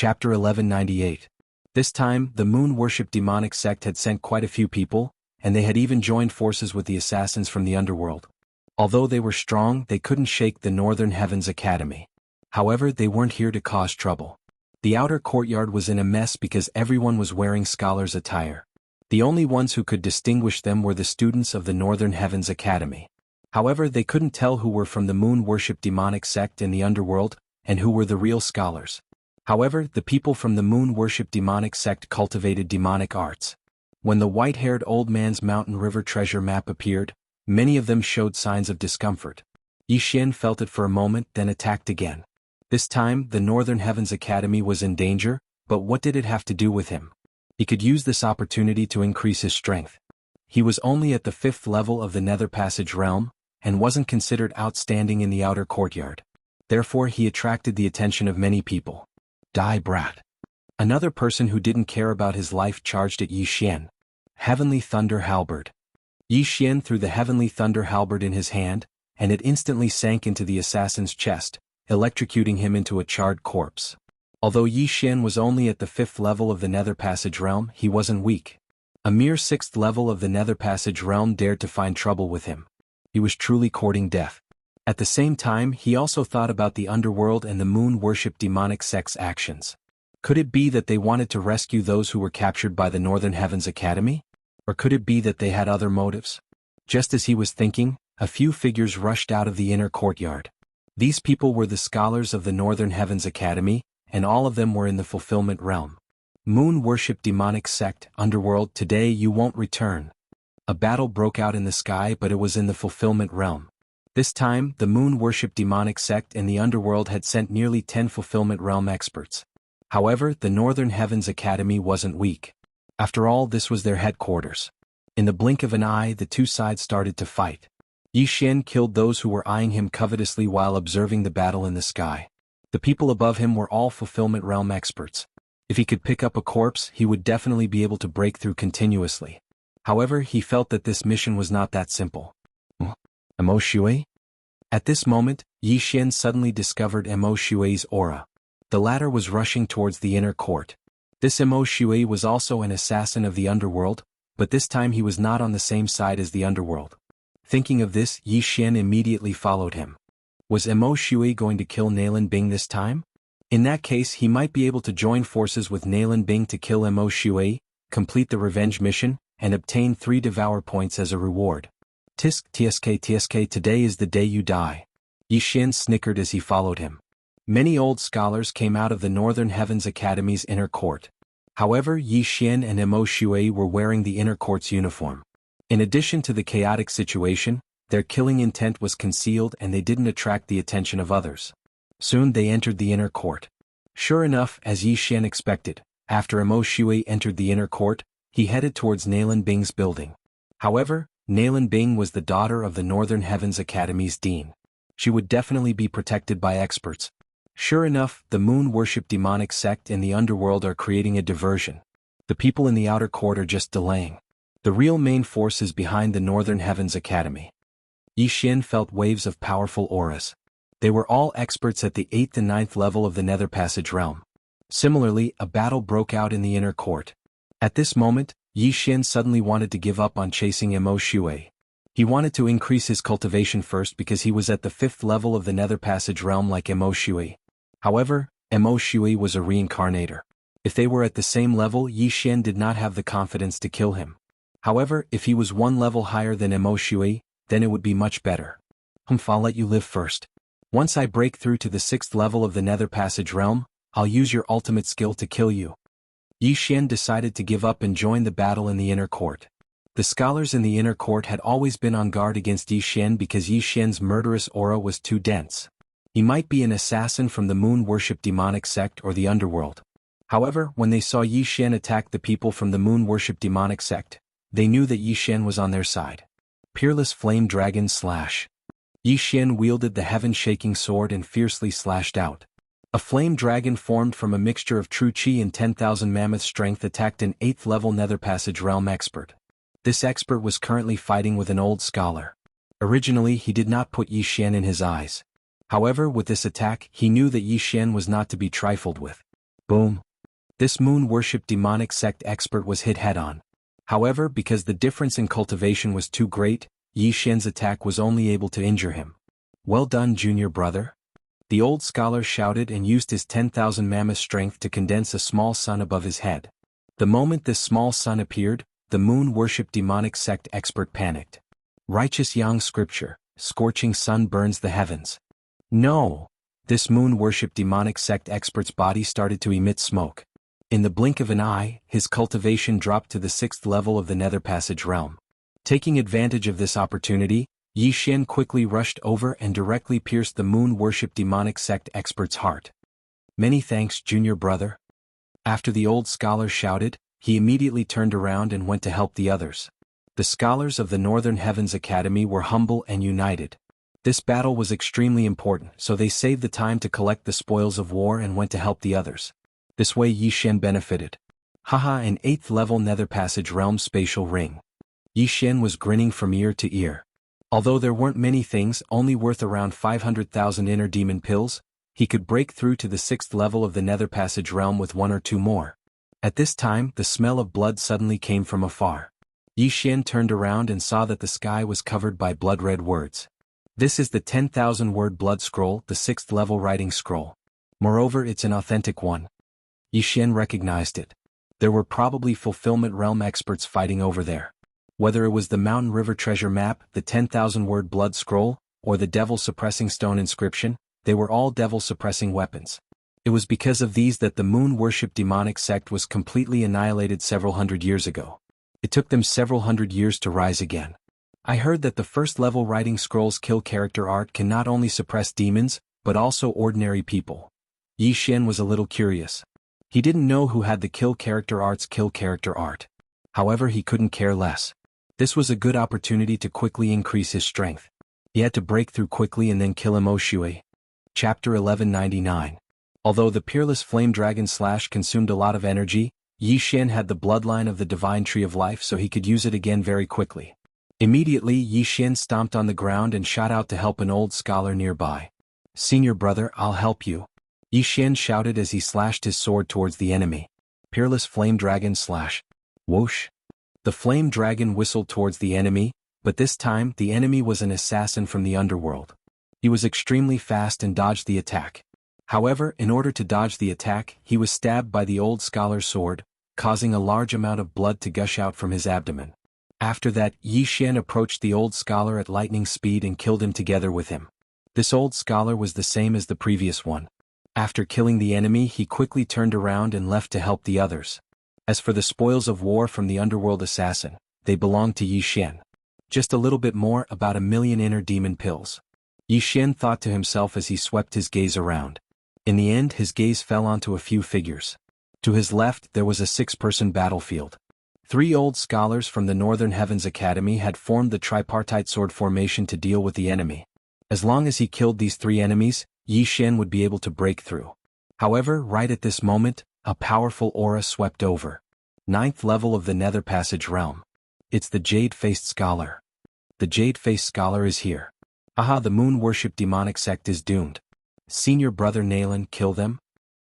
Chapter 1198. This time, the moon-worship demonic sect had sent quite a few people, and they had even joined forces with the assassins from the underworld. Although they were strong, they couldn't shake the Northern Heavens Academy. However, they weren't here to cause trouble. The outer courtyard was in a mess because everyone was wearing scholars' attire. The only ones who could distinguish them were the students of the Northern Heavens Academy. However, they couldn't tell who were from the moon-worship demonic sect in the underworld, and who were the real scholars. However, the people from the moon-worship demonic sect cultivated demonic arts. When the white-haired old man's mountain river treasure map appeared, many of them showed signs of discomfort. Yi Xian felt it for a moment, then attacked again. This time, the Northern Heavens Academy was in danger, but what did it have to do with him? He could use this opportunity to increase his strength. He was only at the 5th level of the Nether Passage realm, and wasn't considered outstanding in the outer courtyard. Therefore, he attracted the attention of many people. Die, brat. Another person who didn't care about his life charged at Yi Xian. Heavenly Thunder Halberd. Yi Xian threw the Heavenly Thunder Halberd in his hand, and it instantly sank into the assassin's chest, electrocuting him into a charred corpse. Although Yi Xian was only at the 5th level of the Nether Passage realm, he wasn't weak. A mere 6th level of the Nether Passage realm dared to find trouble with him. He was truly courting death. At the same time, he also thought about the underworld and the moon-worship demonic sect's actions. Could it be that they wanted to rescue those who were captured by the Northern Heavens Academy? Or could it be that they had other motives? Just as he was thinking, a few figures rushed out of the inner courtyard. These people were the scholars of the Northern Heavens Academy, and all of them were in the fulfillment realm. Moon-worship demonic sect, underworld, today you won't return. A battle broke out in the sky, but it was in the fulfillment realm. This time, the moon-worship demonic sect in the underworld had sent nearly 10 fulfillment realm experts. However, the Northern Heavens Academy wasn't weak. After all, this was their headquarters. In the blink of an eye, the two sides started to fight. Yi Xian killed those who were eyeing him covetously while observing the battle in the sky. The people above him were all fulfillment realm experts. If he could pick up a corpse, he would definitely be able to break through continuously. However, he felt that this mission was not that simple. Mo Shui? At this moment, Yi Xian suddenly discovered Mo Shui's aura. The latter was rushing towards the inner court. This Mo Shui was also an assassin of the underworld, but this time he was not on the same side as the underworld. Thinking of this, Yi Xian immediately followed him. Was Mo Shui going to kill Nailin Bing this time? In that case, he might be able to join forces with Nailin Bing to kill Mo Shui, complete the revenge mission, and obtain 3 devour points as a reward. Tsk, today is the day you die. Yi Xian snickered as he followed him. Many old scholars came out of the Northern Heavens Academy's inner court. However, Yi Xian and Mo Shui were wearing the inner court's uniform. In addition to the chaotic situation, their killing intent was concealed and they didn't attract the attention of others. Soon they entered the inner court. Sure enough, as Yi Xian expected, after Mo Shui entered the inner court, he headed towards Nailin Bing's building. However, Nailin Bing was the daughter of the Northern Heavens Academy's dean. She would definitely be protected by experts. Sure enough, the moon-worship demonic sect in the underworld are creating a diversion. The people in the outer court are just delaying. The real main force is behind the Northern Heavens Academy. Yi Xian felt waves of powerful auras. They were all experts at the 8th and 9th level of the Nether Passage realm. Similarly, a battle broke out in the inner court. At this moment, Yi Xian suddenly wanted to give up on chasing Mo Shui. He wanted to increase his cultivation first because he was at the 5th level of the Nether Passage realm like Mo Shui. However, Mo Shui was a reincarnator. If they were at the same level, Yi Xian did not have the confidence to kill him. However, if he was 1 level higher than Mo Shui, then it would be much better. I'll let you live first. Once I break through to the 6th level of the Nether Passage realm, I'll use your ultimate skill to kill you. Yi Xian decided to give up and join the battle in the inner court. The scholars in the inner court had always been on guard against Yi Xian because Yi Xian's murderous aura was too dense. He might be an assassin from the moon-worship demonic sect or the underworld. However, when they saw Yi Xian attack the people from the moon-worship demonic sect, they knew that Yi Xian was on their side. Peerless Flame Dragon Slash. Yi Xian wielded the heaven-shaking sword and fiercely slashed out. A flame dragon formed from a mixture of true chi and 10,000 mammoth strength attacked an 8th level Nether Passage realm expert. This expert was currently fighting with an old scholar. Originally, he did not put Yi Xian in his eyes. However, with this attack, he knew that Yi Xian was not to be trifled with. Boom. This moon worship demonic sect expert was hit head-on. However, because the difference in cultivation was too great, Yi Xian's attack was only able to injure him. Well done, junior brother. The old scholar shouted and used his 10,000 mammoth strength to condense a small sun above his head. The moment this small sun appeared, the moon worship demonic sect expert panicked. Righteous Yang scripture, scorching sun burns the heavens. No! This moon worship demonic sect expert's body started to emit smoke. In the blink of an eye, his cultivation dropped to the 6th level of the Nether Passage realm. Taking advantage of this opportunity, Yi Xian quickly rushed over and directly pierced the moon worship demonic sect expert's heart. Many thanks, junior brother. After the old scholar shouted, he immediately turned around and went to help the others. The scholars of the Northern Heavens Academy were humble and united. This battle was extremely important, so they saved the time to collect the spoils of war and went to help the others. This way Yi Xian benefited. Haha, an 8th level Nether Passage realm spatial ring. Yi Xian was grinning from ear to ear. Although there weren't many things only worth around 500,000 inner demon pills, he could break through to the 6th level of the Nether Passage realm with 1 or 2 more. At this time, the smell of blood suddenly came from afar. Yi Xian turned around and saw that the sky was covered by blood-red words. This is the 10,000-word blood scroll, the 6th level writing scroll. Moreover, it's an authentic one. Yi Xian recognized it. There were probably fulfillment realm experts fighting over there. Whether it was the Mountain River treasure map, the 10,000-word blood scroll, or the devil-suppressing stone inscription, they were all devil-suppressing weapons. It was because of these that the moon worship demonic sect was completely annihilated several hundred years ago. It took them several hundred years to rise again. I heard that the 1st level writing scroll's kill character art can not only suppress demons, but also ordinary people. Yi Xian was a little curious. He didn't know who had the kill character art's kill character art. However, he couldn't care less. This was a good opportunity to quickly increase his strength. He had to break through quickly and then kill him. Oshue. Chapter 1199. Although the peerless flame dragon slash consumed a lot of energy, Yi Xian had the bloodline of the divine tree of life, so he could use it again very quickly. Immediately, Yi Xian stomped on the ground and shot out to help an old scholar nearby. Senior brother, I'll help you. Yi Xian shouted as he slashed his sword towards the enemy. Peerless flame dragon slash. Whoosh. The flame dragon whistled towards the enemy, but this time the enemy was an assassin from the underworld. He was extremely fast and dodged the attack. However, in order to dodge the attack, he was stabbed by the old scholar's sword, causing a large amount of blood to gush out from his abdomen. After that, Yi Xian approached the old scholar at lightning speed and killed him together with him. This old scholar was the same as the previous one. After killing the enemy, he quickly turned around and left to help the others. As for the spoils of war from the underworld assassin, they belonged to Yi Xian. Just a little bit more, about 1,000,000 inner demon pills. Yi Xian thought to himself as he swept his gaze around. In the end, his gaze fell onto a few figures. To his left, there was a 6-person battlefield. 3 old scholars from the Northern Heavens Academy had formed the tripartite sword formation to deal with the enemy. As long as he killed these 3 enemies, Yi Xian would be able to break through. However, right at this moment, a powerful aura swept over. 9th level of the Nether Passage realm. It's the Jade-Faced Scholar. The Jade-Faced Scholar is here. Aha, the moon worship demonic sect is doomed. Senior brother Nalan, kill them?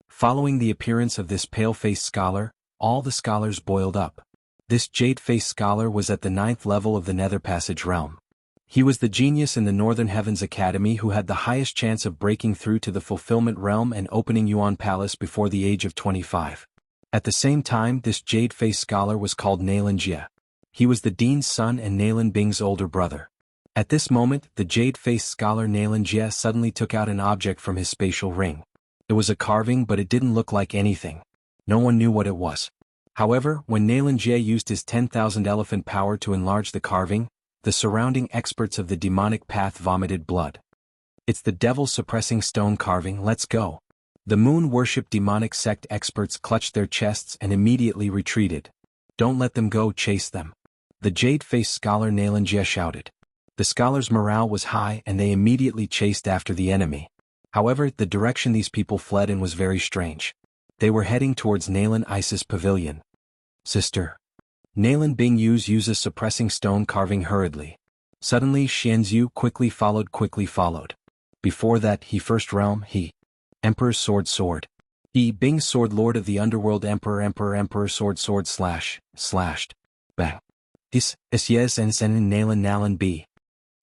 Following the appearance of this pale-faced scholar, all the scholars boiled up. This Jade-Faced Scholar was at the 9th level of the Nether Passage realm. He was the genius in the Northern Heavens Academy who had the highest chance of breaking through to the Fulfillment Realm and opening Yuan Palace before the age of 25. At the same time, this Jade-Faced Scholar was called Nalan Jie. He was the Dean's son and Nalan Bing's older brother. At this moment, the Jade-Faced Scholar Nalan Jie suddenly took out an object from his spatial ring. It was a carving, but it didn't look like anything. No one knew what it was. However, when Nalan Jie used his 10,000 elephant power to enlarge the carving, the surrounding experts of the demonic path vomited blood. It's the devil-suppressing stone carving, let's go. The moon worship demonic sect experts clutched their chests and immediately retreated. Don't let them go, chase them. The Jade-Faced Scholar Nalan Jie shouted. The scholars' morale was high and they immediately chased after the enemy. However, the direction these people fled in was very strange. They were heading towards Nalan Isis Pavilion. Sister. Nalan Bing uses suppressing stone carving hurriedly. Suddenly Xianzhu quickly followed. Before that, he first realm, he. Emperor's sword. Bing Sword Lord of the Underworld Emperor Sword Slashed. Bang. Yes and Sen Nalan B.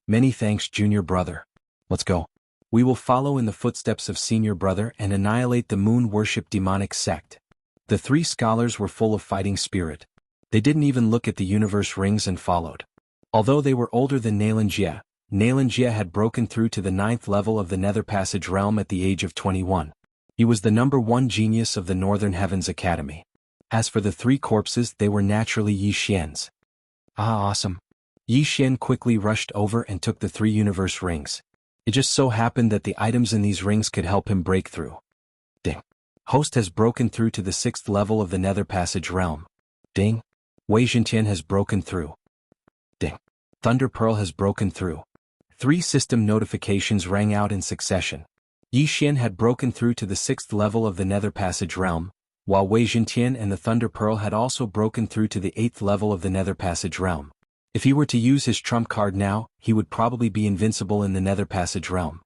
Many thanks junior brother. Let's go. We will follow in the footsteps of senior brother and annihilate the moon worship demonic sect. The three scholars were full of fighting spirit. They didn't even look at the universe rings and followed. Although they were older than Nalanjia had broken through to the 9th level of the Nether Passage realm at the age of 21. He was the number 1 genius of the Northern Heavens Academy. As for the 3 corpses, they were naturally Yi Xian's. Ah, awesome. Yi Xian quickly rushed over and took the 3 universe rings. It just so happened that the items in these rings could help him break through. Ding. Host has broken through to the 6th level of the Nether Passage realm. Ding. Wei Zhentian has broken through. Ding. Thunder Pearl has broken through. 3 system notifications rang out in succession. Yi Xian had broken through to the 6th level of the Nether Passage realm, while Wei Zhentian and the Thunder Pearl had also broken through to the 8th level of the Nether Passage realm. If he were to use his trump card now, he would probably be invincible in the Nether Passage realm.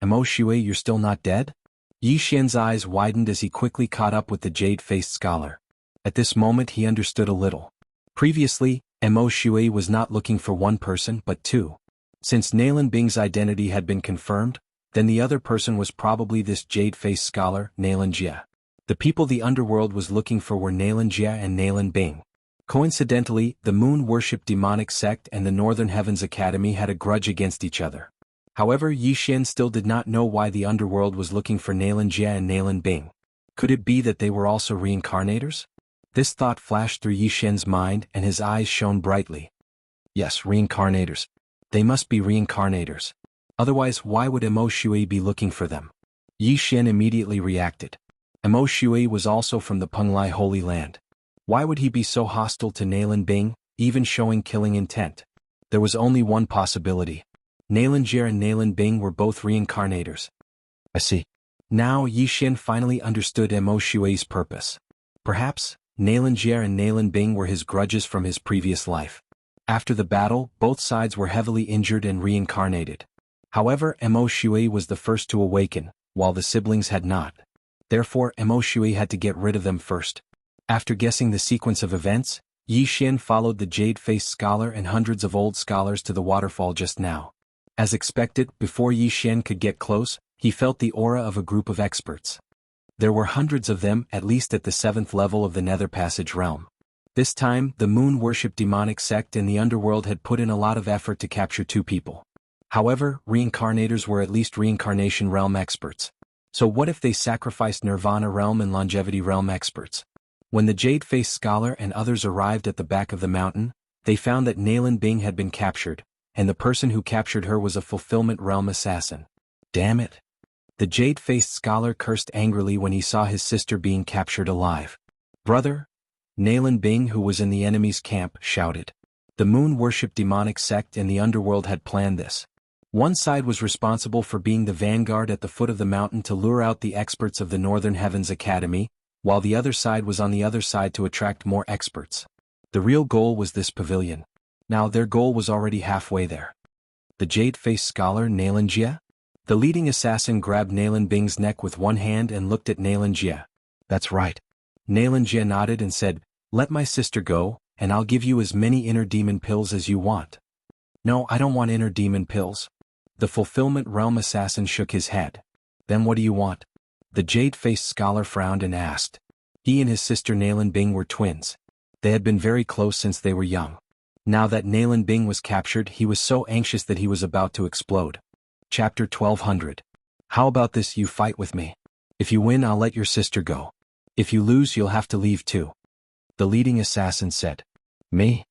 Mo Shui, you're still not dead? Yi Xian's eyes widened as he quickly caught up with the jade-faced scholar. At this moment he understood a little. Previously, Mo Shui was not looking for one person but 2. Since Nalan Bing's identity had been confirmed, then the other person was probably this jade-faced scholar, Nalan Jia. The people the underworld was looking for were Nalan Jia and Nalan Bing. Coincidentally, the moon worship demonic sect and the Northern Heavens Academy had a grudge against each other. However, Yi Xian still did not know why the underworld was looking for Nalan Jia and Nalan Bing. Could it be that they were also reincarnators? This thought flashed through Yi Xian's mind and his eyes shone brightly. Yes, reincarnators. They must be reincarnators. Otherwise, why would Mo Shui be looking for them? Yi Xian immediately reacted. Mo Shui was also from the Penglai Holy Land. Why would he be so hostile to Nalan Bing, even showing killing intent? There was only one possibility. Nalan Jia and Nalan Bing were both reincarnators. I see. Now Yi Xian finally understood Mo Shui's purpose. Perhaps, Nalan Jia and Nalan Bing were his grudges from his previous life. After the battle, both sides were heavily injured and reincarnated. However, Mo Shui was the first to awaken, while the siblings had not. Therefore, Mo Shui had to get rid of them first. After guessing the sequence of events, Yi Xian followed the jade-faced scholar and hundreds of old scholars to the waterfall just now. As expected, before Yi Xian could get close, he felt the aura of a group of experts. There were hundreds of them, at least at the 7th level of the Nether Passage realm. This time, the moon worship demonic sect and the underworld had put in a lot of effort to capture 2 people. However, reincarnators were at least reincarnation realm experts. So what if they sacrificed Nirvana realm and longevity realm experts? When the jade-faced scholar and others arrived at the back of the mountain, they found that Nalan Bing had been captured, and the person who captured her was a fulfillment realm assassin. Damn it. The jade-faced scholar cursed angrily when he saw his sister being captured alive. Brother? Nalan Bing, who was in the enemy's camp, shouted. The moon worship demonic sect and the underworld had planned this. One side was responsible for being the vanguard at the foot of the mountain to lure out the experts of the Northern Heavens Academy, while the other side was on the other side to attract more experts. The real goal was this pavilion. Now their goal was already halfway there. The jade-faced scholar Nalan Jia? The leading assassin grabbed Nalan Bing's neck with one hand and looked at Nalan Jia. That's right. Nalan Jia nodded and said, "Let my sister go, and I'll give you as many inner demon pills as you want." No, I don't want inner demon pills. The fulfillment realm assassin shook his head. Then what do you want? The jade-faced scholar frowned and asked. He and his sister Nalan Bing were twins. They had been very close since they were young. Now that Nalan Bing was captured, he was so anxious that he was about to explode. Chapter 1200. How about this, you fight with me? If you win, I'll let your sister go. If you lose, you'll have to leave too. The leading assassin said. Me?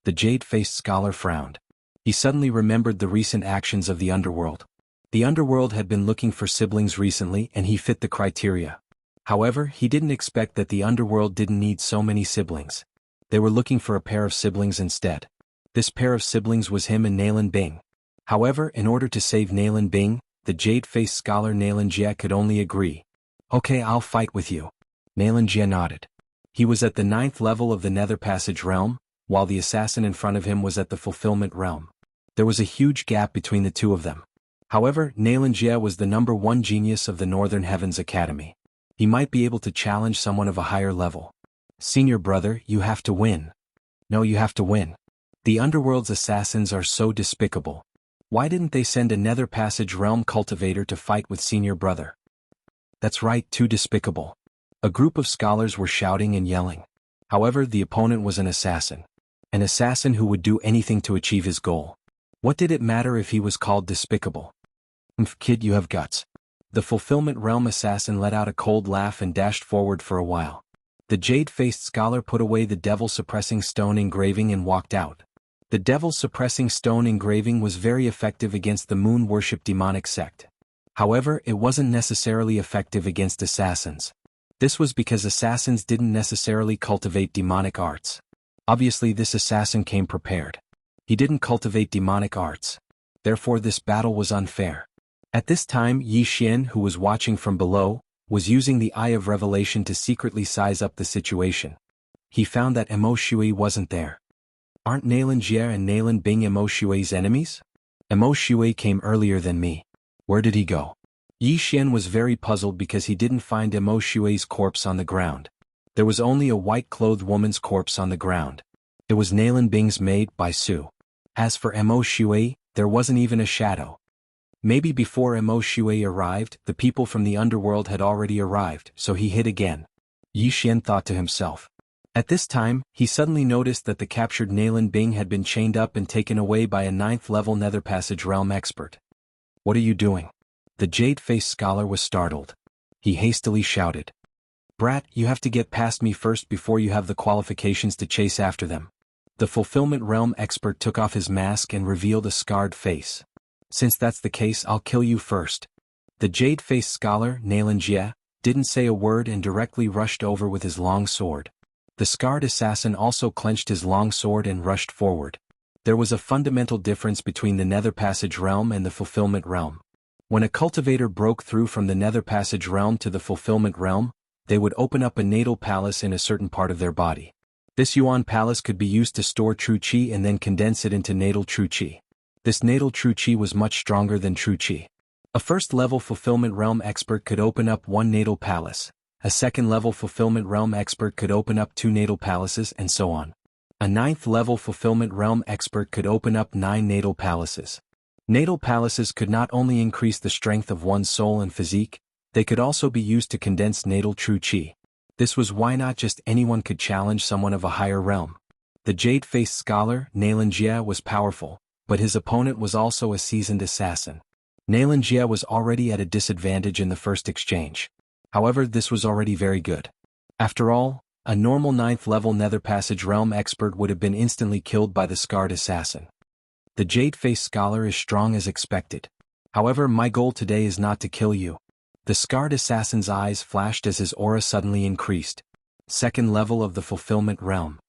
The jade-faced scholar frowned. He suddenly remembered the recent actions of the underworld. The underworld had been looking for siblings recently and he fit the criteria. However, he didn't expect that the underworld didn't need so many siblings. They were looking for a pair of siblings instead. This pair of siblings was him and Nalan Bing. However, in order to save Nalan Bing, the jade-faced scholar Nalan Jia could only agree. Okay, I'll fight with you. Nalan Jia nodded. He was at the 9th level of the Nether Passage realm, while the assassin in front of him was at the fulfillment realm. There was a huge gap between the two of them. However, Nalan Jia was the #1 genius of the Northern Heavens Academy. He might be able to challenge someone of a higher level. Senior brother, you have to win. No, you have to win. The Underworld's assassins are so despicable. Why didn't they send a Nether Passage Realm cultivator to fight with senior brother? That's right, too despicable. A group of scholars were shouting and yelling. However, the opponent was an assassin. An assassin who would do anything to achieve his goal. What did it matter if he was called despicable? Kid, you have guts. The Fulfillment Realm assassin let out a cold laugh and dashed forward for a while. The jade-faced scholar put away the devil-suppressing stone engraving and walked out. The devil-suppressing stone engraving was very effective against the moon-worship demonic sect. However, it wasn't necessarily effective against assassins. This was because assassins didn't necessarily cultivate demonic arts. Obviously, this assassin came prepared. He didn't cultivate demonic arts. Therefore, this battle was unfair. At this time, Yi Xian, who was watching from below, was using the Eye of Revelation to secretly size up the situation. He found that Emo Shui wasn't there. Aren't Nalan Jie and Nalan Bing Emo Shui's enemies? Emo Shui came earlier than me. Where did he go? Yi Xian was very puzzled because he didn't find Emo Shui's corpse on the ground. There was only a white-clothed woman's corpse on the ground. It was Nalan Bing's maid, Bai Su. As for Emo Shui, there wasn't even a shadow. Maybe before Emo Shui arrived, the people from the underworld had already arrived, so he hid again. Yi Xian thought to himself. At this time, he suddenly noticed that the captured Nalan Bing had been chained up and taken away by a 9th-level Nether Passage Realm expert. What are you doing? The jade-faced scholar was startled. He hastily shouted. Brat, you have to get past me first before you have the qualifications to chase after them. The Fulfillment Realm expert took off his mask and revealed a scarred face. Since that's the case, I'll kill you first. The jade-faced scholar, Nalan Jie, didn't say a word and directly rushed over with his long sword. The scarred assassin also clenched his long sword and rushed forward. There was a fundamental difference between the Nether Passage Realm and the Fulfillment Realm. When a cultivator broke through from the Nether Passage Realm to the Fulfillment Realm, they would open up a natal palace in a certain part of their body. This Yuan palace could be used to store true qi and then condense it into natal true qi. This natal true qi was much stronger than true qi. A first-level Fulfillment Realm expert could open up one natal palace. A second-level Fulfillment Realm expert could open up 2 natal palaces, and so on. A 9th-level Fulfillment Realm expert could open up 9 natal palaces. Natal palaces could not only increase the strength of one's soul and physique, they could also be used to condense natal true qi. This was why not just anyone could challenge someone of a higher realm. The jade-faced scholar, Nalan Jie, was powerful, but his opponent was also a seasoned assassin. Nalan Jie was already at a disadvantage in the first exchange. However, this was already very good. After all, a normal 9th-level Nether Passage Realm expert would have been instantly killed by the scarred assassin. The jade-faced scholar is strong as expected. However, my goal today is not to kill you. The scarred assassin's eyes flashed as his aura suddenly increased. 2nd level of the Fulfillment Realm.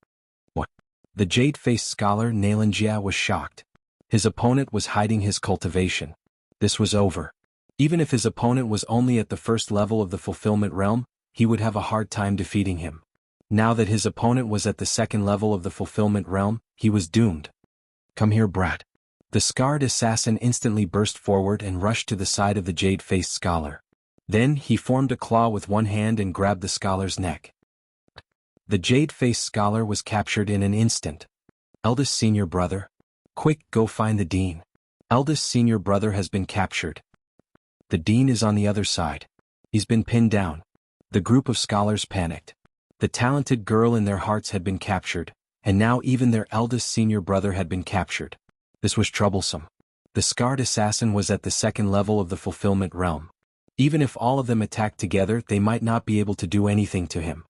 What? The jade-faced scholar, Nalan Jie, was shocked. His opponent was hiding his cultivation. This was over. Even if his opponent was only at the 1st level of the Fulfillment Realm, he would have a hard time defeating him. Now that his opponent was at the 2nd level of the Fulfillment Realm, he was doomed. Come here, brat. The scarred assassin instantly burst forward and rushed to the side of the jade-faced scholar. Then he formed a claw with one hand and grabbed the scholar's neck. The jade-faced scholar was captured in an instant. Eldest senior brother. Quick, go find the dean. Eldest senior brother has been captured. The dean is on the other side. He's been pinned down. The group of scholars panicked. The talented girl in their hearts had been captured, and now even their eldest senior brother had been captured. This was troublesome. The scarred assassin was at the 2nd level of the Fulfillment Realm. Even if all of them attacked together, they might not be able to do anything to him.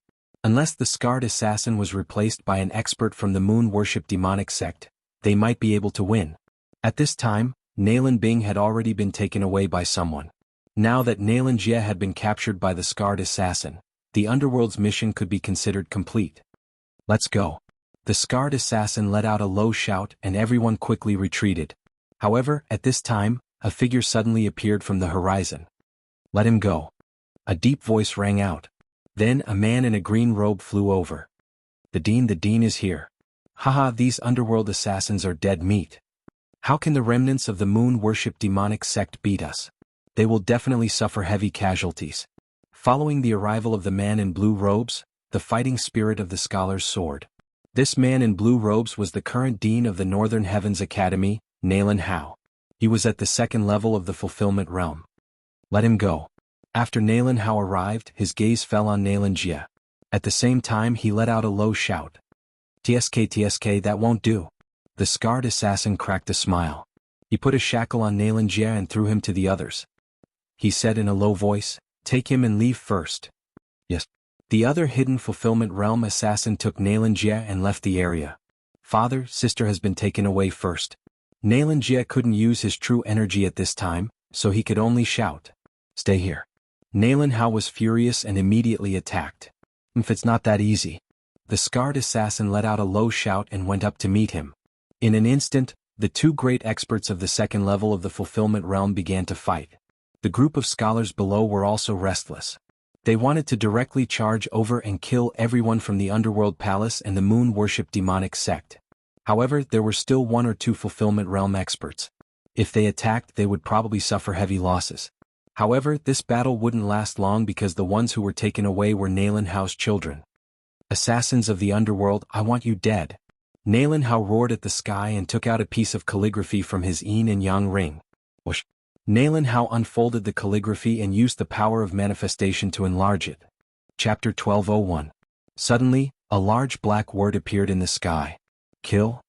Unless the scarred assassin was replaced by an expert from the moon-worship demonic sect, they might be able to win. At this time, Nalan Bing had already been taken away by someone. Now that Nalan Jie had been captured by the scarred assassin, the underworld's mission could be considered complete. Let's go. The scarred assassin let out a low shout and everyone quickly retreated. However, at this time, a figure suddenly appeared from the horizon. Let him go. A deep voice rang out. Then a man in a green robe flew over. The dean is here. Haha, these underworld assassins are dead meat. How can the remnants of the moon-worship demonic sect beat us? They will definitely suffer heavy casualties. Following the arrival of the man in blue robes, the fighting spirit of the scholars soared. This man in blue robes was the current dean of the Northern Heavens Academy, Nalen Hao. He was at the second level of the fulfillment realm. Let him go. After Nalen Hao arrived, his gaze fell on Nalen Jie. At the same time he let out a low shout. TSK, that won't do. The scarred assassin cracked a smile. He put a shackle on Nalen Jie and threw him to the others. He said in a low voice, "Take him and leave first." Yes. The other hidden fulfillment realm assassin took Nalen Jie and left the area. Father, sister has been taken away first. Nalen Jie couldn't use his true energy at this time, so he could only shout, "Stay here." Nalen Hao was furious and immediately attacked. If it's not that easy. The scarred assassin let out a low shout and went up to meet him. In an instant, the two great experts of the second level of the fulfillment realm began to fight. The group of scholars below were also restless. They wanted to directly charge over and kill everyone from the Underworld Palace and the Moon Worship demonic sect. However, there were still one or two fulfillment realm experts. If they attacked, they would probably suffer heavy losses. However, this battle wouldn't last long because the ones who were taken away were Nalen Hao's children. Assassins of the Underworld, I want you dead. Nalen Hao roared at the sky and took out a piece of calligraphy from his yin and yang ring. Whoosh. Nalen Hao unfolded the calligraphy and used the power of manifestation to enlarge it. Chapter 12:01. Suddenly, a large black word appeared in the sky. Kill?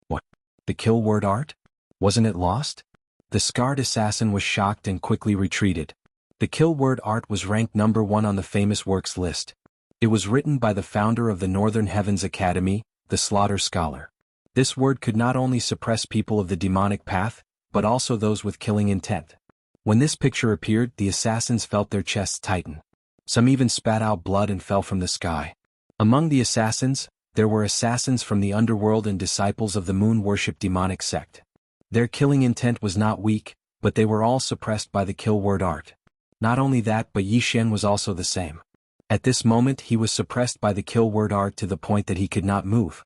What? The kill word art? Wasn't it lost? The scarred assassin was shocked and quickly retreated. The kill word art was ranked number 1 on the famous works list. It was written by the founder of the Northern Heavens Academy, the Slaughter Scholar. This word could not only suppress people of the demonic path, but also those with killing intent. When this picture appeared, the assassins felt their chests tighten. Some even spat out blood and fell from the sky. Among the assassins, there were assassins from the underworld and disciples of the Moon Worship demonic sect. Their killing intent was not weak, but they were all suppressed by the kill word art. Not only that, but Yi Xian was also the same. At this moment he was suppressed by the kill word art to the point that he could not move.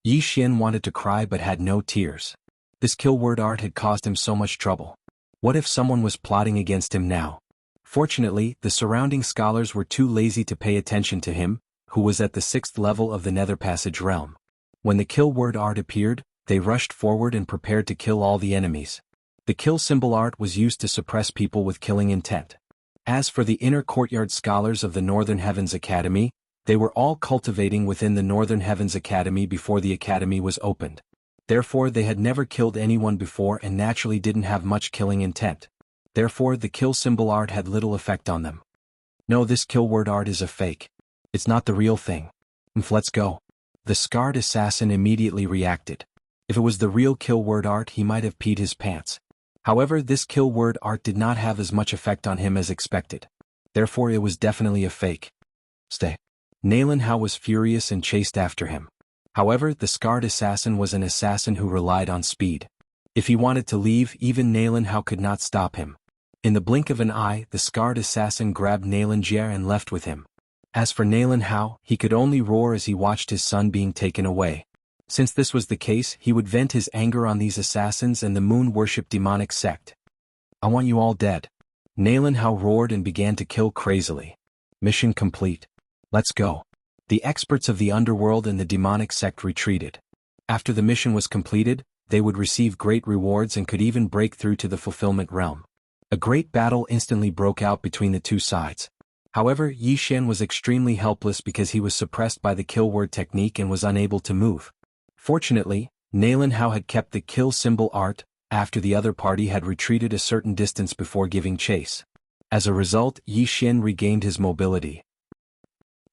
Yi Xian wanted to cry but had no tears. This kill word art had caused him so much trouble. What if someone was plotting against him now? Fortunately, the surrounding scholars were too lazy to pay attention to him, who was at the 6th level of the Nether Passage realm. When the kill word art appeared, they rushed forward and prepared to kill all the enemies. The kill symbol art was used to suppress people with killing intent. As for the inner courtyard scholars of the Northern Heavens Academy, they were all cultivating within the Northern Heavens Academy before the academy was opened. Therefore they had never killed anyone before and naturally didn't have much killing intent. Therefore the kill symbol art had little effect on them. No, this kill word art is a fake. It's not the real thing. Let's go. The scarred assassin immediately reacted. If it was the real kill word art, he might have peed his pants. However, this kill word art did not have as much effect on him as expected. Therefore it was definitely a fake. Stay. Nalen Hao was furious and chased after him. However, the scarred assassin was an assassin who relied on speed. If he wanted to leave, even Nalen Hao could not stop him. In the blink of an eye, the scarred assassin grabbed Nalen Jie and left with him. As for Nalen Hao, he could only roar as he watched his son being taken away. Since this was the case, he would vent his anger on these assassins and the Moon Worship demonic sect. I want you all dead. Nalen Hao roared and began to kill crazily. Mission complete. Let's go. The experts of the underworld and the demonic sect retreated. After the mission was completed, they would receive great rewards and could even break through to the fulfillment realm. A great battle instantly broke out between the two sides. However, Yi Xian was extremely helpless because he was suppressed by the kill word technique and was unable to move. Fortunately, Nalen Hao had kept the kill symbol art, after the other party had retreated a certain distance before giving chase. As a result, Yi Xian regained his mobility.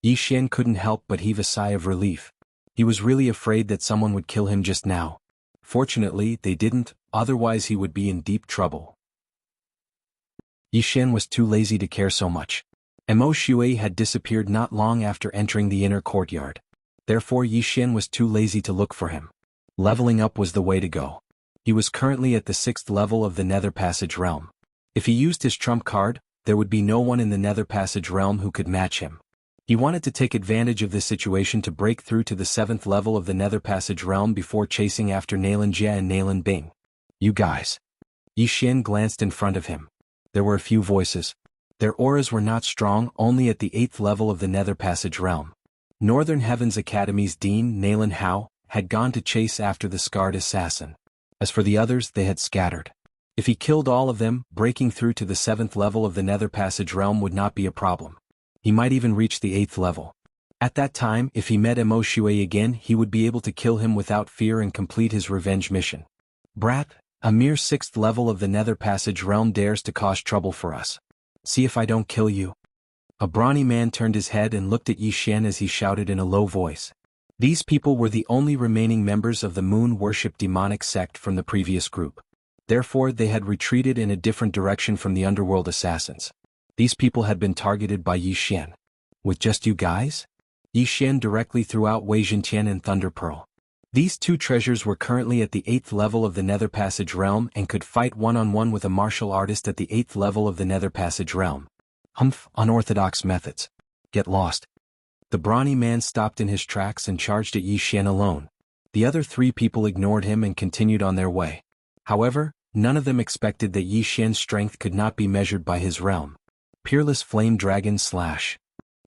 Yi Xian couldn't help but heave a sigh of relief. He was really afraid that someone would kill him just now. Fortunately, they didn't, otherwise he would be in deep trouble. Yi Xian was too lazy to care so much. Mo Shui had disappeared not long after entering the inner courtyard. Therefore Yi Xian was too lazy to look for him. Leveling up was the way to go. He was currently at the 6th level of the Nether Passage realm. If he used his trump card, there would be no one in the Nether Passage realm who could match him. He wanted to take advantage of this situation to break through to the 7th level of the Nether Passage realm before chasing after Nalen Jie and Nalen Bing. You guys. Yi Xian glanced in front of him. There were a few voices. Their auras were not strong, only at the 8th level of the Nether Passage realm. Northern Heavens Academy's Dean, Nalen Hao, had gone to chase after the scarred assassin. As for the others, they had scattered. If he killed all of them, breaking through to the 7th level of the Nether Passage realm would not be a problem. He might even reach the 8th level. At that time, if he met Emo Shui again, he would be able to kill him without fear and complete his revenge mission. Brat, a mere 6th level of the Nether Passage realm dares to cause trouble for us. See if I don't kill you. A brawny man turned his head and looked at Yi Xian as he shouted in a low voice. These people were the only remaining members of the moon worship demonic sect from the previous group. Therefore, they had retreated in a different direction from the underworld assassins. These people had been targeted by Yi Xian. With just you guys? Yi Xian directly threw out Wei Zhentian and Thunder Pearl. These two treasures were currently at the 8th level of the Nether Passage realm and could fight one-on-one with a martial artist at the 8th level of the Nether Passage realm. Humph, unorthodox methods. Get lost. The brawny man stopped in his tracks and charged at Yi Xian alone. The other three people ignored him and continued on their way. However, none of them expected that Yi Xian's strength could not be measured by his realm. Peerless Flame Dragon Slash.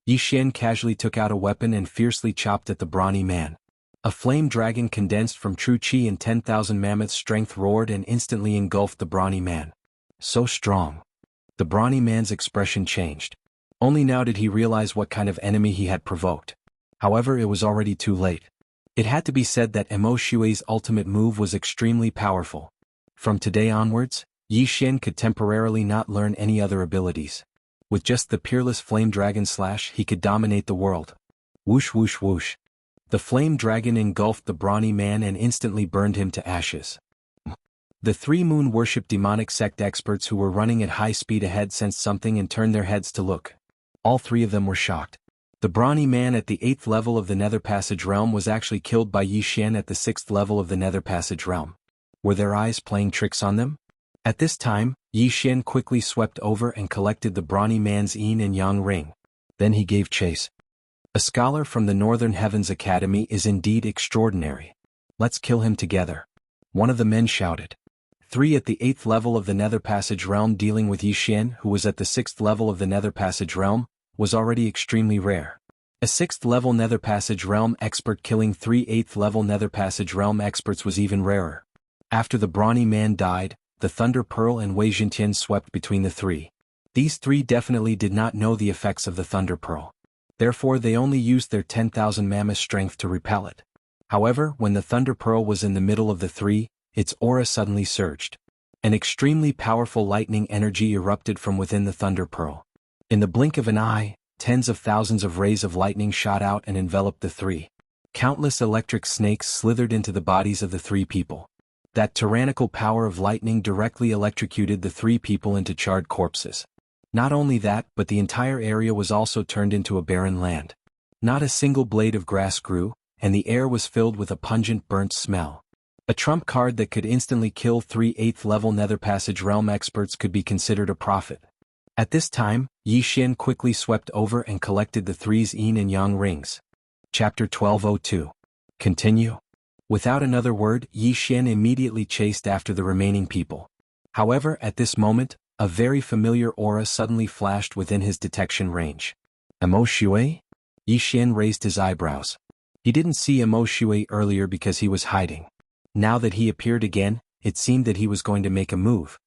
Yi Xian casually took out a weapon and fiercely chopped at the brawny man. A flame dragon condensed from true chi and 10,000 mammoth strength roared and instantly engulfed the brawny man. So strong. The brawny man's expression changed. Only now did he realize what kind of enemy he had provoked. However, it was already too late. It had to be said that Emo Shui's ultimate move was extremely powerful. From today onwards, Yi Xian could temporarily not learn any other abilities. With just the Peerless Flame Dragon Slash, he could dominate the world. Whoosh whoosh whoosh. The flame dragon engulfed the brawny man and instantly burned him to ashes. The three moon worship demonic sect experts who were running at high speed ahead sensed something and turned their heads to look. All three of them were shocked. The brawny man at the 8th level of the Nether Passage realm was actually killed by Yi Xian at the 6th level of the Nether Passage realm. Were their eyes playing tricks on them? At this time, Yi Xian quickly swept over and collected the brawny man's yin and yang ring. Then he gave chase. A scholar from the Northern Heavens Academy is indeed extraordinary. Let's kill him together. One of the men shouted. 3 at the 8th level of the Nether Passage realm dealing with Yi Xian, who was at the 6th level of the Nether Passage realm, was already extremely rare. A 6th level Nether Passage realm expert killing 3 8th level Nether Passage realm experts was even rarer. After the brawny man died, the Thunder Pearl and Wei Zhentian swept between the three. These three definitely did not know the effects of the Thunder Pearl. Therefore they only used their 10,000 mammoth strength to repel it. However, when the Thunder Pearl was in the middle of the three, its aura suddenly surged. An extremely powerful lightning energy erupted from within the Thunder Pearl. In the blink of an eye, tens of thousands of rays of lightning shot out and enveloped the three. Countless electric snakes slithered into the bodies of the three people. That tyrannical power of lightning directly electrocuted the three people into charred corpses. Not only that, but the entire area was also turned into a barren land. Not a single blade of grass grew, and the air was filled with a pungent burnt smell. A trump card that could instantly kill 3 8th level Nether Passage realm experts could be considered a prophet. At this time, Yi Xian quickly swept over and collected the three's yin and yang rings. Chapter 1202. Continue. Without another word, Yi Xian immediately chased after the remaining people. However, at this moment, a very familiar aura suddenly flashed within his detection range. Emo Shui? Yi Xian raised his eyebrows. He didn't see Emo Shui earlier because he was hiding. Now that he appeared again, it seemed that he was going to make a move.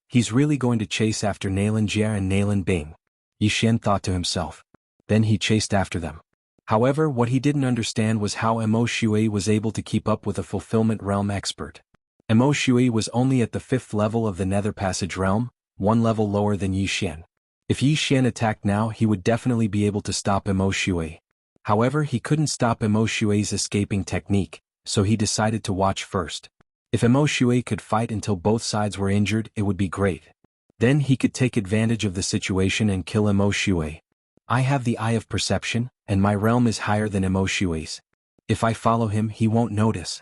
He's really going to chase after Nalen Jia and Nalen Bing. Yi Xian thought to himself. Then he chased after them. However, what he didn't understand was how Emo Shui was able to keep up with a fulfillment realm expert. Emo Shui was only at the 5th level of the Nether Passage realm, one level lower than Yi Xian. If Yi Xian attacked now, he would definitely be able to stop Emo Shui. However, he couldn't stop Emo Shui's escaping technique, so he decided to watch first. If Emo Shui could fight until both sides were injured, it would be great. Then he could take advantage of the situation and kill Emo Shui. I have the eye of perception, and my realm is higher than Emo Shui's. If I follow him, he won't notice.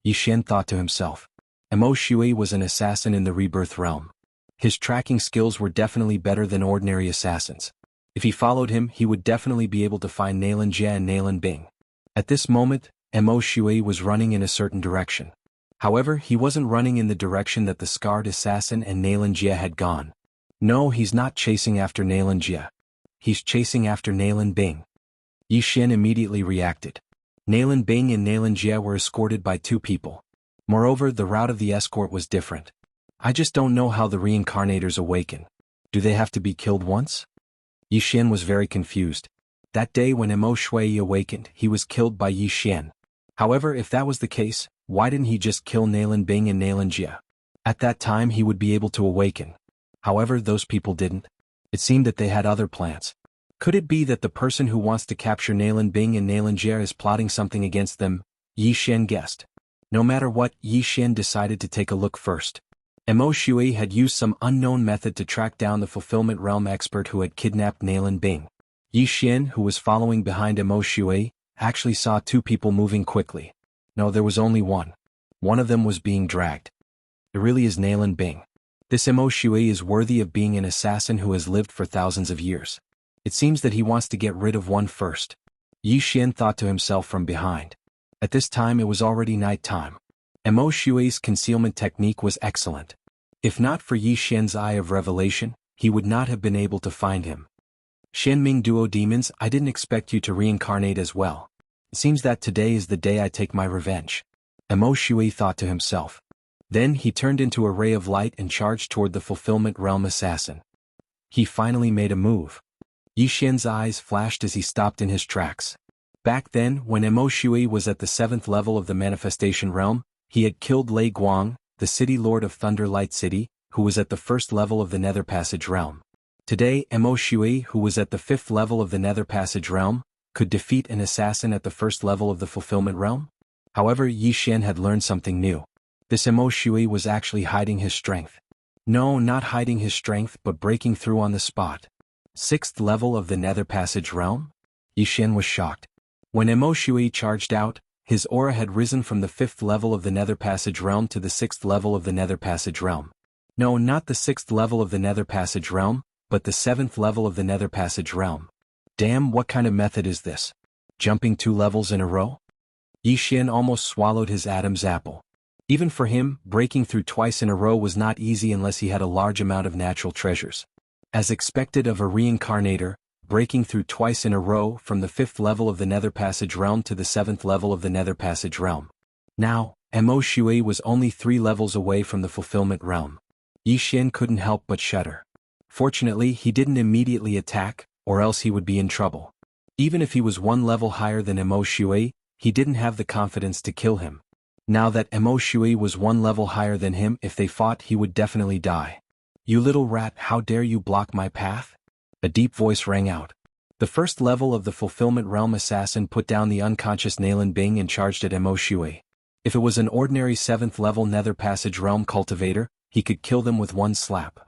Yi Xian thought to himself. Emo Shui was an assassin in the rebirth realm. His tracking skills were definitely better than ordinary assassins. If he followed him, he would definitely be able to find Nalen Jia and Nalen Bing. At this moment, Emo Shui was running in a certain direction. However, he wasn't running in the direction that the scarred assassin and Nalen Jia had gone. No, he's not chasing after Nalan Jia. He's chasing after Nalan Bing. Yi Xian immediately reacted. Nalan Bing and Nalan Jia were escorted by two people. Moreover, the route of the escort was different. I just don't know how the reincarnators awaken. Do they have to be killed once? Yi Xian was very confused. That day when Mo Shui awakened, he was killed by Yi Xian. However, if that was the case, why didn't he just kill Nalan Bing and Nalan Jia? At that time he would be able to awaken. However, those people didn't. It seemed that they had other plans. Could it be that the person who wants to capture Nalan Bing and Nalan Jia is plotting something against them? Yi Xian guessed. No matter what, Yi Xian decided to take a look first. Mo Shui had used some unknown method to track down the fulfillment realm expert who had kidnapped Nalan Bing. Yi Xian, who was following behind Mo Shui, actually saw two people moving quickly. No, there was only one. One of them was being dragged. It really is Nalan Bing. This Mo Shui is worthy of being an assassin who has lived for thousands of years. It seems that he wants to get rid of one first. Yi Xian thought to himself from behind. At this time it was already night time. Mo Shui's concealment technique was excellent. If not for Yi Xian's eye of revelation, he would not have been able to find him. Xianming Duo Demons, I didn't expect you to reincarnate as well. It seems that today is the day I take my revenge. Mo Shui thought to himself. Then he turned into a ray of light and charged toward the fulfillment realm assassin. He finally made a move. Yi Xian's eyes flashed as he stopped in his tracks. Back then, when Mo Shui was at the 7th level of the manifestation realm, he had killed Lei Guang, the city lord of Thunder Light City, who was at the 1st level of the Nether Passage realm. Today, Mo Shui, who was at the 5th level of the Nether Passage realm, could defeat an assassin at the 1st level of the fulfillment realm? However, Yi Xian had learned something new. This Mo Shui was actually hiding his strength. No, not hiding his strength, but breaking through on the spot. 6th level of the Nether Passage realm? Yi Xian was shocked. When Mo Shui charged out, his aura had risen from the 5th level of the Nether Passage realm to the 6th level of the Nether Passage realm. No, not the 6th level of the Nether Passage realm, but the 7th level of the Nether Passage realm. Damn, what kind of method is this? Jumping 2 levels in a row? Yi Xian almost swallowed his Adam's apple. Even for him, breaking through twice in a row was not easy unless he had a large amount of natural treasures. As expected of a reincarnator, breaking through twice in a row from the 5th level of the Nether Passage realm to the 7th level of the Nether Passage realm. Now, Mo Shui was only 3 levels away from the fulfillment realm. Yi Xian couldn't help but shudder. Fortunately, he didn't immediately attack, or else he would be in trouble. Even if he was 1 level higher than Mo Shui, he didn't have the confidence to kill him. Now that Mo Shui was 1 level higher than him, if they fought he would definitely die. You little rat, how dare you block my path? A deep voice rang out. The 1st level of the fulfillment realm assassin put down the unconscious Nalan Bing and charged at Mo Shui. If it was an ordinary 7th level Nether Passage realm cultivator, he could kill them with 1 slap.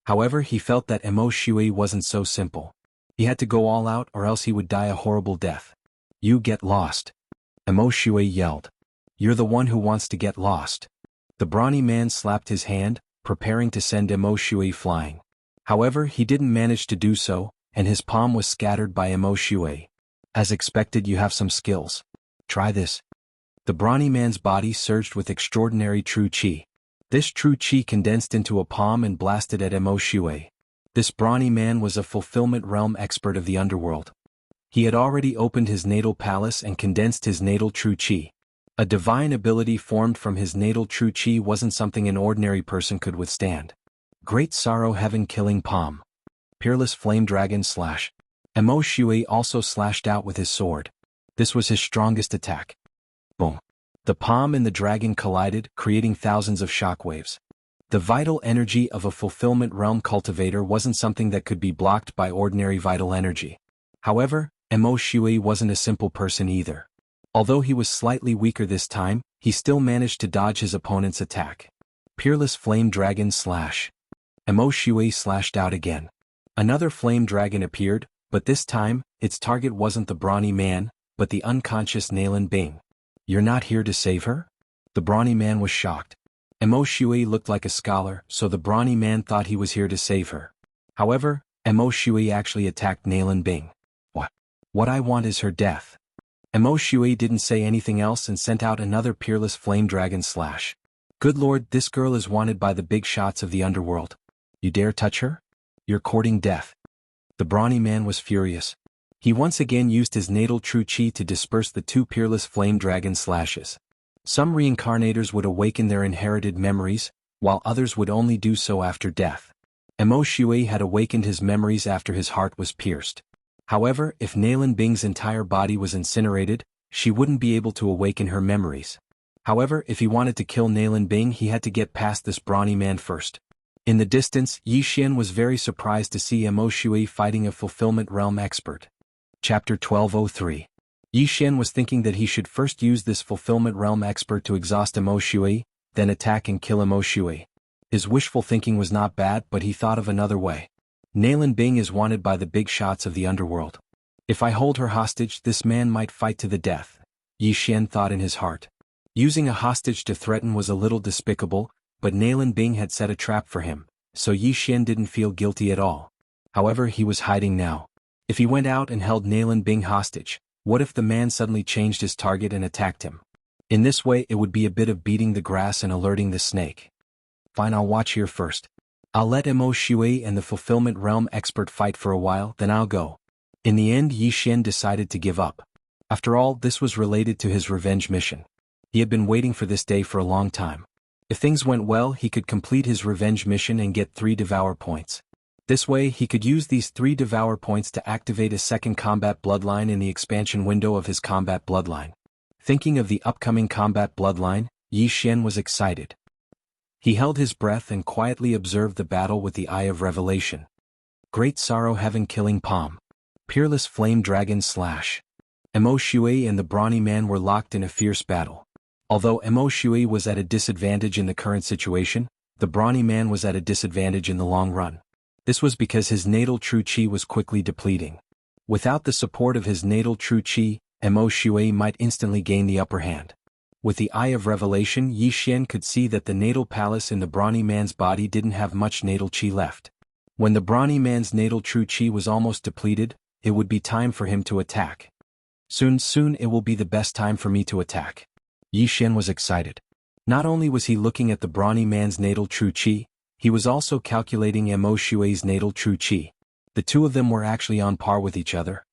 However, he felt that Mo Shui wasn't so simple. He had to go all out or else he would die a horrible death. You get lost. Mo Shui yelled. You're the one who wants to get lost. The brawny man slapped his hand, preparing to send Mo Shui flying. However, he didn't manage to do so, and his palm was scattered by Mo Shui. As expected, you have some skills. Try this. The brawny man's body surged with extraordinary true chi. This true chi condensed into a palm and blasted at Mo Shui. This brawny man was a fulfillment realm expert of the underworld. He had already opened his natal palace and condensed his natal true chi. A divine ability formed from his natal true chi wasn't something an ordinary person could withstand. Great Sorrow Heaven Killing Palm. Peerless Flame Dragon Slash. Mo Shui also slashed out with his sword. This was his strongest attack. Boom. The palm and the dragon collided, creating thousands of shockwaves. The vital energy of a fulfillment realm cultivator wasn't something that could be blocked by ordinary vital energy. However, Mo Shui wasn't a simple person either. Although he was slightly weaker this time, he still managed to dodge his opponent's attack. Peerless Flame Dragon Slash. Mo Shui slashed out again. Another flame dragon appeared, but this time, its target wasn't the brawny man, but the unconscious Nalan Bing. You're not here to save her? The brawny man was shocked. Mo Shui looked like a scholar, so the brawny man thought he was here to save her. However, Mo Shui actually attacked Nalan Bing. What I want is her death. Mo Shui didn't say anything else and sent out another Peerless Flame Dragon Slash. Good lord, this girl is wanted by the big shots of the underworld. You dare touch her? You're courting death. The brawny man was furious. He once again used his natal true chi to disperse the two peerless flame dragon slashes. Some reincarnators would awaken their inherited memories, while others would only do so after death. Mo Shui had awakened his memories after his heart was pierced. However, if Nalan Bing's entire body was incinerated, she wouldn't be able to awaken her memories. However, if he wanted to kill Nalan Bing, he had to get past this brawny man first. In the distance, Yi Xian was very surprised to see Mo Shui fighting a fulfillment realm expert. Chapter 1203. Yi Xian was thinking that he should first use this fulfillment realm expert to exhaust Mo Shui, then attack and kill Mo Shui. His wishful thinking was not bad, but he thought of another way. Nalan Bing is wanted by the big shots of the underworld. If I hold her hostage, this man might fight to the death, Yi Xian thought in his heart. Using a hostage to threaten was a little despicable, but Nalan Bing had set a trap for him, so Yi Xian didn't feel guilty at all. However, he was hiding now. If he went out and held Nalan Bing hostage, what if the man suddenly changed his target and attacked him? In this way it would be a bit of beating the grass and alerting the snake. Fine, I'll watch here first. I'll let Mo Shui and the fulfillment realm expert fight for a while, then I'll go. In the end, Yi Xian decided to give up. After all, this was related to his revenge mission. He had been waiting for this day for a long time. If things went well, he could complete his revenge mission and get 3 Devour points. This way, he could use these 3 Devour points to activate a second combat bloodline in the expansion window of his combat bloodline. Thinking of the upcoming combat bloodline, Yi Xian was excited. He held his breath and quietly observed the battle with the Eye of Revelation. Great Sorrow Heaven Killing Palm. Peerless Flame Dragon Slash. Mo Shui and the brawny man were locked in a fierce battle. Although Mo Shui was at a disadvantage in the current situation, the brawny man was at a disadvantage in the long run. This was because his natal true chi was quickly depleting. Without the support of his natal true chi, Mo Shui might instantly gain the upper hand. With the Eye of Revelation, Yi Xian could see that the natal palace in the brawny man's body didn't have much natal chi left. When the brawny man's natal true chi was almost depleted, it would be time for him to attack. Soon it will be the best time for me to attack. Yi Xian was excited. Not only was he looking at the brawny man's natal true chi, he was also calculating Mo Shui's natal true chi. The two of them were actually on par with each other.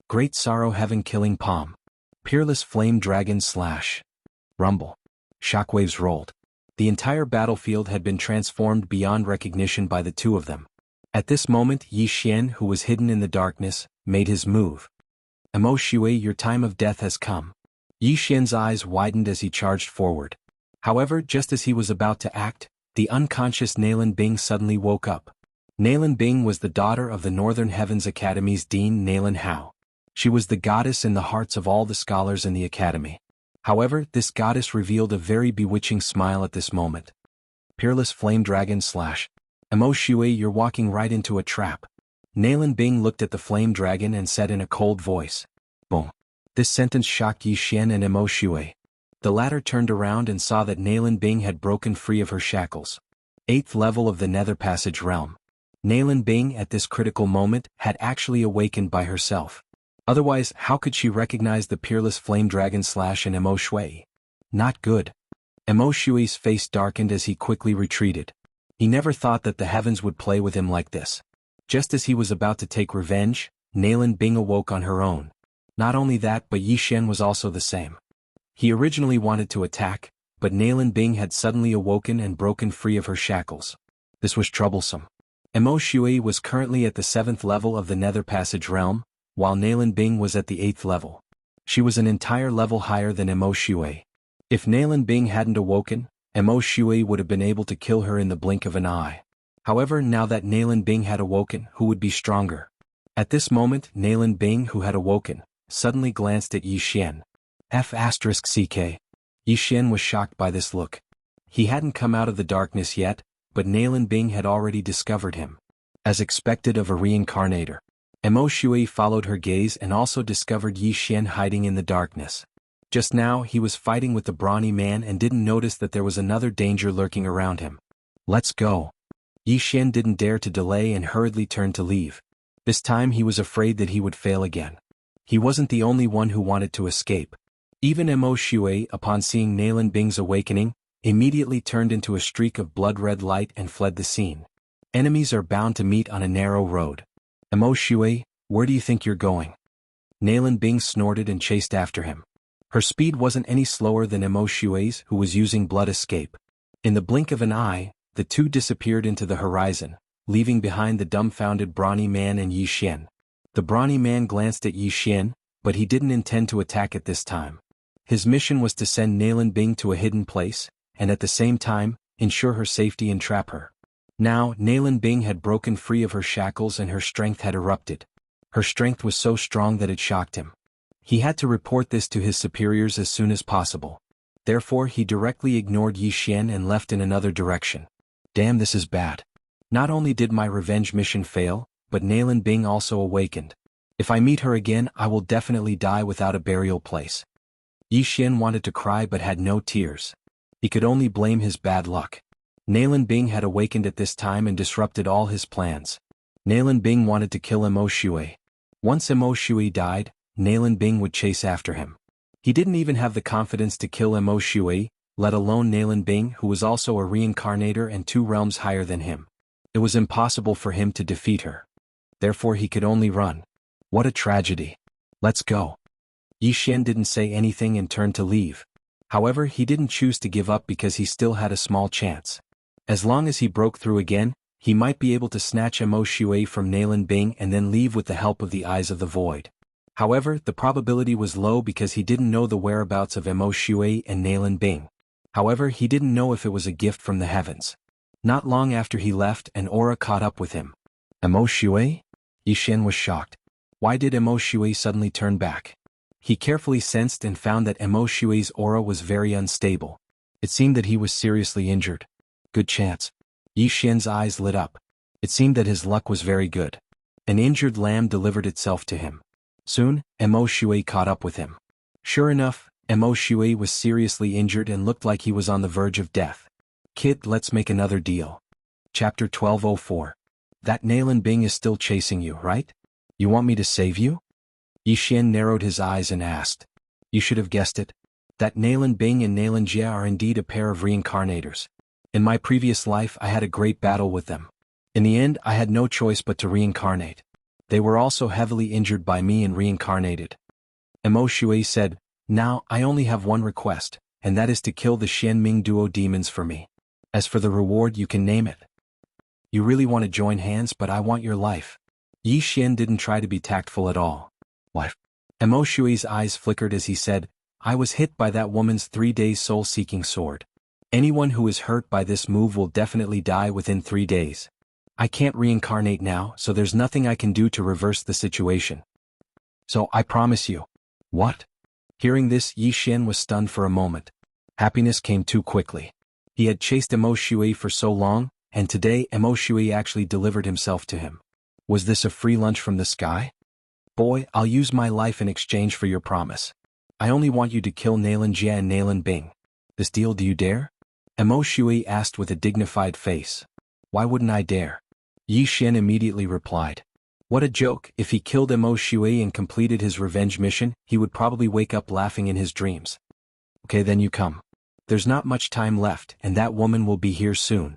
Great Sorrow Heaven Killing Palm. Peerless Flame Dragon Slash. Rumble. Shockwaves rolled. The entire battlefield had been transformed beyond recognition by the two of them. At this moment, Yi Xian, who was hidden in the darkness, made his move. Mo Shui, your time of death has come. Yi Xian's eyes widened as he charged forward. However, just as he was about to act, the unconscious Nalan Bing suddenly woke up. Nalan Bing was the daughter of the Northern Heavens Academy's Dean Nalan Hao. She was the goddess in the hearts of all the scholars in the academy. However, this goddess revealed a very bewitching smile at this moment. Peerless Flame Dragon Slash. Mo Shui, you're walking right into a trap. Nalan Bing looked at the flame dragon and said in a cold voice. Boom. This sentence shocked Yi Xian and Mo Shui. The latter turned around and saw that Nalan Bing had broken free of her shackles. 8th level of the Nether Passage realm. Nalan Bing at this critical moment had actually awakened by herself. Otherwise, how could she recognize the peerless flame dragon slash in Mo Shui? Not good. Mo Shui's face darkened as he quickly retreated. He never thought that the heavens would play with him like this. Just as he was about to take revenge, Nalan Bing awoke on her own. Not only that, but Yi Xian was also the same. He originally wanted to attack, but Nalan Bing had suddenly awoken and broken free of her shackles. This was troublesome. Mo Shui was currently at the 7th level of the Nether Passage realm, while Nalan Bing was at the 8th level. She was an entire level higher than Mo Shui. If Nalan Bing hadn't awoken, Mo Shui would have been able to kill her in the blink of an eye. However, now that Nalan Bing had awoken, who would be stronger? At this moment, Nalan Bing, who had awoken, suddenly glanced at Yi Xian. F***ck. Yi Xian was shocked by this look. He hadn't come out of the darkness yet, but Nalan Bing had already discovered him. As expected of a reincarnator, Mo Shui followed her gaze and also discovered Yi Xian hiding in the darkness. Just now he was fighting with the brawny man and didn't notice that there was another danger lurking around him. Let's go. Yi Xian didn't dare to delay and hurriedly turned to leave. This time he was afraid that he would fail again. He wasn't the only one who wanted to escape. Even Mo Shui, upon seeing Nalan Bing's awakening, immediately turned into a streak of blood-red light and fled the scene. Enemies are bound to meet on a narrow road. Emo Shui, where do you think you're going? Nalan Bing snorted and chased after him. Her speed wasn't any slower than Emo Shui's, who was using blood escape. In the blink of an eye, the two disappeared into the horizon, leaving behind the dumbfounded brawny man and Yi Xian. The brawny man glanced at Yi Xian, but he didn't intend to attack at this time. His mission was to send Nalan Bing to a hidden place, and at the same time, ensure her safety and trap her. Now, Nalan Bing had broken free of her shackles and her strength had erupted. Her strength was so strong that it shocked him. He had to report this to his superiors as soon as possible. Therefore he directly ignored Yi Xian and left in another direction. Damn, this is bad. Not only did my revenge mission fail, but Nalan Bing also awakened. If I meet her again, I will definitely die without a burial place. Yi Xian wanted to cry but had no tears. He could only blame his bad luck. Nalan Bing had awakened at this time and disrupted all his plans. Nalan Bing wanted to kill Emo Shui. Once Emo Shui died, Nalan Bing would chase after him. He didn't even have the confidence to kill Emo Shui, let alone Nalan Bing, who was also a reincarnator and 2 realms higher than him. It was impossible for him to defeat her. Therefore he could only run. What a tragedy. Let's go. Yi Xian didn't say anything and turned to leave. However, he didn't choose to give up because he still had a small chance. As long as he broke through again, he might be able to snatch Emo Shui from Nalan Bing and then leave with the help of the Eyes of the Void. However, the probability was low because he didn't know the whereabouts of Emo Shui and Nalan Bing. However, he didn't know if it was a gift from the heavens. Not long after he left, an aura caught up with him. Emo Shui? Yi Xian was shocked. Why did Emo Shui suddenly turn back? He carefully sensed and found that Emo Shui's aura was very unstable. It seemed that he was seriously injured. Good chance. Yi Xian's eyes lit up. It seemed that his luck was very good. An injured lamb delivered itself to him. Soon, Emo Shui caught up with him. Sure enough, Emo Shui was seriously injured and looked like he was on the verge of death. Kid, let's make another deal. Chapter 1204. That Nalan Bing is still chasing you, right? You want me to save you? Yi Xian narrowed his eyes and asked. You should have guessed it. That Nalan Bing and Nalan Jia are indeed a pair of reincarnators. In my previous life I had a great battle with them. In the end I had no choice but to reincarnate. They were also heavily injured by me and reincarnated. Emo Shui said, now I only have one request, and that is to kill the Xianming duo demons for me. As for the reward, you can name it. You really want to join hands, but I want your life. Yi Xian didn't try to be tactful at all. Life. Emo Shui's eyes flickered as he said, I was hit by that woman's 3 days soul-seeking sword. Anyone who is hurt by this move will definitely die within 3 days. I can't reincarnate now, so there's nothing I can do to reverse the situation. So I promise you. What? Hearing this, Yi Xian was stunned for a moment. Happiness came too quickly. He had chased Emo Shui for so long, and today Emo Shui actually delivered himself to him. Was this a free lunch from the sky? Boy, I'll use my life in exchange for your promise. I only want you to kill Nalan Jia and Nalan Bing. This deal, do you dare? Emo Shui asked with a dignified face. Why wouldn't I dare? Yi Xian immediately replied. What a joke, if he killed Emo Shui and completed his revenge mission, he would probably wake up laughing in his dreams. Okay, then you come. There's not much time left, and that woman will be here soon.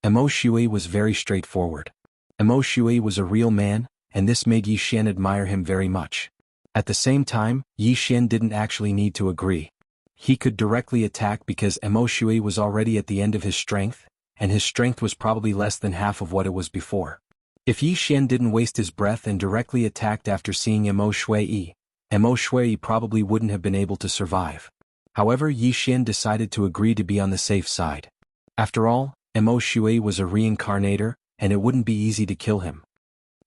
Emo Shui was very straightforward. Emo Shui was a real man, and this made Yi Xian admire him very much. At the same time, Yi Xian didn't actually need to agree. He could directly attack because Emo Shui was already at the end of his strength, and his strength was probably less than half of what it was before. If Yi Xian didn't waste his breath and directly attacked after seeing Emo Shui probably wouldn't have been able to survive. However, Yi Xian decided to agree to be on the safe side. After all, Emo Shui was a reincarnator, and it wouldn't be easy to kill him.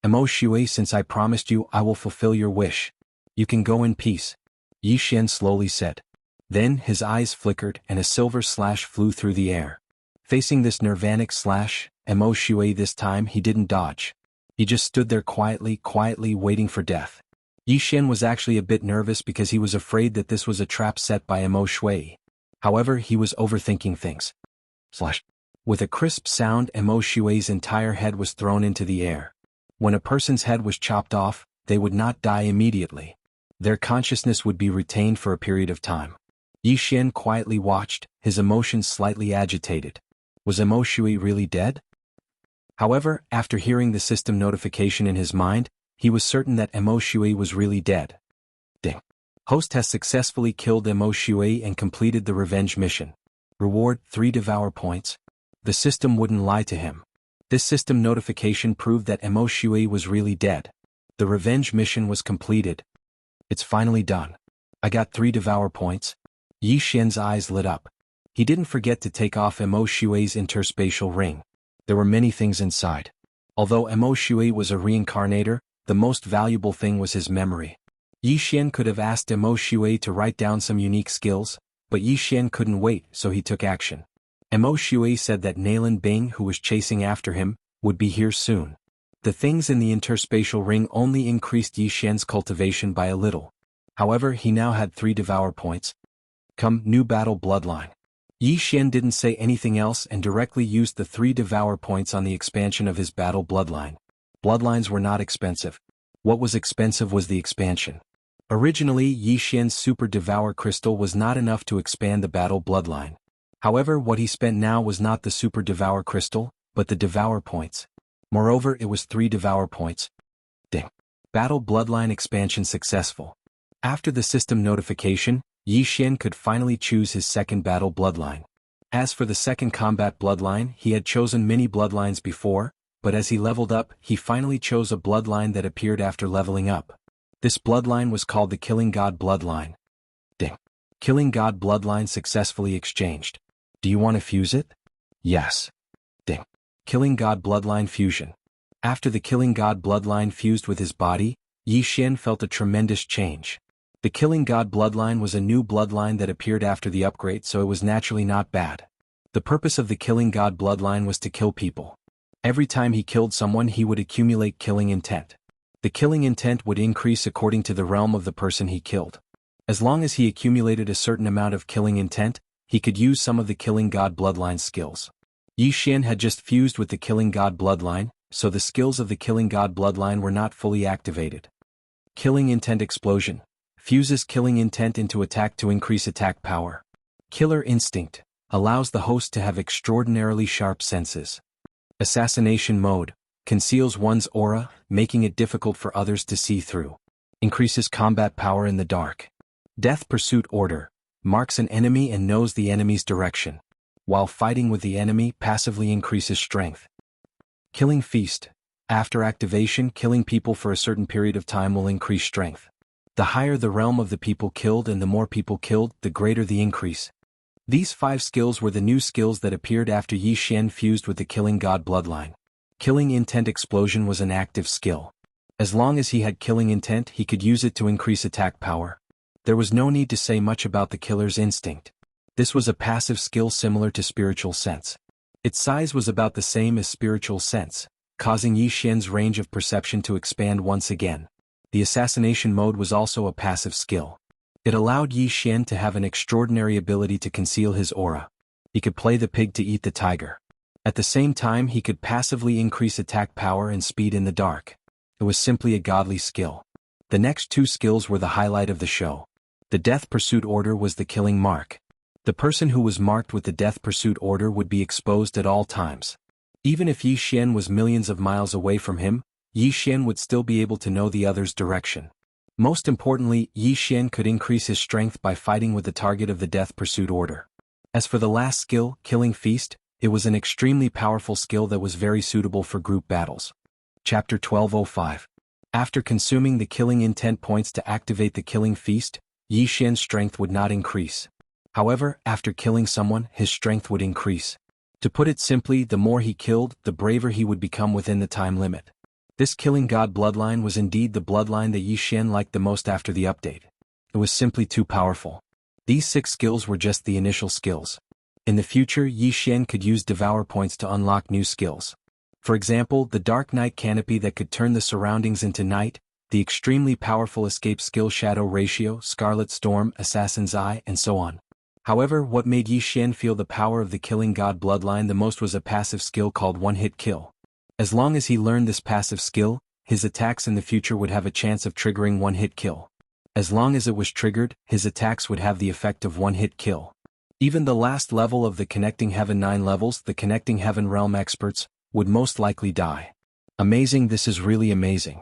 Emo Shui, since I promised you, I will fulfill your wish. You can go in peace. Yi Xian slowly said. Then his eyes flickered and a silver slash flew through the air. Facing this nirvanic slash, Emo Shui this time he didn't dodge. He just stood there quietly waiting for death. Yi Xian was actually a bit nervous because he was afraid that this was a trap set by Emo Shui. However, he was overthinking things. Slash. With a crisp sound, Emo Shui's entire head was thrown into the air. When a person's head was chopped off, they would not die immediately. Their consciousness would be retained for a period of time. Yi Xian quietly watched, his emotions slightly agitated. Was Emo Shui really dead? However, after hearing the system notification in his mind, he was certain that Mo Shui was really dead. Ding. Host has successfully killed Mo Shui and completed the revenge mission. Reward, 3 Devour points. The system wouldn't lie to him. This system notification proved that Mo Shui was really dead. The revenge mission was completed. It's finally done. I got 3 Devour points. Yi Xian's eyes lit up. He didn't forget to take off Mo Shui's interspatial ring. There were many things inside. Although Mo Shui was a reincarnator, the most valuable thing was his memory. Yi Xian could have asked Mo Shui to write down some unique skills, but Yi Xian couldn't wait, so he took action. Mo Shui said that Nalan Bing, who was chasing after him, would be here soon. The things in the interspatial ring only increased Yi Xian's cultivation by a little. However, he now had 3 Devour points. Come, new battle bloodline. Yi Xian didn't say anything else and directly used the 3 Devour points on the expansion of his battle bloodline. Bloodlines were not expensive. What was expensive was the expansion. Originally, Yi Xian's Super Devour Crystal was not enough to expand the battle bloodline. However, what he spent now was not the Super Devour Crystal, but the Devour points. Moreover, it was 3 Devour points. Ding. Battle bloodline expansion successful. After the system notification, Yi Xian could finally choose his second battle bloodline. As for the second combat bloodline, he had chosen many bloodlines before, but as he leveled up, he finally chose a bloodline that appeared after leveling up. This bloodline was called the Killing God bloodline. Ding. Killing God bloodline successfully exchanged. Do you want to fuse it? Yes. Ding. Killing God bloodline fusion. After the Killing God bloodline fused with his body, Yi Xian felt a tremendous change. The Killing God bloodline was a new bloodline that appeared after the upgrade, so it was naturally not bad. The purpose of the Killing God bloodline was to kill people. Every time he killed someone, he would accumulate killing intent. The killing intent would increase according to the realm of the person he killed. As long as he accumulated a certain amount of killing intent, he could use some of the Killing God bloodline skills. Yi Xian had just fused with the Killing God bloodline, so the skills of the Killing God bloodline were not fully activated. Killing Intent Explosion. Fuses killing intent into attack to increase attack power. Killer Instinct. Allows the host to have extraordinarily sharp senses. Assassination Mode. Conceals one's aura, making it difficult for others to see through. Increases combat power in the dark. Death Pursuit Order. Marks an enemy and knows the enemy's direction. While fighting with the enemy, passively increases strength. Killing Feast. After activation, killing people for a certain period of time will increase strength. The higher the realm of the people killed and the more people killed, the greater the increase. These 5 skills were the new skills that appeared after Yi Xian fused with the Killing God bloodline. Killing Intent Explosion was an active skill. As long as he had killing intent, he could use it to increase attack power. There was no need to say much about the Killer's Instinct. This was a passive skill similar to Spiritual Sense. Its size was about the same as Spiritual Sense, causing Yi Xian's range of perception to expand once again. The Assassination Mode was also a passive skill. It allowed Yi Xian to have an extraordinary ability to conceal his aura. He could play the pig to eat the tiger. At the same time, he could passively increase attack power and speed in the dark. It was simply a godly skill. The next 2 skills were the highlight of the show. The Death Pursuit Order was the killing mark. The person who was marked with the Death Pursuit Order would be exposed at all times. Even if Yi Xian was millions of miles away from him, Yi Xian would still be able to know the other's direction. Most importantly, Yi Xian could increase his strength by fighting with the target of the Death Pursuit Order. As for the last skill, Killing Feast, it was an extremely powerful skill that was very suitable for group battles. Chapter 1205. After consuming the Killing Intent points to activate the Killing Feast, Yi Xian's strength would not increase. However, after killing someone, his strength would increase. To put it simply, the more he killed, the braver he would become within the time limit. This Killing God bloodline was indeed the bloodline that Yi Xian liked the most after the update. It was simply too powerful. These 6 skills were just the initial skills. In the future, Yi Xian could use Devour points to unlock new skills. For example, the Dark Night Canopy that could turn the surroundings into night, the extremely powerful Escape Skill Shadow Ratio, Scarlet Storm, Assassin's Eye, and so on. However, what made Yi Xian feel the power of the Killing God bloodline the most was a passive skill called One-Hit Kill. As long as he learned this passive skill, his attacks in the future would have a chance of triggering One-Hit Kill. As long as it was triggered, his attacks would have the effect of One-Hit Kill. Even the last level of the Connecting Heaven 9 levels, the Connecting Heaven Realm experts, would most likely die. Amazing, this is really amazing.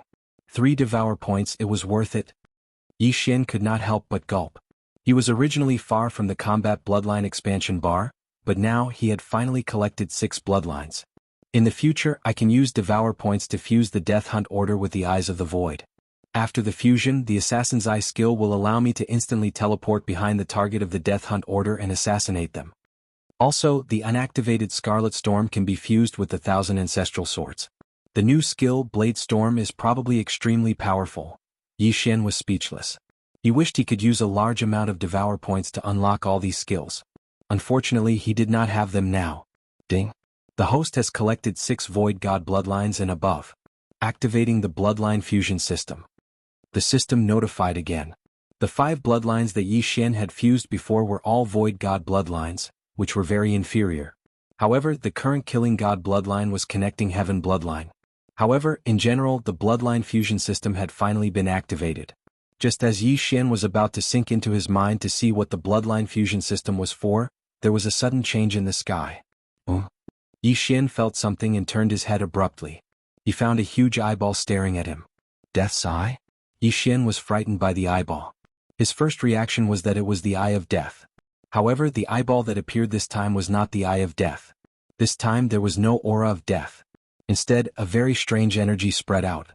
3 devour points, it was worth it. Yi Xian could not help but gulp. He was originally far from the combat bloodline expansion bar, but now he had finally collected 6 bloodlines. In the future I can use devour points to fuse the Death Hunt order with the Eyes of the Void. After the fusion, the Assassin's Eye skill will allow me to instantly teleport behind the target of the Death Hunt order and assassinate them. Also, the unactivated Scarlet Storm can be fused with the 1,000 Ancestral Swords. The new skill, Blade Storm, is probably extremely powerful. Yi Xian was speechless. He wished he could use a large amount of devour points to unlock all these skills. Unfortunately, he did not have them now. Ding. The host has collected 6 Void God bloodlines and above. Activating the bloodline fusion system. The system notified again. The 5 bloodlines that Yi Xian had fused before were all Void God bloodlines, which were very inferior. However, the current Killing God bloodline was connecting Heaven bloodline. However, in general, the bloodline fusion system had finally been activated. Just as Yi Xian was about to sink into his mind to see what the bloodline fusion system was for, there was a sudden change in the sky. Yi Xian felt something and turned his head abruptly. He found a huge eyeball staring at him. Death's Eye? Yi Xian was frightened by the eyeball. His first reaction was that it was the Eye of Death. However, the eyeball that appeared this time was not the Eye of Death. This time there was no aura of death. Instead, a very strange energy spread out.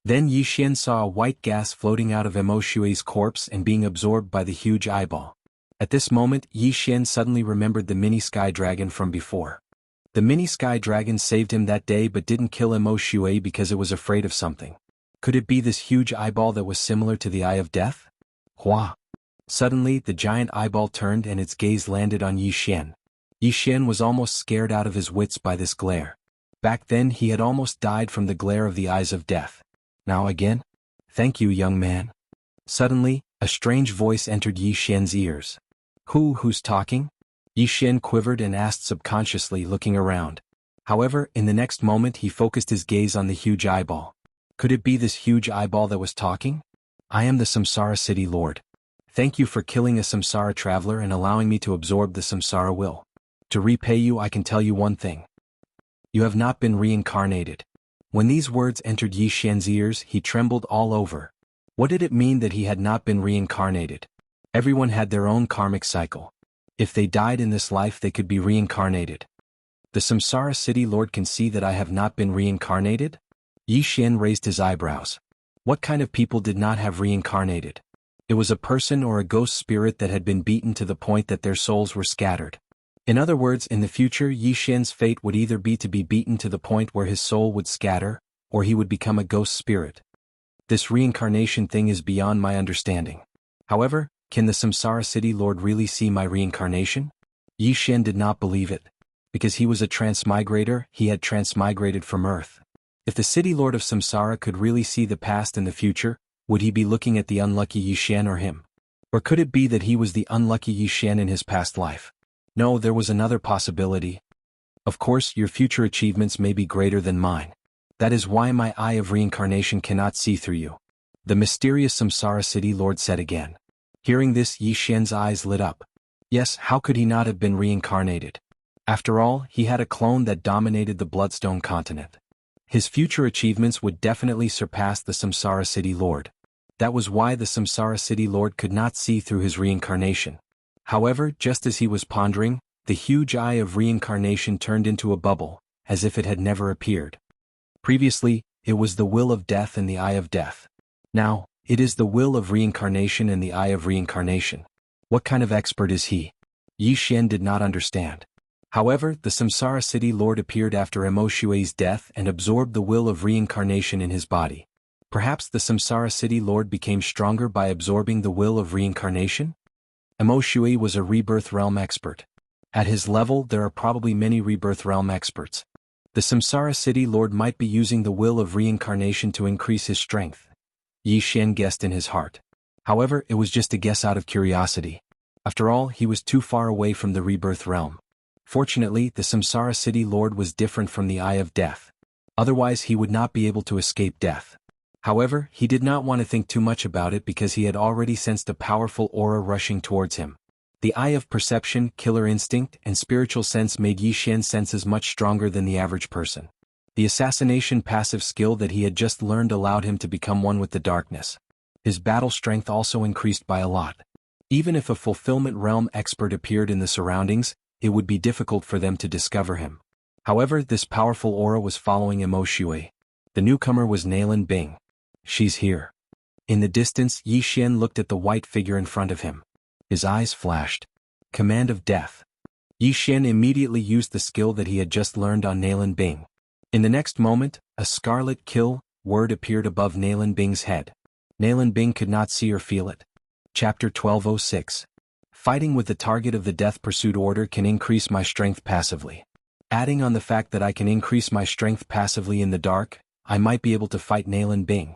Then Yi Xian saw a white gas floating out of Emo Shui's corpse and being absorbed by the huge eyeball. At this moment, Yi Xian suddenly remembered the mini sky dragon from before. The mini sky dragon saved him that day but didn't kill Emo Shui because it was afraid of something. Could it be this huge eyeball that was similar to the Eye of Death? Hua! Suddenly, the giant eyeball turned and its gaze landed on Yi Xian. Yi Xian was almost scared out of his wits by this glare. Back then he had almost died from the glare of the Eyes of Death. Now again? Thank you, young man. Suddenly, a strange voice entered Yi Xian's ears. Who's talking? Yi Xian quivered and asked subconsciously, looking around. However, in the next moment he focused his gaze on the huge eyeball. Could it be this huge eyeball that was talking? I am the Samsara City Lord. Thank you for killing a Samsara traveler and allowing me to absorb the Samsara will. To repay you, I can tell you one thing. You have not been reincarnated. When these words entered Yi Xian's ears, he trembled all over. What did it mean that he had not been reincarnated? Everyone had their own karmic cycle. If they died in this life, they could be reincarnated. The Samsara City Lord can see that I have not been reincarnated? Yi Xian raised his eyebrows. What kind of people did not have reincarnated? It was a person or a ghost spirit that had been beaten to the point that their souls were scattered. In other words, in the future, Yi Xian's fate would either be to be beaten to the point where his soul would scatter, or he would become a ghost spirit. This reincarnation thing is beyond my understanding. However, can the Samsara City Lord really see my reincarnation? Yi Xian did not believe it. Because he was a transmigrator, he had transmigrated from Earth. If the City Lord of Samsara could really see the past and the future, would he be looking at the unlucky Yi Xian or him? Or could it be that he was the unlucky Yi Xian in his past life? No, there was another possibility. Of course, your future achievements may be greater than mine. That is why my eye of reincarnation cannot see through you. The mysterious Samsara City Lord said again. Hearing this, Yi Xian's eyes lit up. Yes, how could he not have been reincarnated? After all, he had a clone that dominated the Bloodstone continent. His future achievements would definitely surpass the Samsara City Lord. That was why the Samsara City Lord could not see through his reincarnation. However, just as he was pondering, the huge eye of reincarnation turned into a bubble, as if it had never appeared. Previously, it was the will of death and the eye of death. Now, it is the will of reincarnation and the eye of reincarnation. What kind of expert is he? Yi Xian did not understand. However, the Samsara City Lord appeared after Emo Shui's death and absorbed the will of reincarnation in his body. Perhaps the Samsara City Lord became stronger by absorbing the will of reincarnation? Emo Shui was a Rebirth Realm expert. At his level, there are probably many Rebirth Realm experts. The Samsara City Lord might be using the will of reincarnation to increase his strength. Yi Xian guessed in his heart. However, it was just a guess out of curiosity. After all, he was too far away from the Rebirth Realm. Fortunately, the Samsara City Lord was different from the Eye of Death. Otherwise, he would not be able to escape death. However, he did not want to think too much about it because he had already sensed a powerful aura rushing towards him. The eye of perception, killer instinct, and spiritual sense made Yi Xian's senses much stronger than the average person. The assassination passive skill that he had just learned allowed him to become one with the darkness. His battle strength also increased by a lot. Even if a fulfillment realm expert appeared in the surroundings, it would be difficult for them to discover him. However, this powerful aura was following Imo Shui. The newcomer was Nailin Bing. She's here. In the distance, Yi Xian looked at the white figure in front of him. His eyes flashed. Command of death. Yi Xian immediately used the skill that he had just learned on Nailin Bing. In the next moment, a scarlet kill word appeared above Nailin Bing's head. Nailin Bing could not see or feel it. Chapter 1206. Fighting with the target of the death pursuit order can increase my strength passively. Adding on the fact that I can increase my strength passively in the dark, I might be able to fight Nailin Bing.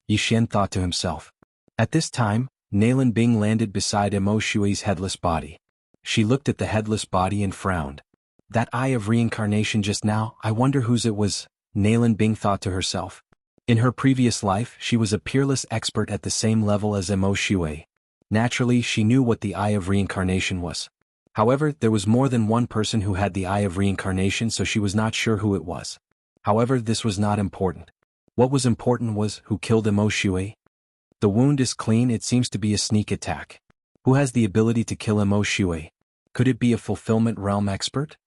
Yi Xian thought to himself. At this time, Nailin Bing landed beside Imo Shui's headless body. She looked at the headless body and frowned. That eye of reincarnation just now, I wonder whose it was, Nailin Bing thought to herself. In her previous life, she was a peerless expert at the same level as Imo Shui. Naturally, she knew what the eye of reincarnation was. However, there was more than one person who had the eye of reincarnation, so she was not sure who it was. However, this was not important. What was important was who killed Imo Shui. The wound is clean, it seems to be a sneak attack. Who has the ability to kill Imo Shui? Could it be a fulfillment realm expert?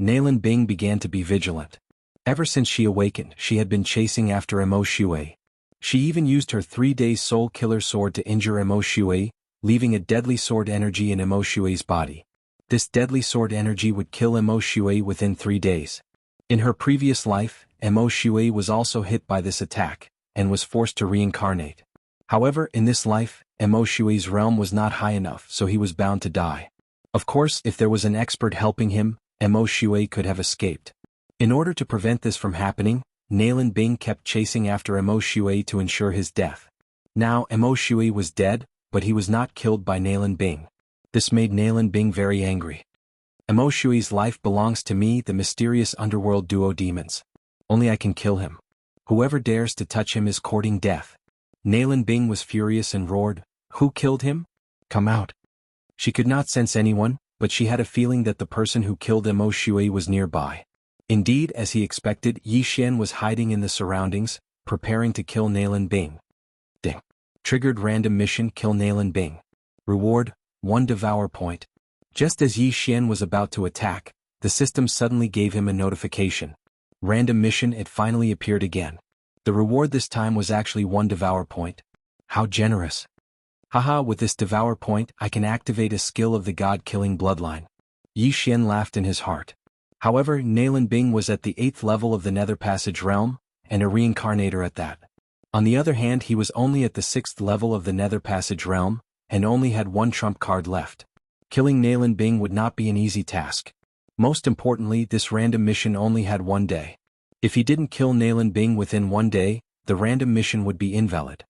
Nailin Bing began to be vigilant. Ever since she awakened, she had been chasing after Imo Shui. She even used her 3-day soul killer sword to injure Imo Shui, leaving a deadly sword energy in Imo Shui's body. This deadly sword energy would kill Imo Shui within 3 days. In her previous life, Imo Shui was also hit by this attack, and was forced to reincarnate. However, in this life, Imo Shui's realm was not high enough, so he was bound to die. Of course, if there was an expert helping him, Imo Shui could have escaped. In order to prevent this from happening, Nailin Bing kept chasing after Imo Shui to ensure his death. Now, Imo Shui was dead, but he was not killed by Nailin Bing. This made Nailin Bing very angry. Imo Shui's life belongs to me, the mysterious underworld duo demons. Only I can kill him. Whoever dares to touch him is courting death. Nailin Bing was furious and roared, "Who killed him? Come out." She could not sense anyone, but she had a feeling that the person who killed Imo Shui was nearby. Indeed, as he expected, Yi Xian was hiding in the surroundings, preparing to kill Nailin Bing. Ding. Triggered random mission, kill Nailin Bing. Reward, 1 devour point. Just as Yi Xian was about to attack, the system suddenly gave him a notification. Random mission, it finally appeared again. The reward this time was actually 1 devour point. How generous. Haha, with this devour point, I can activate a skill of the god-killing bloodline. Yi Xian laughed in his heart. However, Nailin Bing was at the 8th level of the Nether Passage realm, and a reincarnator at that. On the other hand, he was only at the 6th level of the Nether Passage realm, and only had 1 trump card left. Killing Nailin Bing would not be an easy task. Most importantly, this random mission only had 1 day. If he didn't kill Nailin Bing within 1 day, the random mission would be invalid.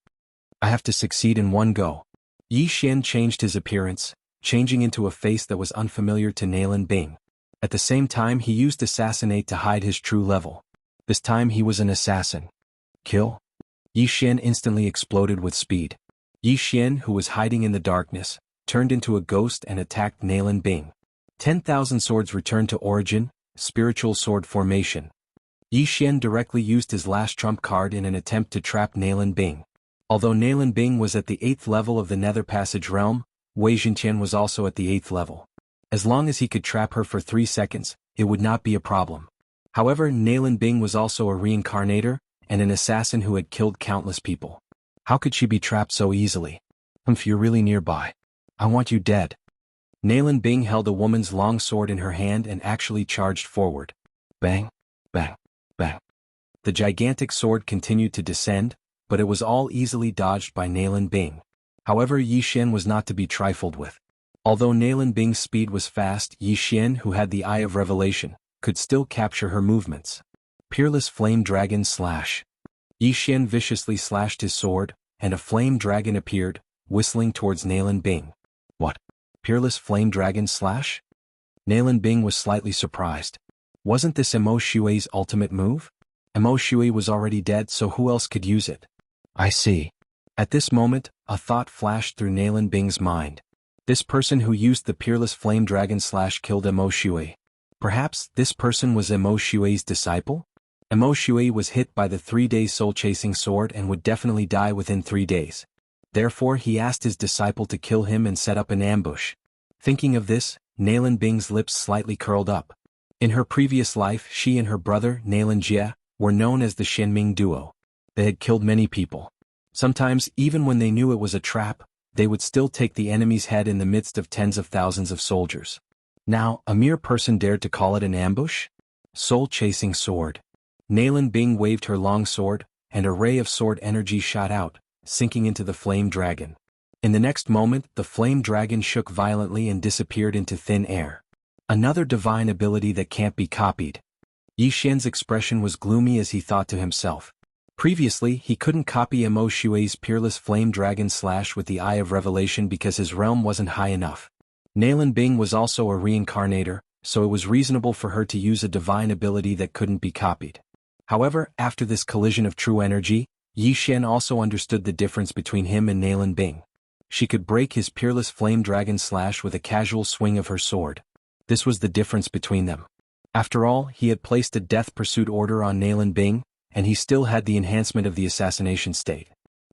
I have to succeed in one go. Yi Xian changed his appearance, changing into a face that was unfamiliar to Nailin Bing. At the same time, he used Assassinate to hide his true level. This time he was an assassin. Kill? Yi Xian instantly exploded with speed. Yi Xian, who was hiding in the darkness, turned into a ghost and attacked Nailin Bing. 10,000 swords returned to origin, spiritual sword formation. Yi Xian directly used his last trump card in an attempt to trap Nailin Bing. Although Nailin Bing was at the 8th level of the Nether Passage realm, Wei Jintian was also at the 8th level. As long as he could trap her for 3 seconds, it would not be a problem. However, Nailin Bing was also a reincarnator, and an assassin who had killed countless people. How could she be trapped so easily? You're really nearby. I want you dead. Nailin Bing held a woman's long sword in her hand and actually charged forward. Bang, bang, bang. The gigantic sword continued to descend, but it was all easily dodged by Nailin Bing. However, Yi Xian was not to be trifled with. Although Nailin Bing's speed was fast, Yi Xian, who had the Eye of Revelation, could still capture her movements. Peerless Flame Dragon Slash. Yi Xian viciously slashed his sword, and a flame dragon appeared, whistling towards Nailin Bing. What? Peerless Flame Dragon Slash? Nailin Bing was slightly surprised. Wasn't this Imo Shui's ultimate move? Imo Shui was already dead, so who else could use it? I see. At this moment, a thought flashed through Nailin Bing's mind. This person who used the Peerless Flame Dragon Slash killed Imo Shui. Perhaps this person was Imo Shui's disciple? Emo Shui was hit by the 3-day soul-chasing sword and would definitely die within 3 days. Therefore he asked his disciple to kill him and set up an ambush. Thinking of this, Nalan Bing's lips slightly curled up. In her previous life she and her brother, Nalan Jie, were known as the Shenming duo. They had killed many people. Sometimes, even when they knew it was a trap, they would still take the enemy's head in the midst of tens of thousands of soldiers. Now, a mere person dared to call it an ambush? Soul-chasing sword. Nalan Bing waved her long sword, and a ray of sword energy shot out, sinking into the flame dragon. In the next moment, the flame dragon shook violently and disappeared into thin air. Another divine ability that can't be copied. Yi Xian's expression was gloomy as he thought to himself. Previously, he couldn't copy Emo Shui's peerless flame dragon slash with the Eye of Revelation because his realm wasn't high enough. Nalan Bing was also a reincarnator, so it was reasonable for her to use a divine ability that couldn't be copied. However, after this collision of true energy, Yi Xian also understood the difference between him and Nalan Bing. She could break his peerless flame dragon slash with a casual swing of her sword. This was the difference between them. After all, he had placed a death pursuit order on Nalan Bing, and he still had the enhancement of the assassination state.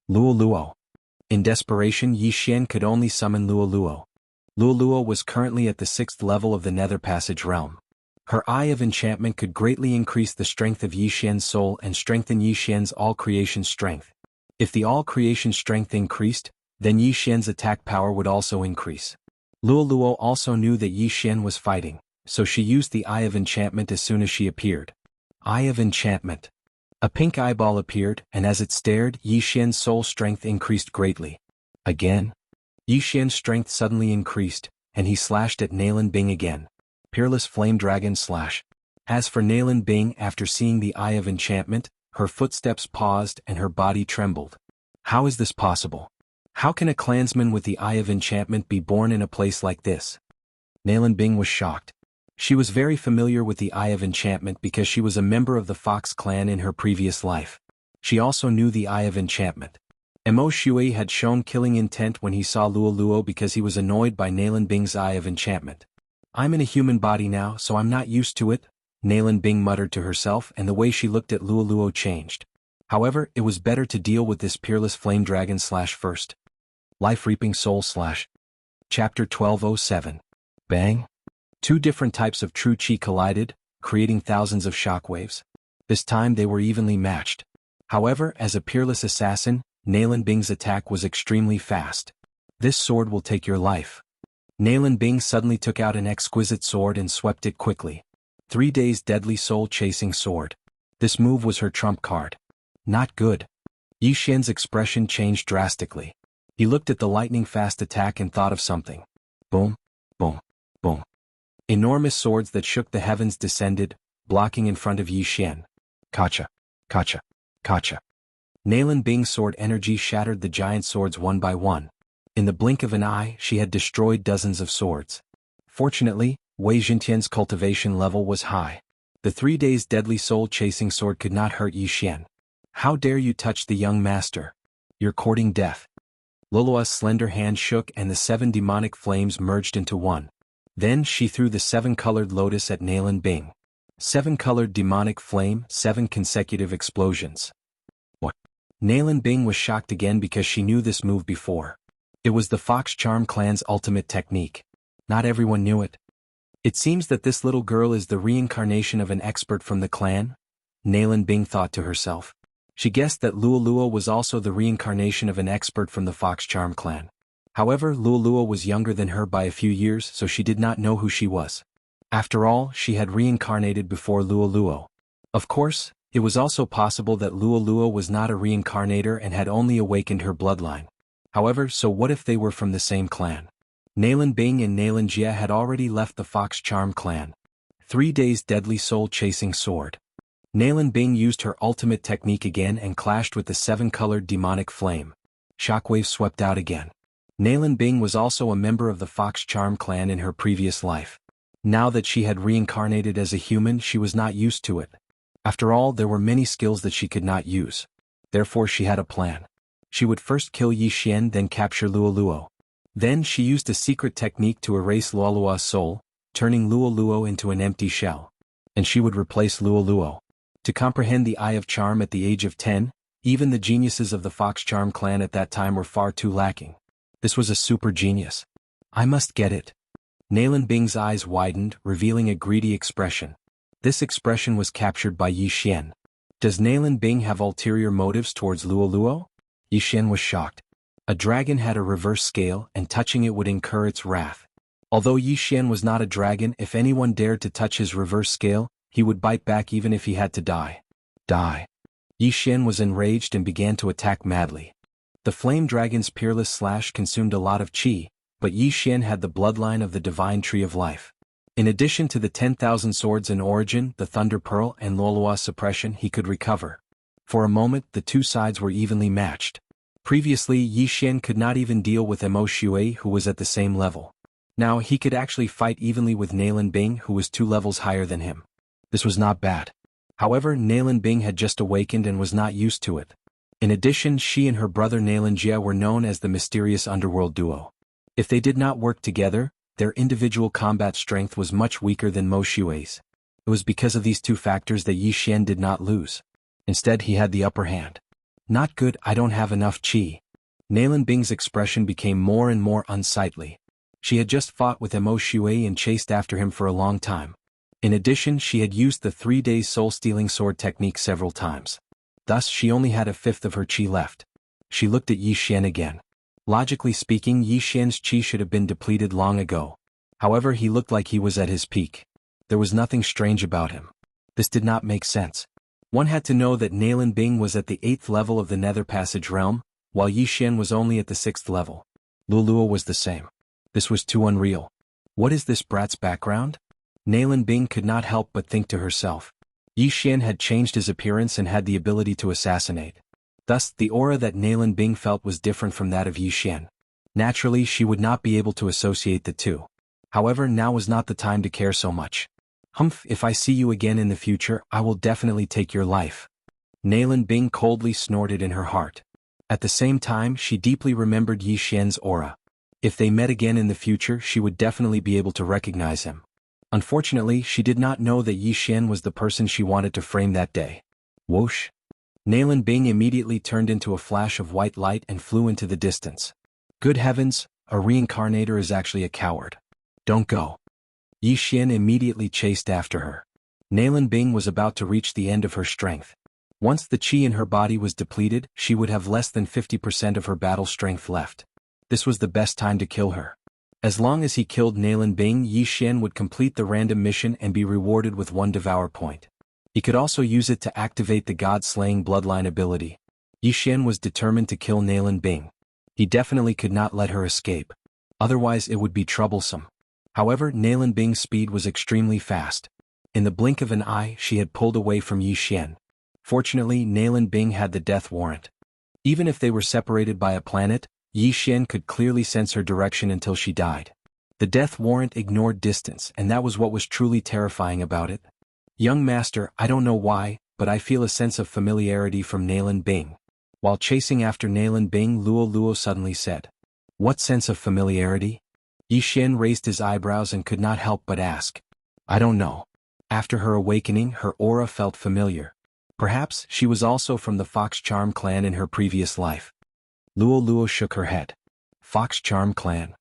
Luo Luo. In desperation, Yi Xian could only summon Luo Luo. Luo Luo was currently at the 6th level of the Nether Passage realm. Her Eye of Enchantment could greatly increase the strength of Yi Xian's soul and strengthen Yi Xian's all-creation strength. If the all-creation strength increased, then Yi Xian's attack power would also increase. Luo Luo also knew that Yi Xian was fighting, so she used the Eye of Enchantment as soon as she appeared. Eye of Enchantment. A pink eyeball appeared, and as it stared, Yi Xian's soul strength increased greatly. Again? Yi Xian's strength suddenly increased, and he slashed at Nalan Bing again. Peerless Flame Dragon Slash. As for Nalan Bing, after seeing the Eye of Enchantment, her footsteps paused and her body trembled. How is this possible? How can a clansman with the Eye of Enchantment be born in a place like this? Nalan Bing was shocked. She was very familiar with the Eye of Enchantment because she was a member of the Fox clan in her previous life. She also knew the Eye of Enchantment. Emo Shui had shown killing intent when he saw Luo Luo because he was annoyed by Nalan Bing's Eye of Enchantment. I'm in a human body now, so I'm not used to it, Nalan Bing muttered to herself, and the way she looked at Luo Luo changed. However, it was better to deal with this peerless flame dragon slash first. Life Reaping Soul Slash. Chapter 1207. Bang. 2 different types of true chi collided, creating thousands of shockwaves. This time they were evenly matched. However, as a peerless assassin, Nalan Bing's attack was extremely fast. This sword will take your life. Nalan Bing suddenly took out an exquisite sword and swept it quickly. 3 days deadly soul-chasing sword. This move was her trump card. Not good. Yi Xian's expression changed drastically. He looked at the lightning-fast attack and thought of something. Boom, boom, boom. Enormous swords that shook the heavens descended, blocking in front of Yi Xian. Kacha, kacha, kacha. Nalan Bing's sword energy shattered the giant swords one by one. In the blink of an eye, she had destroyed dozens of swords. Fortunately, Wei Jintian's cultivation level was high. The 3 days deadly soul-chasing sword could not hurt Yi Xian. How dare you touch the young master? You're courting death. Lulua's slender hand shook and the 7 demonic flames merged into one. Then she threw the 7-colored lotus at Nalan Bing. 7-colored demonic flame, 7 consecutive explosions. What? Nalan Bing was shocked again because she knew this move before. It was the Fox Charm clan's ultimate technique. Not everyone knew it. It seems that this little girl is the reincarnation of an expert from the clan, Nalan Bing thought to herself. She guessed that Luo Luo was also the reincarnation of an expert from the Fox Charm clan. However, Luo Luo was younger than her by a few years, so she did not know who she was. After all, she had reincarnated before Luo Luo. Of course, it was also possible that Luo Luo was not a reincarnator and had only awakened her bloodline. However, so what if they were from the same clan? Nalan Bing and Nalan Jie had already left the Fox Charm clan. 3 days deadly soul-chasing sword. Nalan Bing used her ultimate technique again and clashed with the 7-colored demonic flame. Shockwave swept out again. Nalan Bing was also a member of the Fox Charm clan in her previous life. Now that she had reincarnated as a human, she was not used to it. After all, there were many skills that she could not use. Therefore she had a plan. She would first kill Yi Xian, then capture Luo Luo. Then she used a secret technique to erase Luo Luo's soul, turning Luo Luo into an empty shell. And she would replace Luo Luo. To comprehend the Eye of Charm at the age of 10, even the geniuses of the Fox Charm clan at that time were far too lacking. This was a super genius. I must get it. Nalan Bing's eyes widened, revealing a greedy expression. This expression was captured by Yi Xian. Does Nalan Bing have ulterior motives towards Luo Luo? Yi Xian was shocked. A dragon had a reverse scale, and touching it would incur its wrath. Although Yi Xian was not a dragon, if anyone dared to touch his reverse scale, he would bite back even if he had to die. Die. Yi Xian was enraged and began to attack madly. The flame dragon's peerless slash consumed a lot of qi, but Yi Xian had the bloodline of the divine tree of life. In addition to the 10,000 swords in origin, the thunder pearl and Luolua suppression, he could recover. For a moment, the two sides were evenly matched. Previously, Yi Xian could not even deal with Mo Shui, who was at the same level. Now he could actually fight evenly with Nalan Bing, who was 2 levels higher than him. This was not bad. However, Nalan Bing had just awakened and was not used to it. In addition, she and her brother Nalan Jia were known as the mysterious underworld duo. If they did not work together, their individual combat strength was much weaker than Mo Xue's. It was because of these two factors that Yi Xian did not lose. Instead, he had the upper hand. Not good, I don't have enough qi. Nalan Bing's expression became more and more unsightly. She had just fought with Mo Xue and chased after him for a long time. In addition, she had used the 3-day soul-stealing sword technique several times. Thus, she only had a fifth of her qi left. She looked at Yi Xian again. Logically speaking, Yi Xian's qi should have been depleted long ago. However, he looked like he was at his peak. There was nothing strange about him. This did not make sense. One had to know that Nalan Bing was at the 8th level of the Nether Passage realm, while Yi Xian was only at the 6th level. Luoluo was the same. This was too unreal. What is this brat's background? Nalan Bing could not help but think to herself. Yi Xian had changed his appearance and had the ability to assassinate. Thus, the aura that Nalan Bing felt was different from that of Yi Xian. Naturally, she would not be able to associate the two. However, now was not the time to care so much. Humph, if I see you again in the future, I will definitely take your life. Nalan Bing coldly snorted in her heart. At the same time, she deeply remembered Yi Xian's aura. If they met again in the future, she would definitely be able to recognize him. Unfortunately, she did not know that Yi Xian was the person she wanted to frame that day. Whoosh! Nalan Bing immediately turned into a flash of white light and flew into the distance. Good heavens, a reincarnator is actually a coward. Don't go. Yi Xian immediately chased after her. Nalan Bing was about to reach the end of her strength. Once the qi in her body was depleted, she would have less than 50% of her battle strength left. This was the best time to kill her. As long as he killed Nalan Bing, Yi Xian would complete the random mission and be rewarded with 1 Devour point. He could also use it to activate the God-slaying bloodline ability. Yi Xian was determined to kill Nalan Bing. He definitely could not let her escape. Otherwise it would be troublesome. However, Nalan Bing's speed was extremely fast. In the blink of an eye, she had pulled away from Yi Xian. Fortunately, Nalan Bing had the death warrant. Even if they were separated by a planet, Yi Xian could clearly sense her direction until she died. The death warrant ignored distance, and that was what was truly terrifying about it. Young master, I don't know why, but I feel a sense of familiarity from Nalan Bing. While chasing after Nalan Bing, Luo Luo suddenly said. What sense of familiarity? Yi Xian raised his eyebrows and could not help but ask. I don't know. After her awakening, her aura felt familiar. Perhaps she was also from the Fox Charm clan in her previous life. Luo Luo shook her head. Fox Charm clan.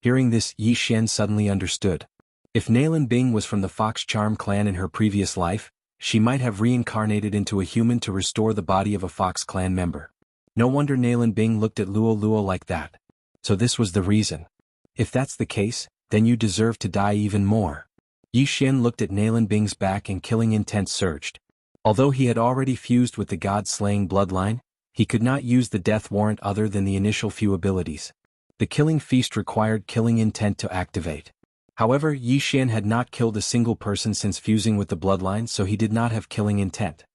Hearing this, Yi Xian suddenly understood. If Nalan Bing was from the Fox Charm clan in her previous life, she might have reincarnated into a human to restore the body of a Fox clan member. No wonder Nalan Bing looked at Luo Luo like that. So this was the reason. If that's the case, then you deserve to die even more. Yi Xian looked at Nalan Bing's back and killing intent surged. Although he had already fused with the God-slaying bloodline, he could not use the death warrant other than the initial few abilities. The killing feast required killing intent to activate. However, Yi Xian had not killed a single person since fusing with the bloodline, so he did not have killing intent.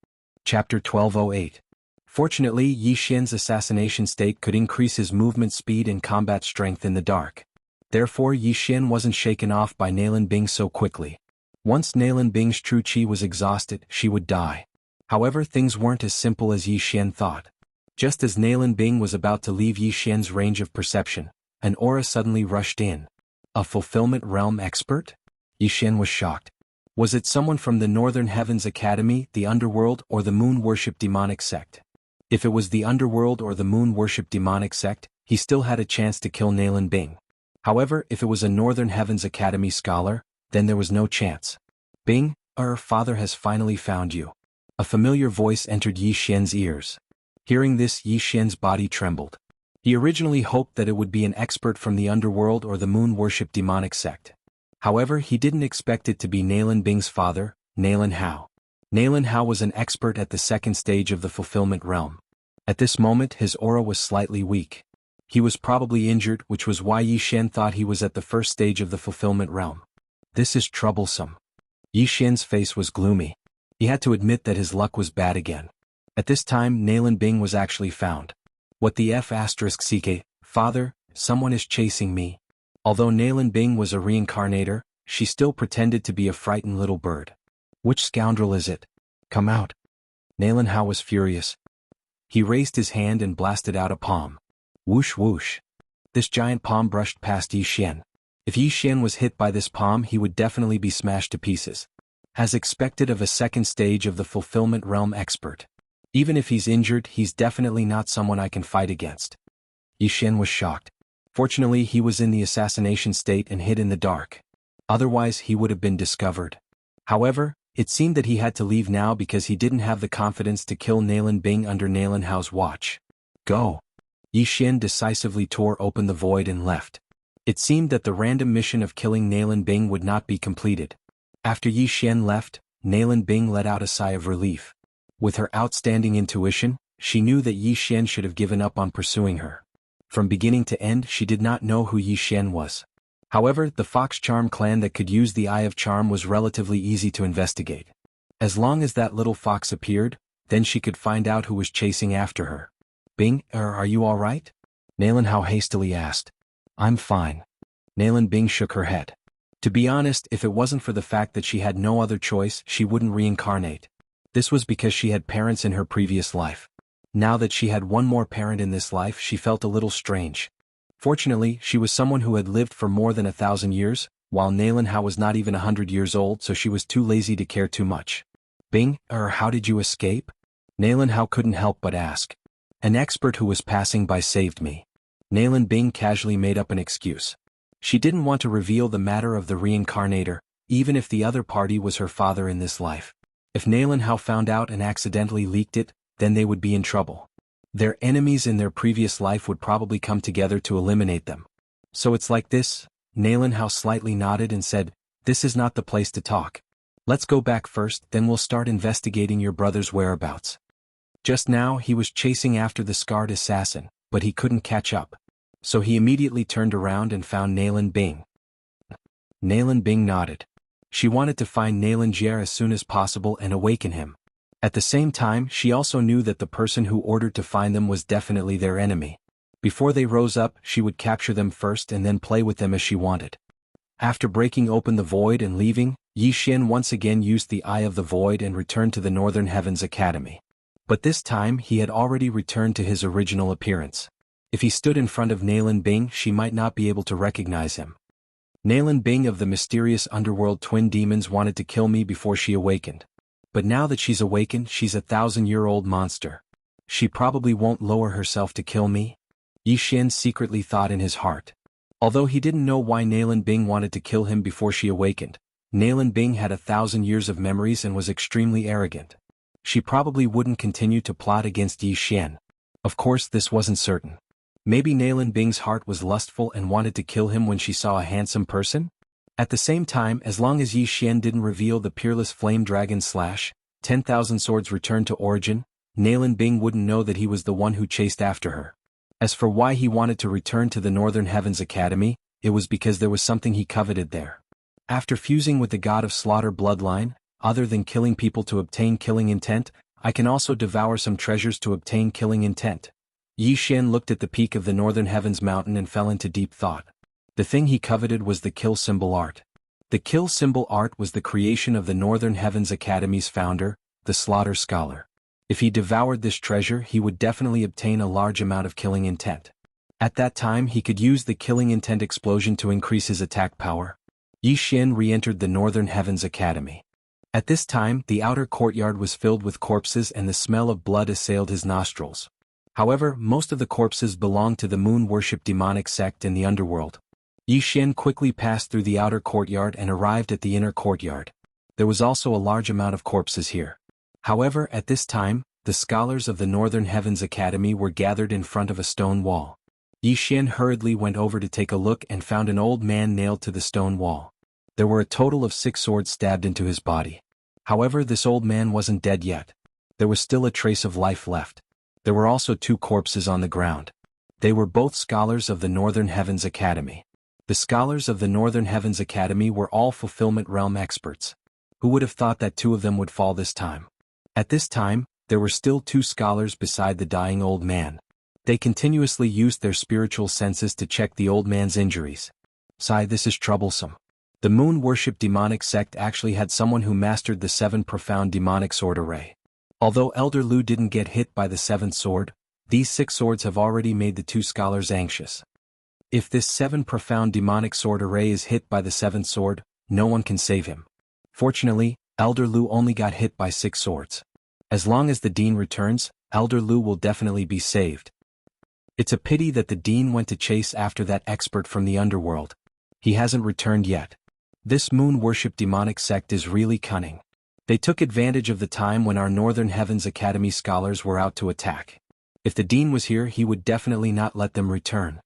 Chapter 1208. Fortunately, Yi Xian's assassination state could increase his movement speed and combat strength in the dark. Therefore, Yi Xian wasn't shaken off by Nalan Bing so quickly. Once Nalan Bing's true qi was exhausted, she would die. However, things weren't as simple as Yi Xian thought. Just as Nalan Bing was about to leave Yi Xian's range of perception, an aura suddenly rushed in. A fulfillment realm expert? Yi Xian was shocked. Was it someone from the Northern Heavens Academy, the Underworld, or the Moon Worship Demonic Sect? If it was the Underworld or the Moon Worship Demonic Sect, he still had a chance to kill Nalan Bing. However, if it was a Northern Heavens Academy scholar, then there was no chance. Bing, our father has finally found you. A familiar voice entered Yi Xian's ears. Hearing this, Yi Xian's body trembled. He originally hoped that it would be an expert from the Underworld or the Moon Worship Demonic Sect. However, he didn't expect it to be Nalan Bing's father, Nalan Hao. Nalan Hao was an expert at the second stage of the fulfillment realm. At this moment, his aura was slightly weak. He was probably injured, which was why Yi Xian thought he was at the first stage of the fulfillment realm. This is troublesome. Yi Xian's face was gloomy. He had to admit that his luck was bad again. At this time, Nalan Bing was actually found. What the F***ck, father, someone is chasing me. Although Nalan Bing was a reincarnator, she still pretended to be a frightened little bird. Which scoundrel is it? Come out. Nalan Hao was furious. He raised his hand and blasted out a palm. Whoosh whoosh. This giant palm brushed past Yi Xian. If Yi Xian was hit by this palm, he would definitely be smashed to pieces. As expected of a second stage of the fulfillment realm expert. Even if he's injured, he's definitely not someone I can fight against. Yi Xian was shocked. Fortunately, he was in the assassination state and hid in the dark. Otherwise, he would have been discovered. However, it seemed that he had to leave now because he didn't have the confidence to kill Nalan Bing under Nalan Hao's watch. Go. Yi Xian decisively tore open the void and left. It seemed that the random mission of killing Nalan Bing would not be completed. After Yi Xian left, Nalan Bing let out a sigh of relief. With her outstanding intuition, she knew that Yi Xian should have given up on pursuing her. From beginning to end, she did not know who Yi Xian was. However, the Fox Charm clan that could use the Eye of Charm was relatively easy to investigate. As long as that little fox appeared, then she could find out who was chasing after her. Bing, are you all right? Nalan Hao hastily asked. I'm fine. Nalan Bing shook her head. To be honest, if it wasn't for the fact that she had no other choice, she wouldn't reincarnate. This was because she had parents in her previous life. Now that she had one more parent in this life, she felt a little strange. Fortunately, she was someone who had lived for more than 1,000 years, while Nalan Hao was not even 100 years old, so she was too lazy to care too much. Bing, how did you escape? Nalan Hao couldn't help but ask. An expert who was passing by saved me. Nalan Bing casually made up an excuse. She didn't want to reveal the matter of the reincarnator, even if the other party was her father in this life. If Nalan Hao found out and accidentally leaked it, then they would be in trouble. Their enemies in their previous life would probably come together to eliminate them. So it's like this? Nalan Hao slightly nodded and said, this is not the place to talk. Let's go back first, then we'll start investigating your brother's whereabouts. Just now he was chasing after the scarred assassin, but he couldn't catch up. So he immediately turned around and found Nalan Bing. Nalan Bing nodded. She wanted to find Nalan Jie as soon as possible and awaken him. At the same time, she also knew that the person who ordered to find them was definitely their enemy. Before they rose up, she would capture them first and then play with them as she wanted. After breaking open the void and leaving, Yi Xian once again used the Eye of the Void and returned to the Northern Heavens Academy. But this time he had already returned to his original appearance. If he stood in front of Nalan Bing, she might not be able to recognize him. Nalan Bing of the mysterious underworld twin demons wanted to kill me before she awakened. But now that she's awakened, she's a 1,000-year-old monster. She probably won't lower herself to kill me. Yi Xian secretly thought in his heart. Although he didn't know why Nalan Bing wanted to kill him before she awakened, Nalan Bing had 1,000 years of memories and was extremely arrogant. She probably wouldn't continue to plot against Yi Xian. Of course, this wasn't certain. Maybe Nalan Bing's heart was lustful and wanted to kill him when she saw a handsome person? At the same time, as long as Yi Xian didn't reveal the peerless flame dragon / 10,000 swords return to origin, Nalan Bing wouldn't know that he was the one who chased after her. As for why he wanted to return to the Northern Heavens Academy, it was because there was something he coveted there. After fusing with the god of slaughter bloodline, other than killing people to obtain killing intent, I can also devour some treasures to obtain killing intent. Yi Xian looked at the peak of the Northern Heavens mountain and fell into deep thought. The thing he coveted was the kill symbol art. The kill symbol art was the creation of the Northern Heavens Academy's founder, the Slaughter Scholar. If he devoured this treasure, he would definitely obtain a large amount of killing intent. At that time, he could use the killing intent explosion to increase his attack power. Yi Xian re-entered the Northern Heavens Academy. At this time, the outer courtyard was filled with corpses and the smell of blood assailed his nostrils. However, most of the corpses belonged to the moon-worship demonic sect in the underworld. Yi Xian quickly passed through the outer courtyard and arrived at the inner courtyard. There was also a large amount of corpses here. However, at this time, the scholars of the Northern Heavens Academy were gathered in front of a stone wall. Yi Xian hurriedly went over to take a look and found an old man nailed to the stone wall. There were a total of 6 swords stabbed into his body. However, this old man wasn't dead yet. There was still a trace of life left. There were also 2 corpses on the ground. They were both scholars of the Northern Heavens Academy. The scholars of the Northern Heavens Academy were all fulfillment realm experts. Who would have thought that 2 of them would fall this time? At this time, there were still 2 scholars beside the dying old man. They continuously used their spiritual senses to check the old man's injuries. Sigh, this is troublesome. The moon-worship demonic sect actually had someone who mastered the 7 profound demonic sword array. Although Elder Lu didn't get hit by the 7th sword, these 6 swords have already made the 2 scholars anxious. If this 7 profound demonic sword array is hit by the 7th sword, no one can save him. Fortunately, Elder Lu only got hit by 6 swords. As long as the Dean returns, Elder Lu will definitely be saved. It's a pity that the Dean went to chase after that expert from the underworld. He hasn't returned yet. This moon-worship demonic sect is really cunning. They took advantage of the time when our Northern Heavens Academy scholars were out to attack. If the Dean was here, he would definitely not let them return.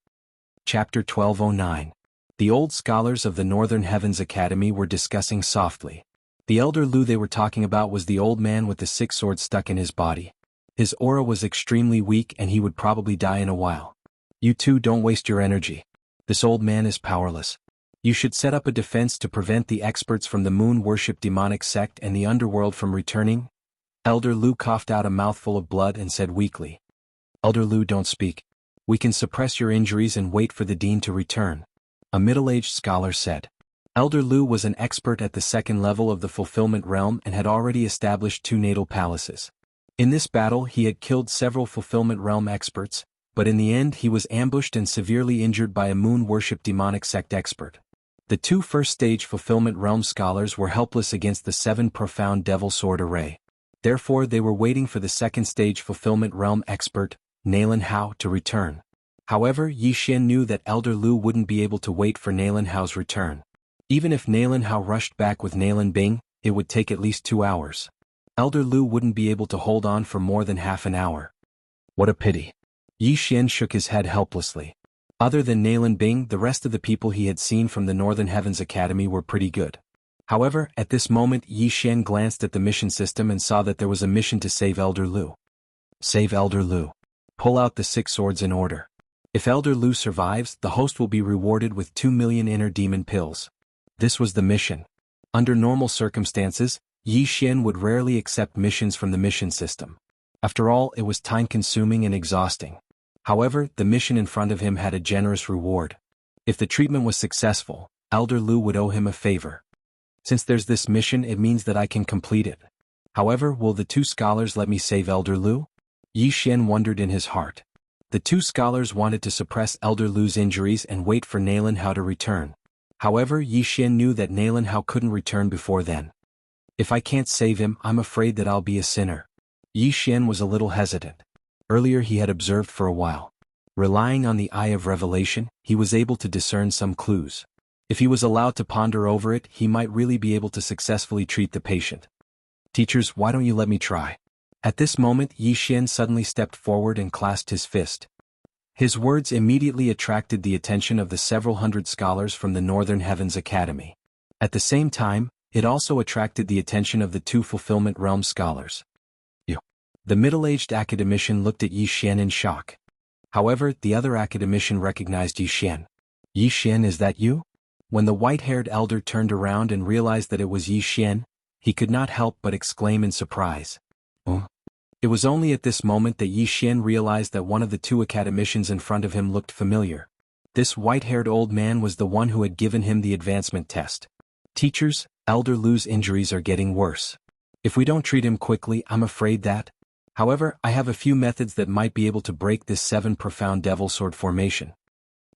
Chapter 1209. The old scholars of the Northern Heavens Academy were discussing softly. The Elder Lu they were talking about was the old man with the 6 swords stuck in his body. His aura was extremely weak and he would probably die in a while. You two don't waste your energy. This old man is powerless. You should set up a defense to prevent the experts from the moon-worship demonic sect and the underworld from returning. Elder Lu coughed out a mouthful of blood and said weakly. Elder Lu, don't speak. We can suppress your injuries and wait for the Dean to return. A middle-aged scholar said. Elder Lu was an expert at the 2nd level of the fulfillment realm and had already established 2 natal palaces. In this battle he had killed several fulfillment realm experts, but in the end he was ambushed and severely injured by a moon-worship demonic sect expert. The 2 first-stage fulfillment realm scholars were helpless against the 7 profound devil sword array. Therefore they were waiting for the 2nd-stage fulfillment realm expert, Nalan Hao, to return. However, Yi Xian knew that Elder Lu wouldn't be able to wait for Nalan Hao's return. Even if Nalan Hao rushed back with Nalan Bing, it would take at least 2 hours. Elder Lu wouldn't be able to hold on for more than half an hour. What a pity. Yi Xian shook his head helplessly. Other than Nalan Bing, the rest of the people he had seen from the Northern Heavens Academy were pretty good. However, at this moment Yi Xian glanced at the mission system and saw that there was a mission to save Elder Lu. Save Elder Lu. Pull out the 6 swords in order. If Elder Lu survives, the host will be rewarded with 2 million inner demon pills. This was the mission. Under normal circumstances, Yi Xian would rarely accept missions from the mission system. After all, it was time-consuming and exhausting. However, the mission in front of him had a generous reward. If the treatment was successful, Elder Lu would owe him a favor. Since there's this mission, it means that I can complete it. However, will the 2 scholars let me save Elder Lu? Yi Xian wondered in his heart. The 2 scholars wanted to suppress Elder Lu's injuries and wait for Nalan Hao to return. However, Yi Xian knew that Nalan Hao couldn't return before then. If I can't save him, I'm afraid that I'll be a sinner. Yi Xian was a little hesitant. Earlier he had observed for a while. Relying on the eye of revelation, he was able to discern some clues. If he was allowed to ponder over it, he might really be able to successfully treat the patient. Teachers, why don't you let me try? At this moment Yi Xian suddenly stepped forward and clasped his fist. His words immediately attracted the attention of the several hundred scholars from the Northern Heavens Academy. At the same time, it also attracted the attention of the 2 fulfillment realm scholars. The middle-aged academician looked at Yi Xian in shock. However, the other academician recognized Yi Xian. Yi Xian, is that you? When the white-haired elder turned around and realized that it was Yi Xian, he could not help but exclaim in surprise. Oh. It was only at this moment that Yi Xian realized that one of the 2 academicians in front of him looked familiar. This white-haired old man was the one who had given him the advancement test. Teachers, Elder Lu's injuries are getting worse. If we don't treat him quickly, I'm afraid that. However, I have a few methods that might be able to break this 7 profound devil sword formation.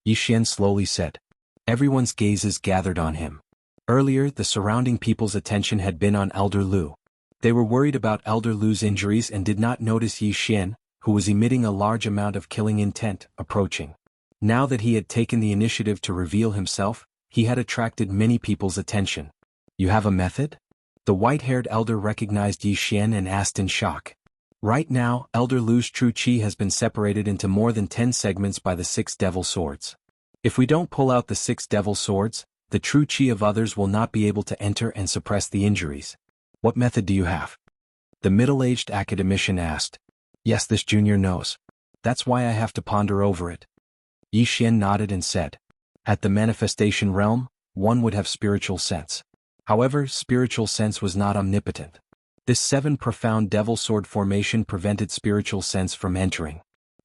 Yi Xian slowly said. Everyone's gazes gathered on him. Earlier, the surrounding people's attention had been on Elder Lu. They were worried about Elder Lu's injuries and did not notice Yi Xian, who was emitting a large amount of killing intent, approaching. Now that he had taken the initiative to reveal himself, he had attracted many people's attention. You have a method? The white-haired elder recognized Yi Xian and asked in shock. Right now, Elder Lu's true chi has been separated into more than 10 segments by the 6 devil swords. If we don't pull out the 6 devil swords, the true chi of others will not be able to enter and suppress the injuries. What method do you have? The middle-aged academician asked. Yes, this junior knows. That's why I have to ponder over it. Yi Xian nodded and said. At the manifestation realm, one would have spiritual sense. However, spiritual sense was not omnipotent. This 7 profound devil sword formation prevented spiritual sense from entering.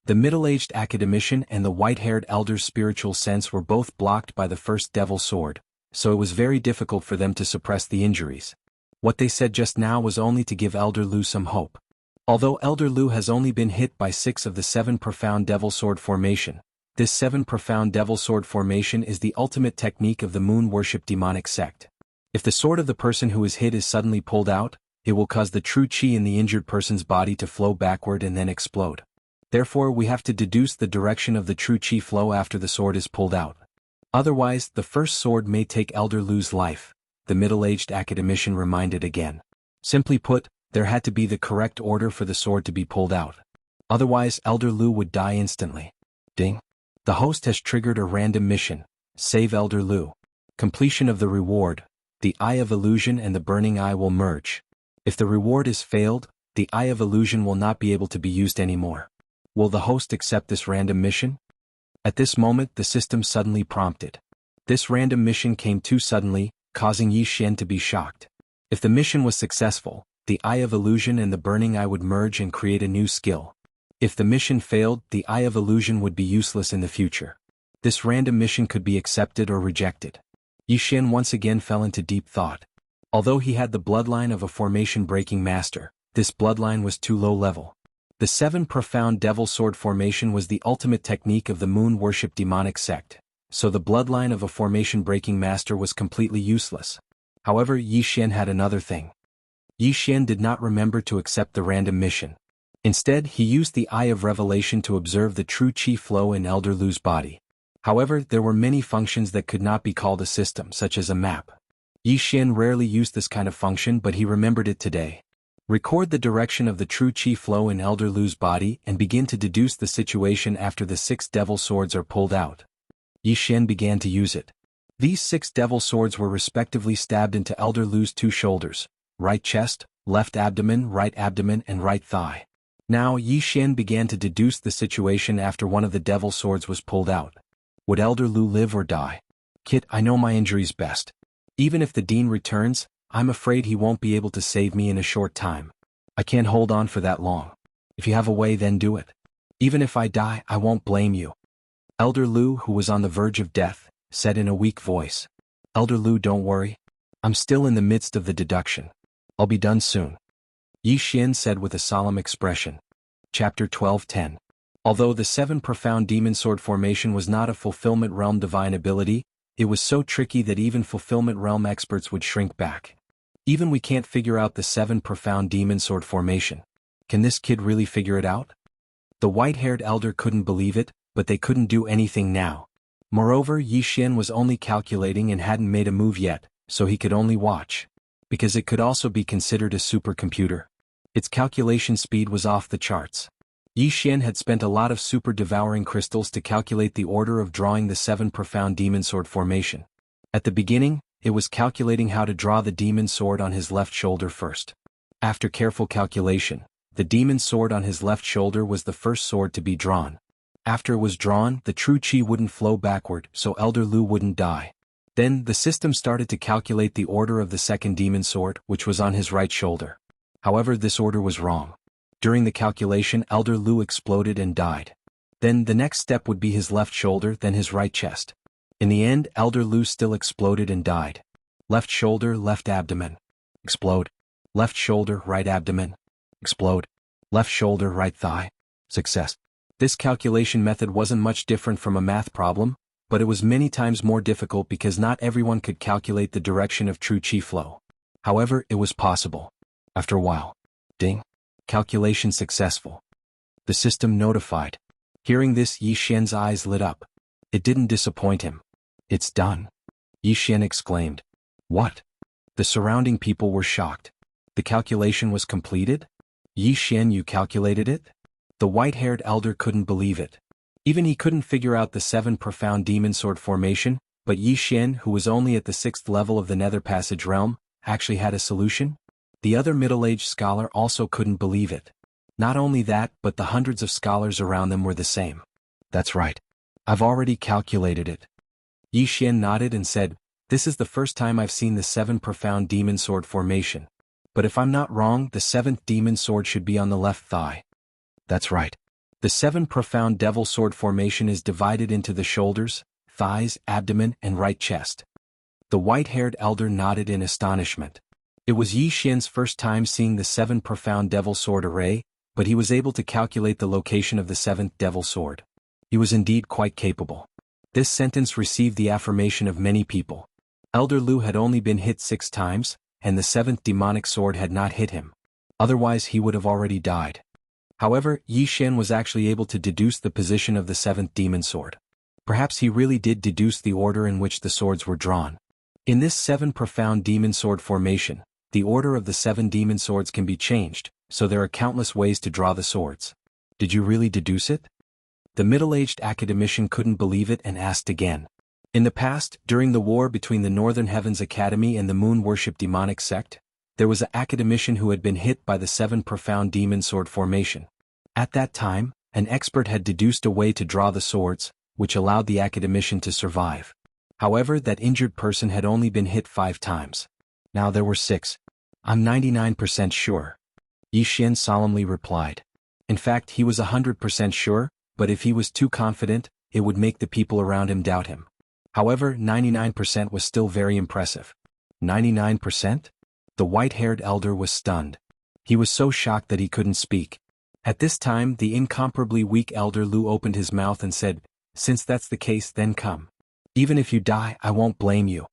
The middle-aged academician and the white-haired elder's spiritual sense were both blocked by the first devil sword, so it was very difficult for them to suppress the injuries. What they said just now was only to give Elder Lu some hope. Although Elder Lu has only been hit by 6 of the 7 profound devil sword formation, this 7 profound devil sword formation is the ultimate technique of the moon worship demonic sect. If the sword of the person who is hit is suddenly pulled out, it will cause the true chi in the injured person's body to flow backward and then explode. Therefore, we have to deduce the direction of the true chi flow after the sword is pulled out. Otherwise, the first sword may take Elder Lu's life, the middle-aged academician reminded again. Simply put, there had to be the correct order for the sword to be pulled out. Otherwise, Elder Lu would die instantly. Ding. The host has triggered a random mission. Save Elder Lu. Completion of the reward. The Eye of Illusion and the Burning Eye will merge. If the reward is failed, the Eye of Illusion will not be able to be used anymore. Will the host accept this random mission? At this moment, the system suddenly prompted. This random mission came too suddenly, causing Yi Xian to be shocked. If the mission was successful, the Eye of Illusion and the Burning Eye would merge and create a new skill. If the mission failed, the Eye of Illusion would be useless in the future. This random mission could be accepted or rejected. Yi Xian once again fell into deep thought. Although he had the bloodline of a formation-breaking master, this bloodline was too low level. The 7 profound devil sword formation was the ultimate technique of the moon worship demonic sect, so the bloodline of a formation-breaking master was completely useless. However, Yi Xian had another thing. Yi Xian did not remember to accept the random mission. Instead, he used the Eye of Revelation to observe the true chi flow in Elder Lu's body. However, there were many functions that could not be called a system, such as a map. Yi Xian rarely used this kind of function, but he remembered it today. Record the direction of the true chi flow in Elder Lu's body and begin to deduce the situation after the 6 devil swords are pulled out. Yi Xian began to use it. These 6 devil swords were respectively stabbed into Elder Lu's 2 shoulders, right chest, left abdomen, and right thigh. Now Yi Xian began to deduce the situation after one of the devil swords was pulled out. Would Elder Lu live or die? Kit, I know my injuries best. Even if the dean returns, I'm afraid he won't be able to save me in a short time. I can't hold on for that long. If you have a way, then do it. Even if I die, I won't blame you. Elder Lu, who was on the verge of death, said in a weak voice. Elder Lu, don't worry. I'm still in the midst of the deduction. I'll be done soon. Yi Xian said with a solemn expression. Chapter 12:10. Although the 7 profound demon sword formation was not a fulfillment realm divine ability, it was so tricky that even fulfillment realm experts would shrink back. Even we can't figure out the 7 profound demon sword formation. Can this kid really figure it out? The white-haired elder couldn't believe it, but they couldn't do anything now. Moreover, Yi Xian was only calculating and hadn't made a move yet, so he could only watch. Because it could also be considered a supercomputer. Its calculation speed was off the charts. Yi Xian had spent a lot of super-devouring crystals to calculate the order of drawing the 7 profound demon sword formation. At the beginning, it was calculating how to draw the demon sword on his left shoulder first. After careful calculation, the demon sword on his left shoulder was the first sword to be drawn. After it was drawn, the true chi wouldn't flow backward, so Elder Lu wouldn't die. Then, the system started to calculate the order of the second demon sword, which was on his right shoulder. However, this order was wrong. During the calculation, Elder Lu exploded and died. Then the next step would be his left shoulder, then his right chest. In the end, Elder Lu still exploded and died. Left shoulder, left abdomen. Explode. Left shoulder, right abdomen. Explode. Left shoulder, right thigh. Success. This calculation method wasn't much different from a math problem, but it was many times more difficult because not everyone could calculate the direction of true qi flow. However, it was possible. After a while. Ding. Calculation successful. The system notified. Hearing this, Yi Xian's eyes lit up. It didn't disappoint him. It's done. Yi Xian exclaimed. What? The surrounding people were shocked. The calculation was completed? Yi Xian, you calculated it? The white-haired elder couldn't believe it. Even he couldn't figure out the 7 profound demon sword formation, but Yi Xian, who was only at the 6th level of the Nether Passage realm, actually had a solution? The other middle-aged scholar also couldn't believe it. Not only that, but the hundreds of scholars around them were the same. That's right. I've already calculated it. Yi Xian nodded and said, this is the first time I've seen the 7 profound demon sword formation. But if I'm not wrong, the 7th demon sword should be on the left thigh. That's right. The 7 profound devil sword formation is divided into the shoulders, thighs, abdomen, and right chest. The white-haired elder nodded in astonishment. It was Yi Xian's first time seeing the 7 profound devil sword array, but he was able to calculate the location of the 7th devil sword. He was indeed quite capable. This sentence received the affirmation of many people. Elder Lu had only been hit 6 times, and the 7th demonic sword had not hit him. Otherwise he would have already died. However, Yi Xian was actually able to deduce the position of the 7th demon sword. Perhaps he really did deduce the order in which the swords were drawn. In this 7 profound demon sword formation, the order of the 7 demon swords can be changed, so there are countless ways to draw the swords. Did you really deduce it? The middle-aged academician couldn't believe it and asked again. In the past, during the war between the Northern Heavens Academy and the Moon Worship demonic sect, there was an academician who had been hit by the 7 profound demon sword formation. At that time, an expert had deduced a way to draw the swords, which allowed the academician to survive. However, that injured person had only been hit 5 times. Now there were 6. I'm 99% sure. Yi Xian solemnly replied. In fact, he was 100% sure, but if he was too confident, it would make the people around him doubt him. However, 99% was still very impressive. 99%? The white-haired elder was stunned. He was so shocked that he couldn't speak. At this time, the incomparably weak elder Lu opened his mouth and said, since that's the case, then come. Even if you die, I won't blame you.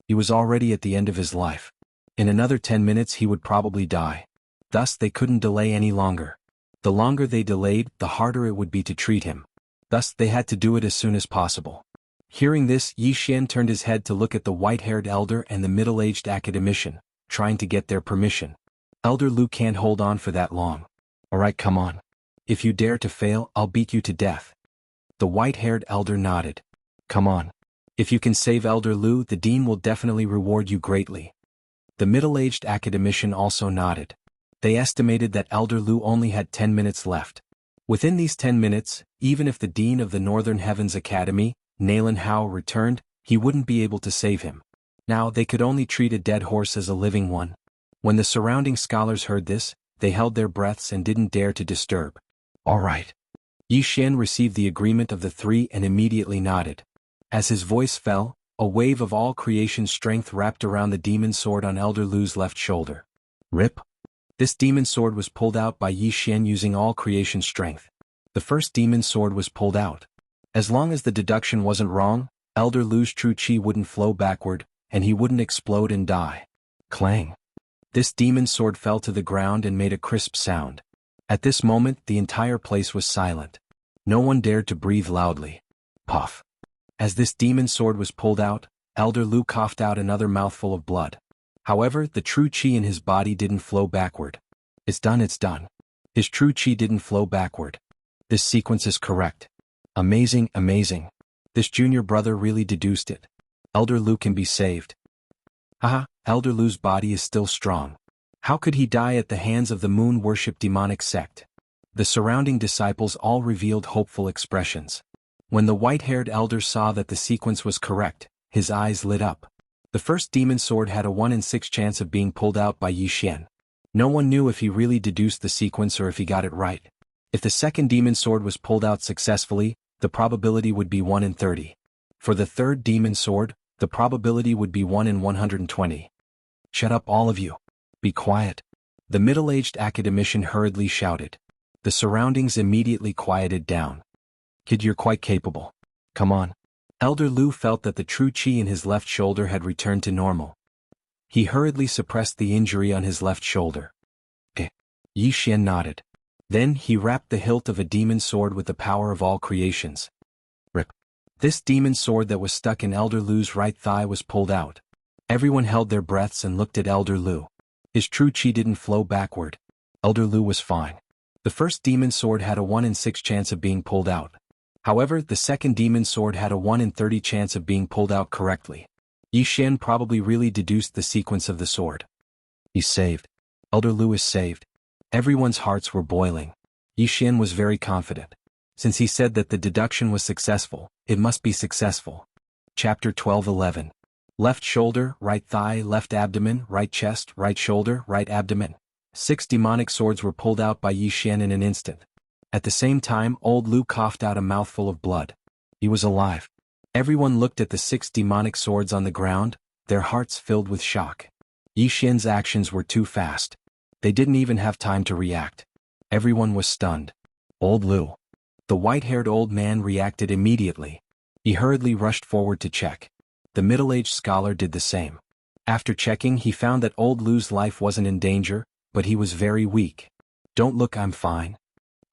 He was already at the end of his life. In another 10 minutes he would probably die. Thus they couldn't delay any longer. The longer they delayed, the harder it would be to treat him. Thus they had to do it as soon as possible. Hearing this, Yi Xian turned his head to look at the white-haired elder and the middle-aged academician, trying to get their permission. Elder Lu can't hold on for that long. Alright, come on. If you dare to fail, I'll beat you to death. The white-haired elder nodded. Come on. If you can save Elder Lu, the dean will definitely reward you greatly. The middle-aged academician also nodded. They estimated that Elder Lu only had 10 minutes left. Within these 10 minutes, even if the dean of the Northern Heavens Academy, Nalen Hao, returned, he wouldn't be able to save him. Now they could only treat a dead horse as a living one. When the surrounding scholars heard this, they held their breaths and didn't dare to disturb. All right. Yi Xian received the agreement of the 3 and immediately nodded. As his voice fell, a wave of all creation strength wrapped around the demon sword on Elder Lu's left shoulder. Rip. This demon sword was pulled out by Yi Xian using all creation strength. The first demon sword was pulled out. As long as the deduction wasn't wrong, Elder Lu's true qi wouldn't flow backward, and he wouldn't explode and die. Clang. This demon sword fell to the ground and made a crisp sound. At this moment, the entire place was silent. No one dared to breathe loudly. Puff. As this demon sword was pulled out, Elder Lu coughed out another mouthful of blood. However, the true qi in his body didn't flow backward. It's done, it's done. His true qi didn't flow backward. This sequence is correct. Amazing, amazing. This junior brother really deduced it. Elder Lu can be saved. Haha, Elder Lu's body is still strong. How could he die at the hands of the Moon Worship demonic sect? The surrounding disciples all revealed hopeful expressions. When the white-haired elder saw that the sequence was correct, his eyes lit up. The first demon sword had a 1 in 6 chance of being pulled out by Yi Xian. No one knew if he really deduced the sequence or if he got it right. If the second demon sword was pulled out successfully, the probability would be 1 in 30. For the third demon sword, the probability would be 1 in 120. Shut up, all of you. Be quiet. The middle-aged academician hurriedly shouted. The surroundings immediately quieted down. Kid, you're quite capable. Come on. Elder Lu felt that the true qi in his left shoulder had returned to normal. He hurriedly suppressed the injury on his left shoulder. Yi Xian nodded. Then he wrapped the hilt of a demon sword with the power of all creations. Rip. This demon sword that was stuck in Elder Lu's right thigh was pulled out. Everyone held their breaths and looked at Elder Lu. His true qi didn't flow backward. Elder Lu was fine. The first demon sword had a 1 in 6 chance of being pulled out. However, the second demon sword had a 1 in 30 chance of being pulled out correctly. Yi Xian probably really deduced the sequence of the sword. He's saved. Elder Lu is saved. Everyone's hearts were boiling. Yi Xian was very confident. Since he said that the deduction was successful, it must be successful. Chapter 12:11. Left shoulder, right thigh, left abdomen, right chest, right shoulder, right abdomen. 6 demonic swords were pulled out by Yi Xian in an instant. At the same time, old Lu coughed out a mouthful of blood. He was alive. Everyone looked at the 6 demonic swords on the ground, their hearts filled with shock. Yi Xian's actions were too fast. They didn't even have time to react. Everyone was stunned. Old Lu. The white-haired old man reacted immediately. He hurriedly rushed forward to check. The middle-aged scholar did the same. After checking, he found that old Lu's life wasn't in danger, but he was very weak. Don't look, I'm fine.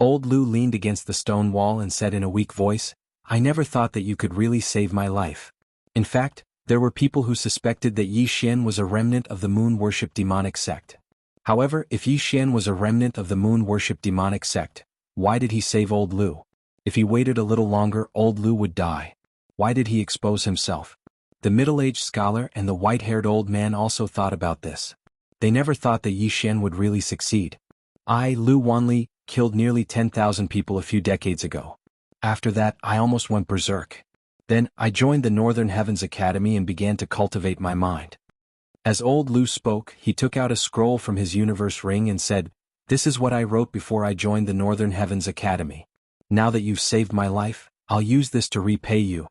Old Lu leaned against the stone wall and said in a weak voice, I never thought that you could really save my life. In fact, there were people who suspected that Yi Xian was a remnant of the moon-worship demonic sect. However, if Yi Xian was a remnant of the moon-worship demonic sect, why did he save old Lu? If he waited a little longer, old Lu would die. Why did he expose himself? The middle-aged scholar and the white-haired old man also thought about this. They never thought that Yi Xian would really succeed. Lu Wanli killed nearly 10,000 people a few decades ago. After that, I almost went berserk. Then, I joined the Northern Heavens Academy and began to cultivate my mind. As old Lu spoke, he took out a scroll from his universe ring and said, This is what I wrote before I joined the Northern Heavens Academy. Now that you've saved my life, I'll use this to repay you.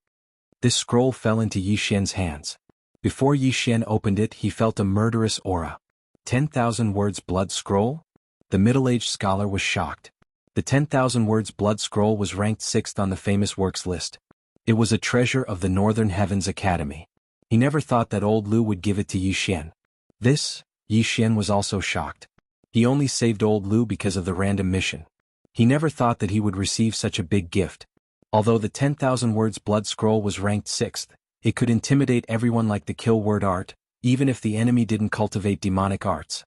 This scroll fell into Yi Xian's hands. Before Yi Xian opened it, he felt a murderous aura. 10,000 words blood scroll? The middle-aged scholar was shocked. The 10,000 words blood scroll was ranked 6th on the famous works list. It was a treasure of the Northern Heavens Academy. He never thought that old Lu would give it to Yi Xian. Yi Xian was also shocked. He only saved old Lu because of the random mission. He never thought that he would receive such a big gift. Although the 10,000 words blood scroll was ranked 6th, it could intimidate everyone like the kill word art, even if the enemy didn't cultivate demonic arts.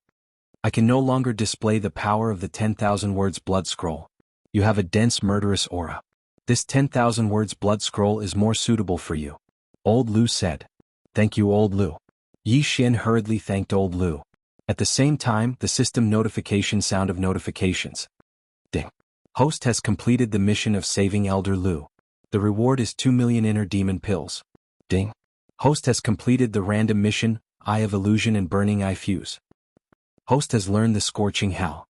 I can no longer display the power of the 10,000 words blood scroll. You have a dense murderous aura. This 10,000 words blood scroll is more suitable for you. Old Lu said. Thank you, old Lu. Yi Xian hurriedly thanked old Lu. At the same time, the system notification sound of notifications. Ding. Host has completed the mission of saving Elder Lu. The reward is 2 million inner demon pills. Ding. Host has completed the random mission, Eye of Illusion and Burning Eye Fuse. Host has learned the Scorching Hell.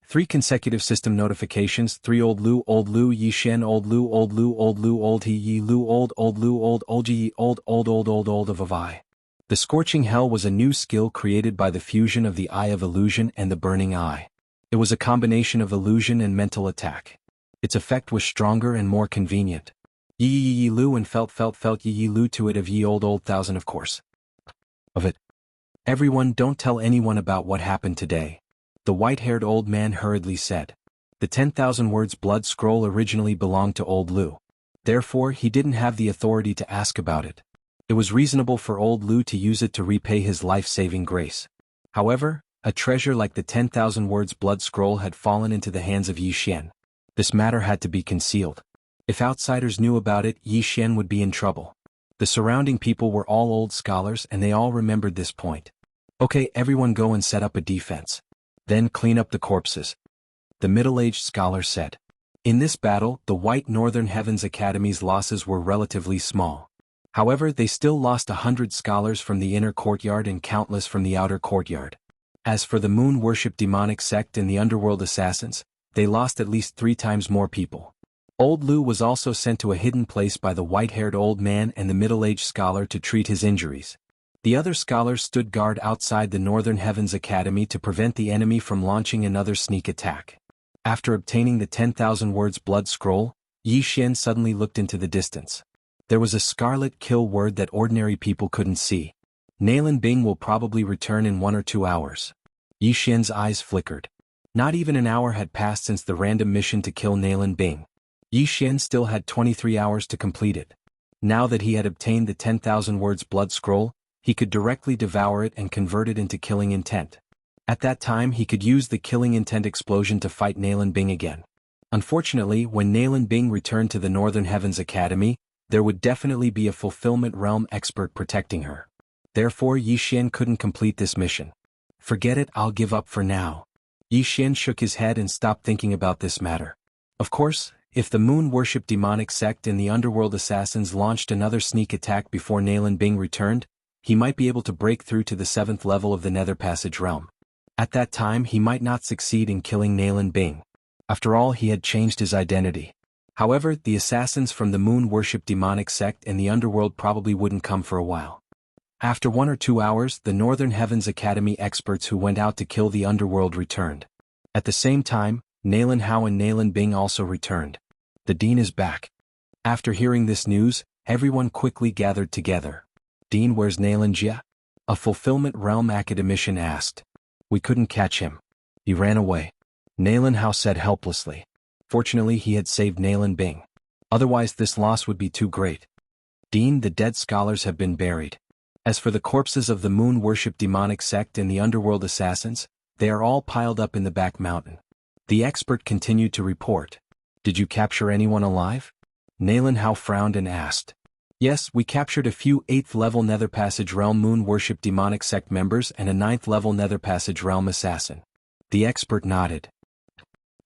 3 consecutive system notifications, 3 old Lu, Yi Xian, old Lu, old He, Yi Lu, old Lu, old Ji, old of Avai. The Scorching Hell was a new skill created by the fusion of the Eye of Illusion and the Burning Eye. It was a combination of illusion and mental attack. Its effect was stronger and more convenient. Yi Lu and felt Yi Lu to it of ye old thousand of course. Of it. Everyone don't tell anyone about what happened today. The white-haired old man hurriedly said. The 10,000 words blood scroll originally belonged to old Lu. Therefore, he didn't have the authority to ask about it. It was reasonable for old Lu to use it to repay his life-saving grace. However, a treasure like the 10,000 words blood scroll had fallen into the hands of Yi Xian. This matter had to be concealed. If outsiders knew about it, Yi Xian would be in trouble. The surrounding people were all old scholars and they all remembered this point. Okay, everyone go and set up a defense. Then clean up the corpses. The middle-aged scholar said. In this battle, the White Northern Heavens Academy's losses were relatively small. However, they still lost 100 scholars from the inner courtyard and countless from the outer courtyard. As for the moon-worship demonic sect and the underworld assassins, they lost at least 3 times more people. Old Lu was also sent to a hidden place by the white-haired old man and the middle-aged scholar to treat his injuries. The other scholars stood guard outside the Northern Heavens Academy to prevent the enemy from launching another sneak attack. After obtaining the 10,000 words blood scroll, Yi Xian suddenly looked into the distance. There was a scarlet kill word that ordinary people couldn't see. Nalan Bing will probably return in 1 or 2 hours. Yi Xian's eyes flickered. Not even an hour had passed since the random mission to kill Nalan Bing. Yi Xian still had 23 hours to complete it. Now that he had obtained the 10,000 words blood scroll, he could directly devour it and convert it into killing intent. At that time he could use the killing intent explosion to fight Nalan Bing again. Unfortunately, when Nalan Bing returned to the Northern Heavens Academy, there would definitely be a fulfillment realm expert protecting her. Therefore Yi Xian couldn't complete this mission. Forget it, I'll give up for now. Yi Xian shook his head and stopped thinking about this matter. Of course, if the moon-worship demonic sect and the underworld assassins launched another sneak attack before Nalan Bing returned, he might be able to break through to the 7th level of the Nether Passage realm. At that time he might not succeed in killing Nalan Bing. After all, he had changed his identity. However, the assassins from the moon-worship demonic sect and the underworld probably wouldn't come for a while. After 1 or 2 hours, the Northern Heavens Academy experts who went out to kill the underworld returned. At the same time, Nalan Hao and Nalan Bing also returned. The Dean is back. After hearing this news, everyone quickly gathered together. Dean, where's Nalan Jia? A fulfillment realm academician asked. We couldn't catch him. He ran away. Nalan Hao said helplessly. Fortunately he had saved Nalan Bing. Otherwise this loss would be too great. Dean, the dead scholars have been buried. As for the corpses of the moon-worship demonic sect and the underworld assassins, they are all piled up in the back mountain. The expert continued to report. Did you capture anyone alive? Nalan Hao frowned and asked. Yes, we captured a few 8th level Nether Passage Realm moon-worship demonic sect members and a 9th level Nether Passage Realm assassin. The expert nodded.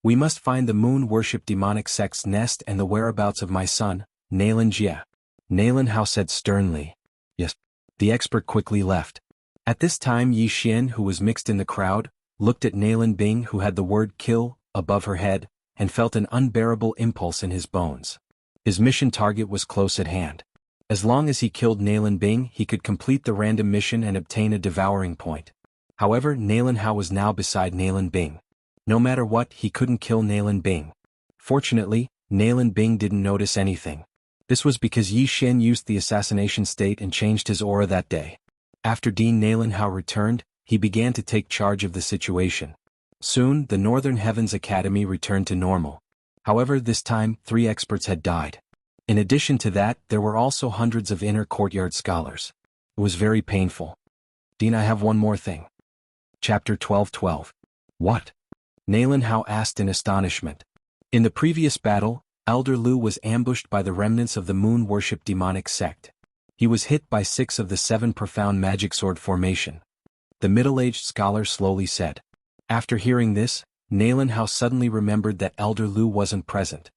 We must find the moon-worship demonic sect's nest and the whereabouts of my son, Nalan Jia. Nalan Hao said sternly. Yes. The expert quickly left. At this time Yi Xian, who was mixed in the crowd, looked at Nalan Bing, who had the word kill above her head, and felt an unbearable impulse in his bones. His mission target was close at hand. As long as he killed Nalan Bing, he could complete the random mission and obtain a devouring point. However, Nalan Hao was now beside Nalan Bing. No matter what, he couldn't kill Nalan Bing. Fortunately, Nalan Bing didn't notice anything. This was because Yi Xian used the assassination state and changed his aura that day. After Dean Nalan Hao returned, he began to take charge of the situation. Soon, the Northern Heavens Academy returned to normal. However, this time, 3 experts had died. In addition to that, there were also hundreds of inner courtyard scholars. It was very painful. Dean, I have one more thing. Chapter 12:12. What? Nalan Hao asked in astonishment. In the previous battle, Elder Lu was ambushed by the remnants of the moon-worship demonic sect. He was hit by 6 of the 7 profound magic sword formation. The middle-aged scholar slowly said. After hearing this, Nalan Hao suddenly remembered that Elder Lu wasn't present.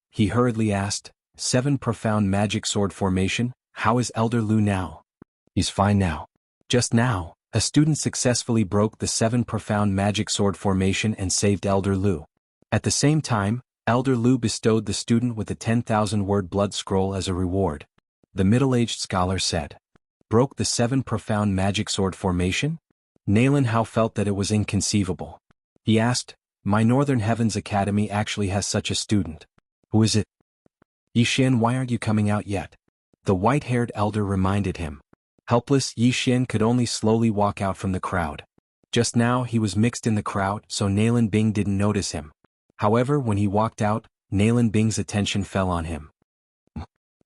He hurriedly asked, 7 profound magic sword formation, how is Elder Lu now? He's fine now. Just now, a student successfully broke the 7 profound magic sword formation and saved Elder Lu. At the same time, Elder Lu bestowed the student with a 10,000 word blood scroll as a reward. The middle-aged scholar said. Broke the 7 profound magic sword formation? Nalan Hao felt that it was inconceivable. He asked, my Northern Heavens Academy actually has such a student. Who is it? Yi Xian, why aren't you coming out yet? The white-haired elder reminded him. Helpless, Yi Xian could only slowly walk out from the crowd. Just now he was mixed in the crowd, so Nalan Bing didn't notice him. However, when he walked out, Nalan Bing's attention fell on him.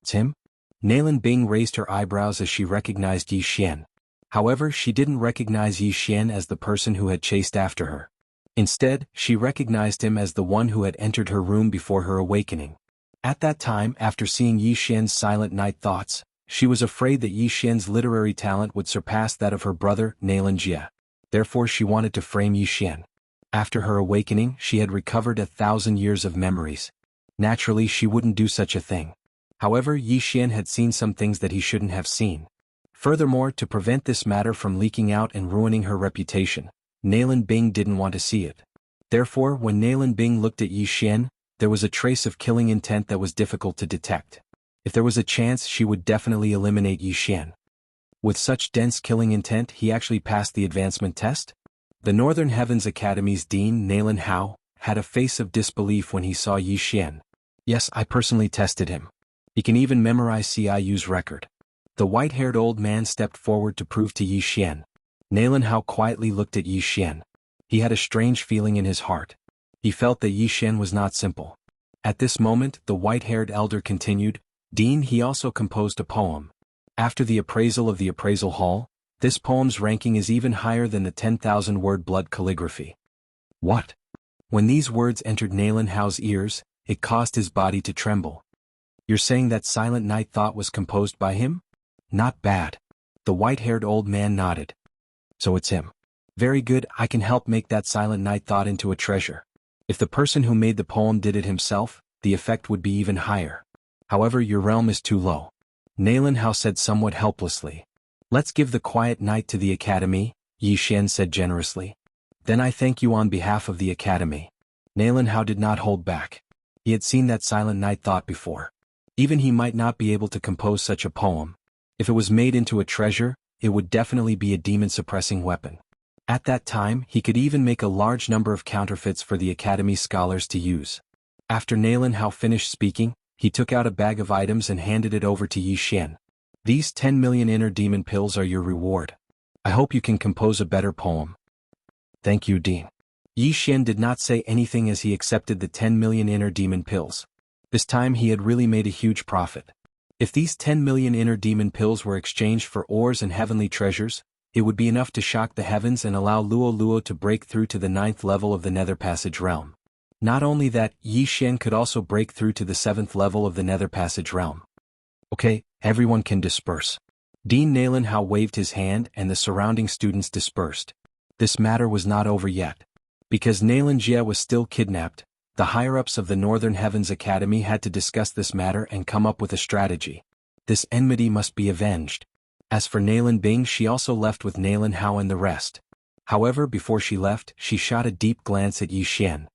It's him? Nalan Bing raised her eyebrows as she recognized Yi Xian. However, she didn't recognize Yi Xian as the person who had chased after her. Instead, she recognized him as the one who had entered her room before her awakening. At that time, after seeing Yi Xian's silent night thoughts, she was afraid that Yi Xian's literary talent would surpass that of her brother, Nalan Jia. Therefore she wanted to frame Yi Xian. After her awakening, she had recovered 1,000 years of memories. Naturally, she wouldn't do such a thing. However, Yi Xian had seen some things that he shouldn't have seen. Furthermore, to prevent this matter from leaking out and ruining her reputation, Nalan Bing didn't want to see it. Therefore, when Nalan Bing looked at Yi Xian, there was a trace of killing intent that was difficult to detect. If there was a chance, she would definitely eliminate Yi Xian. With such dense killing intent, he actually passed the advancement test? The Northern Heavens Academy's dean, Nalan Hao, had a face of disbelief when he saw Yi Xian. Yes, I personally tested him. He can even memorize CIU's record. The white-haired old man stepped forward to prove to Yi Xian. Nalan Hao quietly looked at Yi Xian. He had a strange feeling in his heart. He felt that Yi Xian was not simple. At this moment, the white-haired elder continued, Dean, he also composed a poem. After the appraisal of the appraisal hall, this poem's ranking is even higher than the 10,000-word blood calligraphy. What? When these words entered Nalan Hao's ears, it caused his body to tremble. You're saying that Silent Night Thought was composed by him? Not bad. The white-haired old man nodded. So it's him. Very good, I can help make that Silent Night Thought into a treasure. If the person who made the poem did it himself, the effect would be even higher. However, your realm is too low. Nalan Hao said somewhat helplessly. Let's give the quiet night to the academy, Yi Xian said generously. Then I thank you on behalf of the academy. Nalan Hao did not hold back. He had seen that Silent Night Thought before. Even he might not be able to compose such a poem. If it was made into a treasure, it would definitely be a demon-suppressing weapon. At that time, he could even make a large number of counterfeits for the academy scholars to use. After Nalan Hao finished speaking, he took out a bag of items and handed it over to Yi Xian. These 10 million inner demon pills are your reward. I hope you can compose a better poem. Thank you, Dean. Yi Xian did not say anything as he accepted the 10 million inner demon pills. This time he had really made a huge profit. If these 10 million inner demon pills were exchanged for ores and heavenly treasures, it would be enough to shock the heavens and allow Luo Luo to break through to the 9th level of the Nether Passage realm. Not only that, Yi Xian could also break through to the 7th level of the Nether Passage realm. Okay, everyone can disperse. Dean Nalan Hao waved his hand and the surrounding students dispersed. This matter was not over yet. Because Nalan Jia was still kidnapped, the higher-ups of the Northern Heavens Academy had to discuss this matter and come up with a strategy. This enmity must be avenged. As for Nalan Bing, she also left with Nalan Hao and the rest. However, before she left, she shot a deep glance at Yi Xian.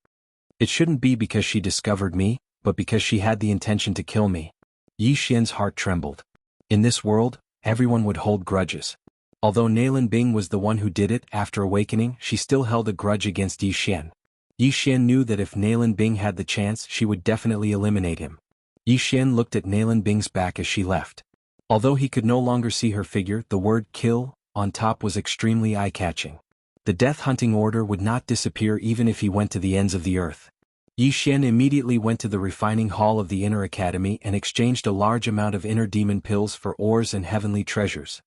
It shouldn't be because she discovered me, but because she had the intention to kill me. Yi Xian's heart trembled. In this world, everyone would hold grudges. Although Nalan Bing was the one who did it after awakening, she still held a grudge against Yi Xian. Yi Xian knew that if Nalan Bing had the chance, she would definitely eliminate him. Yi Xian looked at Nalan Bing's back as she left. Although he could no longer see her figure, the word kill on top was extremely eye-catching. The death hunting order would not disappear even if he went to the ends of the earth. Yi Xian immediately went to the refining hall of the Inner Academy and exchanged a large amount of inner demon pills for ores and heavenly treasures.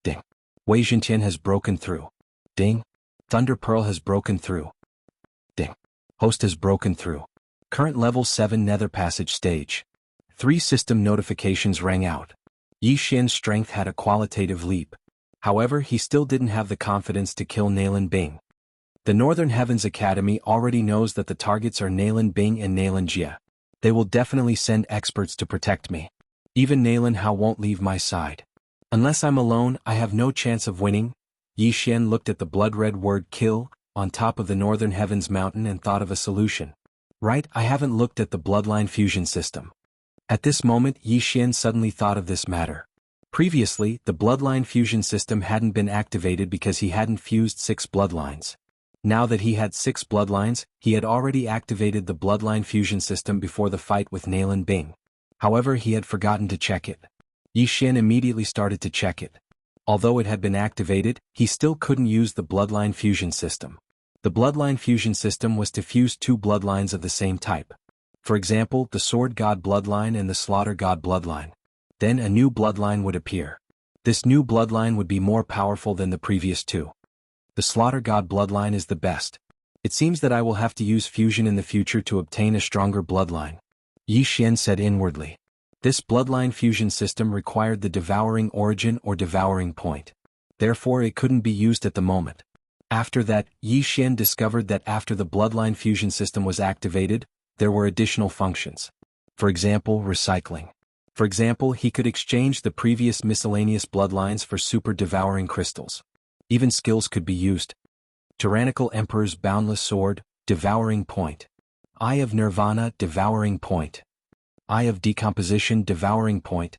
Ding. Wei Zhentian has broken through. Ding. Thunder Pearl has broken through. Ding. Host has broken through. Current level 7 Nether Passage stage. 3 system notifications rang out. Yi Xian's strength had a qualitative leap. However, he still didn't have the confidence to kill Nalan Bing. The Northern Heavens Academy already knows that the targets are Nalan Bing and Nalan Jia. They will definitely send experts to protect me. Even Nalan Hao won't leave my side. Unless I'm alone, I have no chance of winning. Yi Xian looked at the blood-red word kill on top of the Northern Heavens mountain and thought of a solution. Right, I haven't looked at the bloodline fusion system. At this moment, Yi Xian suddenly thought of this matter. Previously, the bloodline fusion system hadn't been activated because he hadn't fused 6 bloodlines. Now that he had 6 bloodlines, he had already activated the bloodline fusion system before the fight with Nalan Bing. However, he had forgotten to check it. Yi Xian immediately started to check it. Although it had been activated, he still couldn't use the bloodline fusion system. The bloodline fusion system was to fuse 2 bloodlines of the same type. For example, the Sword God bloodline and the Slaughter God bloodline. Then a new bloodline would appear. This new bloodline would be more powerful than the previous 2. The Slaughter God bloodline is the best. It seems that I will have to use fusion in the future to obtain a stronger bloodline. Yi Xian said inwardly. This bloodline fusion system required the devouring origin or devouring point. Therefore it couldn't be used at the moment. After that, Yi Xian discovered that after the bloodline fusion system was activated, there were additional functions. For example, recycling. For example, he could exchange the previous miscellaneous bloodlines for super devouring crystals. Even skills could be used. Tyrannical Emperor's Boundless Sword, Devouring Point. Eye of Nirvana, Devouring Point. Eye of Decomposition, Devouring Point.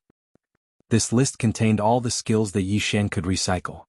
This list contained all the skills that Yi Xian could recycle.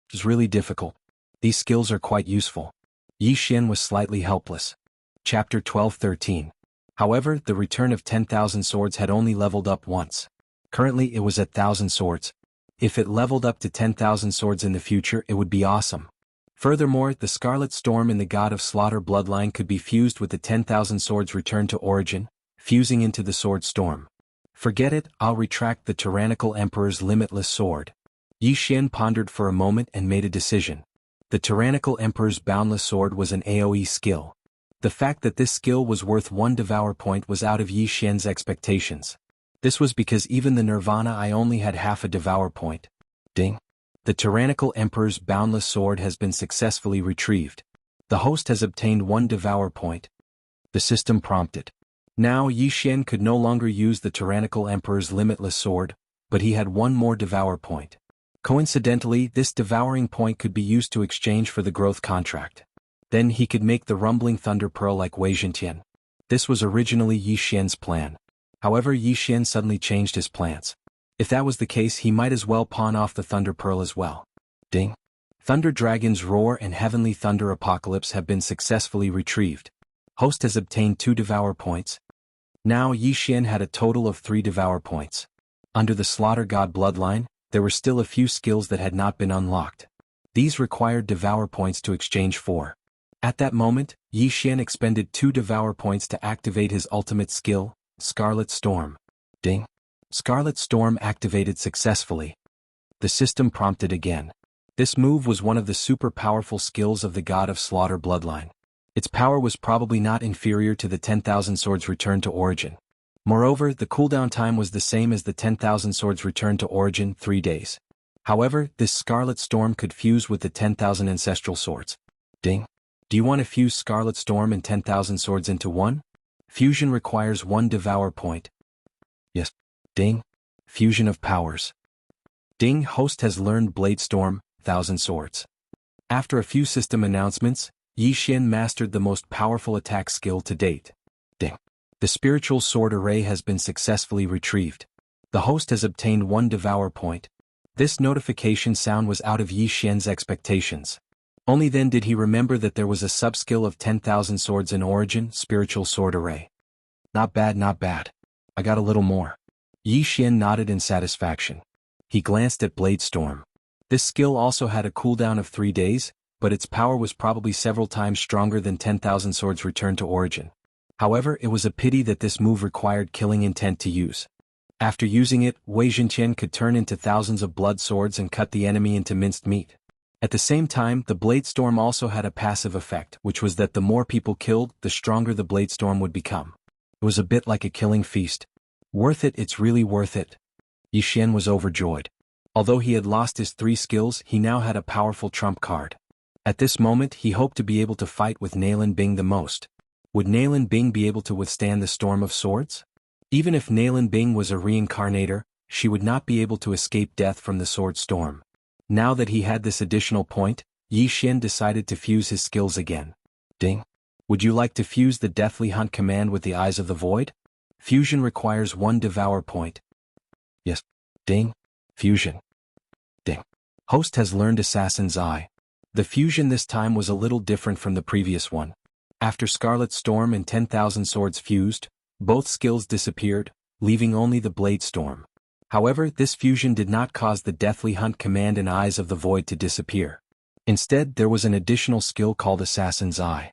It was really difficult. These skills are quite useful. Yi Xian was slightly helpless. Chapter 12-13. However, the return of 10,000 swords had only leveled up once. Currently it was at 1,000 swords. If it leveled up to 10,000 swords in the future, it would be awesome. Furthermore, the Scarlet Storm in the God of Slaughter bloodline could be fused with the 10,000 swords returned to origin, fusing into the Sword Storm. Forget it, I'll retract the Tyrannical Emperor's limitless sword. Yi Xian pondered for a moment and made a decision. The Tyrannical Emperor's boundless sword was an AoE skill. The fact that this skill was worth 1 devour point was out of Yi Xian's expectations. This was because even the Nirvana I only had half a devour point. Ding. The Tyrannical Emperor's boundless sword has been successfully retrieved. The host has obtained 1 devour point. The system prompted. Now Yi Xian could no longer use the Tyrannical Emperor's limitless sword, but he had 1 more devour point. Coincidentally, this devouring point could be used to exchange for the growth contract. Then he could make the rumbling thunder pearl like Wei Zhentian. This was originally Yi Xian's plan. However, Yi Xian suddenly changed his plans. If that was the case, he might as well pawn off the thunder pearl as well. Ding. Thunder Dragon's Roar and Heavenly Thunder Apocalypse have been successfully retrieved. Host has obtained 2 devour points. Now Yi Xian had a total of 3 devour points. Under the Slaughter God bloodline, there were still a few skills that had not been unlocked. These required devour points to exchange for. At that moment, Yi Xian expended 2 devour points to activate his ultimate skill, Scarlet Storm. Ding. Scarlet Storm activated successfully. The system prompted again. This move was one of the super powerful skills of the God of Slaughter bloodline. Its power was probably not inferior to the 10,000 swords returned to origin. Moreover, the cooldown time was the same as the 10,000 swords returned to origin, 3 days. However, this Scarlet Storm could fuse with the 10,000 ancestral swords. Ding. Do you want to fuse Scarlet Storm and 10,000 swords into one? Fusion requires 1 devour point. Yes. Ding. Fusion of powers. Ding. Host has learned Blade Storm, 1,000 swords. After a few system announcements, Yi Xian mastered the most powerful attack skill to date. Ding. The Spiritual Sword Array has been successfully retrieved. The host has obtained 1 devour point. This notification sound was out of Yi Xian's expectations. Only then did he remember that there was a sub-skill of 10,000 swords in origin, Spiritual Sword Array. Not bad, not bad. I got a little more. Yi Xian nodded in satisfaction. He glanced at Blade Storm. This skill also had a cooldown of 3 days, but its power was probably several times stronger than 10,000 swords returned to origin. However, it was a pity that this move required killing intent to use. After using it, Wei Zhentian could turn into thousands of blood swords and cut the enemy into minced meat. At the same time, the Blade Storm also had a passive effect, which was that the more people killed, the stronger the Blade Storm would become. It was a bit like a killing feast. Worth it, it's really worth it. Yi Xian was overjoyed. Although he had lost his 3 skills, he now had a powerful trump card. At this moment, he hoped to be able to fight with Nailin Bing the most. Would Nailin Bing be able to withstand the storm of swords? Even if Nailin Bing was a reincarnator, she would not be able to escape death from the sword storm. Now that he had this additional point, Yi Xian decided to fuse his skills again. Ding. Would you like to fuse the Deathly Hunt command with the Eyes of the Void? Fusion requires 1 devour point. Yes. Ding. Fusion. Ding. Host has learned Assassin's Eye. The fusion this time was a little different from the previous one. After Scarlet Storm and 10,000 swords fused, both skills disappeared, leaving only the Blade Storm. However, this fusion did not cause the Deathly Hunt command and Eyes of the Void to disappear. Instead, there was an additional skill called Assassin's Eye.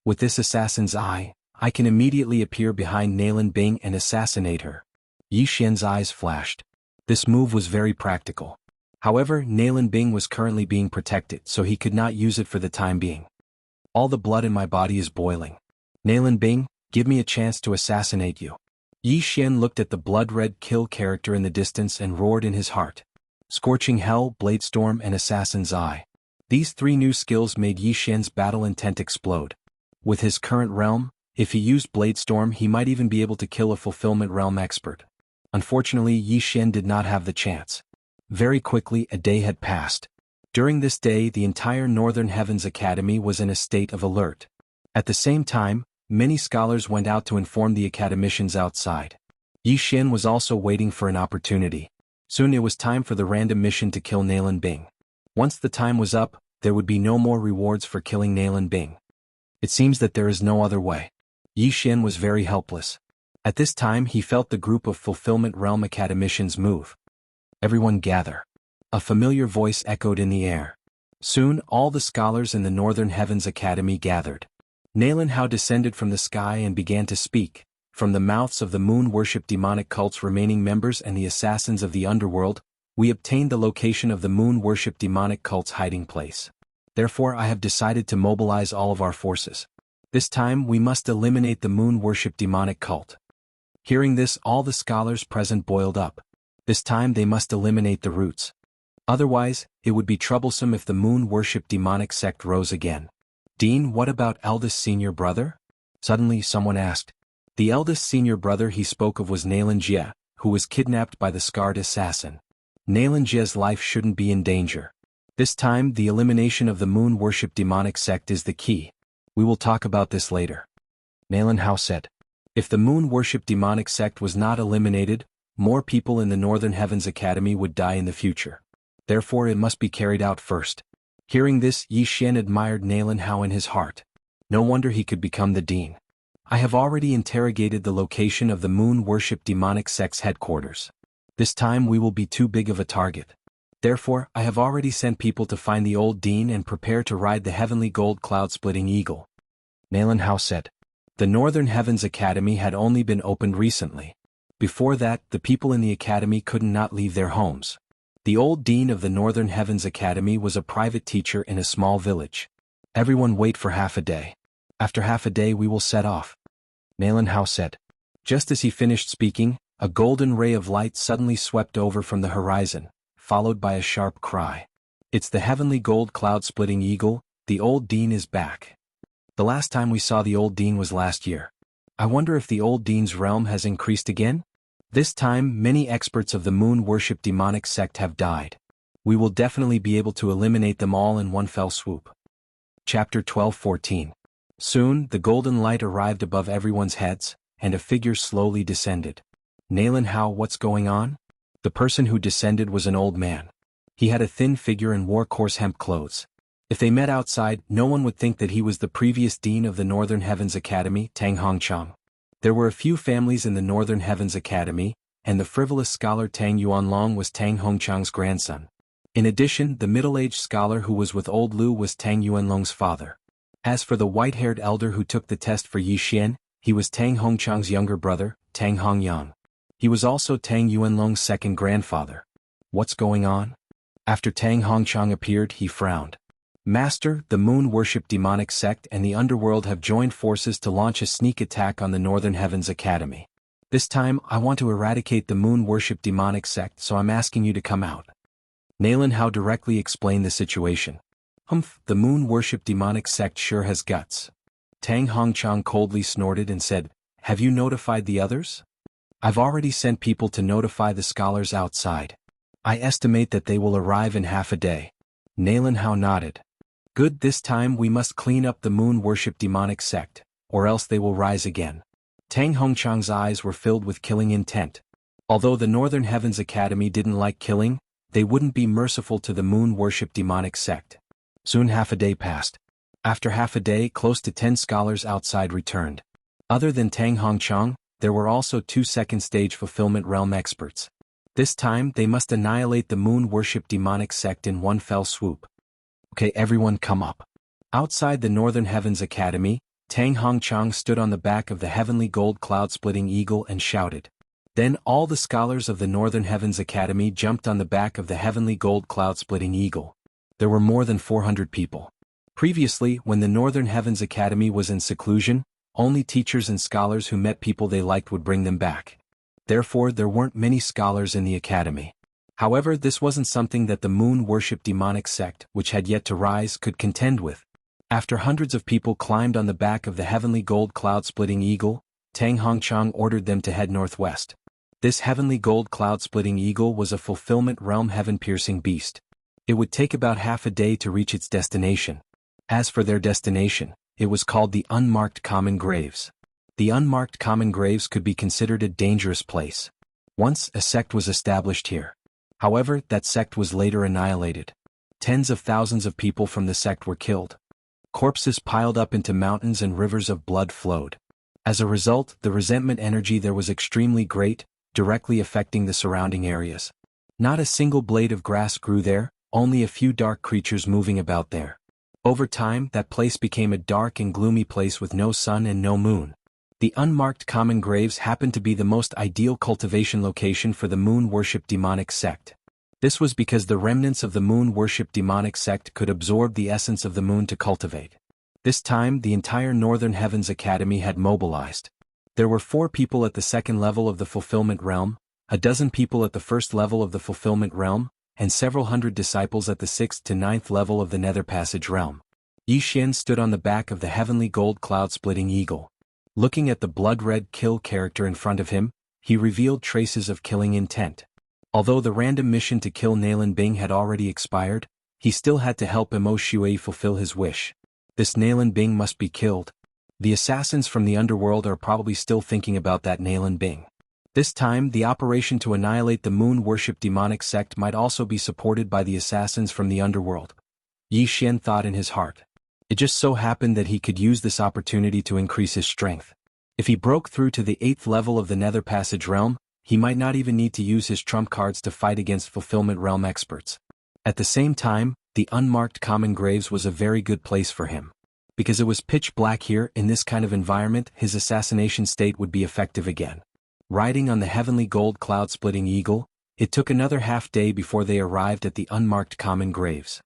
With this Assassin's Eye, I can immediately appear behind Nailin Bing and assassinate her. Yi Xian's eyes flashed. This move was very practical. However, Nailin Bing was currently being protected, so he could not use it for the time being. All the blood in my body is boiling. Nailin Bing, give me a chance to assassinate you. Yi Xian looked at the blood-red kill character in the distance and roared in his heart. Scorching Hell, Blade Storm, and Assassin's Eye. These 3 new skills made Yi Xian's battle intent explode. With his current realm, if he used Blade Storm, he might even be able to kill a Fulfillment Realm expert. Unfortunately, Yi Xian did not have the chance. Very quickly, a day had passed. During this day, the entire Northern Heavens Academy was in a state of alert. At the same time, many scholars went out to inform the academicians outside. Yi Xian was also waiting for an opportunity. Soon it was time for the random mission to kill Nailin Bing. Once the time was up, there would be no more rewards for killing Nailin Bing. It seems that there is no other way. Yi Xian was very helpless. At this time he felt the group of Fulfillment Realm academicians move. Everyone gather. A familiar voice echoed in the air. Soon all the scholars in the Northern Heavens Academy gathered. Nalan Hao descended from the sky and began to speak. From the mouths of the moon-worship demonic cult's remaining members and the assassins of the underworld, we obtained the location of the moon-worship demonic cult's hiding place. Therefore I have decided to mobilize all of our forces. This time we must eliminate the moon-worship demonic cult. Hearing this, all the scholars present boiled up. This time they must eliminate the roots. Otherwise, it would be troublesome if the moon-worship demonic sect rose again. Dean, what about eldest senior brother? Suddenly someone asked. The eldest senior brother he spoke of was Nalan Jie, who was kidnapped by the scarred assassin. Nalan Jie's life shouldn't be in danger. This time the elimination of the moon-worship demonic sect is the key. We will talk about this later. Nalan Hao said. If the moon-worship demonic sect was not eliminated, more people in the Northern Heavens Academy would die in the future. Therefore it must be carried out first. Hearing this, Yi Xian admired Nalan Hao in his heart. No wonder he could become the dean. I have already interrogated the location of the moon-worship demonic sect's headquarters. This time we will be too big of a target. Therefore, I have already sent people to find the old dean and prepare to ride the heavenly gold cloud-splitting eagle. Nalan Hao said. The Northern Heavens Academy had only been opened recently. Before that, the people in the academy could not leave their homes. The old dean of the Northern Heavens Academy was a private teacher in a small village. Everyone wait for half a day. After half a day we will set off. Nalan Hao said. Just as he finished speaking, a golden ray of light suddenly swept over from the horizon, followed by a sharp cry. It's the heavenly gold cloud-splitting eagle, the old dean is back. The last time we saw the old dean was last year. I wonder if the old dean's realm has increased again? This time many experts of the moon-worship demonic sect have died. We will definitely be able to eliminate them all in one fell swoop. Chapter 12:14. Soon the golden light arrived above everyone's heads, and a figure slowly descended. Nalan Hao, what's going on? The person who descended was an old man. He had a thin figure and wore coarse hemp clothes. If they met outside, no one would think that he was the previous dean of the Northern Heavens Academy, Tang Hongchang. There were a few families in the Northern Heavens Academy, and the frivolous scholar Tang Yuanlong was Tang Hongchang's grandson. In addition, the middle-aged scholar who was with old Lu was Tang Yuanlong's father. As for the white-haired elder who took the test for Yi Xian, he was Tang Hongchang's younger brother, Tang Hongyang. He was also Tang Yuanlong's second grandfather. What's going on? After Tang Hongchang appeared, he frowned. Master, the moon-worship demonic sect and the underworld have joined forces to launch a sneak attack on the Northern Heavens Academy. This time, I want to eradicate the moon-worship demonic sect, so I'm asking you to come out. Nalan Hao directly explained the situation. Humph, the moon-worship demonic sect sure has guts. Tang Hongchang coldly snorted and said, have you notified the others? I've already sent people to notify the scholars outside. I estimate that they will arrive in half a day. Nalan Hao nodded. Good, this time we must clean up the moon-worship demonic sect, or else they will rise again. Tang Hongchang's eyes were filled with killing intent. Although the Northern Heavens Academy didn't like killing, they wouldn't be merciful to the moon-worship demonic sect. Soon half a day passed. After half a day, close to 10 scholars outside returned. Other than Tang Hongchang, there were also 2 second-stage fulfillment realm experts. This time they must annihilate the moon-worship demonic sect in one fell swoop. Okay, everyone come up. Outside the Northern Heavens Academy, Tang Hongchang stood on the back of the heavenly gold cloud-splitting eagle and shouted. Then all the scholars of the Northern Heavens Academy jumped on the back of the heavenly gold cloud-splitting eagle. There were more than 400 people. Previously, when the Northern Heavens Academy was in seclusion, only teachers and scholars who met people they liked would bring them back. Therefore, there weren't many scholars in the academy. However, this wasn't something that the moon-worship demonic sect, which had yet to rise, could contend with. After hundreds of people climbed on the back of the heavenly gold cloud-splitting eagle, Tang Hongchang ordered them to head northwest. This heavenly gold cloud-splitting eagle was a fulfillment realm heaven-piercing beast. It would take about half a day to reach its destination. As for their destination, it was called the Unmarked Common Graves. The Unmarked Common Graves could be considered a dangerous place. Once a sect was established here. However, that sect was later annihilated. Tens of thousands of people from the sect were killed. Corpses piled up into mountains and rivers of blood flowed. As a result, the resentment energy there was extremely great, directly affecting the surrounding areas. Not a single blade of grass grew there, only a few dark creatures moving about there. Over time, that place became a dark and gloomy place with no sun and no moon. The unmarked common graves happened to be the most ideal cultivation location for the moon-worship demonic sect. This was because the remnants of the moon-worship demonic sect could absorb the essence of the moon to cultivate. This time, the entire Northern Heavens Academy had mobilized. There were 4 people at the second level of the fulfillment realm, a dozen people at the first level of the fulfillment realm, and several hundred disciples at the 6th to 9th level of the Nether Passage realm. Yi Xian stood on the back of the heavenly gold cloud-splitting eagle. Looking at the blood-red kill character in front of him, he revealed traces of killing intent. Although the random mission to kill Nalan Bing had already expired, he still had to help Mo Shui fulfill his wish. This Nalan Bing must be killed. The assassins from the underworld are probably still thinking about that Nalan Bing. This time, the operation to annihilate the moon-worship demonic sect might also be supported by the assassins from the underworld. Yi Xian thought in his heart. It just so happened that he could use this opportunity to increase his strength. If he broke through to the 8th level of the Nether Passage realm, he might not even need to use his trump cards to fight against Fulfillment Realm experts. At the same time, the unmarked common graves was a very good place for him. Because it was pitch black here, in this kind of environment, his assassination state would be effective again. Riding on the heavenly gold cloud-splitting eagle, it took another half-day before they arrived at the unmarked common graves.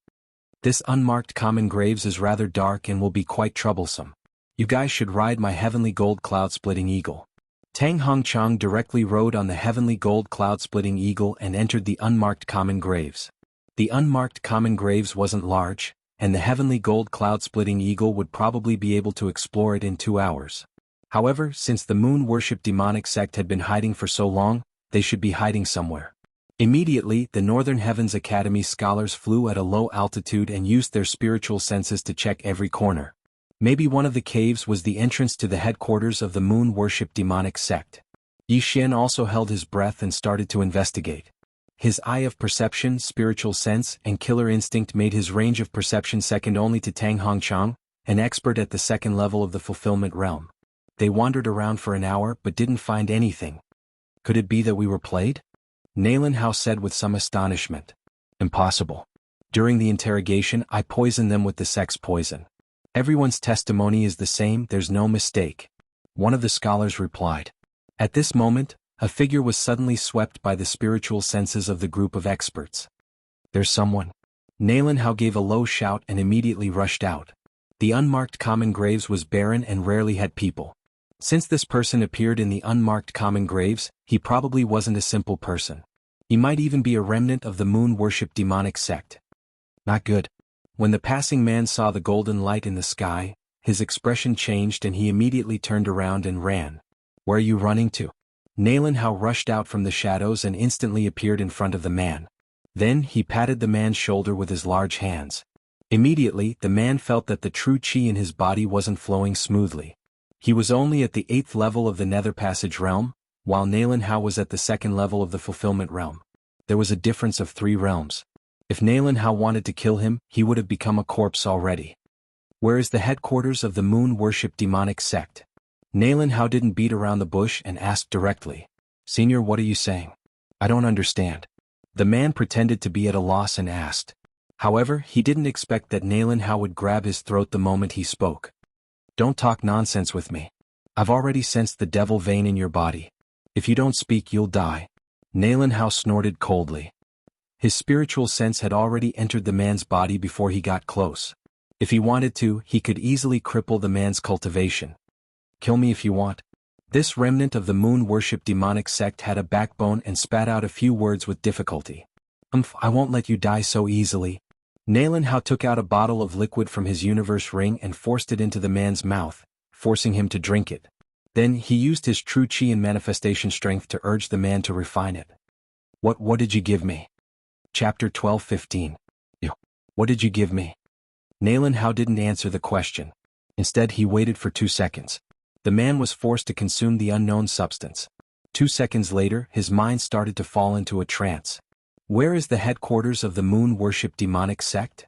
This unmarked common graves is rather dark and will be quite troublesome. You guys should ride my heavenly gold cloud-splitting eagle. Tang Hongchang directly rode on the heavenly gold cloud-splitting eagle and entered the unmarked common graves. The unmarked common graves wasn't large, and the heavenly gold cloud-splitting eagle would probably be able to explore it in 2 hours. However, since the moon-worship demonic sect had been hiding for so long, they should be hiding somewhere. Immediately, the Northern Heavens Academy scholars flew at a low altitude and used their spiritual senses to check every corner. Maybe one of the caves was the entrance to the headquarters of the moon-worship demonic sect. Yi Xian also held his breath and started to investigate. His eye of perception, spiritual sense, and killer instinct made his range of perception second only to Tang Hongchang, an expert at the second level of the fulfillment realm. They wandered around for an hour but didn't find anything. Could it be that we were played? Nalan Hao said with some astonishment. Impossible. During the interrogation, I poisoned them with the sex poison. Everyone's testimony is the same, there's no mistake. One of the scholars replied. At this moment, a figure was suddenly swept by the spiritual senses of the group of experts. There's someone. Nalan Hao gave a low shout and immediately rushed out. The unmarked common graves was barren and rarely had people. Since this person appeared in the unmarked common graves, he probably wasn't a simple person. He might even be a remnant of the moon-worship demonic sect. Not good. When the passing man saw the golden light in the sky, his expression changed and he immediately turned around and ran. Where are you running to? Nalan Hao rushed out from the shadows and instantly appeared in front of the man. Then he patted the man's shoulder with his large hands. Immediately, the man felt that the true chi in his body wasn't flowing smoothly. He was only at the 8th level of the Nether Passage realm, while Nalan Hao was at the 2nd level of the Fulfillment realm. There was a difference of 3 realms. If Nalan Hao wanted to kill him, he would have become a corpse already. Where is the headquarters of the moon-worship demonic sect? Nalan Hao didn't beat around the bush and asked directly. Senior, what are you saying? I don't understand. The man pretended to be at a loss and asked. However, he didn't expect that Nalan Hao would grab his throat the moment he spoke. Don't talk nonsense with me. I've already sensed the devil vein in your body. If you don't speak, you'll die. Nalan Hao snorted coldly. His spiritual sense had already entered the man's body before he got close. If he wanted to, he could easily cripple the man's cultivation. Kill me if you want. This remnant of the moon-worship demonic sect had a backbone and spat out a few words with difficulty. I won't let you die so easily. Nalan Hao took out a bottle of liquid from his universe ring and forced it into the man's mouth, forcing him to drink it. Then he used his true chi and manifestation strength to urge the man to refine it. What did you give me? Chapter 12:15. What did you give me? Nalan Hao didn't answer the question. Instead, he waited for 2 seconds. The man was forced to consume the unknown substance. 2 seconds later, his mind started to fall into a trance. Where is the headquarters of the moon-worship demonic sect?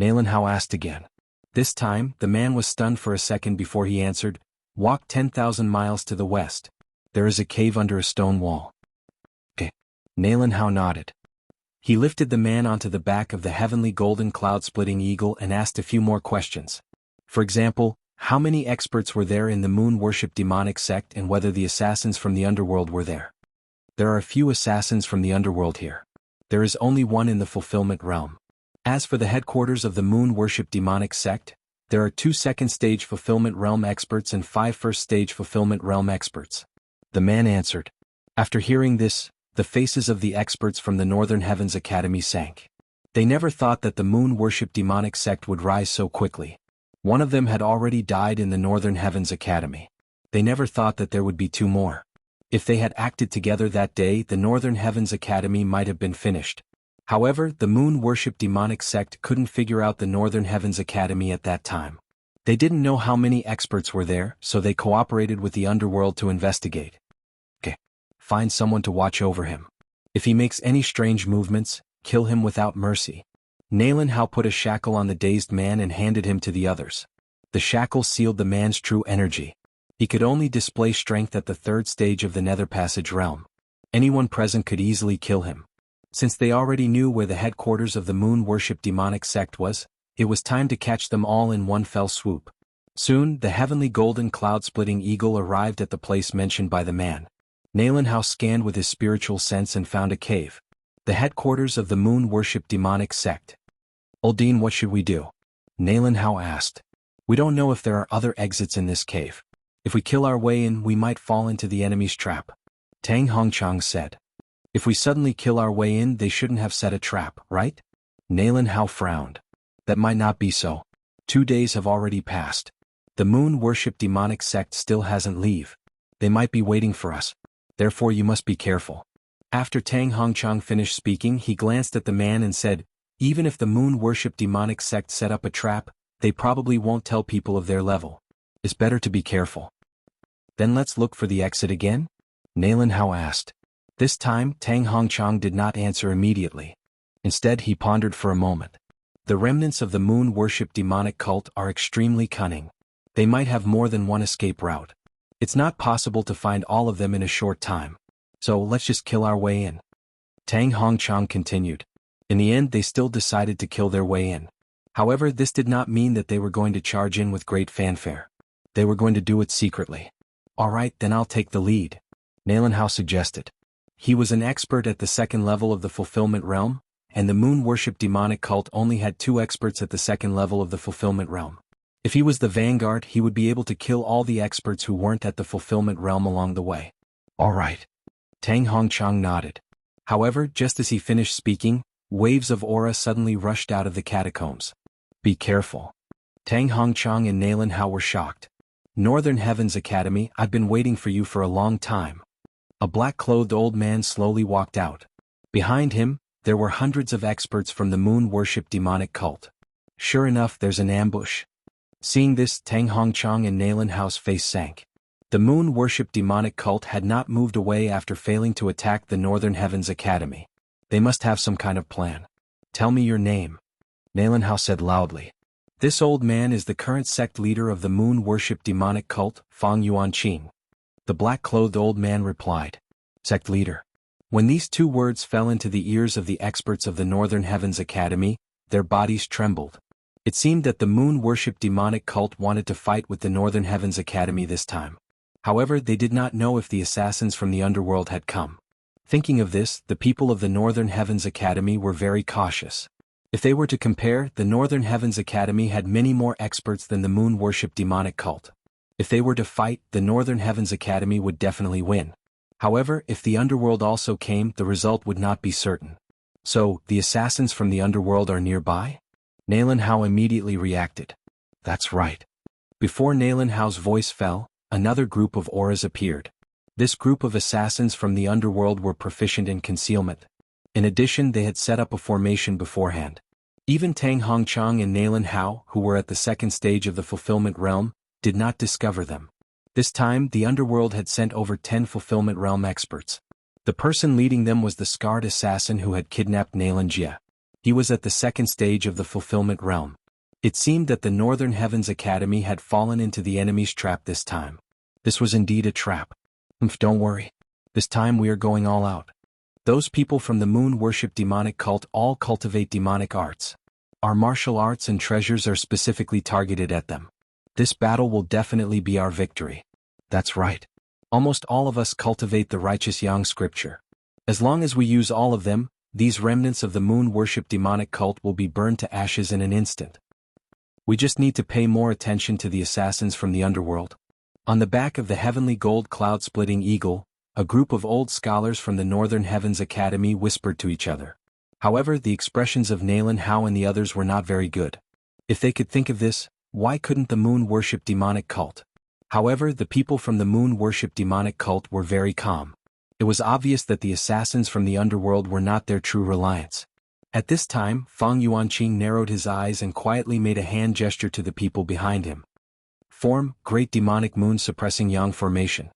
Nalan Hao asked again. This time, the man was stunned for a second before he answered, Walk 10,000 miles to the west. There is a cave under a stone wall. Okay. Nalan Hao nodded. He lifted the man onto the back of the heavenly golden cloud-splitting eagle and asked a few more questions. For example, how many experts were there in the moon-worship demonic sect and whether the assassins from the underworld were there. There are a few assassins from the underworld here. There is only one in the fulfillment realm. As for the headquarters of the moon-worship demonic sect, there are 2 second-stage fulfillment realm experts and 5 first-stage fulfillment realm experts. The man answered. After hearing this, the faces of the experts from the Northern Heavens Academy sank. They never thought that the moon-worship demonic sect would rise so quickly. One of them had already died in the Northern Heavens Academy. They never thought that there would be 2 more. If they had acted together that day, the Northern Heavens Academy might have been finished. However, the moon-worship demonic sect couldn't figure out the Northern Heavens Academy at that time. They didn't know how many experts were there, so they cooperated with the underworld to investigate. Okay. Find someone to watch over him. If he makes any strange movements, kill him without mercy. Nalan Hao put a shackle on the dazed man and handed him to the others. The shackle sealed the man's true energy. He could only display strength at the 3rd stage of the Nether Passage realm. Anyone present could easily kill him. Since they already knew where the headquarters of the moon-worship demonic sect was, it was time to catch them all in one fell swoop. Soon, the heavenly golden cloud-splitting eagle arrived at the place mentioned by the man. Nalan Hao scanned with his spiritual sense and found a cave. The headquarters of the moon-worship demonic sect. Uldeen, what should we do? Nalan Hao asked. We don't know if there are other exits in this cave. If we kill our way in, we might fall into the enemy's trap. Tang Hongchang said. If we suddenly kill our way in, they shouldn't have set a trap, right? Nalan Hao frowned. That might not be so. 2 days have already passed. The moon-worship demonic sect still hasn't leave. They might be waiting for us. Therefore you must be careful. After Tang Hongchang finished speaking, he glanced at the man and said, even if the moon-worship demonic sect set up a trap, they probably won't tell people of their level. It's better to be careful. Then let's look for the exit again? Nalan Hao asked. This time, Tang Hongchang did not answer immediately. Instead, he pondered for a moment. The remnants of the moon-worship demonic cult are extremely cunning. They might have more than one escape route. It's not possible to find all of them in a short time. So let's just kill our way in. Tang Hongchang continued. In the end, they still decided to kill their way in. However, this did not mean that they were going to charge in with great fanfare. They were going to do it secretly. Alright, then I'll take the lead. Nalan Hao suggested. He was an expert at the 2nd level of the fulfillment realm, and the moon-worship demonic cult only had 2 experts at the 2nd level of the fulfillment realm. If he was the vanguard, he would be able to kill all the experts who weren't at the fulfillment realm along the way. Alright. Tang Hongchang nodded. However, just as he finished speaking, waves of aura suddenly rushed out of the catacombs. Be careful. Tang Hongchang and Nalan Hao were shocked. Northern Heavens Academy, I've been waiting for you for a long time. A black-clothed old man slowly walked out. Behind him, there were hundreds of experts from the moon-worship demonic cult. Sure enough, there's an ambush. Seeing this, Tang Hongchang and Nalan Hao's face sank. The moon-worship demonic cult had not moved away after failing to attack the Northern Heavens Academy. They must have some kind of plan. Tell me your name. Nalan Hao said loudly. This old man is the current sect leader of the moon-worship demonic cult, Fang Yuanqing. The black-clothed old man replied. Sect leader. When these 2 words fell into the ears of the experts of the Northern Heavens Academy, their bodies trembled. It seemed that the moon-worship demonic cult wanted to fight with the Northern Heavens Academy this time. However, they did not know if the assassins from the underworld had come. Thinking of this, the people of the Northern Heavens Academy were very cautious. If they were to compare, the Northern Heavens Academy had many more experts than the moon-worship demonic cult. If they were to fight, the Northern Heavens Academy would definitely win. However, if the underworld also came, the result would not be certain. So, the assassins from the underworld are nearby? Nalan Hao immediately reacted. That's right. Before Nalan Hao's voice fell, another group of auras appeared. This group of assassins from the underworld were proficient in concealment. In addition, they had set up a formation beforehand. Even Tang Hongchang and Nalan Hao, who were at the 2nd stage of the fulfillment realm, did not discover them. This time, the underworld had sent over 10 fulfillment realm experts. The person leading them was the scarred assassin who had kidnapped Nalan Jia. He was at the 2nd stage of the fulfillment realm. It seemed that the Northern Heavens Academy had fallen into the enemy's trap this time. This was indeed a trap. Don't worry. This time we are going all out. Those people from the moon worship demonic cult all cultivate demonic arts. Our martial arts and treasures are specifically targeted at them. This battle will definitely be our victory. That's right. Almost all of us cultivate the righteous Yang scripture. As long as we use all of them, these remnants of the moon worship demonic cult will be burned to ashes in an instant. We just need to pay more attention to the assassins from the underworld. On the back of the heavenly gold cloud-splitting eagle, a group of old scholars from the Northern Heavens Academy whispered to each other. However, the expressions of Nalen Hao and the others were not very good. If they could think of this, why couldn't the moon worship demonic cult? However, the people from the moon worship demonic cult were very calm. It was obvious that the assassins from the underworld were not their true reliance. At this time, Fang Yuanqing narrowed his eyes and quietly made a hand gesture to the people behind him. Form, Great Demonic Moon Suppressing Yang Formation.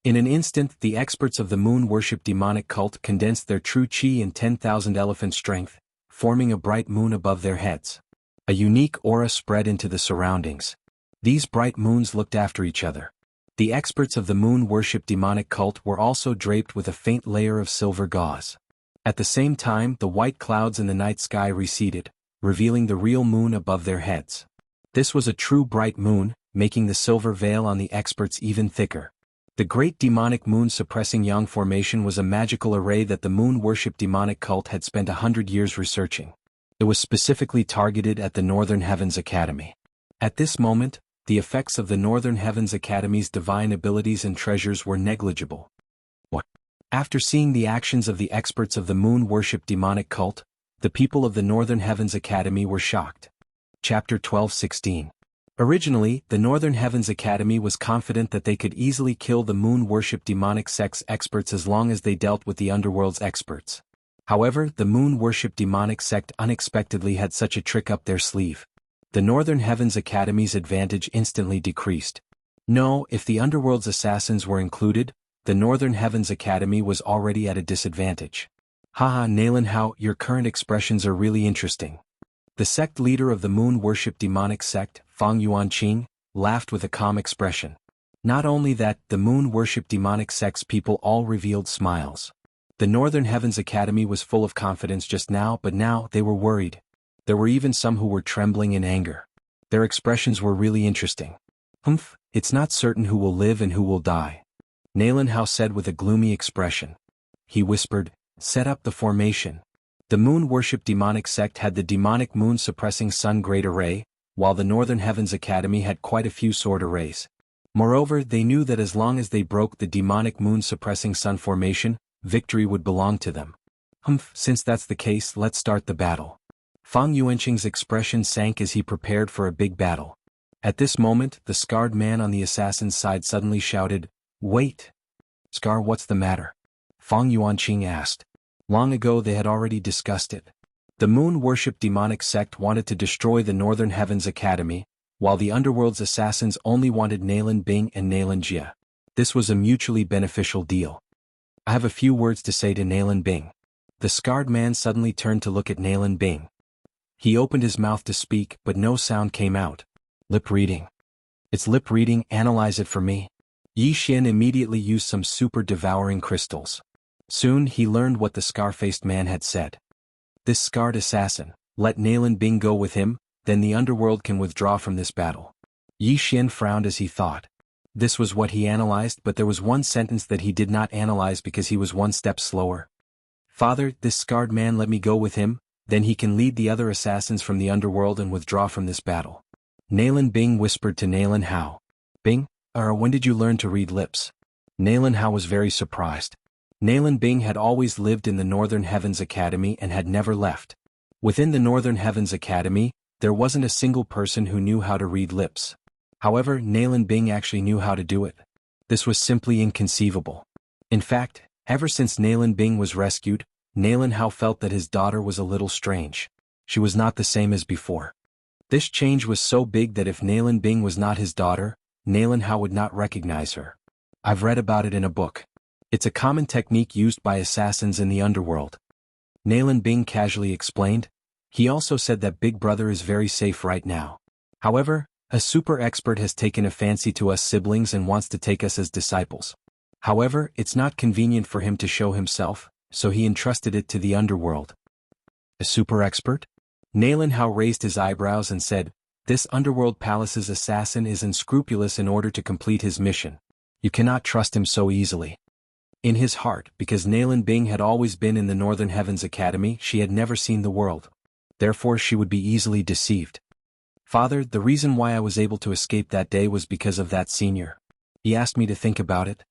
In an instant, the experts of the moon worship demonic cult condensed their true qi and 10,000 elephant strength, forming a bright moon above their heads. A unique aura spread into the surroundings. These bright moons looked after each other. The experts of the moon worship demonic cult were also draped with a faint layer of silver gauze. At the same time, the white clouds in the night sky receded, revealing the real moon above their heads. This was a true bright moon, making the silver veil on the experts even thicker. The Great Demonic Moon Suppressing Yang Formation was a magical array that the moon worship demonic cult had spent 100 years researching. It was specifically targeted at the Northern Heavens Academy. At this moment, the effects of the Northern Heavens Academy's divine abilities and treasures were negligible. What? After seeing the actions of the experts of the moon worship demonic cult, the people of the Northern Heavens Academy were shocked. Chapter 12:16. Originally, the Northern Heavens Academy was confident that they could easily kill the moon worship demonic sect's experts as long as they dealt with the underworld's experts. However, the moon worship demonic sect unexpectedly had such a trick up their sleeve. The Northern Heavens Academy's advantage instantly decreased. No, if the underworld's assassins were included, the Northern Heavens Academy was already at a disadvantage. Haha, Nalen Hao, your current expressions are really interesting. The sect leader of the moon worship demonic sect, Fang Yuanqing, laughed with a calm expression. Not only that, the moon worship demonic sect's people all revealed smiles. The Northern Heavens Academy was full of confidence just now, but now they were worried. There were even some who were trembling in anger. Their expressions were really interesting. It's not certain who will live and who will die. Nalen Hao said with a gloomy expression. He whispered, set up the formation. The moon worship demonic sect had the demonic moon suppressing sun great array, while the Northern Heavens Academy had quite a few sword arrays. Moreover, they knew that as long as they broke the demonic moon suppressing sun formation, victory would belong to them. Since that's the case, let's start the battle. Fang Yuanqing's expression sank as he prepared for a big battle. At this moment, the scarred man on the assassin's side suddenly shouted, wait! Scar, what's the matter? Fang Yuanqing asked. Long ago they had already discussed it. The moon worship demonic sect wanted to destroy the Northern Heavens Academy, while the underworld's assassins only wanted Nalen Bing and Nalen Jia. This was a mutually beneficial deal. I have a few words to say to Nalen Bing. The scarred man suddenly turned to look at Nalen Bing. He opened his mouth to speak, but no sound came out. Lip reading. It's lip reading, analyze it for me. Yi Xian immediately used some super devouring crystals. Soon he learned what the scar-faced man had said. This scarred assassin, let Nalen Bing go with him, then the underworld can withdraw from this battle. Yi Xian frowned as he thought. This was what he analyzed, but there was one sentence that he did not analyze because he was one step slower. Father, this scarred man let me go with him, then he can lead the other assassins from the underworld and withdraw from this battle. Nalen Bing whispered to Nalen Hao. Bing, when did you learn to read lips? Nalen Hao was very surprised. Nalen Bing had always lived in the Northern Heavens Academy and had never left. Within the Northern Heavens Academy, there wasn't a single person who knew how to read lips. However, Nalen Bing actually knew how to do it. This was simply inconceivable. In fact, ever since Nalen Bing was rescued, Nalen Hao felt that his daughter was a little strange. She was not the same as before. This change was so big that if Nalen Bing was not his daughter, Nalen Hao would not recognize her. I've read about it in a book. It's a common technique used by assassins in the underworld. Nalen Bing casually explained. He also said that Big Brother is very safe right now. However, A super expert has taken a fancy to us siblings and wants to take us as disciples. However, it's not convenient for him to show himself, so he entrusted it to the underworld. A super expert? Nalen Hao raised his eyebrows and said, "This underworld palace's assassin is unscrupulous in order to complete his mission. You cannot trust him so easily." In his heart, because Nalen Bing had always been in the Northern Heavens Academy, she had never seen the world. Therefore she would be easily deceived. "Father, the reason why I was able to escape that day was because of that senior. He asked me to think about it."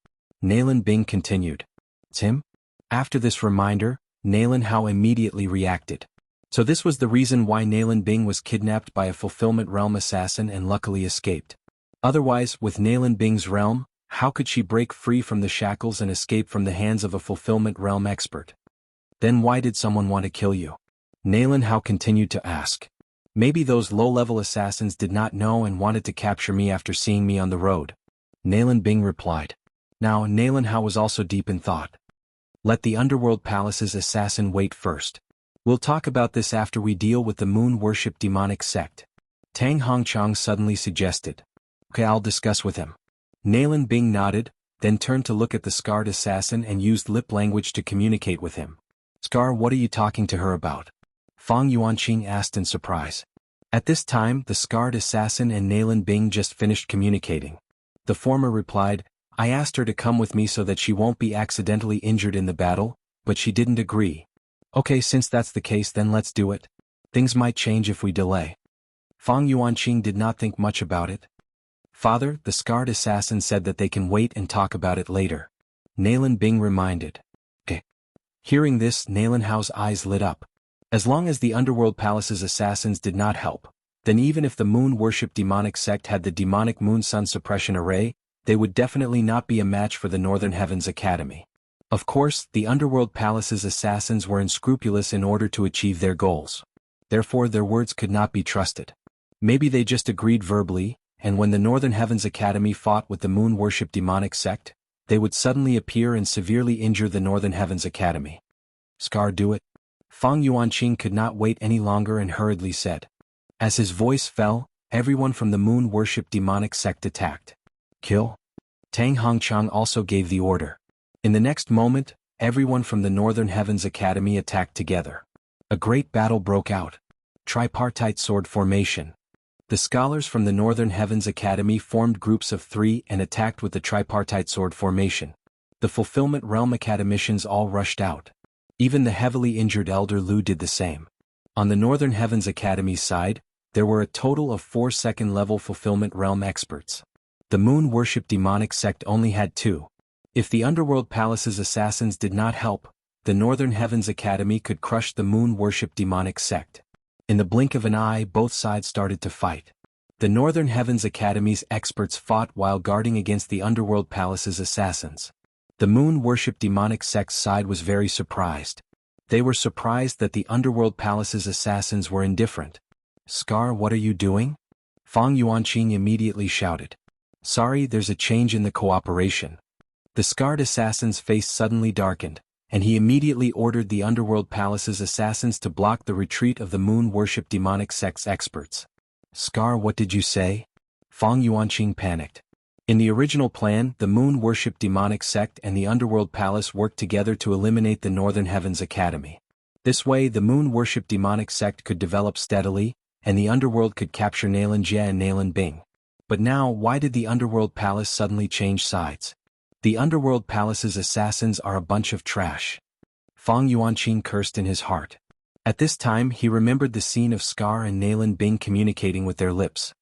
Nalen Bing continued. "It's him?" After this reminder, Nalen Hao immediately reacted. So this was the reason why Nalen Bing was kidnapped by a fulfillment realm assassin and luckily escaped. Otherwise, with Nalen Bing's realm, how could she break free from the shackles and escape from the hands of a fulfillment realm expert? Then why did someone want to kill you? Nalen Hao continued to ask. Maybe those low-level assassins did not know and wanted to capture me after seeing me on the road. Nalen Bing replied. Now Nalen Hao was also deep in thought. Let the Underworld Palace's assassin wait first. We'll talk about this after we deal with the moon worship demonic sect. Tang Hongchang suddenly suggested. Okay, I'll discuss with him. Nalen Bing nodded, then turned to look at the scarred assassin and used lip language to communicate with him. Scar, what are you talking to her about? Fang Yuanqing asked in surprise. At this time, the scarred assassin and Nalen Bing just finished communicating. The former replied, I asked her to come with me so that she won't be accidentally injured in the battle, but she didn't agree. Okay, since that's the case, then let's do it. Things might change if we delay. Fang Yuanqing did not think much about it. Father, the scarred assassin said that they can wait and talk about it later. Nalen Bing reminded. Okay. Hearing this, Nalen Hao's eyes lit up. As long as the Underworld Palace's assassins did not help, then even if the moon worship demonic sect had the demonic moon sun suppression array, they would definitely not be a match for the Northern Heavens Academy. Of course, the Underworld Palace's assassins were unscrupulous in order to achieve their goals. Therefore their words could not be trusted. Maybe they just agreed verbally, and when the Northern Heavens Academy fought with the moon worship demonic sect, they would suddenly appear and severely injure the Northern Heavens Academy. Scar, do it. Fang Yuanqing could not wait any longer and hurriedly said. As his voice fell, everyone from the moon worship demonic sect attacked. Kill? Tang Hongchang also gave the order. In the next moment, everyone from the Northern Heavens Academy attacked together. A great battle broke out. Tripartite sword formation. The scholars from the Northern Heavens Academy formed groups of 3 and attacked with the tripartite sword formation. The Fulfillment Realm academicians all rushed out. Even the heavily injured Elder Lu did the same. On the Northern Heavens Academy's side, there were a total of 4 second-level Fulfillment Realm experts. The Moon Worship Demonic Sect only had 2. If the Underworld Palace's assassins did not help, the Northern Heavens Academy could crush the Moon Worship Demonic Sect. In the blink of an eye, both sides started to fight. The Northern Heavens Academy's experts fought while guarding against the Underworld Palace's assassins. The Moon Worship Demonic Sect's side was very surprised. They were surprised that the Underworld Palace's assassins were indifferent. Scar, what are you doing? Fang Yuanqing immediately shouted. Sorry, there's a change in the cooperation. The scarred assassin's face suddenly darkened, and he immediately ordered the Underworld Palace's assassins to block the retreat of the Moon Worship Demonic Sect's experts. Scar, what did you say? Fang Yuanqing panicked. In the original plan, the Moon Worship Demonic Sect and the Underworld Palace worked together to eliminate the Northern Heavens Academy. This way, the Moon Worship Demonic Sect could develop steadily, and the Underworld could capture Nalen Jie and Nalen Bing. But now, why did the Underworld Palace suddenly change sides? The Underworld Palace's assassins are a bunch of trash. Fang Yuanqing cursed in his heart. At this time, he remembered the scene of Scar and Nalen Bing communicating with their lips.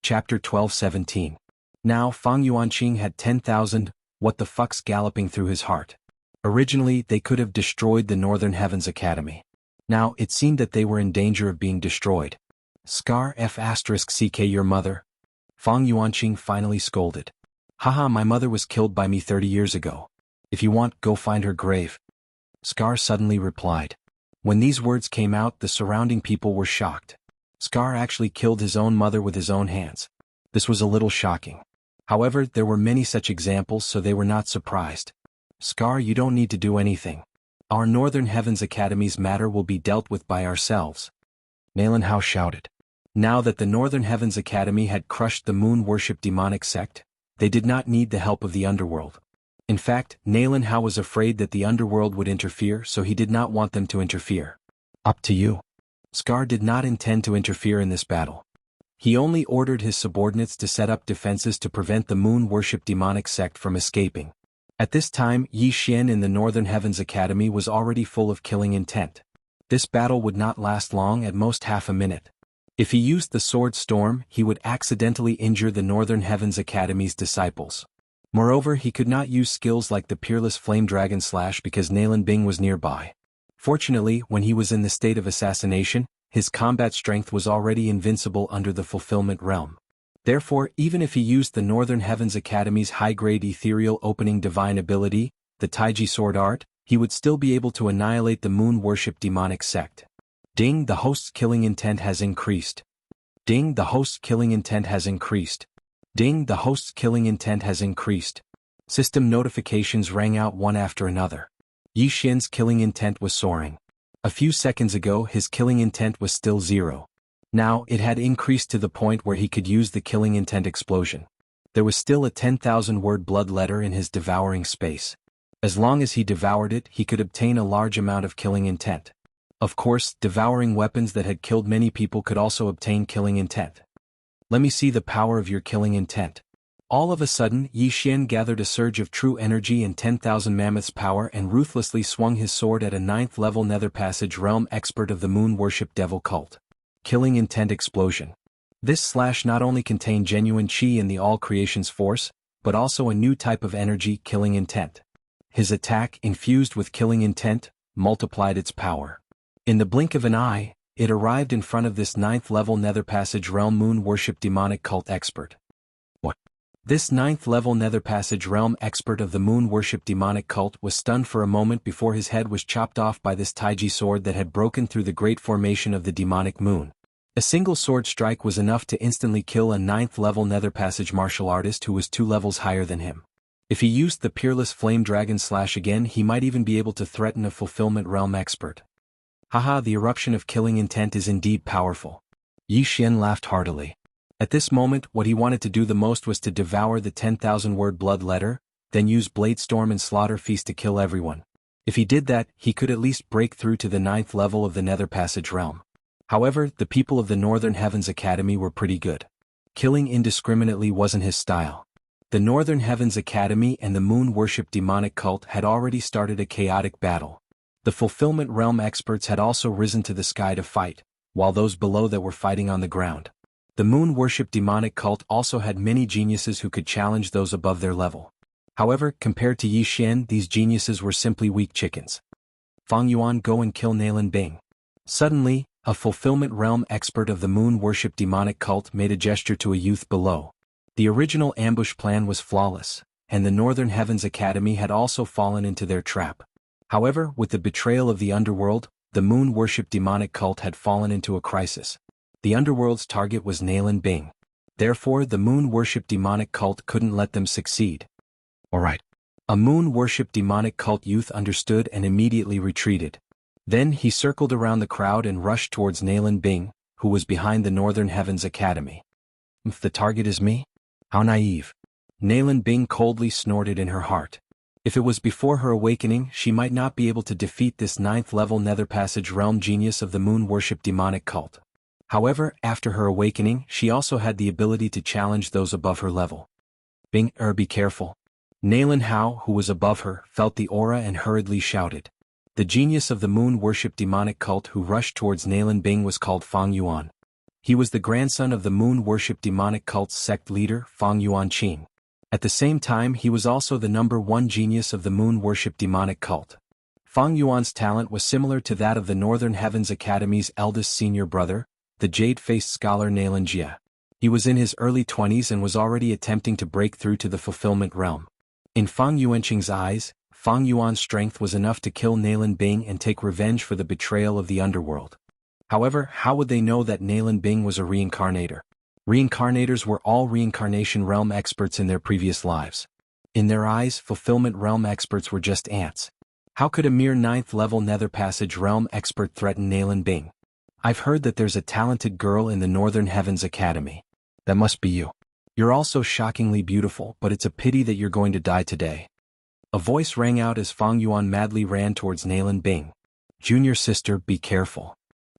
Chapter 12:17. Now Fang Yuanqing had 10,000 what the fucks galloping through his heart. Originally, they could have destroyed the Northern Heavens Academy. Now, it seemed that they were in danger of being destroyed. Scar *CK your mother? Fang Yuanqing finally scolded. Haha, my mother was killed by me 30 years ago. If you want, go find her grave. Scar suddenly replied. When these words came out, the surrounding people were shocked. Scar actually killed his own mother with his own hands. This was a little shocking. However, there were many such examples, so they were not surprised. Scar, you don't need to do anything. Our Northern Heavens Academy's matter will be dealt with by ourselves. Nalen Hao shouted. Now that the Northern Heavens Academy had crushed the moon worship demonic sect, they did not need the help of the underworld. In fact, Nalan Hao was afraid that the underworld would interfere, so he did not want them to interfere. Up to you. Scar did not intend to interfere in this battle. He only ordered his subordinates to set up defenses to prevent the moon worship demonic sect from escaping. At this time, Yi Xian in the Northern Heavens Academy was already full of killing intent. This battle would not last long, at most half a minute. If he used the Sword Storm, he would accidentally injure the Northern Heavens Academy's disciples. Moreover, he could not use skills like the Peerless Flame Dragon Slash because Nalan Bing was nearby. Fortunately, when he was in the state of assassination, his combat strength was already invincible under the Fulfillment Realm. Therefore, even if he used the Northern Heavens Academy's high-grade ethereal opening divine ability, the Taiji Sword Art, he would still be able to annihilate the moon worship demonic sect. Ding, the host's killing intent has increased. Ding, the host's killing intent has increased. Ding, the host's killing intent has increased. System notifications rang out one after another. Yi Xian's killing intent was soaring. A few seconds ago his killing intent was still 0. Now it had increased to the point where he could use the killing intent explosion. There was still a 10,000-word blood letter in his devouring space. As long as he devoured it, he could obtain a large amount of killing intent. Of course, devouring weapons that had killed many people could also obtain killing intent. Let me see the power of your killing intent. All of a sudden, Yi Xian gathered a surge of true energy and 10,000 mammoths' power and ruthlessly swung his sword at a 9th-level Nether Passage Realm expert of the Moon Worship Devil Cult. Killing Intent Explosion. This slash not only contained genuine chi in the All Creations Force, but also a new type of energy, Killing Intent. His attack, infused with Killing Intent, multiplied its power. In the blink of an eye, it arrived in front of this 9th-level Nether Passage Realm Moon Worship Demonic Cult expert. What? This 9th-level Nether Passage Realm expert of the Moon Worship Demonic Cult was stunned for a moment before his head was chopped off by this Taiji sword that had broken through the great formation of the demonic moon. A single sword strike was enough to instantly kill a 9th-level Nether Passage martial artist who was 2 levels higher than him. If he used the Peerless Flame Dragon Slash again, he might even be able to threaten a Fulfillment Realm expert. Haha, the eruption of killing intent is indeed powerful. Yi Xian laughed heartily. At this moment, what he wanted to do the most was to devour the 10,000-word blood letter, then use Bladestorm and Slaughter Feast to kill everyone. If he did that, he could at least break through to the 9th level of the Nether Passage Realm. However, the people of the Northern Heavens Academy were pretty good. Killing indiscriminately wasn't his style. The Northern Heavens Academy and the Moon Worship Demonic Cult had already started a chaotic battle. The Fulfillment Realm experts had also risen to the sky to fight, while those below that were fighting on the ground. The Moon Worship Demonic Cult also had many geniuses who could challenge those above their level. However, compared to Yi Xian, these geniuses were simply weak chickens. Fang Yuan, go and kill Nalan Bing. Suddenly, a Fulfillment Realm expert of the Moon Worship Demonic Cult made a gesture to a youth below. The original ambush plan was flawless, and the Northern Heavens Academy had also fallen into their trap. However, with the betrayal of the underworld, the Moon Worship Demonic Cult had fallen into a crisis. The underworld's target was Nalan Bing. Therefore, the Moon Worship Demonic Cult couldn't let them succeed. Alright. A Moon Worship Demonic Cult youth understood and immediately retreated. Then he circled around the crowd and rushed towards Nalan Bing, who was behind the Northern Heavens Academy. If the target is me? How naive. Nalan Bing coldly snorted in her heart. If it was before her awakening, she might not be able to defeat this 9th-level Nether Passage Realm genius of the Moon Worship Demonic Cult. However, after her awakening, she also had the ability to challenge those above her level. Bing, be careful. Nalan Hao, who was above her, felt the aura and hurriedly shouted. The genius of the Moon Worship Demonic Cult who rushed towards Nalan Bing was called Fang Yuan. He was the grandson of the Moon Worship Demonic Cult's sect leader, Fang Yuan Qing. At the same time, he was also the #1 genius of the Moon Worship Demonic Cult. Fang Yuan's talent was similar to that of the Northern Heavens Academy's eldest senior brother, the jade-faced scholar Nalan Jia. He was in his early 20s and was already attempting to break through to the Fulfillment Realm. In Fang Yuanqing's eyes, Fang Yuan's strength was enough to kill Nalan Bing and take revenge for the betrayal of the underworld. However, how would they know that Nalan Bing was a reincarnator? Reincarnators were all reincarnation realm experts in their previous lives. In their eyes, Fulfillment Realm experts were just ants. How could a mere 9th-level Nether Passage Realm expert threaten Nalan Bing? I've heard that there's a talented girl in the Northern Heavens Academy. That must be you. You're also shockingly beautiful, but it's a pity that you're going to die today. A voice rang out as Fang Yuan madly ran towards Nalan Bing. Junior sister, be careful.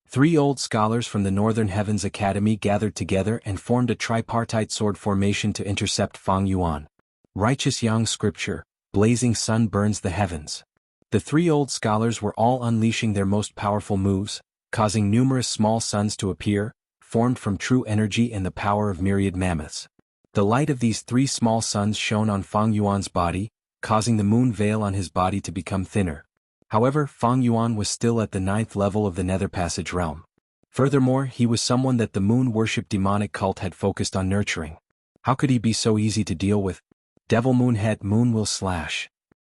3 old scholars from the Northern Heavens Academy gathered together and formed a tripartite sword formation to intercept Fang Yuan. Righteous Yang scripture, blazing sun burns the heavens. The 3 old scholars were all unleashing their most powerful moves, causing numerous small suns to appear, formed from true energy and the power of myriad mammoths. The light of these 3 small suns shone on Fang Yuan's body, causing the moon veil on his body to become thinner. However, Fang Yuan was still at the 9th level of the Nether Passage realm. Furthermore, he was someone that the moon worship demonic cult had focused on nurturing. How could he be so easy to deal with? Devil Moon Head Moon will slash.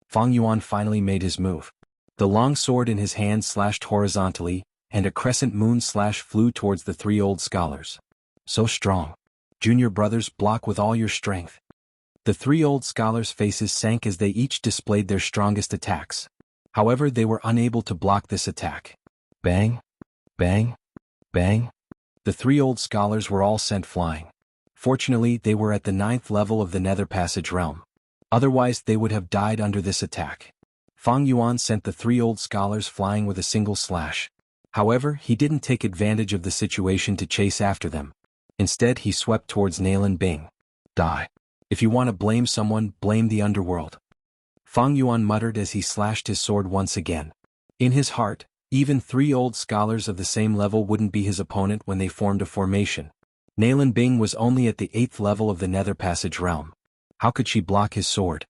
Fang Yuan finally made his move. The long sword in his hand slashed horizontally, and a crescent moon slash flew towards the 3 old scholars. So strong. Junior brothers, block with all your strength. The 3 old scholars' faces sank as they each displayed their strongest attacks. However, they were unable to block this attack. Bang! Bang! Bang! The 3 old scholars were all sent flying. Fortunately, they were at the 9th level of the Nether Passage realm. Otherwise, they would have died under this attack. Fang Yuan sent the 3 old scholars flying with a single slash. However, he didn't take advantage of the situation to chase after them. Instead, he swept towards Nalan Bing. Die. If you want to blame someone, blame the underworld. Fang Yuan muttered as he slashed his sword once again. In his heart, even 3 old scholars of the same level wouldn't be his opponent when they formed a formation. Nalan Bing was only at the 8th level of the Nether Passage realm. How could she block his sword?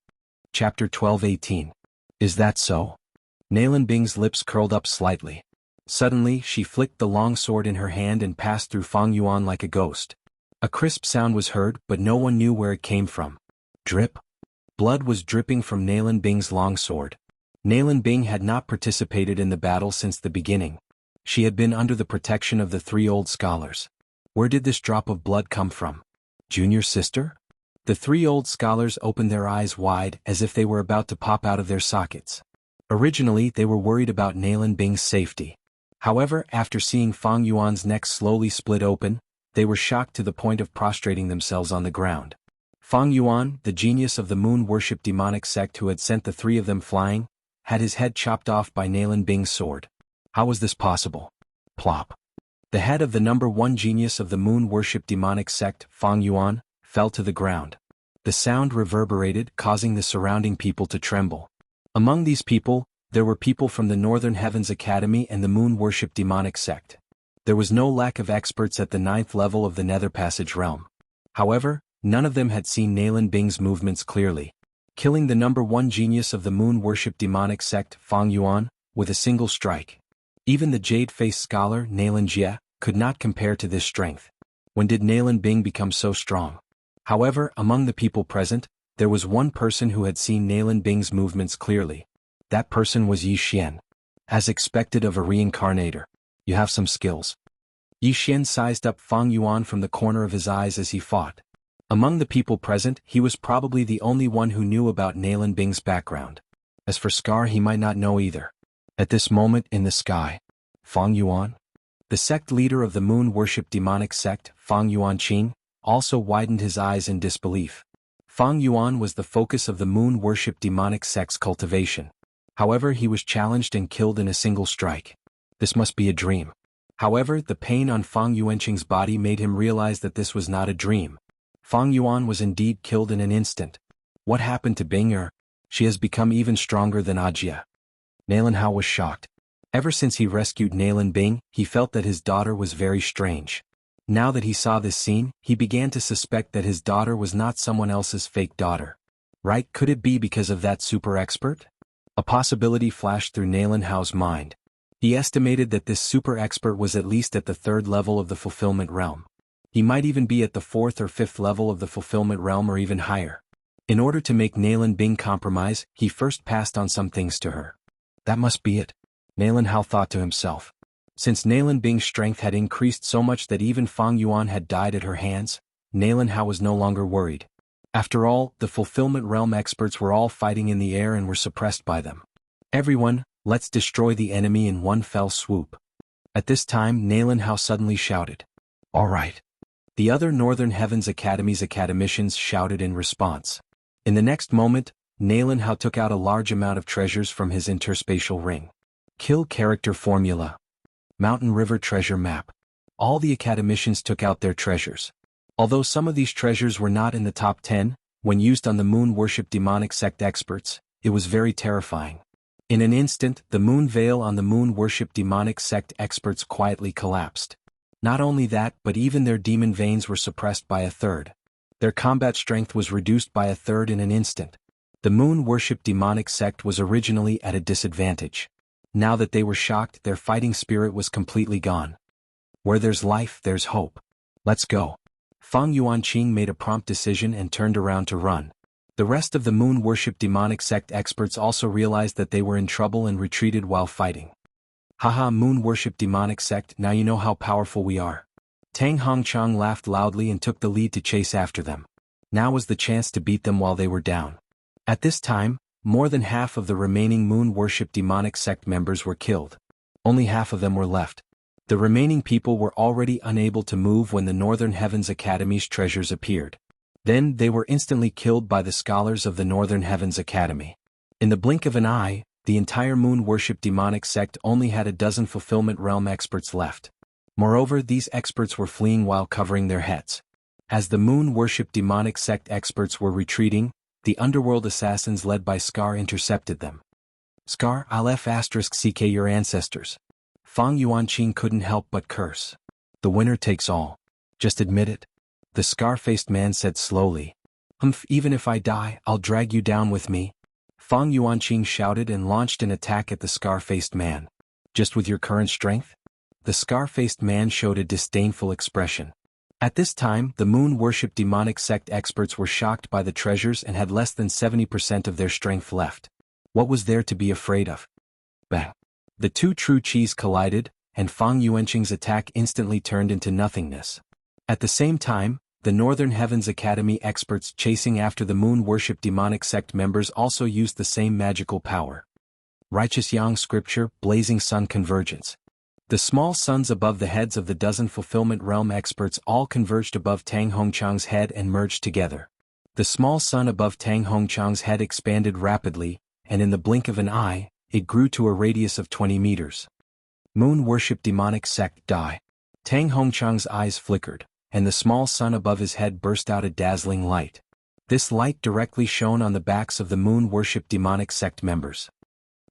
Chapter 12:18. Is that so? Nalan Bing's lips curled up slightly. Suddenly, she flicked the long sword in her hand and passed through Fang Yuan like a ghost. A crisp sound was heard, but no one knew where it came from. Drip. Blood was dripping from Nalan Bing's long sword. Nalan Bing had not participated in the battle since the beginning. She had been under the protection of the 3 old scholars. Where did this drop of blood come from? Junior sister? The 3 old scholars opened their eyes wide as if they were about to pop out of their sockets. Originally, they were worried about Nalan Bing's safety. However, after seeing Fang Yuan's neck slowly split open, they were shocked to the point of prostrating themselves on the ground. Fang Yuan, the genius of the moon worship demonic sect who had sent the 3 of them flying, had his head chopped off by Nalan Bing's sword. How was this possible? Plop. The head of the number 1 genius of the moon worship demonic sect, Fang Yuan, fell to the ground. The sound reverberated, causing the surrounding people to tremble. Among these people, there were people from the Northern Heavens Academy and the moon worship demonic sect. There was no lack of experts at the 9th level of the Nether Passage realm. However, none of them had seen Nalan Bing's movements clearly. Killing the number 1 genius of the moon worship demonic sect, Fang Yuan, with a single strike. Even the jade-faced scholar, Nalan Jie, could not compare to this strength. When did Nalan Bing become so strong? However, among the people present, there was one person who had seen Nalan Bing's movements clearly. That person was Yi Xian. As expected of a reincarnator. You have some skills. Yi Xian sized up Fang Yuan from the corner of his eyes as he fought. Among the people present, he was probably the only one who knew about Nalan Bing's background. As for Scar, he might not know either. At this moment in the sky, Fang Yuan, the sect leader of the moon worship demonic sect, Fang Yuan Qing, also widened his eyes in disbelief. Fang Yuan was the focus of the moon worship demonic sect's cultivation. However, he was challenged and killed in a single strike. This must be a dream. However, the pain on Fang Yuanqing's body made him realize that this was not a dream. Fang Yuan was indeed killed in an instant. What happened to Bing? She has become even stronger than Ajia. Nalan Hao was shocked. Ever since he rescued Nalan Bing, he felt that his daughter was very strange. Now that he saw this scene, he began to suspect that his daughter was not someone else's fake daughter. Right? Could it be because of that super expert? A possibility flashed through Nalan Hao's mind. He estimated that this super expert was at least at the 3rd level of the fulfillment realm. He might even be at the 4th or 5th level of the fulfillment realm or even higher. In order to make Nalan Bing compromise, he first passed on some things to her. That must be it. Nalan Hao thought to himself. Since Nalan Bing's strength had increased so much that even Fang Yuan had died at her hands, Nalan Hao was no longer worried. After all, the fulfillment realm experts were all fighting in the air and were suppressed by them. Everyone, let's destroy the enemy in one fell swoop. At this time Nalen Hao suddenly shouted, "All right." The other Northern Heavens Academy's academicians shouted in response. In the next moment, Nalen Hao took out a large amount of treasures from his interspatial ring. Kill character formula. Mountain River treasure map. All the academicians took out their treasures. Although some of these treasures were not in the top 10, when used on the moon worship demonic sect experts, it was very terrifying. In an instant, the moon veil on the moon worship demonic sect experts quietly collapsed. Not only that, but even their demon veins were suppressed by a third. Their combat strength was reduced by a third in an instant. The moon worship demonic sect was originally at a disadvantage. Now that they were shocked, their fighting spirit was completely gone. Where there's life, there's hope. Let's go. Fang Yuanqing made a prompt decision and turned around to run. The rest of the moon worship demonic sect experts also realized that they were in trouble and retreated while fighting. Haha, moon worship demonic sect, now you know how powerful we are. Tang Hongqiang laughed loudly and took the lead to chase after them. Now was the chance to beat them while they were down. At this time, more than half of the remaining moon worship demonic sect members were killed. Only half of them were left. The remaining people were already unable to move when the Northern Heavens Academy's treasures appeared. Then they were instantly killed by the scholars of the Northern Heavens Academy. In the blink of an eye, the entire moon worship demonic sect only had a dozen fulfillment realm experts left. Moreover, these experts were fleeing while covering their heads. As the moon worship demonic sect experts were retreating, the underworld assassins led by Scar intercepted them. Scar, Aleph asterisk CK your ancestors. Fang Yuanqing couldn't help but curse. The winner takes all. Just admit it. The scar-faced man said slowly. Even if I die, I'll drag you down with me. Fang Yuanqing shouted and launched an attack at the scar-faced man. Just with your current strength? The scar-faced man showed a disdainful expression. At this time, the moon worship demonic sect experts were shocked by the treasures and had less than 70% of their strength left. What was there to be afraid of? Bang! The two true chis collided, and Fang Yuanqing's attack instantly turned into nothingness. At the same time, the Northern Heavens Academy experts chasing after the moon worship demonic sect members also used the same magical power. Righteous Yang Scripture, Blazing Sun Convergence. The small suns above the heads of the dozen fulfillment realm experts all converged above Tang Hongqiang's head and merged together. The small sun above Tang Hongqiang's head expanded rapidly, and in the blink of an eye, it grew to a radius of 20 meters. Moon worship demonic sect die. Tang Hongqiang's eyes flickered, and the small sun above his head burst out a dazzling light. This light directly shone on the backs of the moon worship demonic sect members.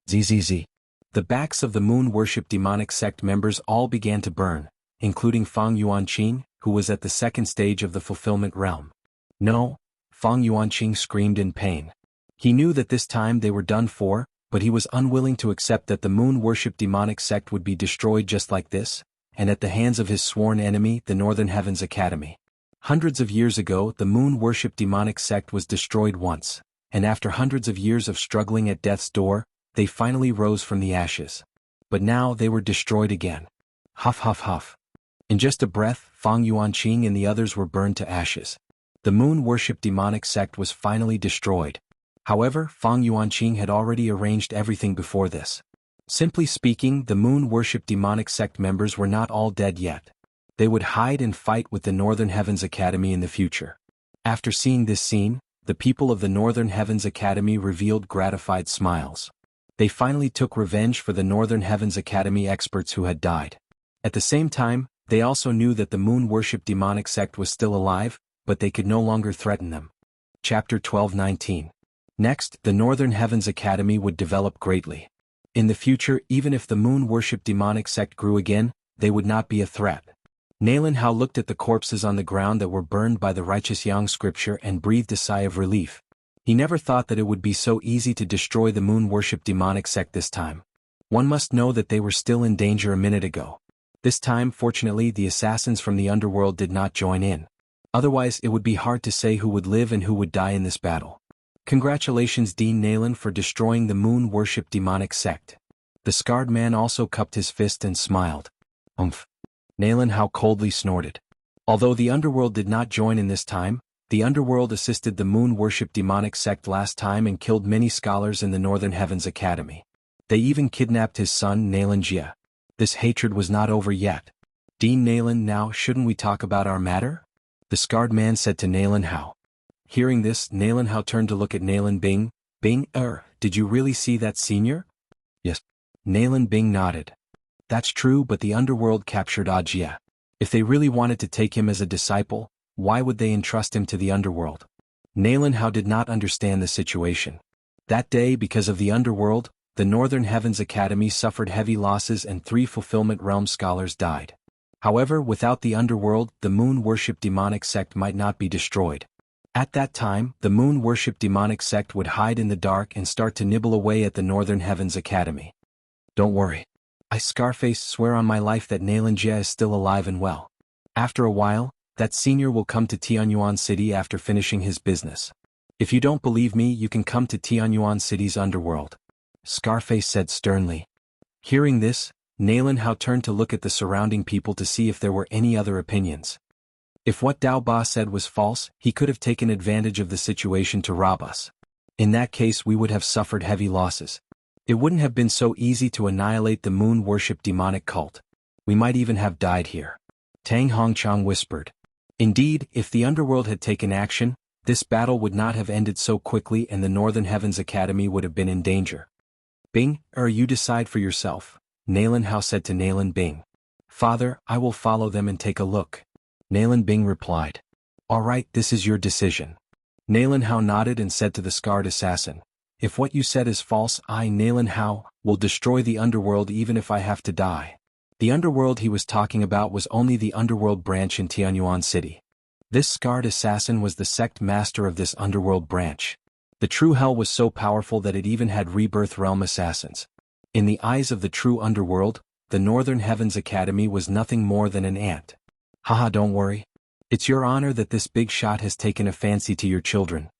ZZZ. The backs of the moon worship demonic sect members all began to burn, including Fang Yuanqing, who was at the second stage of the fulfillment realm. No! Fang Yuanqing screamed in pain. He knew that this time they were done for, but he was unwilling to accept that the moon worship demonic sect would be destroyed just like this, and at the hands of his sworn enemy, the Northern Heavens Academy. Hundreds of years ago, the moon worship demonic sect was destroyed once, and after hundreds of years of struggling at death's door, they finally rose from the ashes. But now they were destroyed again. Huff huff huff. In just a breath, Fang Yuanqing and the others were burned to ashes. The moon worship demonic sect was finally destroyed. However, Fang Yuanqing had already arranged everything before this. Simply speaking, the moon worship demonic sect members were not all dead yet. They would hide and fight with the Northern Heavens Academy in the future. After seeing this scene, the people of the Northern Heavens Academy revealed gratified smiles. They finally took revenge for the Northern Heavens Academy experts who had died. At the same time, they also knew that the moon worship demonic sect was still alive, but they could no longer threaten them. Chapter 12:19. Next, the Northern Heavens Academy would develop greatly. In the future, even if the moon worship demonic sect grew again, they would not be a threat. Nalen Hao looked at the corpses on the ground that were burned by the Righteous Yang Scripture and breathed a sigh of relief. He never thought that it would be so easy to destroy the moon worship demonic sect this time. One must know that they were still in danger a minute ago. This time, fortunately, the assassins from the underworld did not join in. Otherwise, it would be hard to say who would live and who would die in this battle. Congratulations Dean Nalen for destroying the moon worship demonic sect. The scarred man also cupped his fist and smiled. Nalen Hao coldly snorted. Although the underworld did not join in this time, the underworld assisted the moon worship demonic sect last time and killed many scholars in the Northern Heavens Academy. They even kidnapped his son Nalen Jia. This hatred was not over yet. Dean Nayland, now shouldn't we talk about our matter? The scarred man said to Nayland Hao. Hearing this, Nayland Hao turned to look at Nayland Bing. Bing, did you really see that, senior? Yes. Nayland Bing nodded. That's true, but the underworld captured Ajia. If they really wanted to take him as a disciple, why would they entrust him to the underworld? Nayland Hao did not understand the situation. That day, because of the underworld, the Northern Heavens Academy suffered heavy losses and 3 Fulfillment Realm scholars died. However, without the underworld, the Moon Worship demonic sect might not be destroyed. At that time, the Moon Worship demonic sect would hide in the dark and start to nibble away at the Northern Heavens Academy. Don't worry. I Scarface swear on my life that Nayland Jia is still alive and well. After a while, that senior will come to Tianyuan City after finishing his business. If you don't believe me, you can come to Tianyuan City's underworld. Scarface said sternly. Hearing this, Nayland Hao turned to look at the surrounding people to see if there were any other opinions. If what Dao Ba said was false, he could have taken advantage of the situation to rob us. In that case, we would have suffered heavy losses. It wouldn't have been so easy to annihilate the Moon Worship demonic cult. We might even have died here. Tang Hongchang whispered. Indeed, if the underworld had taken action, this battle would not have ended so quickly and the Northern Heavens Academy would have been in danger. Bing, you decide for yourself, Nayland Hao said to Nayland Bing. Father, I will follow them and take a look. Nayland Bing replied. All right, this is your decision. Nayland Hao nodded and said to the scarred assassin. If what you said is false, I, Nayland Hao, will destroy the underworld even if I have to die. The underworld he was talking about was only the underworld branch in Tianyuan City. This scarred assassin was the sect master of this underworld branch. The true hell was so powerful that it even had rebirth realm assassins. In the eyes of the true underworld, the Northern Heavens Academy was nothing more than an ant. Haha, don't worry. It's your honor that this big shot has taken a fancy to your children.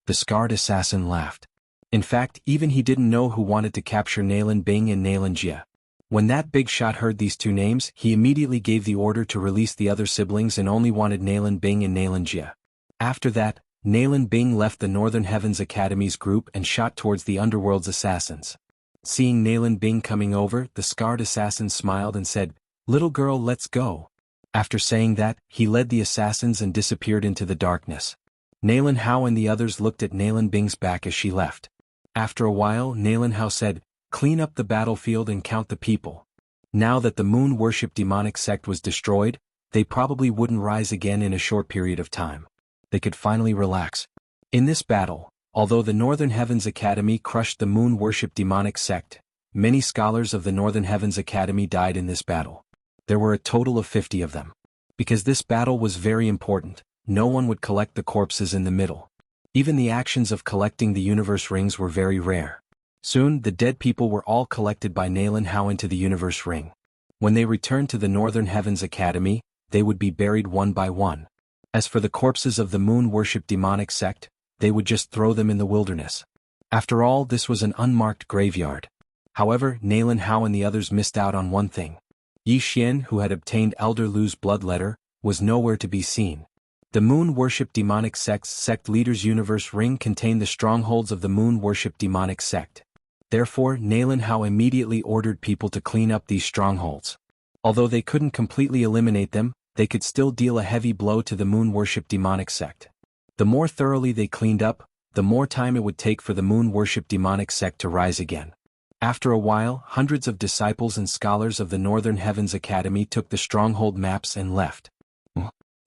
The scarred assassin laughed. In fact, even he didn't know who wanted to capture Nayland Bing and Nayland Jia. When that big shot heard these 2 names, he immediately gave the order to release the other siblings and only wanted Nayland Bing and Nayland Jia. After that, Nayland Bing left the Northern Heavens Academy's group and shot towards the underworld's assassins. Seeing Nayland Bing coming over, the scarred assassin smiled and said, Little girl, let's go. After saying that, he led the assassins and disappeared into the darkness. Nayland Hao and the others looked at Nayland Bing's back as she left. After a while, Nayland Hao said, Clean up the battlefield and count the people. Now that the Moon Worship demonic sect was destroyed, they probably wouldn't rise again in a short period of time. They could finally relax. In this battle, although the Northern Heavens Academy crushed the Moon Worship demonic sect, many scholars of the Northern Heavens Academy died in this battle. There were a total of 50 of them. Because this battle was very important, no one would collect the corpses in the middle. Even the actions of collecting the universe rings were very rare. Soon, the dead people were all collected by Nayland Hao into the universe ring. When they returned to the Northern Heavens Academy, they would be buried one by one. As for the corpses of the Moon Worship demonic sect, they would just throw them in the wilderness. After all, this was an unmarked graveyard. However, Nayland Hao and the others missed out on one thing. Yi Xian, who had obtained Elder Lu's blood letter, was nowhere to be seen. The Moon Worship demonic sect's sect leader's universe ring contained the strongholds of the Moon Worship demonic sect. Therefore, Nayland Hao immediately ordered people to clean up these strongholds. Although they couldn't completely eliminate them, they could still deal a heavy blow to the Moon Worship demonic sect. The more thoroughly they cleaned up, the more time it would take for the Moon Worship demonic sect to rise again. After a while, hundreds of disciples and scholars of the Northern Heavens Academy took the stronghold maps and left.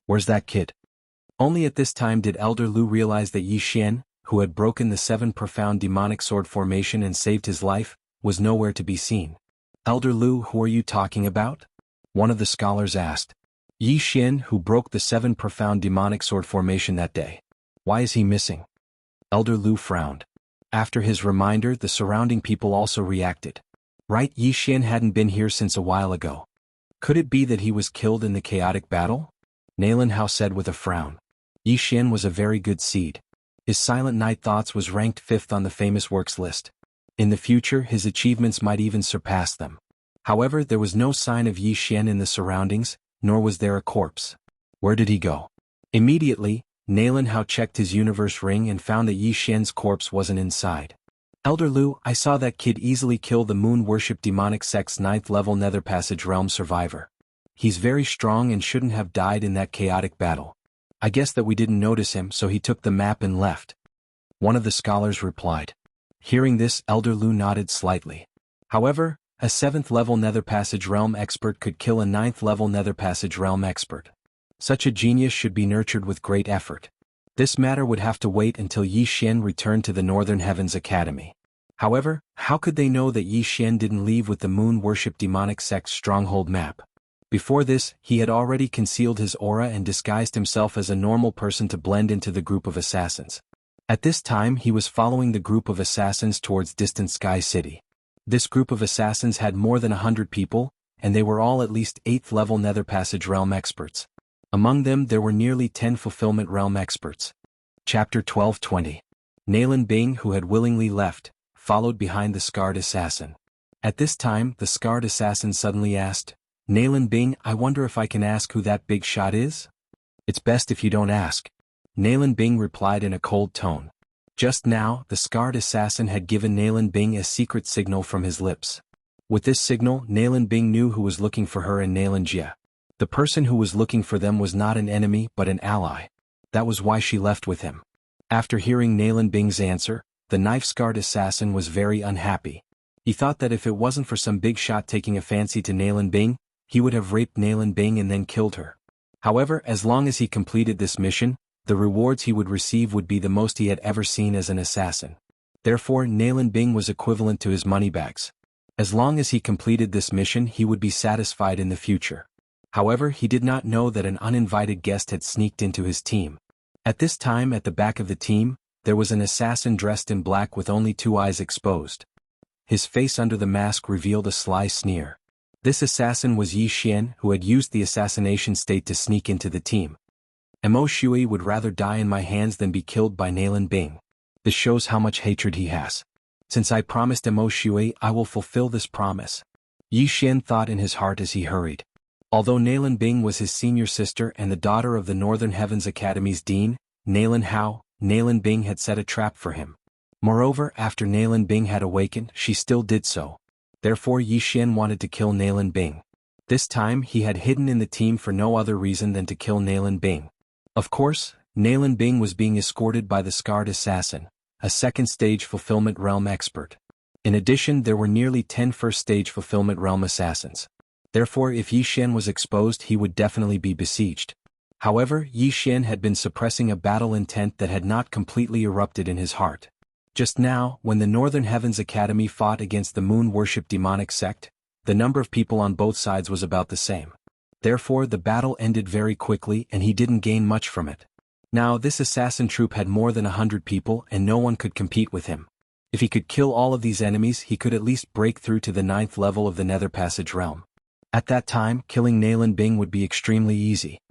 Where's that kid? Only at this time did Elder Lu realize that Yi Xian, who had broken the 7 profound demonic sword formation and saved his life, was nowhere to be seen. Elder Lu, who are you talking about? One of the scholars asked. Yi Xian, who broke the 7 profound demonic sword formation that day. Why is he missing? Elder Lu frowned. After his reminder, the surrounding people also reacted. Right, Yi Xian hadn't been here since a while ago. Could it be that he was killed in the chaotic battle? Nayland Hao said with a frown. Yi Xian was a very good seed. His Silent Night Thoughts was ranked 5th on the famous works list. In the future, his achievements might even surpass them. However, there was no sign of Yi Xian in the surroundings, nor was there a corpse. Where did he go? Immediately, Nayland Hao checked his universe ring and found that Yi Xian's corpse wasn't inside. Elder Lu, I saw that kid easily kill the Moon Worship Demonic Sect's 9th level Nether Passage Realm survivor. He's very strong and shouldn't have died in that chaotic battle. I guess that we didn't notice him, so he took the map and left. One of the scholars replied. Hearing this, Elder Lu nodded slightly. However, a 7th level Nether Passage Realm expert could kill a 9th level Nether Passage Realm expert. Such a genius should be nurtured with great effort. This matter would have to wait until Yi Xian returned to the Northern Heavens Academy. However, how could they know that Yi Xian didn't leave with the Moon Worship Demonic Sect's stronghold map? Before this, he had already concealed his aura and disguised himself as a normal person to blend into the group of assassins. At this time he was following the group of assassins towards distant Sky City. This group of assassins had more than 100 people, and they were all at least 8th level Nether Passage Realm experts. Among them there were nearly 10 Fulfillment Realm experts. Chapter 12:20. Nalan Bing, who had willingly left, followed behind the scarred assassin. At this time the scarred assassin suddenly asked, Nalan Bing, I wonder if I can ask who that big shot is? It's best if you don't ask. Nalan Bing replied in a cold tone. Just now, the scarred assassin had given Nalan Bing a secret signal from his lips. With this signal, Nalan Bing knew who was looking for her and Nalan Jia. The person who was looking for them was not an enemy but an ally. That was why she left with him. After hearing Nalan Bing's answer, the knife-scarred assassin was very unhappy. He thought that if it wasn't for some big shot taking a fancy to Nalan Bing, he would have raped Nalan Bing and then killed her. However, as long as he completed this mission, the rewards he would receive would be the most he had ever seen as an assassin. Therefore, Nalan Bing was equivalent to his money bags. As long as he completed this mission, he would be satisfied in the future. However, he did not know that an uninvited guest had sneaked into his team. At this time, at the back of the team, there was an assassin dressed in black with only 2 eyes exposed. His face under the mask revealed a sly sneer. This assassin was Yi Xian, who had used the assassination state to sneak into the team. Mo Shui would rather die in my hands than be killed by Nalan Bing. This shows how much hatred he has. Since I promised Mo Shui, I will fulfill this promise. Yi Xian thought in his heart as he hurried. Although Nalan Bing was his senior sister and the daughter of the Northern Heavens Academy's dean, Nalan Hao, Nalan Bing had set a trap for him. Moreover, after Nalan Bing had awakened, she still did so. Therefore Yi Xian wanted to kill Nalan Bing. This time he had hidden in the team for no other reason than to kill Nalan Bing. Of course, Nalan Bing was being escorted by the scarred assassin, a second-stage Fulfillment Realm expert. In addition, there were nearly 10 first-stage Fulfillment Realm assassins. Therefore, if Yi Xian was exposed, he would definitely be besieged. However, Yi Xian had been suppressing a battle intent that had not completely erupted in his heart. Just now, when the Northern Heavens Academy fought against the Moon Worship Demonic Sect, the number of people on both sides was about the same. Therefore, the battle ended very quickly and he didn't gain much from it. Now, this assassin troop had more than 100 people and no one could compete with him. If he could kill all of these enemies, he could at least break through to the 9th level of the Nether Passage Realm. At that time, killing Nalan Bing would be extremely easy.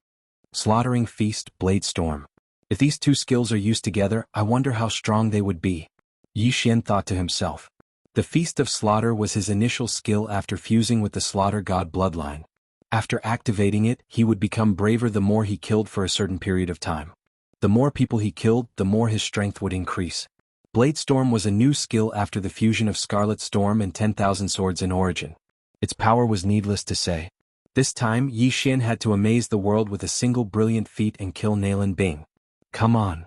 Slaughtering Feast, Blade Storm. If these two skills are used together, I wonder how strong they would be. Yi Xian thought to himself. The Feast of Slaughter was his initial skill after fusing with the Slaughter God bloodline. After activating it, he would become braver the more he killed for a certain period of time. The more people he killed, the more his strength would increase. Blade Storm was a new skill after the fusion of Scarlet Storm and 10,000 Swords in origin. Its power was needless to say. This time, Yi Xian had to amaze the world with a single brilliant feat and kill Nalan Bing. Come on.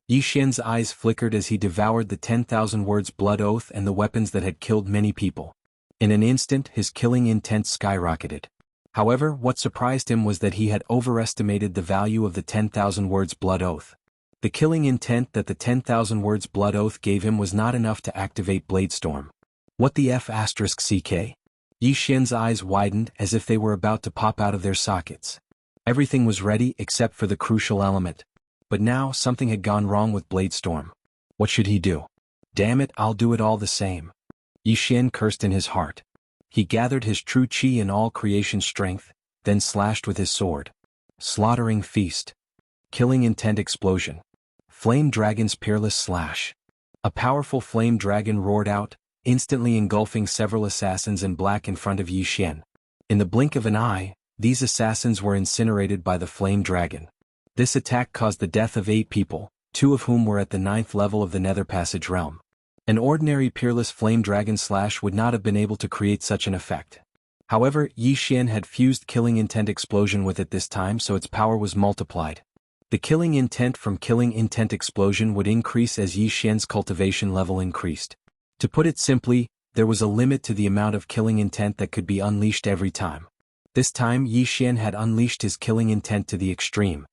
Yi Xian's eyes flickered as he devoured the 10,000 words blood oath and the weapons that had killed many people. In an instant, his killing intent skyrocketed. However, what surprised him was that he had overestimated the value of the 10,000 words blood oath. The killing intent that the 10,000 words blood oath gave him was not enough to activate Blade Storm. What the F***ck? Yi Xian's eyes widened as if they were about to pop out of their sockets. Everything was ready except for the crucial element. But now something had gone wrong with Blade Storm. What should he do? Damn it, I'll do it all the same. Yi Xian cursed in his heart. He gathered his true qi and all creation strength, then slashed with his sword. Slaughtering Feast. Killing Intent Explosion. Flame Dragon's Peerless Slash. A powerful flame dragon roared out, instantly engulfing several assassins in black in front of Yi Xian. In the blink of an eye, these assassins were incinerated by the flame dragon. This attack caused the death of 8 people, 2 of whom were at the 9th level of the Nether Passage Realm. An ordinary peerless flame dragon slash would not have been able to create such an effect. However, Yi Xian had fused killing intent explosion with it this time, so its power was multiplied. The killing intent from killing intent explosion would increase as Yi Xian's cultivation level increased. To put it simply, there was a limit to the amount of killing intent that could be unleashed every time. This time Yi Xian had unleashed his killing intent to the extreme.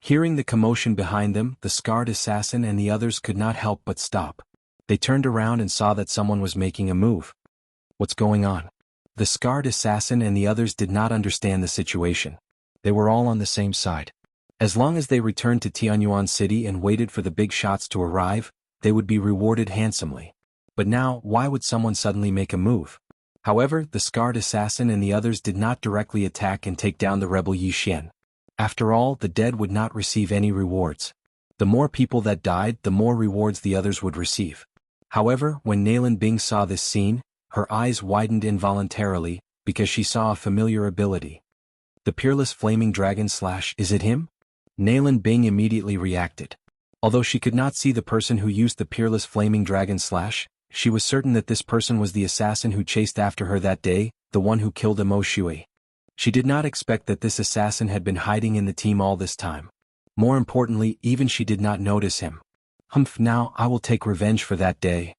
Hearing the commotion behind them, the scarred assassin and the others could not help but stop. They turned around and saw that someone was making a move. What's going on? The scarred assassin and the others did not understand the situation. They were all on the same side. As long as they returned to Tianyuan City and waited for the big shots to arrive, they would be rewarded handsomely. But now, why would someone suddenly make a move? However, the scarred assassin and the others did not directly attack and take down the rebel Yi Xian. After all, the dead would not receive any rewards. The more people that died, the more rewards the others would receive. However, when Nailin Bing saw this scene, her eyes widened involuntarily, because she saw a familiar ability. The Peerless Flaming Dragon Slash, is it him? Nailin Bing immediately reacted. Although she could not see the person who used the Peerless Flaming Dragon Slash, she was certain that this person was the assassin who chased after her that day, the one who killed Mo Shui. She did not expect that this assassin had been hiding in the team all this time. More importantly, even she did not notice him. Humph, now I will take revenge for that day.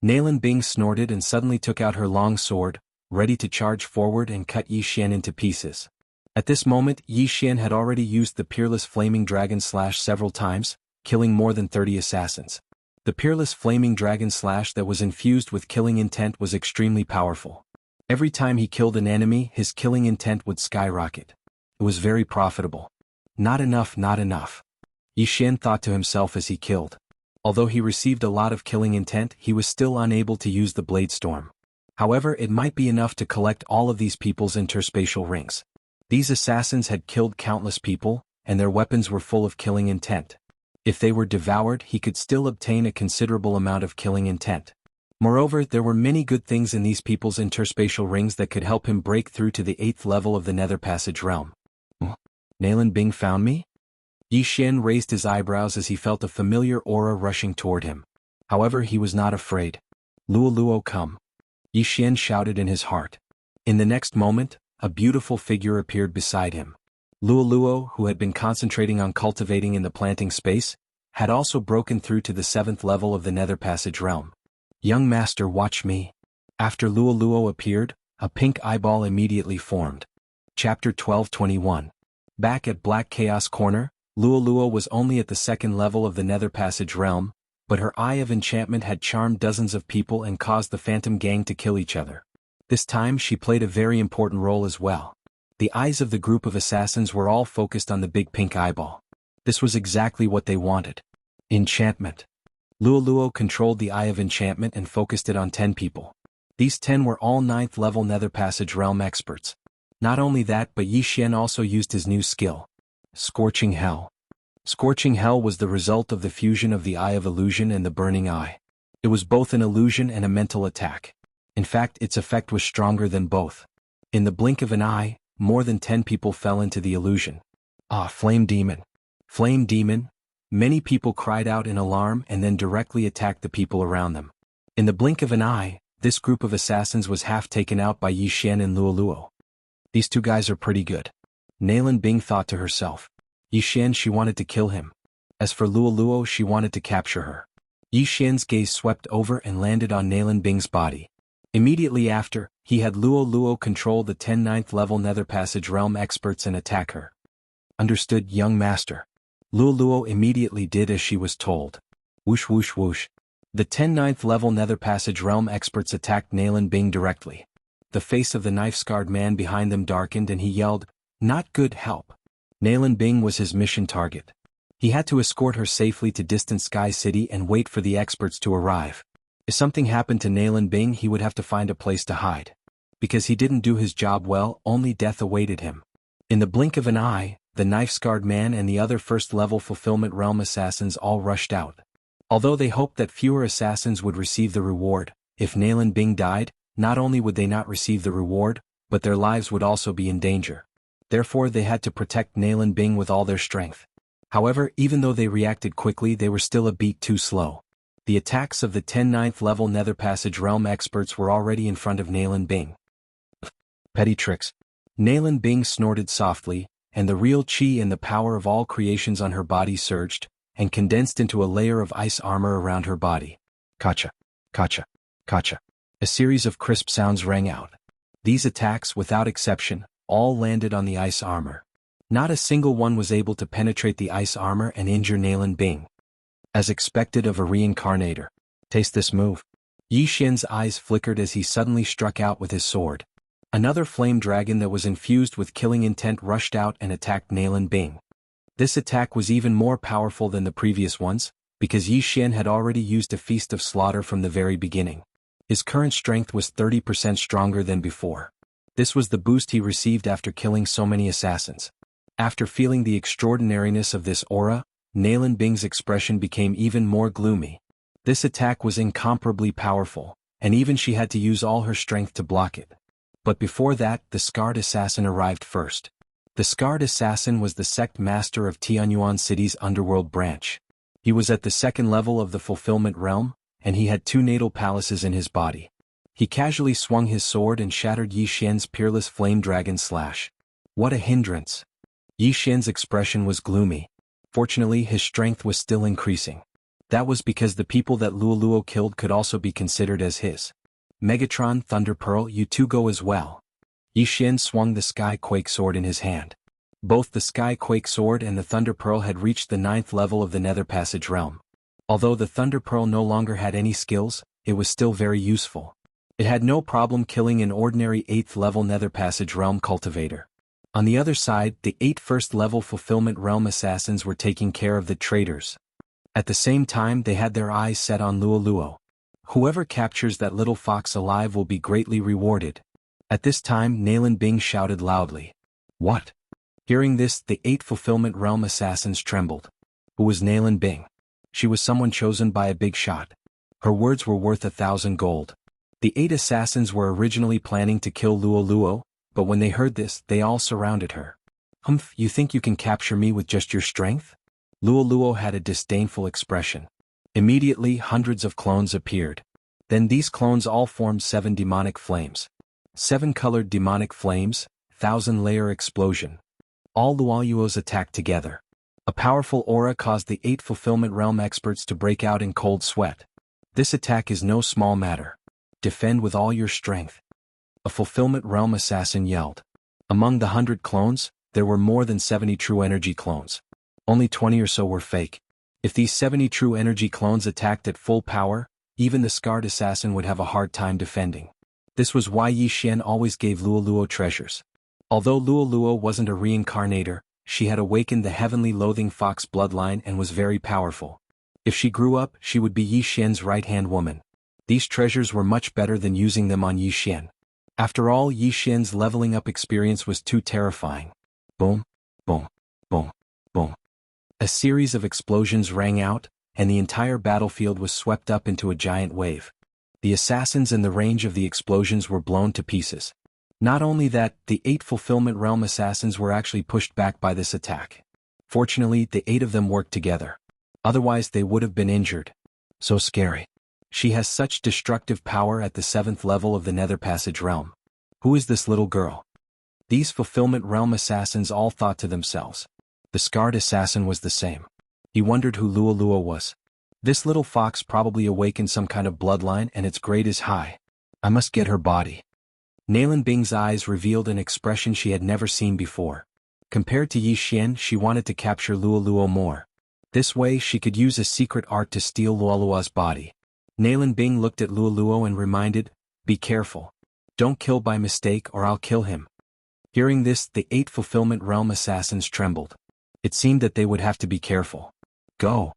Nailin Bing snorted and suddenly took out her long sword, ready to charge forward and cut Yi Xian into pieces. At this moment, Yi Xian had already used the Peerless Flaming Dragon Slash several times, killing more than 30 assassins. The Peerless Flaming Dragon Slash that was infused with killing intent was extremely powerful. Every time he killed an enemy, his killing intent would skyrocket. It was very profitable. Not enough, not enough. Yi Xian thought to himself as he killed. Although he received a lot of killing intent, he was still unable to use the Blade Storm. However, it might be enough to collect all of these people's interspatial rings. These assassins had killed countless people, and their weapons were full of killing intent. If they were devoured, he could still obtain a considerable amount of killing intent. Moreover, there were many good things in these people's interspatial rings that could help him break through to the 8th level of the Nether Passage realm. Nailin Bing found me? Yi Xian raised his eyebrows as he felt a familiar aura rushing toward him. However, he was not afraid. Luo, come. Yi Xian shouted in his heart. In the next moment, a beautiful figure appeared beside him. Luo, who had been concentrating on cultivating in the planting space, had also broken through to the 7th level of the Nether Passage realm. Young master, watch me. After Luo appeared, a pink eyeball immediately formed. Chapter 1221. Back at Black Chaos Corner, Luo was only at the 2nd level of the Nether Passage realm, but her Eye of Enchantment had charmed dozens of people and caused the Phantom Gang to kill each other. This time she played a very important role as well. The eyes of the group of assassins were all focused on the big pink eyeball. This was exactly what they wanted. Enchantment. Luo controlled the Eye of Enchantment and focused it on 10 people. These 10 were all 9th level Nether Passage realm experts. Not only that, but Yi Xian also used his new skill. Scorching Hell. Scorching Hell was the result of the fusion of the Eye of Illusion and the Burning Eye. It was both an illusion and a mental attack. In fact, its effect was stronger than both. In the blink of an eye, more than 10 people fell into the illusion. Ah, Flame Demon. Flame Demon. Many people cried out in alarm and then directly attacked the people around them. In the blink of an eye, this group of assassins was half taken out by Yi Xian and Luo. These two guys are pretty good. Nailin Bing thought to herself. Yi Xian, she wanted to kill him. As for Luo, she wanted to capture her. Yi Xian's gaze swept over and landed on Nailin Bing's body. Immediately after, he had Luo control the 10 9th level Nether Passage realm experts and attack her. Understood, young master. Luo immediately did as she was told. Whoosh whoosh whoosh. The 10 9th level Nether Passage realm experts attacked Nailin Bing directly. The face of the knife-scarred man behind them darkened and he yelled, "Not good, help." Nailin Bing was his mission target. He had to escort her safely to distant Sky City and wait for the experts to arrive. If something happened to Nailin Bing, he would have to find a place to hide. Because he didn't do his job well, only death awaited him. In the blink of an eye, the knife-scarred man and the other 1st level Fulfillment Realm assassins all rushed out. Although they hoped that fewer assassins would receive the reward, if Nailin Bing died, not only would they not receive the reward, but their lives would also be in danger. Therefore they had to protect Nailin Bing with all their strength. However, even though they reacted quickly, they were still a beat too slow. The attacks of the 10 ninth level Nether Passage Realm experts were already in front of Nalan Bing. Petty tricks. Nalan Bing snorted softly, and the real chi and the power of all creations on her body surged, and condensed into a layer of ice armor around her body. Kacha, kacha, kacha. A series of crisp sounds rang out. These attacks, without exception, all landed on the ice armor. Not a single one was able to penetrate the ice armor and injure Nalan Bing. As expected of a reincarnator. Taste this move. Yi Xian's eyes flickered as he suddenly struck out with his sword. Another flame dragon that was infused with killing intent rushed out and attacked Nalan Bing. This attack was even more powerful than the previous ones, because Yi Xian had already used a feast of slaughter from the very beginning. His current strength was 30% stronger than before. This was the boost he received after killing so many assassins. After feeling the extraordinariness of this aura, Nalan Bing's expression became even more gloomy. This attack was incomparably powerful, and even she had to use all her strength to block it. But before that, the Scarred Assassin arrived first. The Scarred Assassin was the sect master of Tianyuan City's underworld branch. He was at the second level of the Fulfillment Realm, and he had 2 natal palaces in his body. He casually swung his sword and shattered Yi Xian's peerless flame dragon slash. What a hindrance! Yi Xian's expression was gloomy. Fortunately, his strength was still increasing. That was because the people that Luoluo killed could also be considered as his. Megatron, Thunder Pearl, you two go as well. Yi Xian swung the Sky Quake Sword in his hand. Both the Sky Quake Sword and the Thunder Pearl had reached the 9th level of the Nether Passage Realm. Although the Thunder Pearl no longer had any skills, it was still very useful. It had no problem killing an ordinary 8th level Nether Passage Realm cultivator. On the other side, the 8 first level Fulfillment Realm assassins were taking care of the traitors. At the same time, they had their eyes set on Luoluo. Whoever captures that little fox alive will be greatly rewarded. At this time, Nalan Bing shouted loudly. What? Hearing this, the 8 Fulfillment Realm assassins trembled. Who was Nalan Bing? She was someone chosen by a big shot. Her words were worth 1,000 gold. The 8 assassins were originally planning to kill Luoluo, but when they heard this, they all surrounded her. Humph, you think you can capture me with just your strength? Luoluo had a disdainful expression. Immediately, hundreds of clones appeared. Then these clones all formed 7 demonic flames. 7 colored demonic flames, 1,000-layer explosion. All Luoluo's attacked together. A powerful aura caused the 8 Fulfillment Realm experts to break out in cold sweat. This attack is no small matter. Defend with all your strength. A Fulfillment Realm assassin yelled. Among the 100 clones, there were more than 70 true energy clones. Only 20 or so were fake. If these 70 true energy clones attacked at full power, even the Scarred Assassin would have a hard time defending. This was why Yi Xian always gave Luoluo treasures. Although Luoluo wasn't a reincarnator, she had awakened the heavenly loathing fox bloodline and was very powerful. If she grew up, she would be Yi Xian's right-hand woman. These treasures were much better than using them on Yi Xian. After all, Yi Xian's leveling up experience was too terrifying. Boom, boom, boom, boom. A series of explosions rang out, and the entire battlefield was swept up into a giant wave. The assassins in the range of the explosions were blown to pieces. Not only that, the 8 Fulfillment Realm assassins were actually pushed back by this attack. Fortunately, the 8 of them worked together. Otherwise they would have been injured. So scary. She has such destructive power at the 7th level of the Nether Passage Realm. Who is this little girl? These Fulfillment Realm assassins all thought to themselves. The Scarred Assassin was the same. He wondered who Luoluo was. This little fox probably awakened some kind of bloodline and its grade is high. I must get her body. Nalan Bing's eyes revealed an expression she had never seen before. Compared to Yi Xian, she wanted to capture Luoluo more. This way she could use a secret art to steal Luoluo's body. Nalan Bing looked at Luoluo and reminded, be careful. Don't kill by mistake or I'll kill him. Hearing this, the 8 Fulfillment Realm assassins trembled. It seemed that they would have to be careful. Go.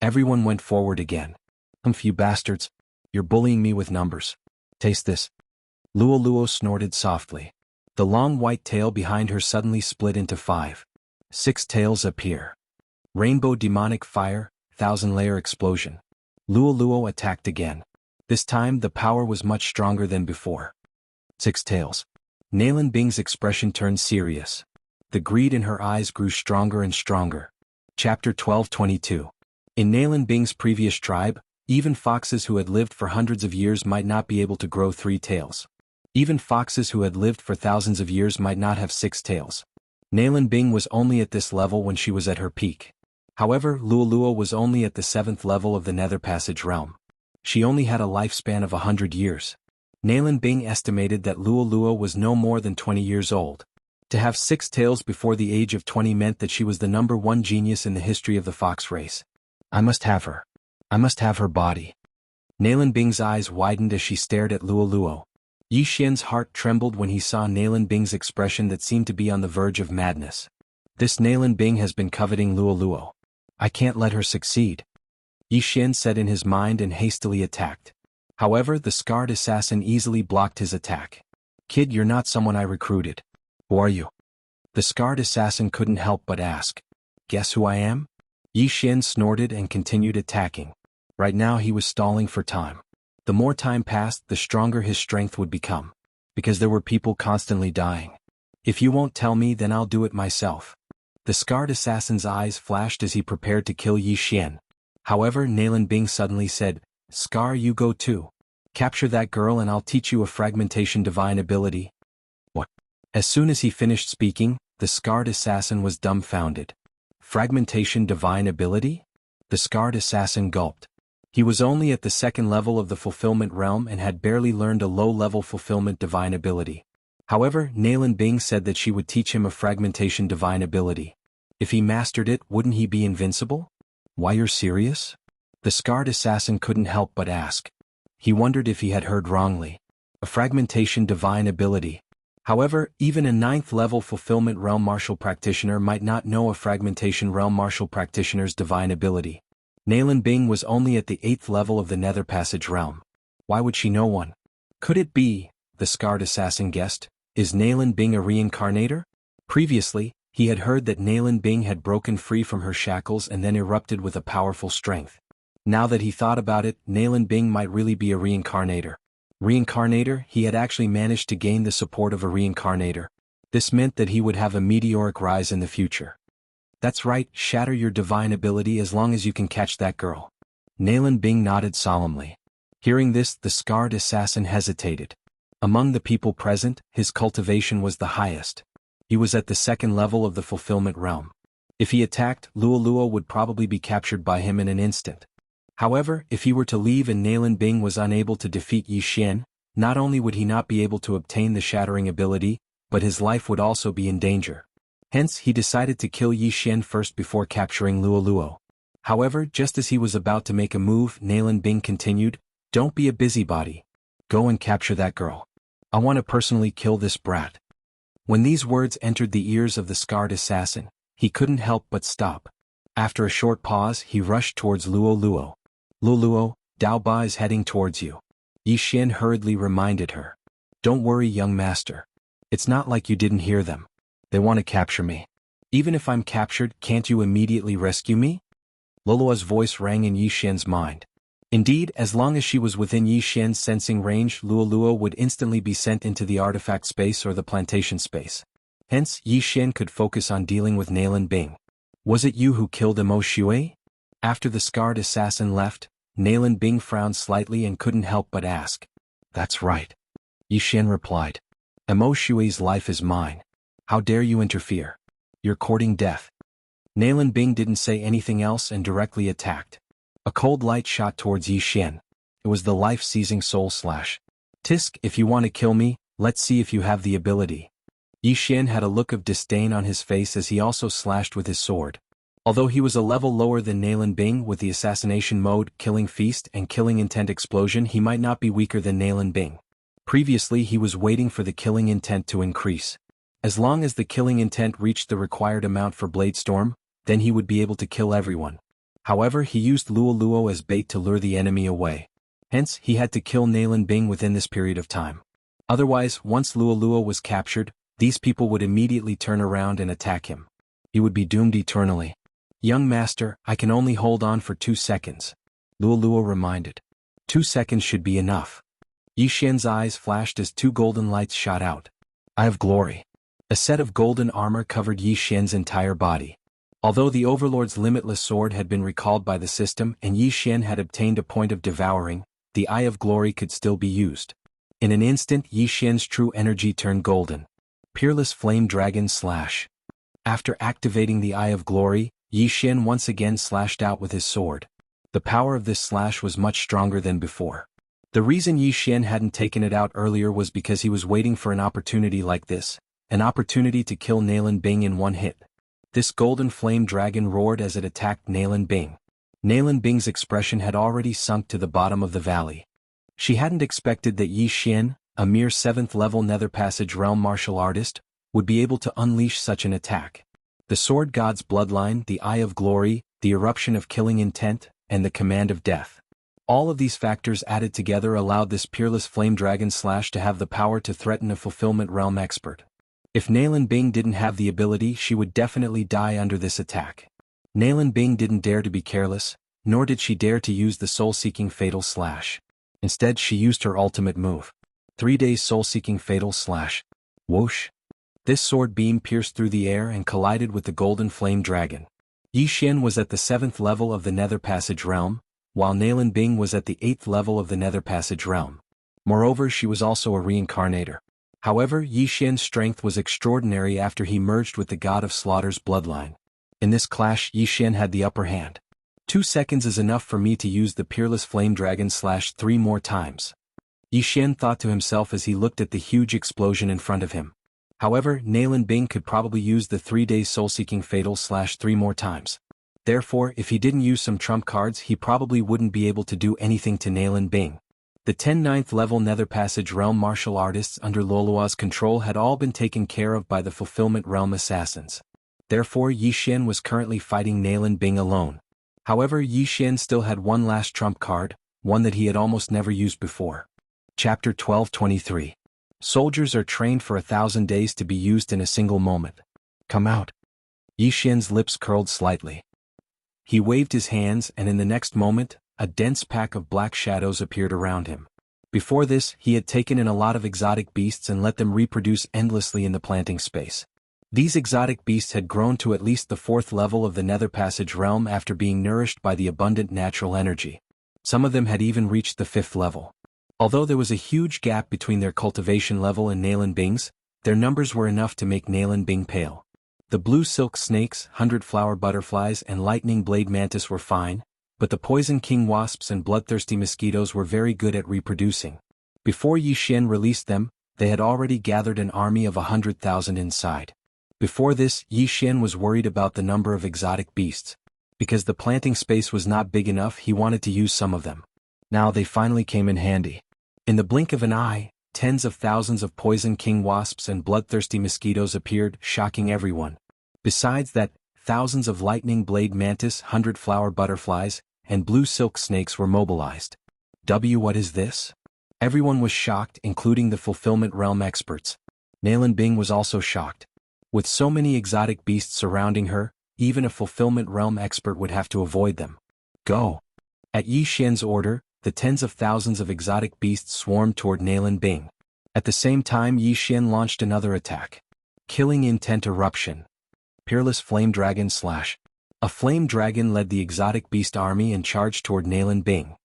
Everyone went forward again. Humph, you bastards. You're bullying me with numbers. Taste this. Luoluo snorted softly. The long white tail behind her suddenly split into 5. 6 tails appear. Rainbow demonic fire, 1,000-layer explosion. Luoluo attacked again. This time the power was much stronger than before. 6 tails. Nalan Bing's expression turned serious. The greed in her eyes grew stronger and stronger. Chapter 12:22. In Nalan Bing's previous tribe, Even foxes who had lived for hundreds of years might not be able to grow 3 tails. Even foxes who had lived for thousands of years might not have 6 tails. Nalan Bing was only at this level when she was at her peak. However, Luoluo was only at the 7th level of the Nether Passage realm. She only had a lifespan of 100 years. Nalan Bing estimated that Luoluo was no more than 20 years old. To have 6 tails before the age of 20 meant that she was the #1 genius in the history of the fox race. I must have her. I must have her body. Nalan Bing's eyes widened as she stared at Luoluo. Yi Xian's heart trembled when he saw Nalan Bing's expression that seemed to be on the verge of madness. This Nalan Bing has been coveting Luoluo. I can't let her succeed. Yi Xian said in his mind and hastily attacked. However, the scarred assassin easily blocked his attack. Kid, you're not someone I recruited. Who are you? The scarred assassin couldn't help but ask. Guess who I am? Yi Xian snorted and continued attacking. Right now he was stalling for time. The more time passed, the stronger his strength would become. Because there were people constantly dying. If you won't tell me, then I'll do it myself. The scarred assassin's eyes flashed as he prepared to kill Yi Xian. However, Nalan Bing suddenly said, Scar, you go too. Capture that girl and I'll teach you a fragmentation divine ability. What? As soon as he finished speaking, the scarred assassin was dumbfounded. Fragmentation divine ability? The scarred assassin gulped. He was only at the 2nd level of the fulfillment realm and had barely learned a low-level fulfillment divine ability. However, Nalan Bing said that she would teach him a fragmentation divine ability. If he mastered it, wouldn't he be invincible? Why, you're serious? The scarred assassin couldn't help but ask. He wondered if he had heard wrongly. A fragmentation divine ability. However, even a 9th level fulfillment realm martial practitioner might not know a fragmentation realm martial practitioner's divine ability. Nalan Bing was only at the 8th level of the Nether Passage realm. Why would she know one? Could it be, the scarred assassin guessed, is Nalan Bing a reincarnator? Previously, he had heard that Nalan Bing had broken free from her shackles and then erupted with a powerful strength. Now that he thought about it, Nalan Bing might really be a reincarnator. Reincarnator, he had actually managed to gain the support of a reincarnator. This meant that he would have a meteoric rise in the future. That's right, shatter your divine ability as long as you can catch that girl. Nalan Bing nodded solemnly. Hearing this, the scarred assassin hesitated. Among the people present, his cultivation was the highest. He was at the 2nd level of the fulfillment realm. If he attacked, Luoluo would probably be captured by him in an instant. However, if he were to leave and Nalan Bing was unable to defeat Yi Xian, not only would he not be able to obtain the shattering ability, but his life would also be in danger. Hence, he decided to kill Yi Xian first before capturing Luoluo. However, just as he was about to make a move, Nalan Bing continued, Don't be a busybody. Go and capture that girl. I want to personally kill this brat. When these words entered the ears of the scarred assassin, he couldn't help but stop. After a short pause, he rushed towards Luoluo. Luoluo, Dao Ba is heading towards you. Yi Xian hurriedly reminded her. Don't worry, young master. It's not like you didn't hear them. They want to capture me. Even if I'm captured, can't you immediately rescue me? Luoluo's voice rang in Yi Xian's mind. Indeed, as long as she was within Yi Xian's sensing range, Luoluo would instantly be sent into the artifact space or the plantation space. Hence, Yi Xian could focus on dealing with Nalan Bing. Was it you who killed Mo Shui? After the scarred assassin left, Nalan Bing frowned slightly and couldn't help but ask. That's right. Yi Xian replied. Mo Shui's life is mine. How dare you interfere? You're courting death. Nalan Bing didn't say anything else and directly attacked. A cold light shot towards Yi Xian. It was the life-seizing soul slash. Tisk, if you want to kill me, let's see if you have the ability. Yi Xian had a look of disdain on his face as he also slashed with his sword. Although he was a level lower than Nalan Bing with the assassination mode, killing feast and killing intent explosion, he might not be weaker than Nalan Bing. Previously he was waiting for the killing intent to increase. As long as the killing intent reached the required amount for Blade Storm, then he would be able to kill everyone. However, he used Luoluo as bait to lure the enemy away. Hence, he had to kill Nalan Bing within this period of time. Otherwise, once Luoluo was captured, these people would immediately turn around and attack him. He would be doomed eternally. Young master, I can only hold on for 2 seconds. Luoluo reminded. 2 seconds should be enough. Yi Xian's eyes flashed as 2 golden lights shot out. I have glory. A set of golden armor covered Yi Xian's entire body. Although the Overlord's limitless sword had been recalled by the system and Yi Xian had obtained a point of devouring, the Eye of Glory could still be used. In an instant Yi Xian's true energy turned golden. Peerless Flame Dragon Slash. After activating the Eye of Glory, Yi Xian once again slashed out with his sword. The power of this slash was much stronger than before. The reason Yi Xian hadn't taken it out earlier was because he was waiting for an opportunity like this, an opportunity to kill Nalan Bing in one hit. This golden flame dragon roared as it attacked Nalan Bing. Nalan Bing's expression had already sunk to the bottom of the valley. She hadn't expected that Yi Xian, a mere 7th-level Nether Passage Realm martial artist, would be able to unleash such an attack. The Sword God's bloodline, the Eye of Glory, the eruption of killing intent, and the command of death. All of these factors added together allowed this peerless flame dragon slash to have the power to threaten a fulfillment realm expert. If Nalan Bing didn't have the ability, she would definitely die under this attack. Nalan Bing didn't dare to be careless, nor did she dare to use the soul-seeking fatal slash. Instead she used her ultimate move. 3 days soul-seeking fatal slash. Whoosh! This sword beam pierced through the air and collided with the golden flame dragon. Yi Xian was at the 7th level of the Nether Passage realm, while Nalan Bing was at the 8th level of the Nether Passage realm. Moreover, she was also a reincarnator. However, Yi Xian's strength was extraordinary after he merged with the God of Slaughter's bloodline. In this clash, Yi Xian had the upper hand. 2 seconds is enough for me to use the Peerless Flame Dragon slash 3 more times. Yi Xian thought to himself as he looked at the huge explosion in front of him. However, Nalan Bing could probably use the 3-day soul-seeking fatal slash 3 more times. Therefore, if he didn't use some trump cards, he probably wouldn't be able to do anything to Nalan Bing. The 9th level Nether Passage Realm martial artists under Lolua's control had all been taken care of by the Fulfillment Realm assassins. Therefore, Yi Xian was currently fighting Nalan Bing alone. However, Yi Xian still had one last trump card, one that he had almost never used before. Chapter 12:23. Soldiers are trained for 1,000 days to be used in a single moment. Come out. Yi Xian's lips curled slightly. He waved his hands and in the next moment, a dense pack of black shadows appeared around him. Before this, he had taken in a lot of exotic beasts and let them reproduce endlessly in the planting space. These exotic beasts had grown to at least the 4th level of the Nether Passage realm after being nourished by the abundant natural energy. Some of them had even reached the 5th level. Although there was a huge gap between their cultivation level and Nalan Bing's, their numbers were enough to make Nalan Bing pale. The blue silk snakes, 100-flower butterflies and lightning blade mantis were fine, but the poison king wasps and bloodthirsty mosquitoes were very good at reproducing. Before Yi Xian released them, they had already gathered an army of 100,000 inside. Before this, Yi Xian was worried about the number of exotic beasts. Because the planting space was not big enough, he wanted to use some of them. Now they finally came in handy. In the blink of an eye, tens of thousands of poison king wasps and bloodthirsty mosquitoes appeared, shocking everyone. Besides that, thousands of lightning blade mantis, 100-flower butterflies, and blue silk snakes were mobilized. What is this? Everyone was shocked, including the Fulfillment Realm experts. Nalan Bing was also shocked. With so many exotic beasts surrounding her, even a Fulfillment Realm expert would have to avoid them. Go! At Yi Xian's order, the tens of thousands of exotic beasts swarmed toward Nalan Bing. At the same time, Yi Xian launched another attack. Killing Intent Eruption. Peerless Flame Dragon slash. A flame dragon led the exotic beast army and charged toward Nalan Bing.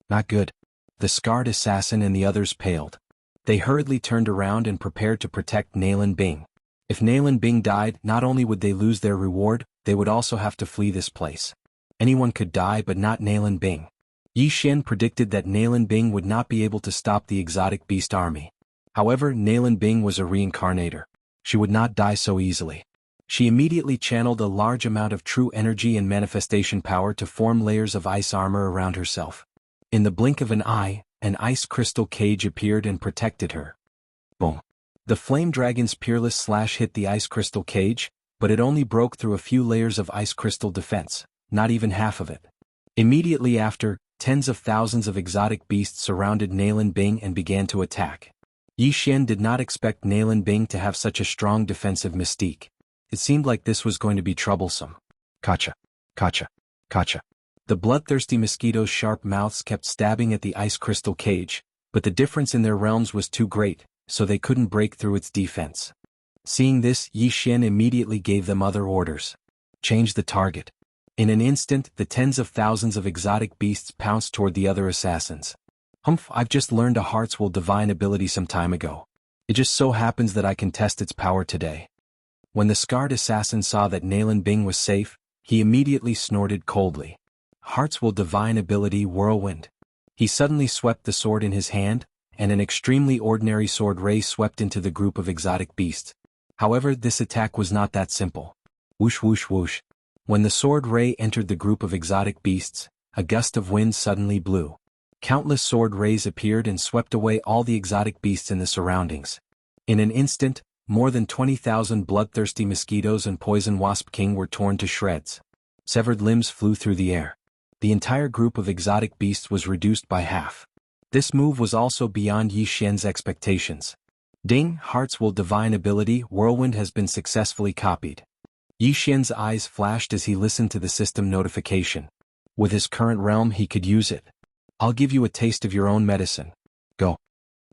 Not good. The scarred assassin and the others paled. They hurriedly turned around and prepared to protect Nalan Bing. If Nalan Bing died, not only would they lose their reward, they would also have to flee this place. Anyone could die but not Nalan Bing. Yi Xian predicted that Nalan Bing would not be able to stop the exotic beast army. However, Nalan Bing was a reincarnator. She would not die so easily. She immediately channeled a large amount of true energy and manifestation power to form layers of ice armor around herself. In the blink of an eye, an ice crystal cage appeared and protected her. Boom. The flame dragon's peerless slash hit the ice crystal cage, but it only broke through a few layers of ice crystal defense, not even half of it. Immediately after, tens of thousands of exotic beasts surrounded Nalan Bing and began to attack. Yi Xian did not expect Nalan Bing to have such a strong defensive mystique. It seemed like this was going to be troublesome. Kacha. Kacha. Kacha. The bloodthirsty mosquitoes' sharp mouths kept stabbing at the ice crystal cage, but the difference in their realms was too great, so they couldn't break through its defense. Seeing this, Yi Xian immediately gave them other orders. Change the target. In an instant, the tens of thousands of exotic beasts pounced toward the other assassins. Humph, I've just learned a Heart's Will divine ability some time ago. It just so happens that I can test its power today. When the scarred assassin saw that Nalan Bing was safe, he immediately snorted coldly. Heart's Will divine ability Whirlwind. He suddenly swept the sword in his hand, and an extremely ordinary sword ray swept into the group of exotic beasts. However, this attack was not that simple. Whoosh whoosh whoosh. When the sword ray entered the group of exotic beasts, a gust of wind suddenly blew. Countless sword rays appeared and swept away all the exotic beasts in the surroundings. In an instant, more than 20,000 bloodthirsty mosquitoes and poison wasp king were torn to shreds. Severed limbs flew through the air. The entire group of exotic beasts was reduced by half. This move was also beyond Yi Xian's expectations. Ding, Heart's Will divine ability Whirlwind has been successfully copied. Yi Xian's eyes flashed as he listened to the system notification. With his current realm he could use it. I'll give you a taste of your own medicine. Go.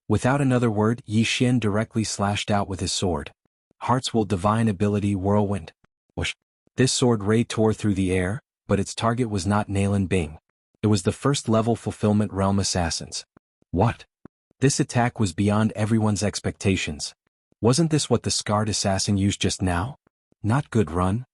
Without another word, Yi Xian directly slashed out with his sword. Heart's Will divine ability Whirlwind. Whoosh. This sword ray tore through the air, but its target was not Nalan Bing. It was the first-level Fulfillment Realm assassins. What? This attack was beyond everyone's expectations. Wasn't this what the scarred assassin used just now? Not good run.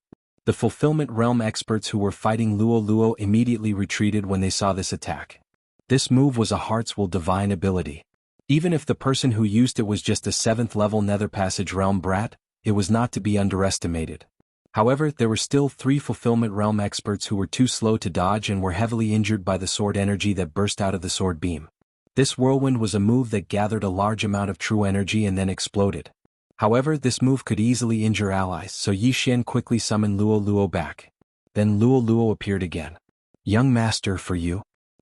The Fulfillment Realm experts who were fighting Luo Luo immediately retreated when they saw this attack. This move was a Heart's Will divine ability. Even if the person who used it was just a 7th-level Nether Passage Realm brat, it was not to be underestimated. However, there were still 3 Fulfillment Realm experts who were too slow to dodge and were heavily injured by the sword energy that burst out of the sword beam. This whirlwind was a move that gathered a large amount of true energy and then exploded. However, this move could easily injure allies, so Yi Xian quickly summoned Luo Luo back. Then Luo Luo appeared again. Young master, for you.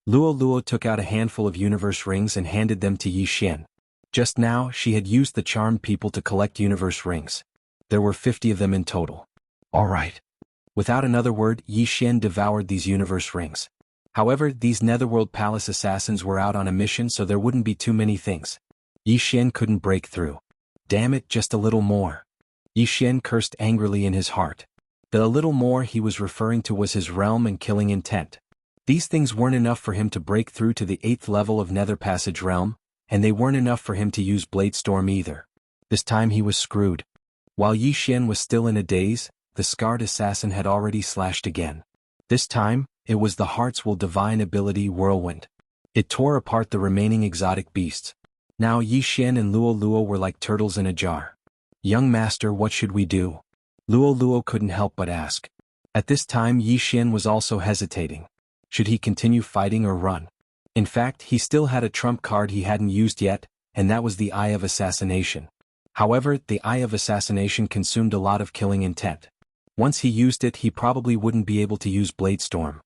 Luo Luo took out a handful of universe rings and handed them to Yi Xian. Just now, she had used the charmed people to collect universe rings. There were 50 of them in total. Alright. Without another word, Yi Xian devoured these universe rings. However, these Netherworld Palace assassins were out on a mission, so there wouldn't be too many things. Yi Xian couldn't break through. Damn it, just a little more. Yi Xian cursed angrily in his heart. The little more he was referring to was his realm and killing intent. These things weren't enough for him to break through to the 8th level of Nether Passage Realm, and they weren't enough for him to use Blade Storm either. This time he was screwed. While Yi Xian was still in a daze, the scarred assassin had already slashed again. This time, it was the Heart's Will divine ability Whirlwind. It tore apart the remaining exotic beasts. Now Yi Xian and Luo Luo were like turtles in a jar. Young master, what should we do? Luo Luo couldn't help but ask. At this time Yi Xian was also hesitating. Should he continue fighting or run? In fact, he still had a trump card he hadn't used yet, and that was the Eye of Assassination. However, the Eye of Assassination consumed a lot of killing intent. Once he used it, he probably wouldn't be able to use Blade Storm.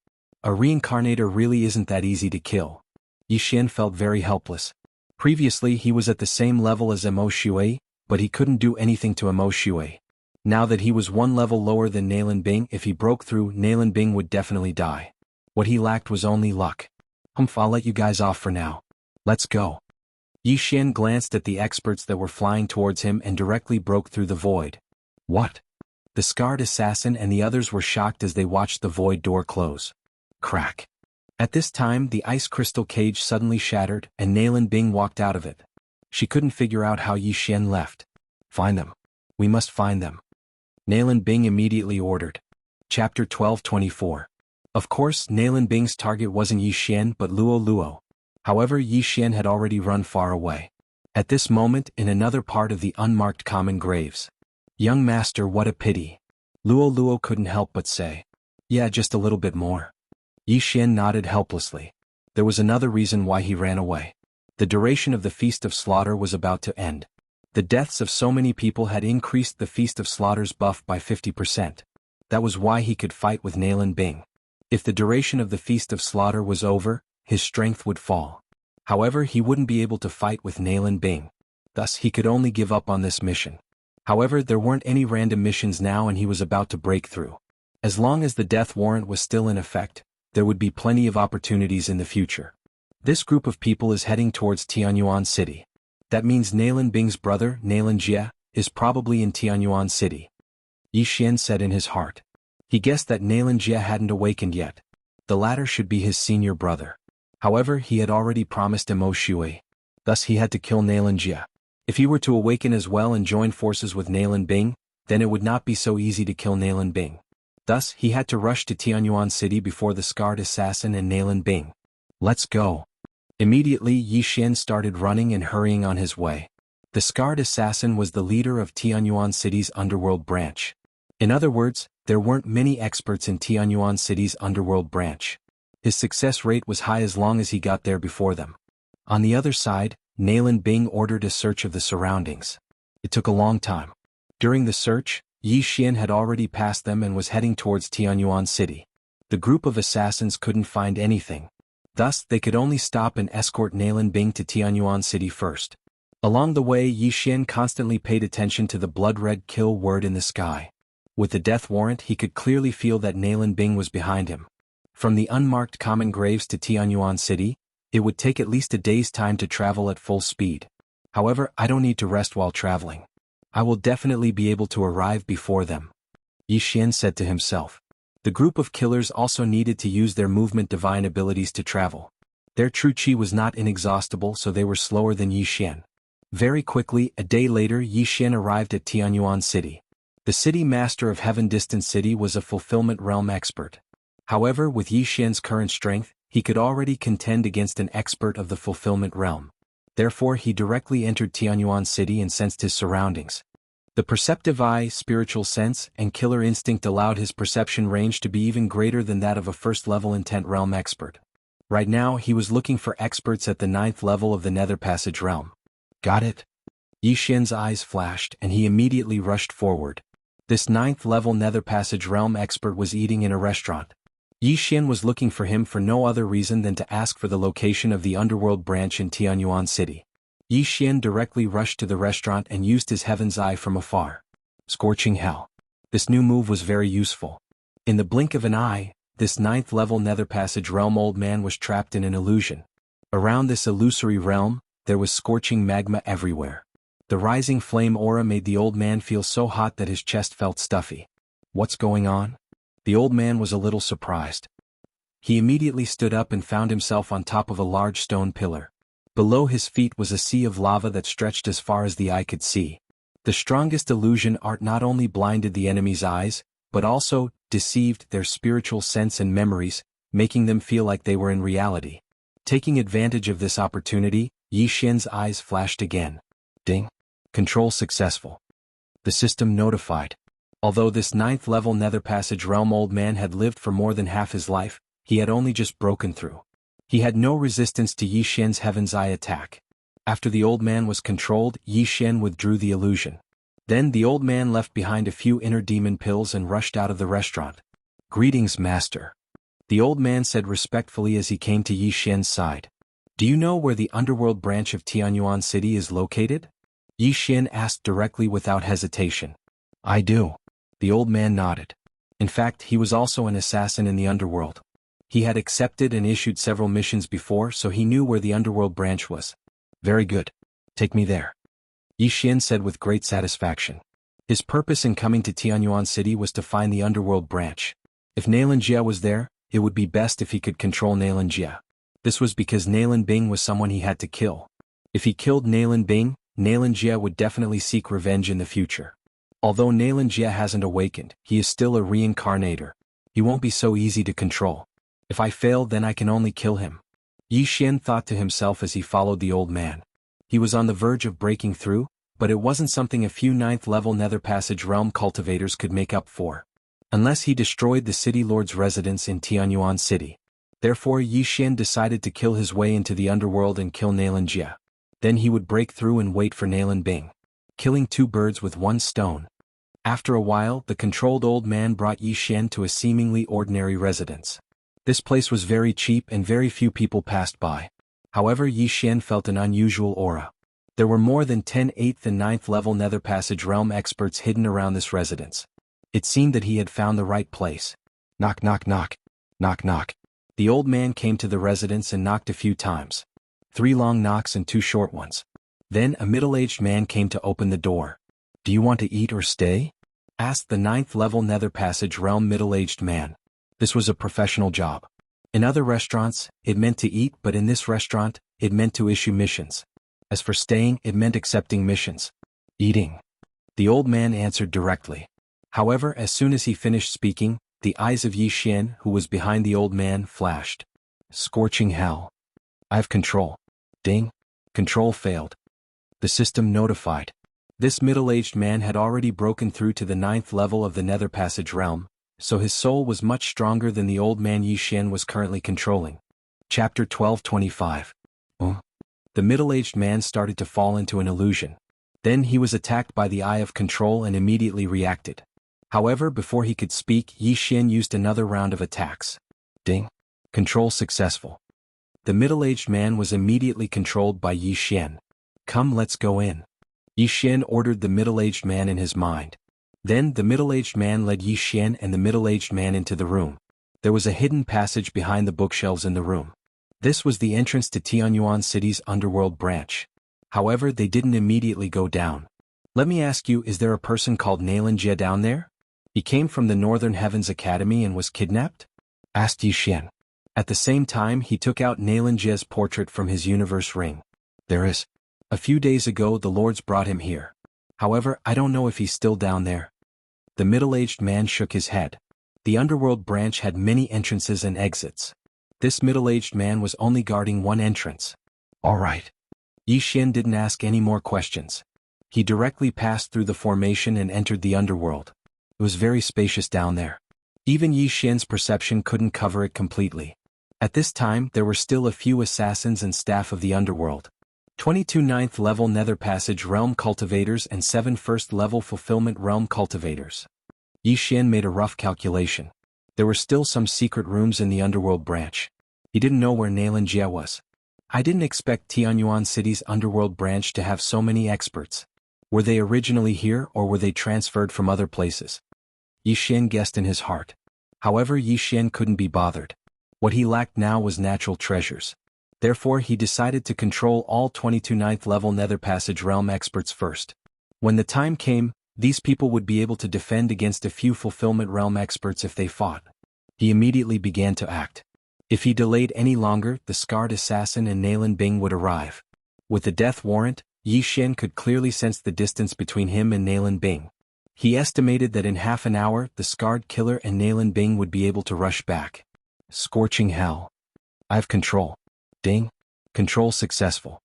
A reincarnator really isn't that easy to kill. Yi Xian felt very helpless. Previously he was at the same level as Mo Shui, but he couldn't do anything to Mo Shui. Now that he was 1 level lower than Nalan Bing, if he broke through, Nalan Bing would definitely die. What he lacked was only luck. Humph, I'll let you guys off for now. Let's go. Yi Xian glanced at the experts that were flying towards him and directly broke through the void. What? The scarred assassin and the others were shocked as they watched the void door close. Crack. At this time, the ice crystal cage suddenly shattered, and Nalan Bing walked out of it. She couldn't figure out how Yi Xian left. Find them. We must find them. Nalan Bing immediately ordered. Chapter 12:24. Of course, Nalan Bing's target wasn't Yi Xian but Luo Luo. However, Yi Xian had already run far away. At this moment, in another part of the unmarked common graves. Young master, what a pity. Luo Luo couldn't help but say. Yeah, just a little bit more. Yi Xian nodded helplessly. There was another reason why he ran away. The duration of the Feast of Slaughter was about to end. The deaths of so many people had increased the Feast of Slaughter's buff by 50%. That was why he could fight with Nalan Bing. If the duration of the Feast of Slaughter was over, his strength would fall. However, he wouldn't be able to fight with Nalan Bing. Thus, he could only give up on this mission. However, there weren't any random missions now and he was about to break through. As long as the death warrant was still in effect, there would be plenty of opportunities in the future. This group of people is heading towards Tianyuan City. That means Nalan Bing's brother, Nalan Jie, is probably in Tianyuan City. Yi Xian said in his heart. He guessed that Nalanjia hadn't awakened yet. The latter should be his senior brother. However, he had already promised Mo Shui. Thus he had to kill Nalanjia. If he were to awaken as well and join forces with Nalan Bing, then it would not be so easy to kill Nalan Bing. Thus, he had to rush to Tianyuan City before the scarred assassin and Nalan Bing. Let's go. Immediately Yi Xian started running and hurrying on his way. The scarred assassin was the leader of Tianyuan City's underworld branch. In other words, there weren't many experts in Tianyuan City's underworld branch. His success rate was high as long as he got there before them. On the other side, Nalan Bing ordered a search of the surroundings. It took a long time. During the search, Yi Xian had already passed them and was heading towards Tianyuan City. The group of assassins couldn't find anything. Thus, they could only stop and escort Nalan Bing to Tianyuan City first. Along the way, Yi Xian constantly paid attention to the blood-red kill word in the sky. With the death warrant, he could clearly feel that Nalan Bing was behind him. From the unmarked common graves to Tianyuan City, it would take at least a day's time to travel at full speed. However, I don't need to rest while traveling. I will definitely be able to arrive before them, Yi Xian said to himself. The group of killers also needed to use their movement divine abilities to travel. Their true chi was not inexhaustible, so they were slower than Yi Xian. Very quickly, a day later, Yi Xian arrived at Tianyuan City. The city master of Heaven Distant City was a fulfillment realm expert. However, with Yi Xian's current strength, he could already contend against an expert of the fulfillment realm. Therefore, he directly entered Tianyuan City and sensed his surroundings. The perceptive eye, spiritual sense, and killer instinct allowed his perception range to be even greater than that of a first-level intent realm expert. Right now, he was looking for experts at the 9th level of the Nether Passage realm. Got it? Yi Xian's eyes flashed and he immediately rushed forward. This 9th level Nether Passage realm expert was eating in a restaurant. Yi Xian was looking for him for no other reason than to ask for the location of the underworld branch in Tianyuan City. Yi Xian directly rushed to the restaurant and used his Heaven's Eye from afar. Scorching hell. This new move was very useful. In the blink of an eye, this 9th level Nether Passage realm old man was trapped in an illusion. Around this illusory realm, there was scorching magma everywhere. The rising flame aura made the old man feel so hot that his chest felt stuffy. What's going on? The old man was a little surprised. He immediately stood up and found himself on top of a large stone pillar. Below his feet was a sea of lava that stretched as far as the eye could see. The strongest illusion art not only blinded the enemy's eyes, but also deceived their spiritual sense and memories, making them feel like they were in reality. Taking advantage of this opportunity, Yi Xian's eyes flashed again. Ding. Control successful. The system notified. Although this 9th level Nether Passage realm old man had lived for more than half his life, he had only just broken through. He had no resistance to Yi Xian's Heaven's Eye attack. After the old man was controlled, Yi Xian withdrew the illusion. Then the old man left behind a few inner demon pills and rushed out of the restaurant. Greetings, master. The old man said respectfully as he came to Yi Xian's side. Do you know where the underworld branch of Tianyuan City is located? Yi Xian asked directly without hesitation. I do. The old man nodded. In fact, he was also an assassin in the underworld. He had accepted and issued several missions before, so he knew where the underworld branch was. Very good. Take me there. Yi Xian said with great satisfaction. His purpose in coming to Tianyuan City was to find the underworld branch. If Nalanjia was there, it would be best if he could control Nalanjia. This was because Nalan Bing was someone he had to kill. If he killed Nalan Bing, Nalanjia would definitely seek revenge in the future. Although Nalanjia hasn't awakened, he is still a reincarnator. He won't be so easy to control. If I fail, then I can only kill him. Yi Xian thought to himself as he followed the old man. He was on the verge of breaking through, but it wasn't something a few 9th level Nether Passage realm cultivators could make up for. Unless he destroyed the city lord's residence in Tianyuan City. Therefore Yi Xian decided to kill his way into the underworld and kill Nalanjia. Then he would break through and wait for Nalan Bing. Killing two birds with one stone. After a while, the controlled old man brought Yi Xian to a seemingly ordinary residence. This place was very cheap and very few people passed by. However, Yi Xian felt an unusual aura. There were more than 10 8th and 9th level Nether Passage realm experts hidden around this residence. It seemed that he had found the right place. Knock knock knock. Knock knock. The old man came to the residence and knocked a few times. 3 long knocks and 2 short ones. Then a middle-aged man came to open the door. Do you want to eat or stay? asked the 9th level Nether Passage realm middle-aged man. This was a professional job. In other restaurants, it meant to eat, but in this restaurant, it meant to issue missions. As for staying, it meant accepting missions. Eating. The old man answered directly. However, as soon as he finished speaking, the eyes of Yi Xian, who was behind the old man, flashed. Scorching hell. I have control. Ding. Control failed. The system notified. This middle-aged man had already broken through to the 9th level of the Nether Passage realm, so his soul was much stronger than the old man Yi Xian was currently controlling. Chapter 12:25. The middle-aged man started to fall into an illusion. Then he was attacked by the Eye of Control and immediately reacted. However, before he could speak, Yi Xian used another round of attacks. Ding. Control successful. The middle-aged man was immediately controlled by Yi Xian. Come, let's go in. Yi Xian ordered the middle-aged man in his mind. Then the middle-aged man led Yi Xian and the middle-aged man into the room. There was a hidden passage behind the bookshelves in the room. This was the entrance to Tianyuan City's underworld branch. However, they didn't immediately go down. Let me ask you, is there a person called Nalan Jie down there? He came from the Northern Heavens Academy and was kidnapped? Asked Yi Xian. At the same time, he took out Nalan Jie's portrait from his universe ring. There is. A few days ago, the lords brought him here. However, I don't know if he's still down there. The middle-aged man shook his head. The underworld branch had many entrances and exits. This middle-aged man was only guarding one entrance. All right. Yi Xian didn't ask any more questions. He directly passed through the formation and entered the underworld. It was very spacious down there. Even Yi Xian's perception couldn't cover it completely. At this time, there were still a few assassins and staff of the underworld. 22 9th level Nether Passage realm cultivators and 7 1st level Fulfillment realm cultivators. Yi Xian made a rough calculation. There were still some secret rooms in the underworld branch. He didn't know where Nalan Jie was. I didn't expect Tianyuan City's underworld branch to have so many experts. Were they originally here or were they transferred from other places? Yi Xian guessed in his heart. However, Yi Xian couldn't be bothered. What he lacked now was natural treasures. Therefore, he decided to control all 22 9th level Nether Passage realm experts first. When the time came, these people would be able to defend against a few Fulfillment realm experts if they fought. He immediately began to act. If he delayed any longer, the scarred assassin and Nalan Bing would arrive. With the death warrant, Yi Xian could clearly sense the distance between him and Nalan Bing. He estimated that in half an hour, the scarred killer and Nalan Bing would be able to rush back. Scorching hell. I have control. Ding. Control successful.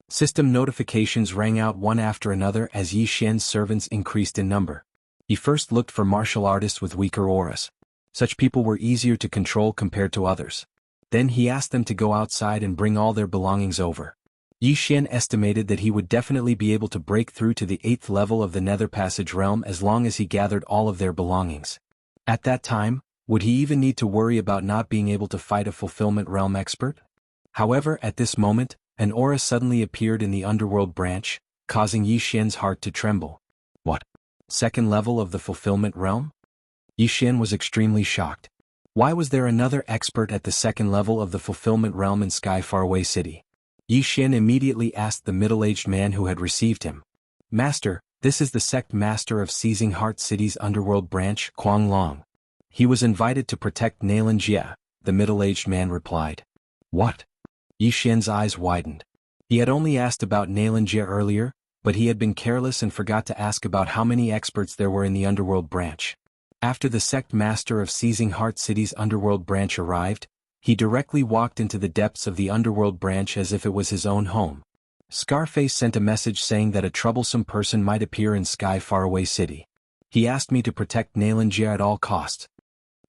System notifications rang out one after another as Yi Xian's servants increased in number. He first looked for martial artists with weaker auras. Such people were easier to control compared to others. Then he asked them to go outside and bring all their belongings over. Yi Xian estimated that he would definitely be able to break through to the 8th level of the Nether Passage realm as long as he gathered all of their belongings. At that time, would he even need to worry about not being able to fight a Fulfillment realm expert? However, at this moment, an aura suddenly appeared in the underworld branch, causing Yi Xian's heart to tremble. What? 2nd level of the Fulfillment realm? Yi Xian was extremely shocked. Why was there another expert at the 2nd level of the Fulfillment realm in Sky Faraway City? Yi Xian immediately asked the middle-aged man who had received him. Master, this is the sect master of Seizing Heart City's underworld branch, Kuang Long. He was invited to protect Nalan Jie, the middle-aged man replied. What? Yi Xian's eyes widened. He had only asked about Nalan Jie earlier, but he had been careless and forgot to ask about how many experts there were in the underworld branch. After the sect master of Seizing Heart City's underworld branch arrived, he directly walked into the depths of the underworld branch as if it was his own home. Scarface sent a message saying that a troublesome person might appear in Sky Faraway City. He asked me to protect Nalan Jie at all costs.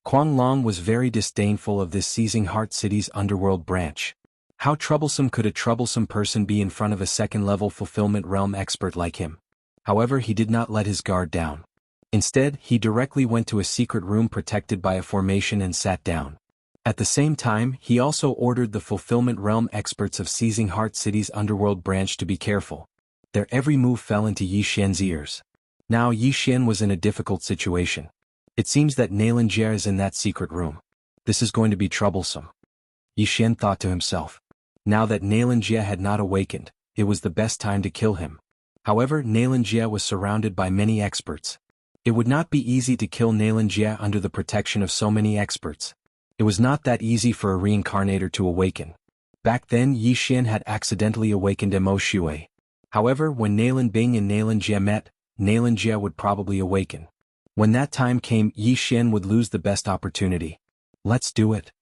Kuang Long was very disdainful of this Seizing Heart City's underworld branch. How troublesome could a troublesome person be in front of a 2nd level Fulfillment realm expert like him? However, he did not let his guard down. Instead, he directly went to a secret room protected by a formation and sat down. At the same time, he also ordered the Fulfillment realm experts of Seizing Heart City's underworld branch to be careful. Their every move fell into Yi Xian's ears. Now Yi Xian was in a difficult situation. It seems that Nalan Jie is in that secret room. This is going to be troublesome. Yi Xian thought to himself. Now that Nalan Jie had not awakened, it was the best time to kill him. However, Nalan Jie was surrounded by many experts. It would not be easy to kill Nalinjia under the protection of so many experts. It was not that easy for a reincarnator to awaken. Back then Yi Xian had accidentally awakened Mo Shui. However, when Nalan Bing and Nalinjia met, Nalinjia would probably awaken. When that time came, Yi Xian would lose the best opportunity. Let's do it.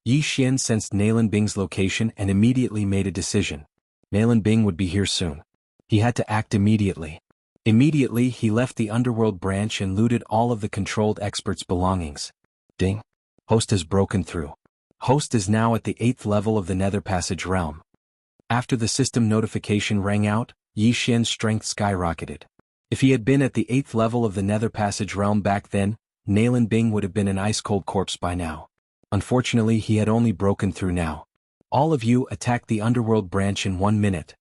Yi Xian sensed Nalan Bing's location and immediately made a decision. Nalan Bing would be here soon. He had to act immediately. Immediately he left the underworld branch and looted all of the controlled experts' belongings. Ding. Host has broken through. Host is now at the 8th level of the Nether Passage realm. After the system notification rang out, Yi Xian's strength skyrocketed. If he had been at the 8th level of the Nether Passage realm back then, Nalan Bing would have been an ice-cold corpse by now. Unfortunately, he had only broken through now. All of you attack the underworld branch in 1 minute.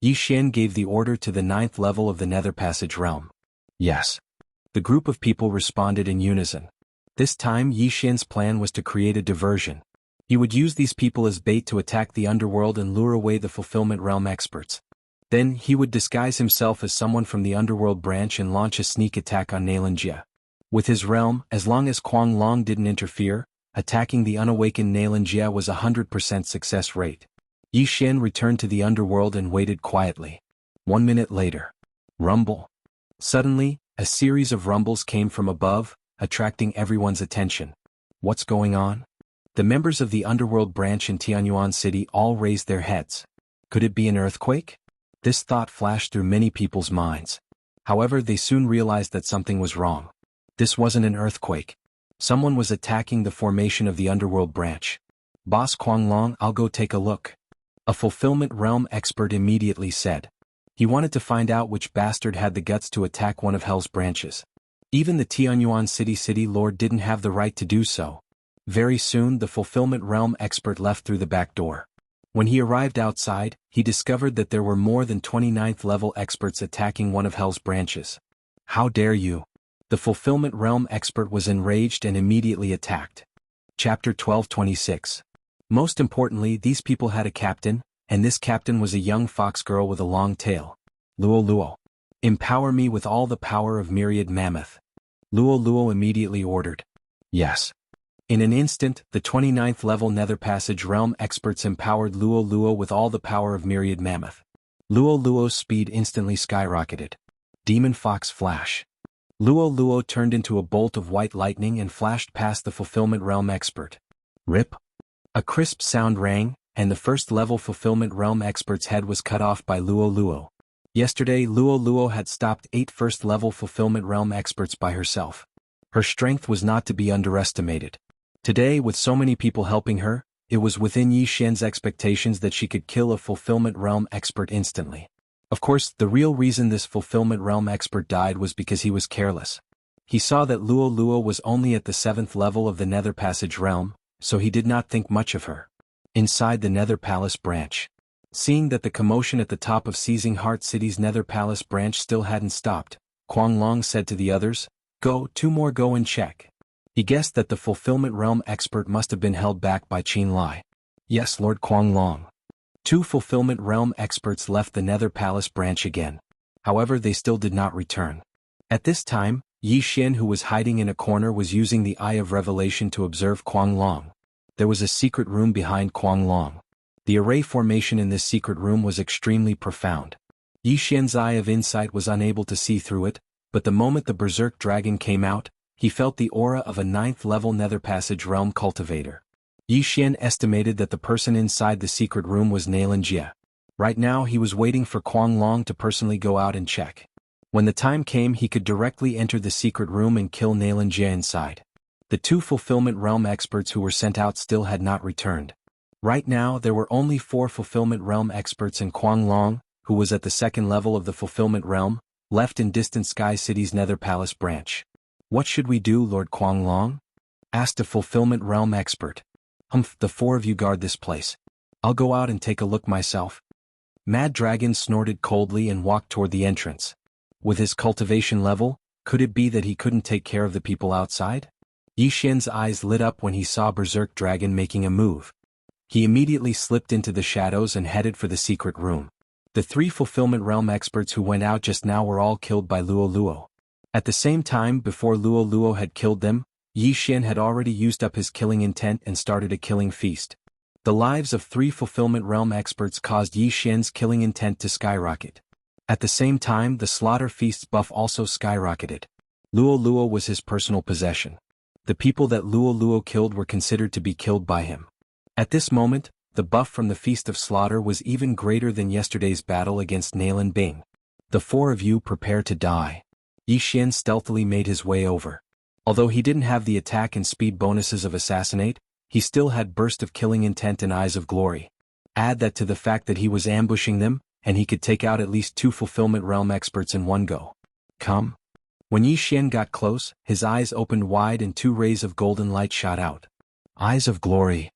Yi Xian gave the order to the 9th level of the Nether Passage realm. Yes. The group of people responded in unison. This time Yi Xian's plan was to create a diversion. He would use these people as bait to attack the underworld and lure away the fulfillment realm experts. Then he would disguise himself as someone from the underworld branch and launch a sneak attack on Nalinjia. With his realm, as long as Kuang Long didn't interfere, attacking the unawakened Nalinjia was a 100% success rate. Yi Xian returned to the underworld and waited quietly. 1 minute later. Rumble. Suddenly, a series of rumbles came from above, attracting everyone's attention. What's going on? The members of the underworld branch in Tianyuan City all raised their heads. Could it be an earthquake? This thought flashed through many people's minds. However, they soon realized that something was wrong. This wasn't an earthquake. Someone was attacking the formation of the underworld branch. Boss Kuang Long, I'll go take a look. A fulfillment realm expert immediately said. He wanted to find out which bastard had the guts to attack one of Hell's branches. Even the Tianyuan City Lord didn't have the right to do so. Very soon the fulfillment realm expert left through the back door. When he arrived outside, he discovered that there were more than 29th level experts attacking one of Hell's branches. How dare you? The fulfillment realm expert was enraged and immediately attacked. Chapter 1226. Most importantly, these people had a captain, and this captain was a young fox girl with a long tail. Luo Luo. Empower me with all the power of myriad mammoth. Luo Luo immediately ordered. Yes. In an instant, the 29th level Nether Passage realm experts empowered Luo Luo with all the power of myriad mammoth. Luo Luo's speed instantly skyrocketed. Demon Fox Flash. Luo Luo turned into a bolt of white lightning and flashed past the fulfillment realm expert. Rip. A crisp sound rang, and the first level fulfillment realm expert's head was cut off by Luo Luo. Yesterday Luo Luo had stopped 8 first level fulfillment realm experts by herself. Her strength was not to be underestimated. Today, with so many people helping her, it was within Yi Xian's expectations that she could kill a fulfillment realm expert instantly. Of course, the real reason this fulfillment realm expert died was because he was careless. He saw that Luo Luo was only at the 7th level of the Nether Passage realm, so he did not think much of her. Inside the Nether Palace branch. Seeing that the commotion at the top of Seizing Heart City's Nether Palace branch still hadn't stopped, Kuang Long said to the others, "Go, 2 more go and check." He guessed that the fulfillment realm expert must have been held back by Qin Lai. Yes, Lord Kuang Long. 2 fulfillment realm experts left the Nether Palace branch again. However, they still did not return. At this time, Yi Xian, who was hiding in a corner, was using the Eye of Revelation to observe Kuang Long. There was a secret room behind Kuang Long. The array formation in this secret room was extremely profound. Yi Xian's Eye of Insight was unable to see through it, but the moment the Berserk Dragon came out, he felt the aura of a 9th level Nether Passage realm cultivator. Yi Xian estimated that the person inside the secret room was Nalinjia. Right now he was waiting for Kuang Long to personally go out and check. When the time came, he could directly enter the secret room and kill Nalinjia inside. The 2 fulfillment realm experts who were sent out still had not returned. Right now there were only 4 fulfillment realm experts and Kuang Long, who was at the 2nd level of the fulfillment realm, left in Distant Sky City's Nether Palace branch. What should we do, Lord Kuang Long? Asked a fulfillment realm expert. The 4 of you guard this place. I'll go out and take a look myself. Mad Dragon snorted coldly and walked toward the entrance. With his cultivation level, could it be that he couldn't take care of the people outside? Yi Xian's eyes lit up when he saw Berserk Dragon making a move. He immediately slipped into the shadows and headed for the secret room. The 3 fulfillment realm experts who went out just now were all killed by Luo Luo. At the same time, before Luo Luo had killed them, Yi Xian had already used up his killing intent and started a killing feast. The lives of 3 Fulfillment Realm experts caused Yi Xian's killing intent to skyrocket. At the same time, the slaughter feast's buff also skyrocketed. Luo Luo was his personal possession. The people that Luo Luo killed were considered to be killed by him. At this moment, the buff from the Feast of Slaughter was even greater than yesterday's battle against Nalan Bing. The 4 of you prepare to die. Yi Xian stealthily made his way over. Although he didn't have the attack and speed bonuses of Assassinate, he still had Burst of Killing Intent and Eyes of Glory. Add that to the fact that he was ambushing them, and he could take out at least 2 Fulfillment Realm experts in one go. Come. When Yi Xian got close, his eyes opened wide and 2 rays of golden light shot out. Eyes of Glory.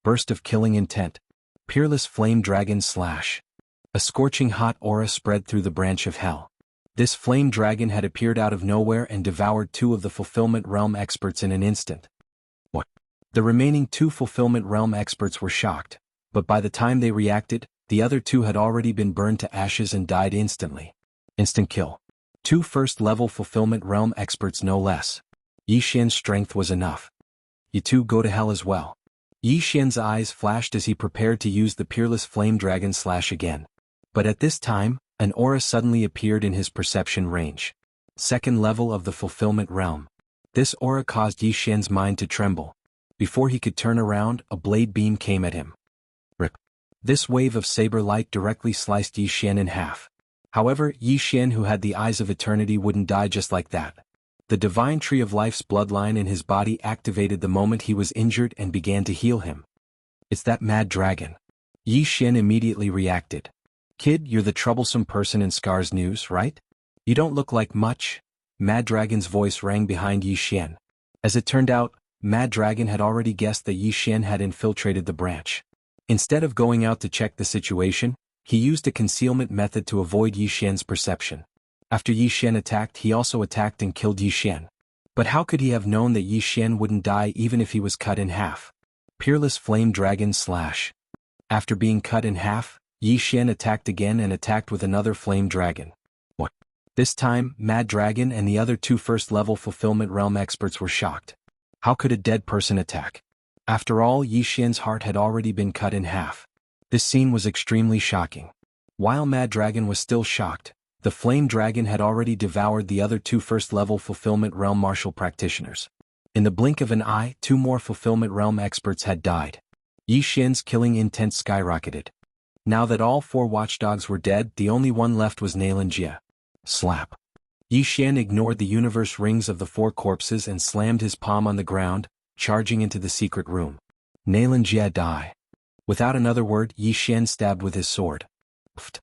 Burst of Killing Intent. Peerless Flame Dragon Slash. A scorching hot aura spread through the branch of hell. This flame dragon had appeared out of nowhere and devoured 2 of the Fulfillment Realm experts in an instant. What? The remaining 2 Fulfillment Realm experts were shocked, but by the time they reacted, the other 2 had already been burned to ashes and died instantly. Instant kill. 2 first-level Fulfillment Realm experts no less. Yi Xian's strength was enough. You 2 go to hell as well. Yi Xian's eyes flashed as he prepared to use the Peerless Flame Dragon Slash again. But at this time, an aura suddenly appeared in his perception range. 2nd level of the Fulfillment Realm. This aura caused Yi Xian's mind to tremble. Before he could turn around, a blade beam came at him. Rip. This wave of saber light directly sliced Yi Xian in half. However, Yi Xian, who had the Eyes of Eternity, wouldn't die just like that. The Divine Tree of Life's bloodline in his body activated the moment he was injured and began to heal him. It's that mad dragon. Yi Xian immediately reacted. Kid, you're the troublesome person in Scar's news, right? You don't look like much. Mad Dragon's voice rang behind Yi Xian. As it turned out, Mad Dragon had already guessed that Yi Xian had infiltrated the branch. Instead of going out to check the situation, he used a concealment method to avoid Yi Xian's perception. After Yi Xian attacked, he also attacked and killed Yi Xian. But how could he have known that Yi Xian wouldn't die even if he was cut in half? Peerless Flame Dragon Slash. After being cut in half, Yi Xian attacked again and attacked with another Flame Dragon. What? This time, Mad Dragon and the other 2 first-level Fulfillment Realm experts were shocked. How could a dead person attack? After all, Yi Xian's heart had already been cut in half. This scene was extremely shocking. While Mad Dragon was still shocked, the Flame Dragon had already devoured the other 2 first-level Fulfillment Realm martial practitioners. In the blink of an eye, 2 more Fulfillment Realm experts had died. Yi Xian's killing intent skyrocketed. Now that all 4 watchdogs were dead, the only one left was Nalan Jia. Slap. Yi Xian ignored the universe rings of the 4 corpses and slammed his palm on the ground, charging into the secret room. Nalan Jia die. Without another word, Yi Xian stabbed with his sword. Pfft.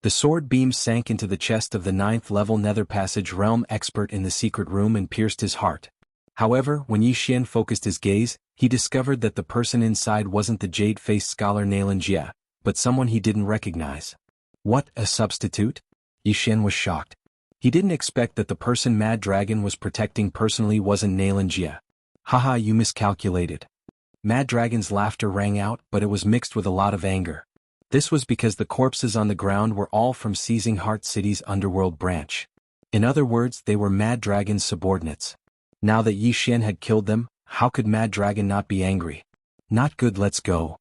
The sword beam sank into the chest of the 9th-level Nether Passage Realm expert in the secret room and pierced his heart. However, when Yi Xian focused his gaze, he discovered that the person inside wasn't the jade-faced scholar Nalan Jia, but someone he didn't recognize. What, a substitute? Yi Xian was shocked. He didn't expect that the person Mad Dragon was protecting personally wasn't Nalan Jia. Haha, you miscalculated. Mad Dragon's laughter rang out, but it was mixed with a lot of anger. This was because the corpses on the ground were all from Seizing Heart City's underworld branch. In other words, they were Mad Dragon's subordinates. Now that Yi Xian had killed them, how could Mad Dragon not be angry? Not good, let's go.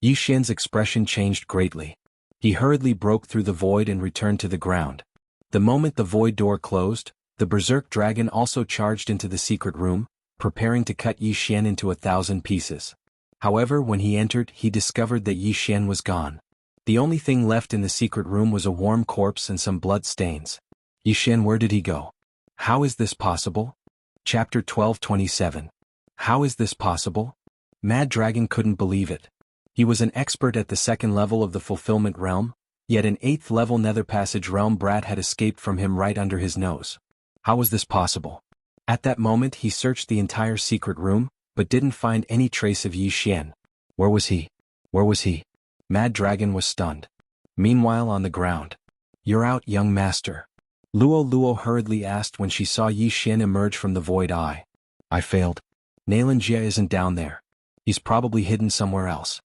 Yi Xian's expression changed greatly. He hurriedly broke through the void and returned to the ground. The moment the void door closed, the Berserk Dragon also charged into the secret room, preparing to cut Yi Xian into 1,000 pieces. However, when he entered, he discovered that Yi Xian was gone. The only thing left in the secret room was a warm corpse and some blood stains. Yi Xian, where did he go? How is this possible? Chapter 12:27. How is this possible? Mad Dragon couldn't believe it. He was an expert at the 2nd level of the Fulfillment Realm, yet an 8th level Nether Passage Realm brat had escaped from him right under his nose. How was this possible? At that moment he searched the entire secret room, but didn't find any trace of Yi Xian. Where was he? Where was he? Mad Dragon was stunned. Meanwhile on the ground. You're out, young master. Luo Luo hurriedly asked when she saw Yi Xian emerge from the void eye. I failed. Nalan Jia isn't down there. He's probably hidden somewhere else.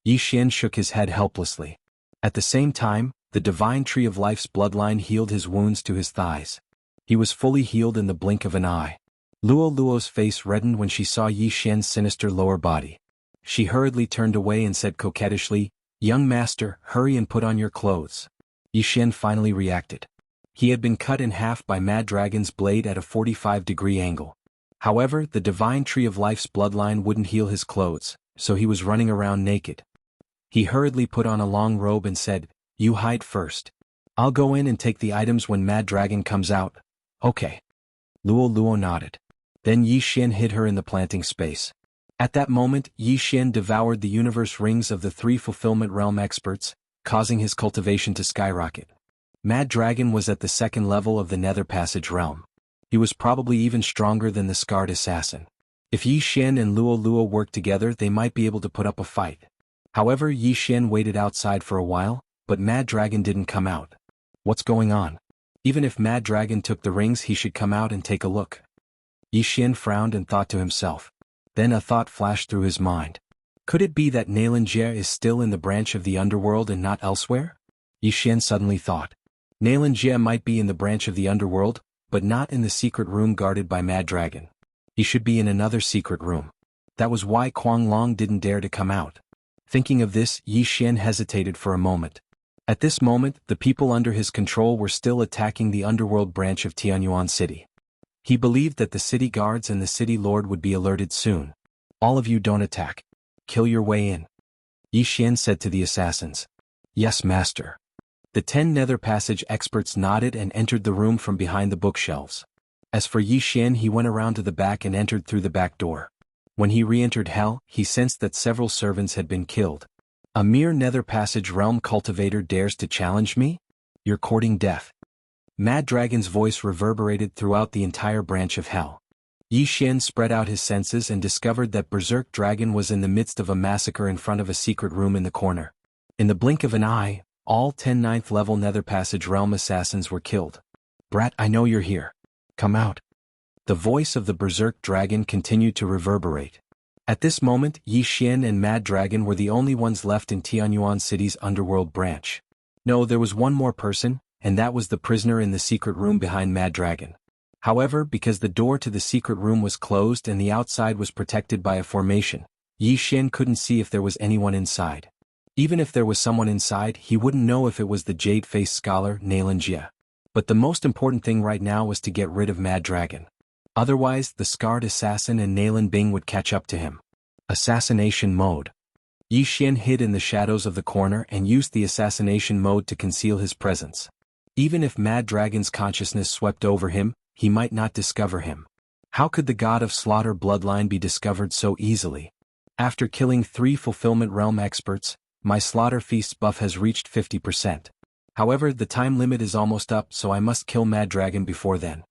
Yi Xian shook his head helplessly. At the same time, the Divine Tree of Life's bloodline healed his wounds to his thighs. He was fully healed in the blink of an eye. Luo's face reddened when she saw Yi Xian's sinister lower body. She hurriedly turned away and said coquettishly, "Young master, hurry and put on your clothes." Yi Xian finally reacted. He had been cut in half by Mad Dragon's blade at a 45-degree angle. However, the divine tree of life's bloodline wouldn't heal his clothes, so he was running around naked. He hurriedly put on a long robe and said, "You hide first. I'll go in and take the items when Mad Dragon comes out." "Okay." Luo nodded. Then Yi Xian hid her in the planting space. At that moment, Yi Xian devoured the universe rings of the 3 fulfillment realm experts, causing his cultivation to skyrocket. Mad Dragon was at the 2nd level of the Nether Passage realm. He was probably even stronger than the Scarred Assassin. If Yi Xian and Luo worked together, they might be able to put up a fight. However, Yi Xian waited outside for a while, but Mad Dragon didn't come out. What's going on? Even if Mad Dragon took the rings, he should come out and take a look. Yi Xian frowned and thought to himself. Then a thought flashed through his mind. Could it be that Nailin-Jie is still in the branch of the underworld and not elsewhere? Yi Xian suddenly thought. Nailin-Jie might be in the branch of the underworld, but not in the secret room guarded by Mad Dragon. He should be in another secret room. That was why Kuang Long didn't dare to come out. Thinking of this, Yi Xian hesitated for a moment. At this moment, the people under his control were still attacking the underworld branch of Tianyuan City. He believed that the city guards and the city lord would be alerted soon. "All of you don't attack. Kill your way in," Yi Xian said to the assassins. "Yes, master." The 10 Nether Passage experts nodded and entered the room from behind the bookshelves. As for Yi Xian, he went around to the back and entered through the back door. When he re-entered Hell, he sensed that several servants had been killed. "A mere Nether Passage realm cultivator dares to challenge me? You're courting death." Mad Dragon's voice reverberated throughout the entire branch of Hell. Yi Xian spread out his senses and discovered that Berserk Dragon was in the midst of a massacre in front of a secret room in the corner. In the blink of an eye, all 10 9th-level Nether Passage realm assassins were killed. "Brat, I know you're here. Come out." The voice of the Berserk Dragon continued to reverberate. At this moment, Yi Xian and Mad Dragon were the only ones left in Tianyuan City's underworld branch. No, there was one more person, and that was the prisoner in the secret room behind Mad Dragon. However, because the door to the secret room was closed and the outside was protected by a formation, Yi Xian couldn't see if there was anyone inside. Even if there was someone inside, he wouldn't know if it was the jade-faced scholar Nailin-Jie. But the most important thing right now was to get rid of Mad Dragon. Otherwise, the Scarred Assassin and Nailin Bing would catch up to him. Assassination mode. Yi Xian hid in the shadows of the corner and used the assassination mode to conceal his presence. Even if Mad Dragon's consciousness swept over him, he might not discover him. How could the God of Slaughter bloodline be discovered so easily? After killing 3 Fulfillment Realm experts, my Slaughter Feast's buff has reached 50%. However, the time limit is almost up, so I must kill Mad Dragon before then.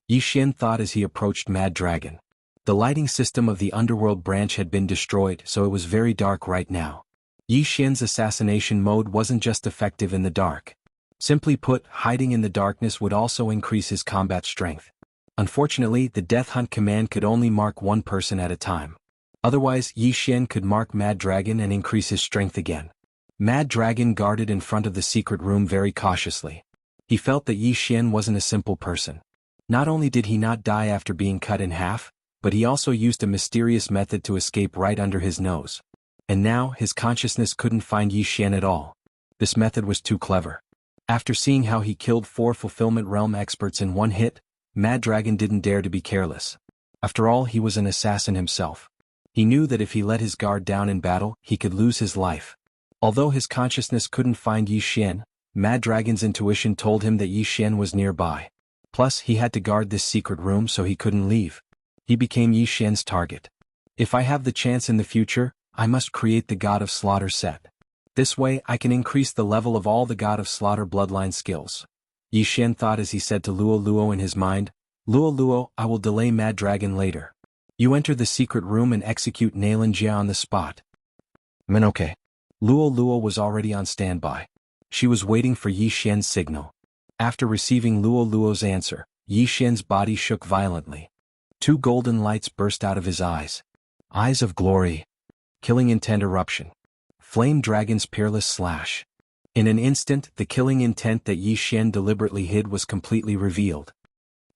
Yi Xian thought as he approached Mad Dragon. The lighting system of the underworld branch had been destroyed, so it was very dark right now. Yi Xian's assassination mode wasn't just effective in the dark. Simply put, hiding in the darkness would also increase his combat strength. Unfortunately, the Death Hunt command could only mark one person at a time. Otherwise, Yi Xian could mark Mad Dragon and increase his strength again. Mad Dragon guarded in front of the secret room very cautiously. He felt that Yi Xian wasn't a simple person. Not only did he not die after being cut in half, but he also used a mysterious method to escape right under his nose. And now, his consciousness couldn't find Yi Xian at all. This method was too clever. After seeing how he killed 4 Fulfillment Realm experts in one hit, Mad Dragon didn't dare to be careless. After all, he was an assassin himself. He knew that if he let his guard down in battle, he could lose his life. Although his consciousness couldn't find Yi Xian, Mad Dragon's intuition told him that Yi Xian was nearby. Plus, he had to guard this secret room so he couldn't leave. He became Yi Xian's target. If I have the chance in the future, I must create the God of Slaughter set. This way, I can increase the level of all the God of Slaughter bloodline skills. Yi Xian thought as he said to Luo in his mind, Luo, I will delay Mad Dragon later. You enter the secret room and execute Nailin-Jie on the spot. Okay. Luo was already on standby. She was waiting for Yi Xian's signal. After receiving Luo's answer, Yi Xian's body shook violently. 2 golden lights burst out of his eyes. Eyes of glory. Killing intent eruption. Flame Dragon's peerless slash. In an instant, the killing intent that Yi Xian deliberately hid was completely revealed.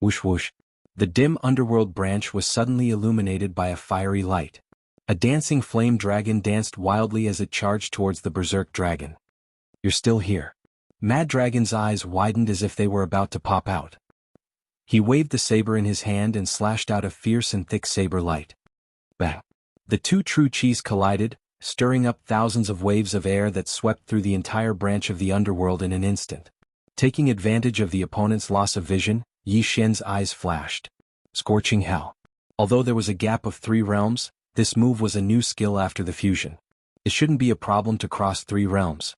Whoosh whoosh. The dim underworld branch was suddenly illuminated by a fiery light. A dancing flame dragon danced wildly as it charged towards the berserk dragon. You're still here. Mad Dragon's eyes widened as if they were about to pop out. He waved the saber in his hand and slashed out a fierce and thick saber light. Bang! The two true chis collided, stirring up thousands of waves of air that swept through the entire branch of the underworld in an instant. Taking advantage of the opponent's loss of vision, Yi Xian's eyes flashed. Scorching hell. Although there was a gap of 3 realms, this move was a new skill after the fusion. It shouldn't be a problem to cross 3 realms.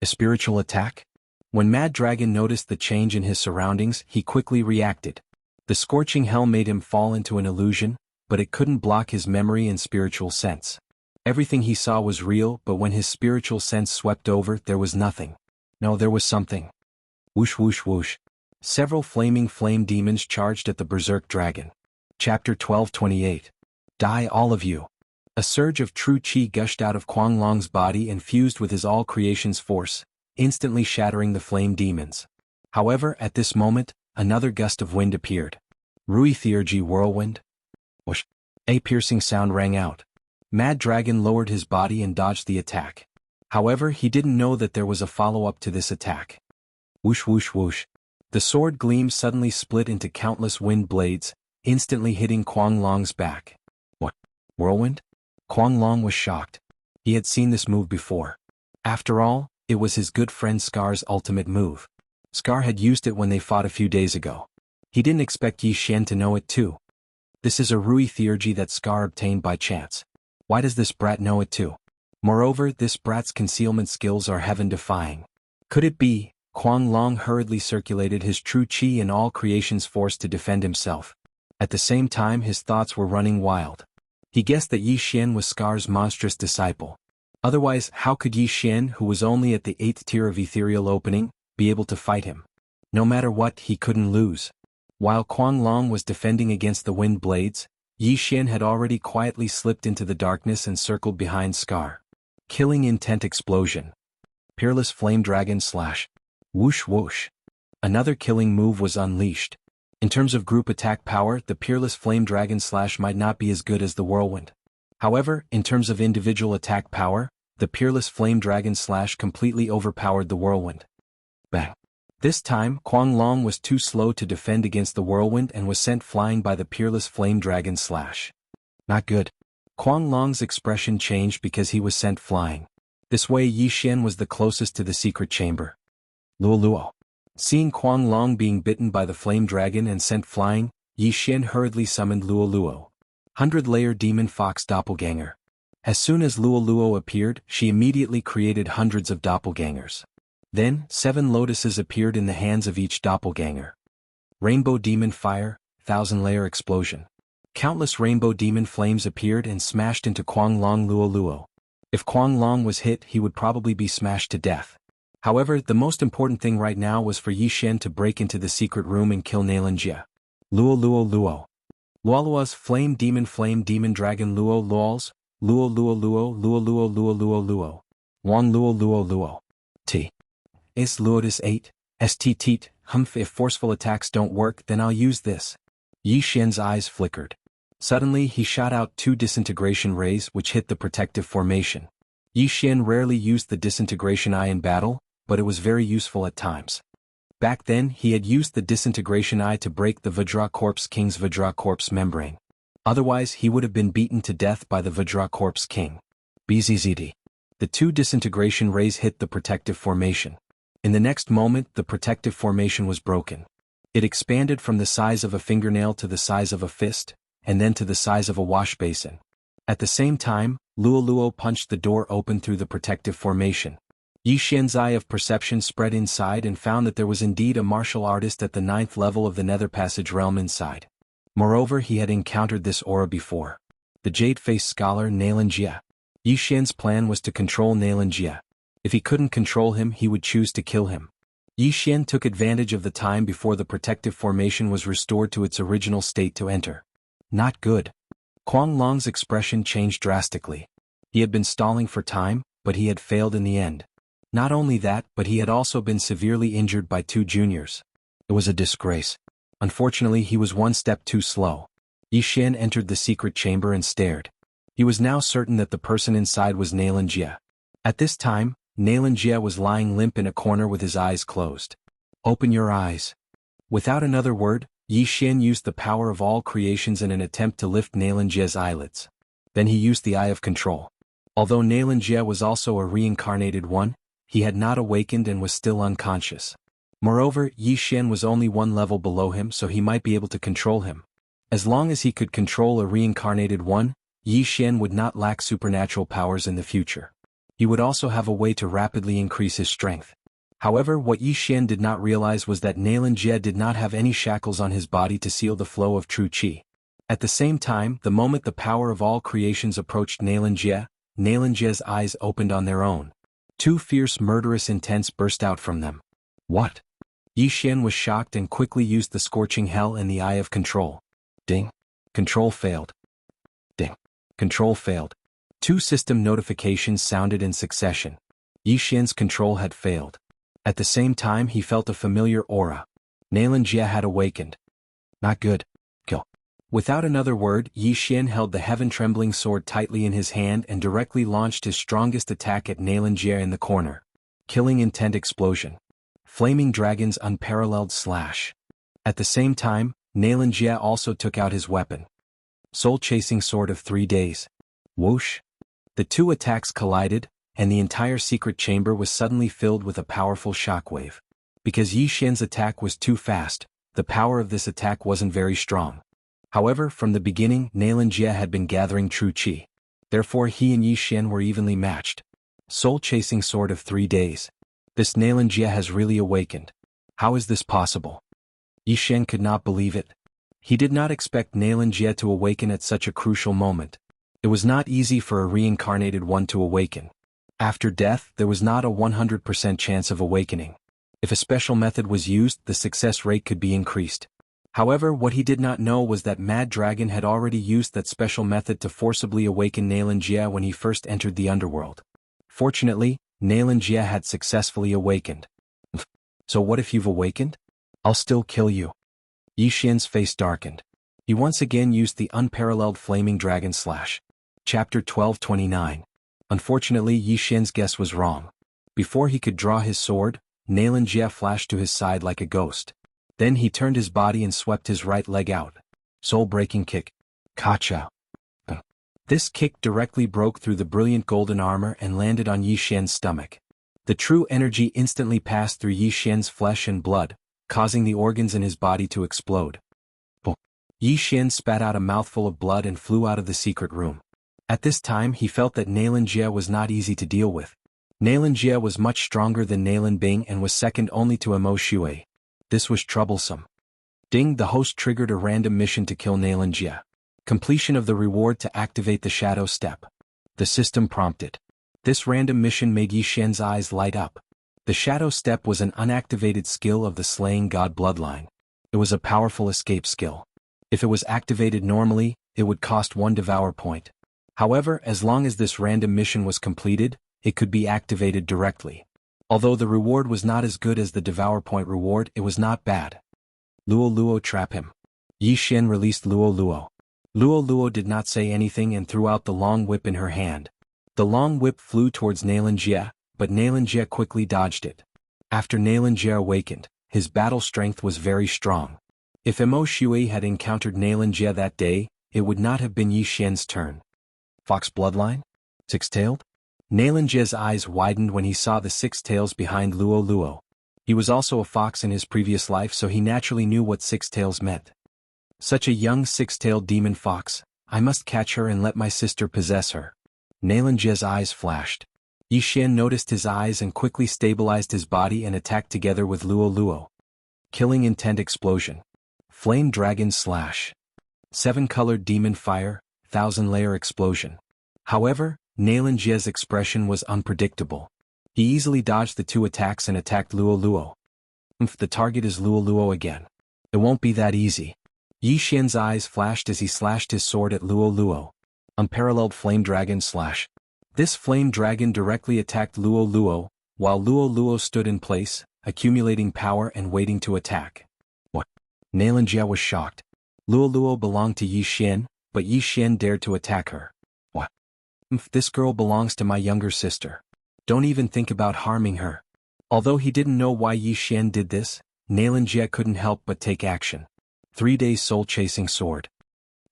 A spiritual attack? When Mad Dragon noticed the change in his surroundings, he quickly reacted. The scorching hell made him fall into an illusion, but it couldn't block his memory and spiritual sense. Everything he saw was real, but when his spiritual sense swept over, there was nothing. No, there was something. Whoosh whoosh whoosh. Several flaming flame demons charged at the berserk dragon. Chapter 1228. Die all of you. A surge of true chi gushed out of Kuang Long's body and fused with his all creation's force, instantly shattering the flame demons. However, at this moment, another gust of wind appeared. Rui Theurgy whirlwind. Whoosh. A piercing sound rang out. Mad Dragon lowered his body and dodged the attack. However, he didn't know that there was a follow-up to this attack. Whoosh whoosh whoosh. The sword gleam suddenly split into countless wind blades, instantly hitting Kuang Long's back. What? Whirlwind? Kuang Long was shocked. He had seen this move before. After all, it was his good friend Scar's ultimate move. Scar had used it when they fought a few days ago. He didn't expect Yi Xian to know it too. This is a Rui Theurgy that Scar obtained by chance. Why does this brat know it too? Moreover, this brat's concealment skills are heaven-defying. Could it be? Kuang Long hurriedly circulated his true chi and all creation's force to defend himself. At the same time, his thoughts were running wild. He guessed that Yi Xian was Scar's monstrous disciple. Otherwise, how could Yi Xian, who was only at the 8th tier of ethereal opening, be able to fight him? No matter what, he couldn't lose. While Kuang Long was defending against the wind blades, Yi Xian had already quietly slipped into the darkness and circled behind Scar. Killing intent explosion. Peerless flame dragon slash. Whoosh whoosh. Another killing move was unleashed. In terms of group attack power, the Peerless Flame Dragon Slash might not be as good as the Whirlwind. However, in terms of individual attack power, the Peerless Flame Dragon Slash completely overpowered the Whirlwind. Bang. This time, Kuang Long was too slow to defend against the Whirlwind and was sent flying by the Peerless Flame Dragon Slash. Not good. Kuang Long's expression changed because he was sent flying. This way Yi Xian was the closest to the secret chamber. Luoluo. Seeing Kuang Long being bitten by the flame dragon and sent flying, Yi Xian hurriedly summoned Luoluo. 100-layer demon fox doppelganger. As soon as Luoluo appeared, she immediately created hundreds of doppelgangers. Then, 7 lotuses appeared in the hands of each doppelganger. Rainbow demon fire, 1000-layer explosion. Countless rainbow demon flames appeared and smashed into Kuang Long Luoluo. If Kuang Long was hit, he would probably be smashed to death. However, the most important thing right now was for Yi Xian to break into the secret room and kill Nalanjia. Luo. Luoluo's flame demon dragon Luo Luols, Luo. Wang Luo. T. Is Luotis 8, St Teat, Humph. If forceful attacks don't work, then I'll use this. Yi Xian's eyes flickered. Suddenly he shot out 2 disintegration rays which hit the protective formation. Yi Xian rarely used the disintegration eye in battle, but it was very useful at times. Back then he had used the disintegration eye to break the Vajra Corpse King's Vajra Corpse membrane. Otherwise he would have been beaten to death by the Vajra Corpse King. BZZD. The 2 disintegration rays hit the protective formation. In the next moment the protective formation was broken. It expanded from the size of a fingernail to the size of a fist, and then to the size of a wash basin. At the same time, Luoluo punched the door open through the protective formation. Yi Xian's eye of perception spread inside and found that there was indeed a martial artist at the 9th level of the Nether Passage realm inside. Moreover, he had encountered this aura before. The jade-faced scholar Nalanjia. Yi Xian's plan was to control Nalanjia. If he couldn't control him, he would choose to kill him. Yi Xian took advantage of the time before the protective formation was restored to its original state to enter. Not good. Kuang Long's expression changed drastically. He had been stalling for time, but he had failed in the end. Not only that, but he had also been severely injured by 2 juniors. It was a disgrace. Unfortunately, he was one step too slow. Yi Xian entered the secret chamber and stared. He was now certain that the person inside was Nailan Jie. At this time, Nailan Jie was lying limp in a corner with his eyes closed. "Open your eyes." Without another word, Yi Xian used the power of all creations in an attempt to lift Nailan Jie's eyelids. Then he used the Eye of Control. Although Nailan Jie was also a reincarnated one, he had not awakened and was still unconscious. Moreover, Yi Xian was only one level below him, so he might be able to control him. As long as he could control a reincarnated one, Yi Xian would not lack supernatural powers in the future. He would also have a way to rapidly increase his strength. However, what Yi Xian did not realize was that Nailan Jie did not have any shackles on his body to seal the flow of true qi. At the same time, the moment the power of all creations approached Nailan Jie's eyes opened on their own. Two fierce murderous intents burst out from them. What? Yi Xian was shocked and quickly used the Scorching Hell and the Eye of Control. Ding. Control failed. Ding. Control failed. Two system notifications sounded in succession. Yi Xian's control had failed. At the same time, he felt a familiar aura. Nailan Jie had awakened. Not good. Kill. Without another word, Yi Xian held the heaven-trembling sword tightly in his hand and directly launched his strongest attack at Nailan Jie in the corner. Killing intent explosion. Flaming Dragon's unparalleled slash. At the same time, Nailan Jie also took out his weapon. Soul-chasing sword of 3 days. Whoosh. The two attacks collided, and the entire secret chamber was suddenly filled with a powerful shockwave. Because Yi Xian's attack was too fast, the power of this attack wasn't very strong. However, from the beginning, Nailan Jie had been gathering true qi. Therefore, he and Yi Xian were evenly matched. Soul-chasing sword of 3 days. This Nailan Jie has really awakened. How is this possible? Yi Xian could not believe it. He did not expect Nailan Jie to awaken at such a crucial moment. It was not easy for a reincarnated one to awaken. After death, there was not a 100% chance of awakening. If a special method was used, the success rate could be increased. However, what he did not know was that Mad Dragon had already used that special method to forcibly awaken Nailan Jie when he first entered the underworld. Fortunately, Nailan Jie had successfully awakened. So what if you've awakened? I'll still kill you. Yi Xian's face darkened. He once again used the unparalleled Flaming Dragon Slash. Chapter 1229. Unfortunately, Yi Xian's guess was wrong. Before he could draw his sword, Nailan Jie flashed to his side like a ghost. Then he turned his body and swept his right leg out. Soul-breaking kick. Kacha. This kick directly broke through the brilliant golden armor and landed on Yi Xian's stomach. The true energy instantly passed through Yi Xian's flesh and blood, causing the organs in his body to explode. Yi Xian spat out a mouthful of blood and flew out of the secret room. At this time, he felt that Nailan Jie was not easy to deal with. Nailan Jie was much stronger than Nailan Bing and was second only to Emo Shui. This was troublesome. Ding, the host triggered a random mission to kill Nailan Jie. Completion of the reward to activate the Shadow Step. The system prompted. This random mission made Yi Xian's eyes light up. The Shadow Step was an unactivated skill of the Slaying God bloodline. It was a powerful escape skill. If it was activated normally, it would cost 1 Devour point. However, as long as this random mission was completed, it could be activated directly. Although the reward was not as good as the Devour point reward, it was not bad. Luo Luo, trap him. Yi Xian released Luo Luo. Luo Luo did not say anything and threw out the long whip in her hand. The long whip flew towards Nailan Jie, but Nailan Jie quickly dodged it. After Nailan Jie awakened, his battle strength was very strong. If Emo Shui had encountered Nailan Jie that day, it would not have been Yi Xian's turn. Fox bloodline? Six-tailed? Nailan Jie's eyes widened when he saw the 6 tails behind Luo Luo. He was also a fox in his previous life, so he naturally knew what 6 tails meant. Such a young 6-tailed demon fox, I must catch her and let my sister possess her. Nailan Jie's eyes flashed. Yi Xian noticed his eyes and quickly stabilized his body and attacked together with Luo Luo. Killing intent explosion. Flame Dragon Slash. 7-colored demon fire, 1,000-layer explosion. However, Nailan Jie's expression was unpredictable. He easily dodged the 2 attacks and attacked Luo Luo. The target is Luo Luo again. It won't be that easy. Yi Xian's eyes flashed as he slashed his sword at Luo Luo. Unparalleled Flame Dragon Slash. This flame dragon directly attacked Luo Luo, while Luo Luo stood in place, accumulating power and waiting to attack. What? Nailanjia was shocked. Luo Luo belonged to Yi Xian, but Yi Xian dared to attack her. What? This girl belongs to my younger sister. Don't even think about harming her. Although he didn't know why Yi Xian did this, Nailanjia couldn't help but take action. 3 days soul-chasing sword.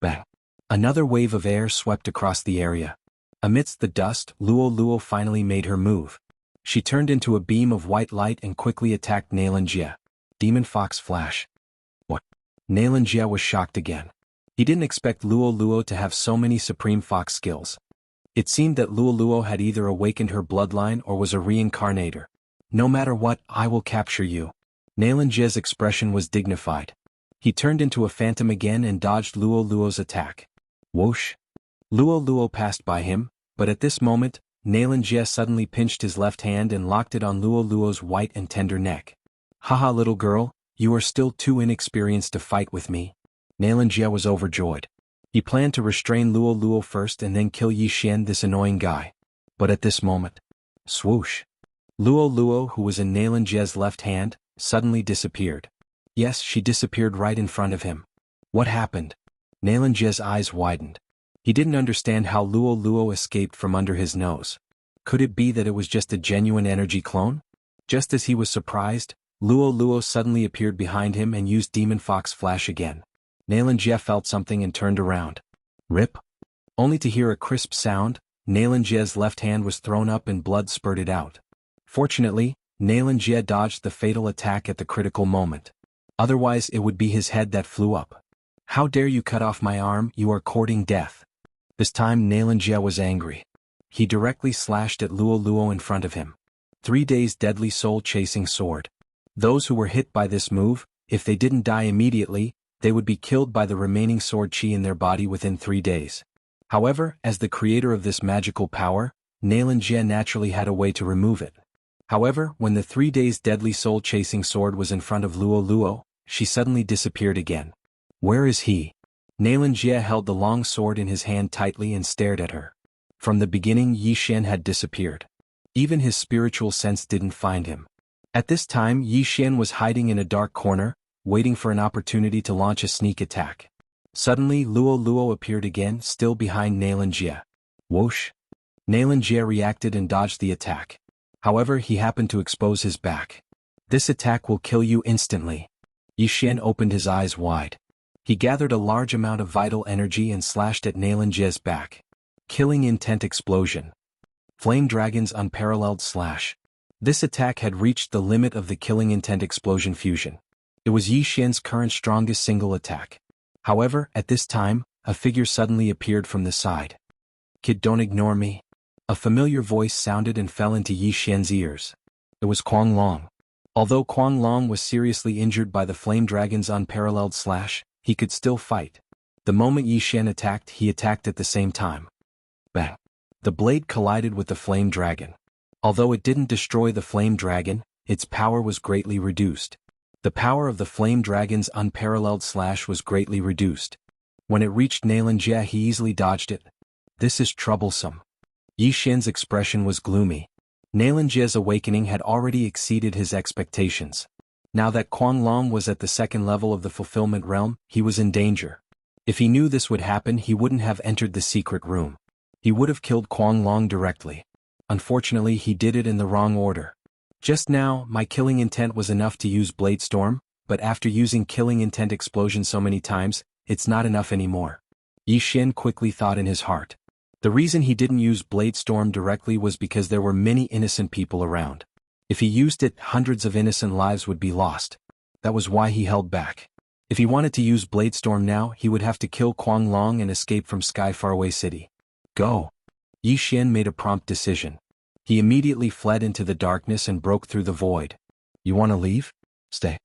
Bang. Another wave of air swept across the area. Amidst the dust, Luo Luo finally made her move. She turned into a beam of white light and quickly attacked Nailanjia. Demon Fox Flash. What? Nailanjia was shocked again. He didn't expect Luo Luo to have so many Supreme Fox skills. It seemed that Luo Luo had either awakened her bloodline or was a reincarnator. No matter what, I will capture you. Nailanjia's expression was dignified. He turned into a phantom again and dodged Luo Luo's attack. Whoosh! Luo Luo passed by him, but at this moment, Nailanjia suddenly pinched his left hand and locked it on Luo Luo's white and tender neck. Haha, little girl, you are still too inexperienced to fight with me. Nailanjia was overjoyed. He planned to restrain Luo Luo first and then kill Yi Xian, this annoying guy. But at this moment, swoosh! Luo Luo, who was in Nailanjia's left hand, suddenly disappeared. Yes, she disappeared right in front of him. What happened? Nailanjia's eyes widened. He didn't understand how Luo Luo escaped from under his nose. Could it be that it was just a genuine energy clone? Just as he was surprised, Luo Luo suddenly appeared behind him and used Demon Fox Flash again. Nailanjia felt something and turned around. Rip! Only to hear a crisp sound, Nailanjia's left hand was thrown up and blood spurted out. Fortunately, Nailanjia dodged the fatal attack at the critical moment. Otherwise it would be his head that flew up. How dare you cut off my arm, you are courting death. This time Nailanjia was angry. He directly slashed at Luo Luo in front of him. 3 days deadly soul-chasing sword. Those who were hit by this move, if they didn't die immediately, they would be killed by the remaining sword chi in their body within 3 days. However, as the creator of this magical power, Nailanjia naturally had a way to remove it. However, when the 3 days deadly soul-chasing sword was in front of Luo Luo, she suddenly disappeared again. Where is he? Nailanjia held the long sword in his hand tightly and stared at her. From the beginning, Yi Xian had disappeared. Even his spiritual sense didn't find him. At this time, Yi Xian was hiding in a dark corner, waiting for an opportunity to launch a sneak attack. Suddenly, Luo Luo appeared again, still behind Nailanjia. Whoosh! Nailanjia reacted and dodged the attack. However, he happened to expose his back. This attack will kill you instantly. Yi Xian opened his eyes wide. He gathered a large amount of vital energy and slashed at Nailanjia's back. Killing Intent Explosion. Flame Dragon's Unparalleled Slash. This attack had reached the limit of the Killing Intent Explosion fusion. It was Yi Xian's current strongest single attack. However, at this time, a figure suddenly appeared from the side. Kid, don't ignore me. A familiar voice sounded and fell into Yi Xian's ears. It was Kuang Long. Although Kuang Long was seriously injured by the Flame Dragon's Unparalleled Slash, he could still fight. The moment Yi Xian attacked, he attacked at the same time. Bang! The blade collided with the Flame Dragon. Although it didn't destroy the Flame Dragon, its power was greatly reduced. The power of the Flame Dragon's Unparalleled Slash was greatly reduced. When it reached Nailanjia, he easily dodged it. This is troublesome. Yi Xian's expression was gloomy. Nailanjia's awakening had already exceeded his expectations. Now that Kuang Long was at the second level of the fulfillment realm, he was in danger. If he knew this would happen, he wouldn't have entered the secret room. He would have killed Kuang Long directly. Unfortunately, he did it in the wrong order. Just now, my killing intent was enough to use Blade Storm, but after using Killing Intent Explosion so many times, it's not enough anymore. Yi Xian quickly thought in his heart. The reason he didn't use Blade Storm directly was because there were many innocent people around. If he used it, hundreds of innocent lives would be lost. That was why he held back. If he wanted to use Blade Storm now, he would have to kill Kuang Long and escape from Sky Faraway City. Go! Yi Xian made a prompt decision. He immediately fled into the darkness and broke through the void. You want to leave? Stay.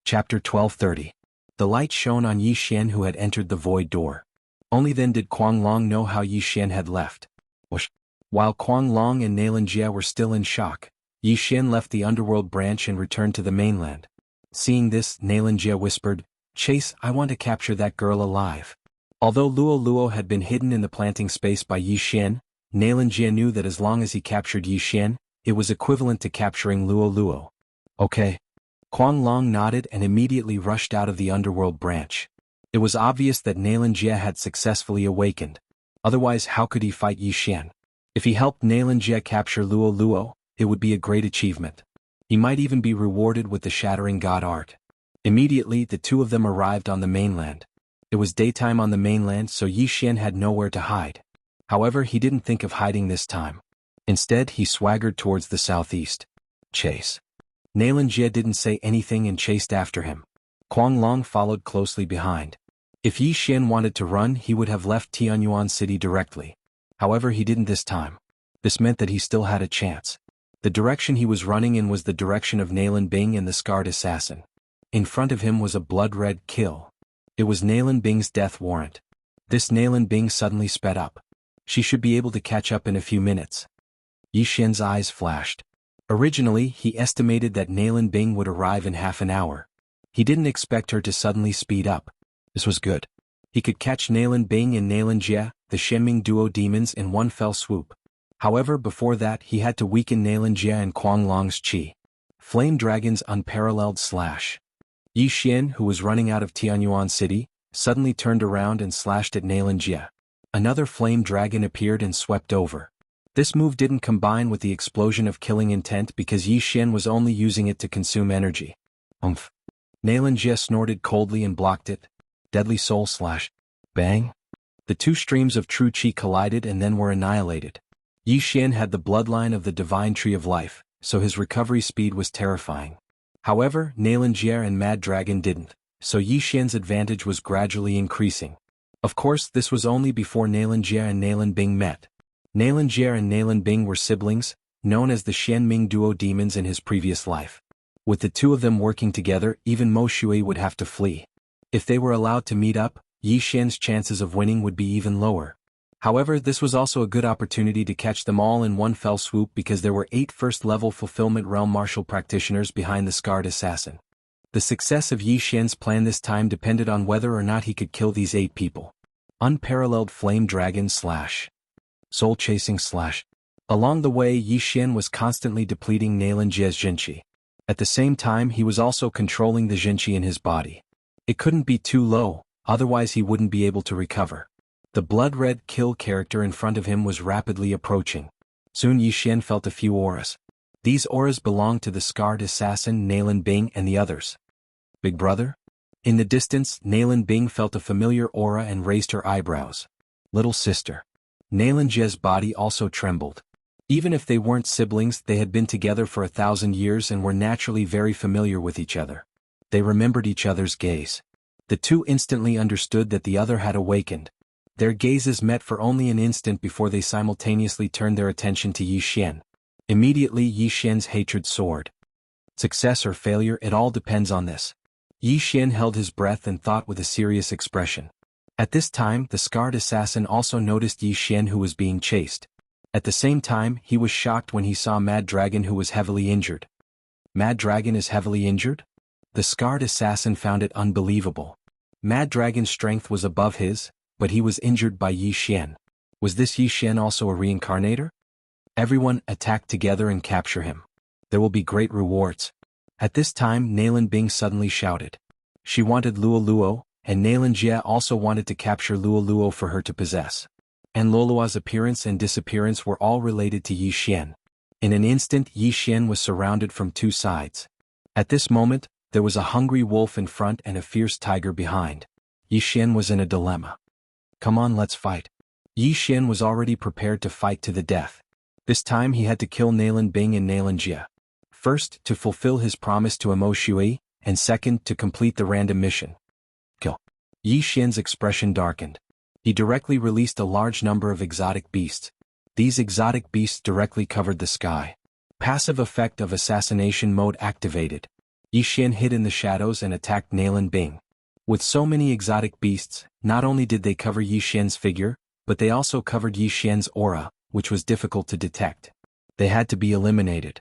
Chapter 1230. The light shone on Yi Xian, who had entered the void door. Only then did Kuang Long know how Yi Xian had left. Whoosh! While Kuang Long and Nailanjia were still in shock, Yi Xian left the underworld branch and returned to the mainland. Seeing this, Nailanjia whispered, "Chase, I want to capture that girl alive." Although Luo Luo had been hidden in the planting space by Yi Xian, Nailanjia knew that as long as he captured Yi Xian, it was equivalent to capturing Luo Luo. Okay. Kuang Long nodded and immediately rushed out of the underworld branch. It was obvious that Nalan Jie had successfully awakened. Otherwise, how could he fight Yi Xian? If he helped Nalan Jie capture Luo Luo, it would be a great achievement. He might even be rewarded with the Shattering God art. Immediately, the two of them arrived on the mainland. It was daytime on the mainland, so Yi Xian had nowhere to hide. However, he didn't think of hiding this time. Instead, he swaggered towards the southeast. Chase. Nalan Jie didn't say anything and chased after him. Kuang Long followed closely behind. If Yi Xian wanted to run, he would have left Tianyuan City directly. However, he didn't this time. This meant that he still had a chance. The direction he was running in was the direction of Nalan Bing and the Scarred Assassin. In front of him was a blood-red kill. It was Nalan Bing's death warrant. This Nalan Bing suddenly sped up. She should be able to catch up in a few minutes. Yi Xian's eyes flashed. Originally, he estimated that Nalan Bing would arrive in half an hour. He didn't expect her to suddenly speed up. This was good. He could catch Nalan Bing and Nalan Jie, the Shenming duo demons, in one fell swoop. However, before that, he had to weaken Nalan Jie and Kuang Long's chi. Flame Dragon's unparalleled slash. Yi Xian, who was running out of Tianyuan City, suddenly turned around and slashed at Nalan Jie. Another Flame Dragon appeared and swept over. This move didn't combine with the explosion of killing intent because Yi Xian was only using it to consume energy. Oomph. Nalan Jie snorted coldly and blocked it. Deadly Soul Slash. Bang. The two streams of true chi collided and then were annihilated. Yi Xian had the bloodline of the Divine Tree of Life, so his recovery speed was terrifying. However, Nalan Jie and Mad Dragon didn't, so Yi Xian's advantage was gradually increasing. Of course, this was only before Nalan Jie and Nalan Bing met. Nalan Jie and Nalan Bing were siblings, known as the Shenming duo demons in his previous life. With the two of them working together, even Mo Shui would have to flee. If they were allowed to meet up, Yi Xian's chances of winning would be even lower. However, this was also a good opportunity to catch them all in one fell swoop because there were 8 first-level Fulfillment Realm Martial practitioners behind the Scarred Assassin. The success of Yi Xian's plan this time depended on whether or not he could kill these 8 people. Unparalleled Flame Dragon Slash. Soul Chasing Slash. Along the way, Yi Xian was constantly depleting Nalan Jie's Jinqi. At the same time, he was also controlling the Jinqi in his body. It couldn't be too low, otherwise he wouldn't be able to recover. The blood-red kill character in front of him was rapidly approaching. Soon Yi Xian felt a few auras. These auras belonged to the Scarred Assassin, Nalan Bing, and the others. Big brother? In the distance, Nalan Bing felt a familiar aura and raised her eyebrows. Little sister. Nalan Jie's body also trembled. Even if they weren't siblings, they had been together for 1,000 years and were naturally very familiar with each other. They remembered each other's gaze. The two instantly understood that the other had awakened. Their gazes met for only an instant before they simultaneously turned their attention to Yi Xian. Immediately Yi Xian's hatred soared. Success or failure, it all depends on this. Yi Xian held his breath and thought with a serious expression. At this time, the Scarred Assassin also noticed Yi Xian, who was being chased. At the same time, he was shocked when he saw Mad Dragon, who was heavily injured. Mad Dragon is heavily injured? The Scarred Assassin found it unbelievable. Mad Dragon's strength was above his, but he was injured by Yi Xian. Was this Yi Xian also a reincarnator? Everyone, attack together and capture him. There will be great rewards. At this time, Nalan Bing suddenly shouted. She wanted Luo Luo, and Nalan Jie also wanted to capture Luo Luo for her to possess. And Lolua's appearance and disappearance were all related to Yi Xian. In an instant, Yi Xian was surrounded from 2 sides. At this moment, there was a hungry wolf in front and a fierce tiger behind. Yi Xian was in a dilemma. Come on, let's fight. Yi Xian was already prepared to fight to the death. This time he had to kill Nalan Bing and Nalan Jie. First, to fulfill his promise to Mo Shui, and second, to complete the random mission. Kill. Yi Xian's expression darkened. He directly released a large number of exotic beasts. These exotic beasts directly covered the sky. Passive effect of assassination mode activated. Yi Xian hid in the shadows and attacked Nalan Bing. With so many exotic beasts, not only did they cover Yi Xian's figure, but they also covered Yi Xian's aura, which was difficult to detect. They had to be eliminated.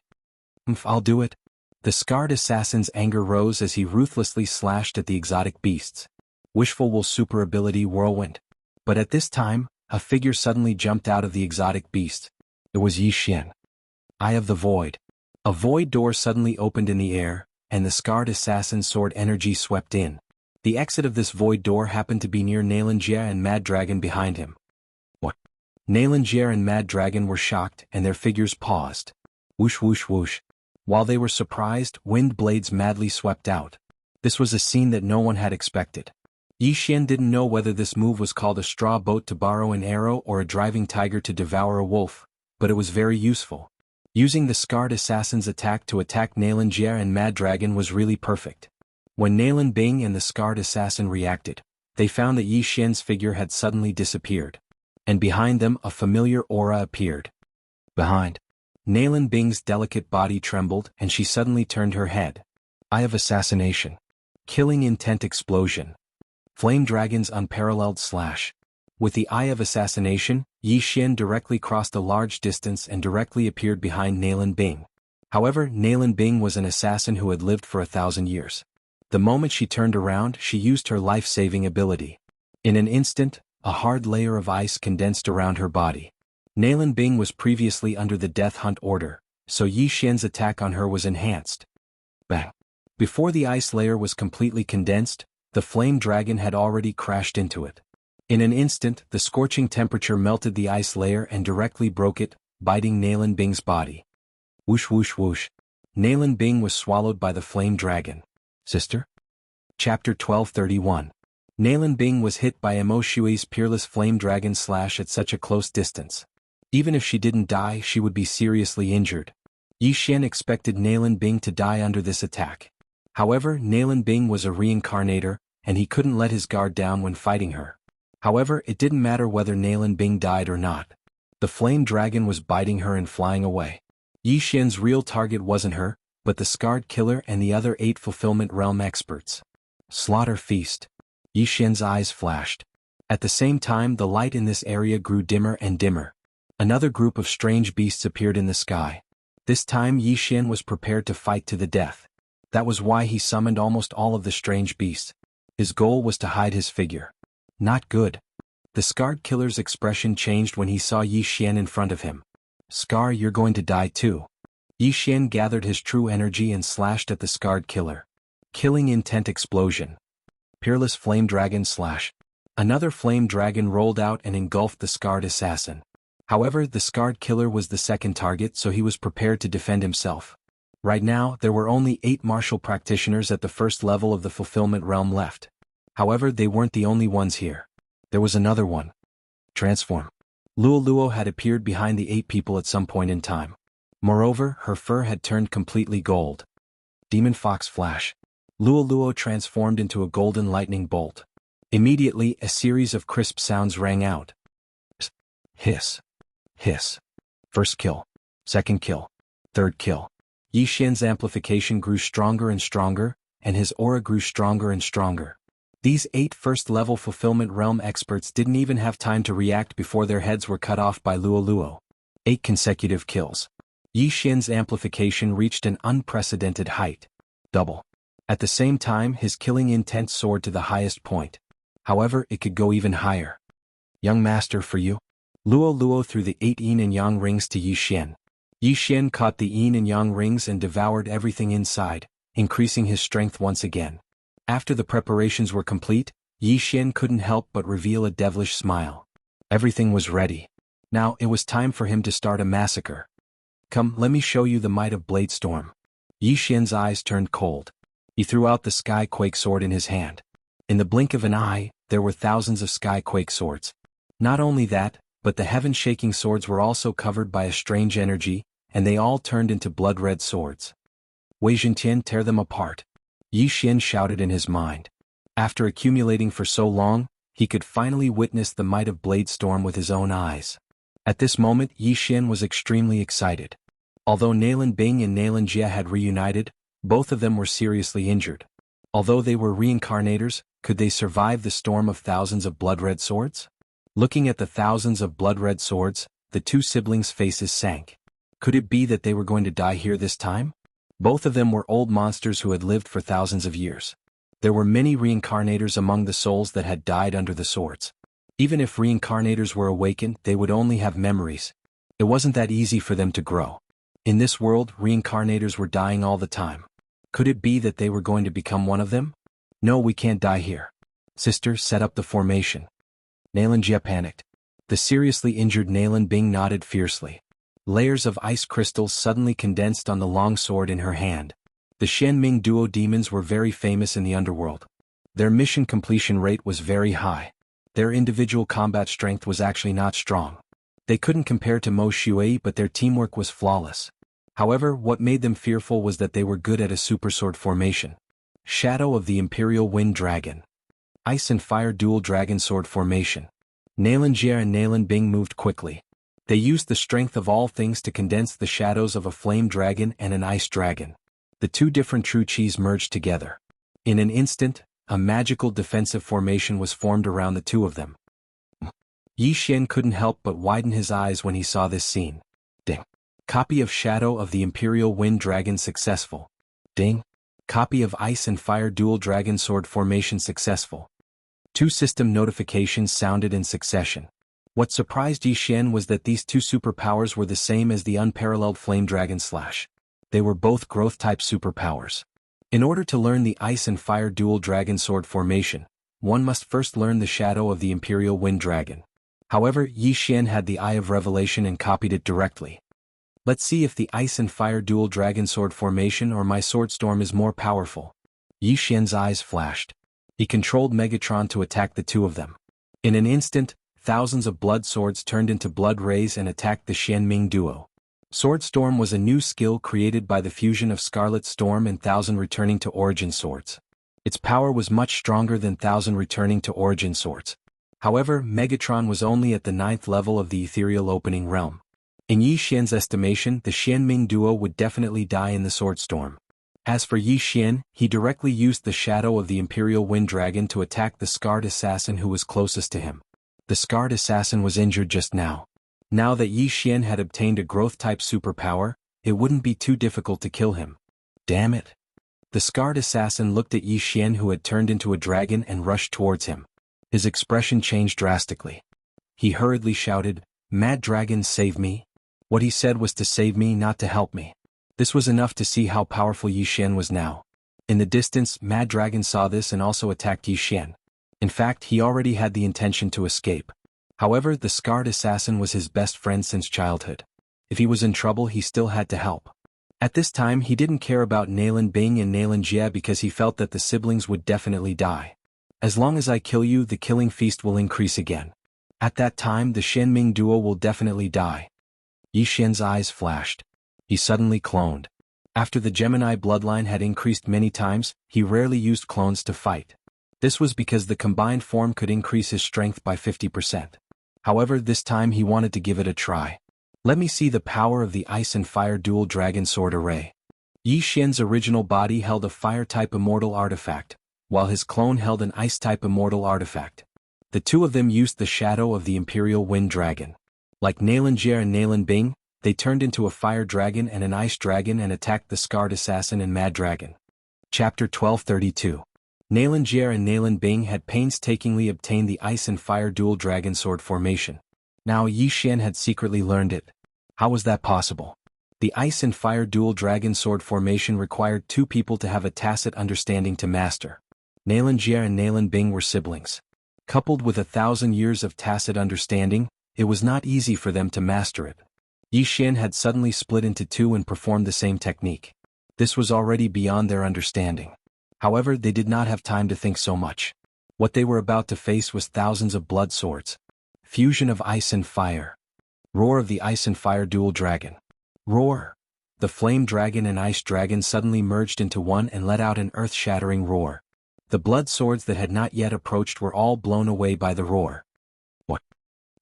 I'll do it. The Scarred Assassin's anger rose as he ruthlessly slashed at the exotic beasts. Wishful will super ability Whirlwind. But at this time, a figure suddenly jumped out of the exotic beast. It was Yi Xian. Eye of the Void. A void door suddenly opened in the air, and the scarred assassin's sword energy swept in. The exit of this void door happened to be near Nalanjia and Mad Dragon behind him. What? Nalanjia and Mad Dragon were shocked and their figures paused. Whoosh whoosh whoosh. While they were surprised, wind blades madly swept out. This was a scene that no one had expected. Yi Xian didn't know whether this move was called a straw boat to borrow an arrow or a driving tiger to devour a wolf, but it was very useful. Using the scarred assassin's attack to attack Nalanjia and Mad Dragon was really perfect. When Nalan Bing and the scarred assassin reacted, they found that Yi Xian's figure had suddenly disappeared. And behind them a familiar aura appeared. Behind. Nalan Bing's delicate body trembled and she suddenly turned her head. Eye of Assassination. Killing Intent Explosion. Flame Dragon's Unparalleled Slash. With the Eye of Assassination, Yi Xian directly crossed a large distance and directly appeared behind Nalan Bing. However, Nalan Bing was an assassin who had lived for 1,000 years. The moment she turned around, she used her life-saving ability. In an instant, a hard layer of ice condensed around her body. Nalan Bing was previously under the Death Hunt order, so Yi Xian's attack on her was enhanced. Bang! Before the ice layer was completely condensed, the flame dragon had already crashed into it. In an instant, the scorching temperature melted the ice layer and directly broke it, biting Nalan Bing's body. Whoosh whoosh whoosh. Nalan Bing was swallowed by the flame dragon. Sister? Chapter 1231. Nalan Bing was hit by Imo Shui's peerless flame dragon slash at such a close distance. Even if she didn't die, she would be seriously injured. Yi Xian expected Nalan Bing to die under this attack. However, Nalan Bing was a reincarnator, and he couldn't let his guard down when fighting her. However, it didn't matter whether Nalan Bing died or not. The flame dragon was biting her and flying away. Yi Xian's real target wasn't her, but the scarred killer and the other 8 fulfillment realm experts. Slaughter Feast. Yi Xian's eyes flashed. At the same time, the light in this area grew dimmer and dimmer. Another group of strange beasts appeared in the sky. This time Yi Xian was prepared to fight to the death. That was why he summoned almost all of the strange beasts. His goal was to hide his figure. Not good. The scarred killer's expression changed when he saw Yi Xian in front of him. Scar, you're going to die too. Yi Xian gathered his true energy and slashed at the scarred killer. Killing Intent Explosion. Peerless Flame Dragon Slash. Another flame dragon rolled out and engulfed the scarred assassin. However, the scarred killer was the second target, so he was prepared to defend himself. Right now, there were only 8 martial practitioners at the first level of the fulfillment realm left. However, they weren't the only ones here. There was another one. Transform. Luo had appeared behind the 8 people at some point in time. Moreover, her fur had turned completely gold. Demon Fox Flash. Luo transformed into a golden lightning bolt. Immediately, a series of crisp sounds rang out. Hiss. Hiss. First kill. Second kill. Third kill. Yi Xian's amplification grew stronger and stronger, and his aura grew stronger and stronger. These 8 first-level fulfillment realm experts didn't even have time to react before their heads were cut off by Luo. 8 consecutive kills. Yi Xian's amplification reached an unprecedented height. Double. At the same time, his killing intent soared to the highest point. However, it could go even higher. Young master for you. Luo threw the 8 yin and yang rings to Yi Xian. Yi Xian caught the yin and yang rings and devoured everything inside, increasing his strength once again. After the preparations were complete, Yi Xian couldn't help but reveal a devilish smile. Everything was ready. Now it was time for him to start a massacre. Come, let me show you the might of Blade Storm. Yi Xian's eyes turned cold. He threw out the Skyquake sword in his hand. In the blink of an eye, there were thousands of Skyquake swords. Not only that, but the heaven-shaking swords were also covered by a strange energy, and they all turned into blood-red swords. Wei Zhentian, tear them apart. Yi Xian shouted in his mind. After accumulating for so long, he could finally witness the might of Blade Storm with his own eyes. At this moment, Yi Xian was extremely excited. Although Nalan Bing and Nalan Jia had reunited, both of them were seriously injured. Although they were reincarnators, could they survive the storm of thousands of blood-red swords? Looking at the thousands of blood-red swords, the 2 siblings' faces sank. Could it be that they were going to die here this time? Both of them were old monsters who had lived for thousands of years. There were many reincarnators among the souls that had died under the swords. Even if reincarnators were awakened, they would only have memories. It wasn't that easy for them to grow. In this world, reincarnators were dying all the time. Could it be that they were going to become one of them? No, we can't die here. Sister, set up the formation. Nalan Jia panicked. The seriously injured Nalan Bing nodded fiercely. Layers of ice crystals suddenly condensed on the long sword in her hand. The Xianming duo demons were very famous in the underworld. Their mission completion rate was very high. Their individual combat strength was actually not strong. They couldn't compare to Mo Shui, but their teamwork was flawless. However, what made them fearful was that they were good at a super sword formation. Shadow of the Imperial Wind Dragon. Ice and Fire Dual Dragon Sword Formation. Nalan Jia and Nalan Bing moved quickly. They used the strength of all things to condense the shadows of a flame dragon and an ice dragon. The two different true chis merged together. In an instant, a magical defensive formation was formed around the two of them. Yi Xian couldn't help but widen his eyes when he saw this scene. Ding. Copy of Shadow of the Imperial Wind Dragon successful. Ding. Copy of Ice and Fire Dual Dragon Sword Formation successful. Two system notifications sounded in succession. What surprised Yi Xian was that these two superpowers were the same as the unparalleled Flame Dragon Slash. They were both growth-type superpowers. In order to learn the Ice and Fire Dual Dragon Sword Formation, one must first learn the Shadow of the Imperial Wind Dragon. However, Yi Xian had the Eye of Revelation and copied it directly. Let's see if the Ice and Fire Dual Dragon Sword Formation or my Sword Storm is more powerful. Yi Xian's eyes flashed. He controlled Megatron to attack the two of them. In an instant, thousands of blood swords turned into blood rays and attacked the Xianming duo. Sword Storm was a new skill created by the fusion of Scarlet Storm and Thousand Returning to Origin Swords. Its power was much stronger than Thousand Returning to Origin Swords. However, Megatron was only at the 9th level of the Ethereal Opening Realm. In Yi Xian's estimation, the Xianming duo would definitely die in the Sword Storm. As for Yi Xian, he directly used the Shadow of the Imperial Wind Dragon to attack the Scarred Assassin who was closest to him. The Scarred Assassin was injured just now. Now that Yi Xian had obtained a growth-type superpower, it wouldn't be too difficult to kill him. Damn it. The Scarred Assassin looked at Yi Xian who had turned into a dragon and rushed towards him. His expression changed drastically. He hurriedly shouted, "Mad Dragon, save me." What he said was to save me, not to help me. This was enough to see how powerful Yi Xian was now. In the distance, Mad Dragon saw this and also attacked Yi Xian. In fact, he already had the intention to escape. However, the Scarred Assassin was his best friend since childhood. If he was in trouble, he still had to help. At this time, he didn't care about Nalan Bing and Nalan Jia because he felt that the siblings would definitely die. As long as I kill you, the killing feast will increase again. At that time, the Xianming duo will definitely die. Yi Xian's eyes flashed. He suddenly cloned. After the Gemini bloodline had increased many times, he rarely used clones to fight. This was because the combined form could increase his strength by 50%. However, this time he wanted to give it a try. Let me see the power of the Ice and Fire Dual Dragon Sword Array. Yi Xian's original body held a Fire-type immortal artifact, while his clone held an Ice-type immortal artifact. The two of them used the Shadow of the Imperial Wind Dragon. Like Nalan Jia and Nalan Bing, they turned into a Fire Dragon and an Ice Dragon and attacked the Scarred Assassin and Mad Dragon. Chapter 1232. Nalan Jia and Nalan Bing had painstakingly obtained the Ice and Fire Dual Dragon Sword Formation. Now Yi Xian had secretly learned it. How was that possible? The Ice and Fire Dual Dragon Sword Formation required two people to have a tacit understanding to master. Nalan Jia and Nalan Bing were siblings. Coupled with 1,000 years of tacit understanding, it was not easy for them to master it. Yi Xian had suddenly split into two and performed the same technique. This was already beyond their understanding. However, they did not have time to think so much. What they were about to face was thousands of blood swords. Fusion of ice and fire. Roar of the Ice and Fire Dual Dragon. Roar! The Flame Dragon and Ice Dragon suddenly merged into one and let out an earth-shattering roar. The blood swords that had not yet approached were all blown away by the roar. What?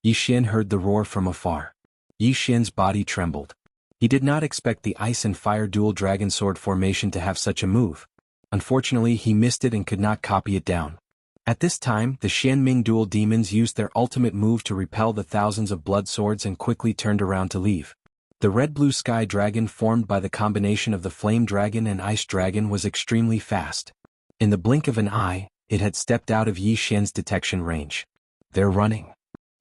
Yi Xian heard the roar from afar. Yi Xian's body trembled. He did not expect the Ice and Fire Dual Dragon Sword Formation to have such a move. Unfortunately, he missed it and could not copy it down. At this time, the Xianming dual demons used their ultimate move to repel the thousands of blood swords and quickly turned around to leave. The red-blue sky dragon formed by the combination of the Flame Dragon and Ice Dragon was extremely fast. In the blink of an eye, it had stepped out of Yi Xian's detection range. They're running.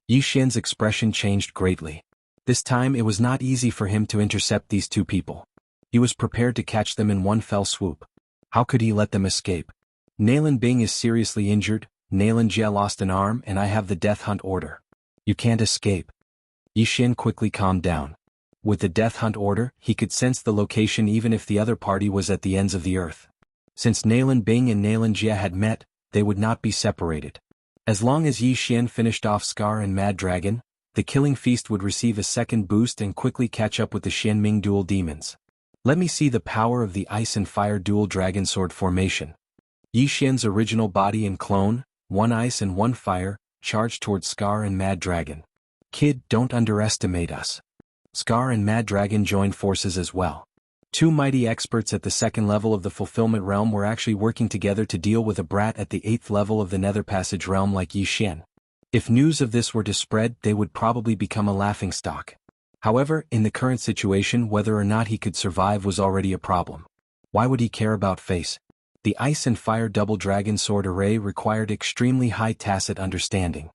Yi Xian's expression changed greatly. This time it was not easy for him to intercept these two people. He was prepared to catch them in one fell swoop. How could he let them escape? Nalan Bing is seriously injured, Nalan Jia lost an arm, and I have the death hunt order. You can't escape. Yi Xian quickly calmed down. With the death hunt order, he could sense the location even if the other party was at the ends of the earth. Since Nalan Bing and Nalan Jia had met, they would not be separated. As long as Yi Xian finished off Scar and Mad Dragon, the killing feast would receive a second boost and quickly catch up with the Xianming dual demons. Let me see the power of the Ice and Fire dual dragon sword formation. Yi Xian's original body and clone, one ice and one fire, charged towards Scar and Mad Dragon. Kid, don't underestimate us. Scar and Mad Dragon joined forces as well. Two mighty experts at the second level of the Fulfillment Realm were actually working together to deal with a brat at the 8th level of the Nether Passage Realm like Yi Xian. If news of this were to spread, they would probably become a laughingstock. However, in the current situation, whether or not he could survive was already a problem. Why would he care about face? The Ice and Fire double dragon sword array required extremely high tacit understanding.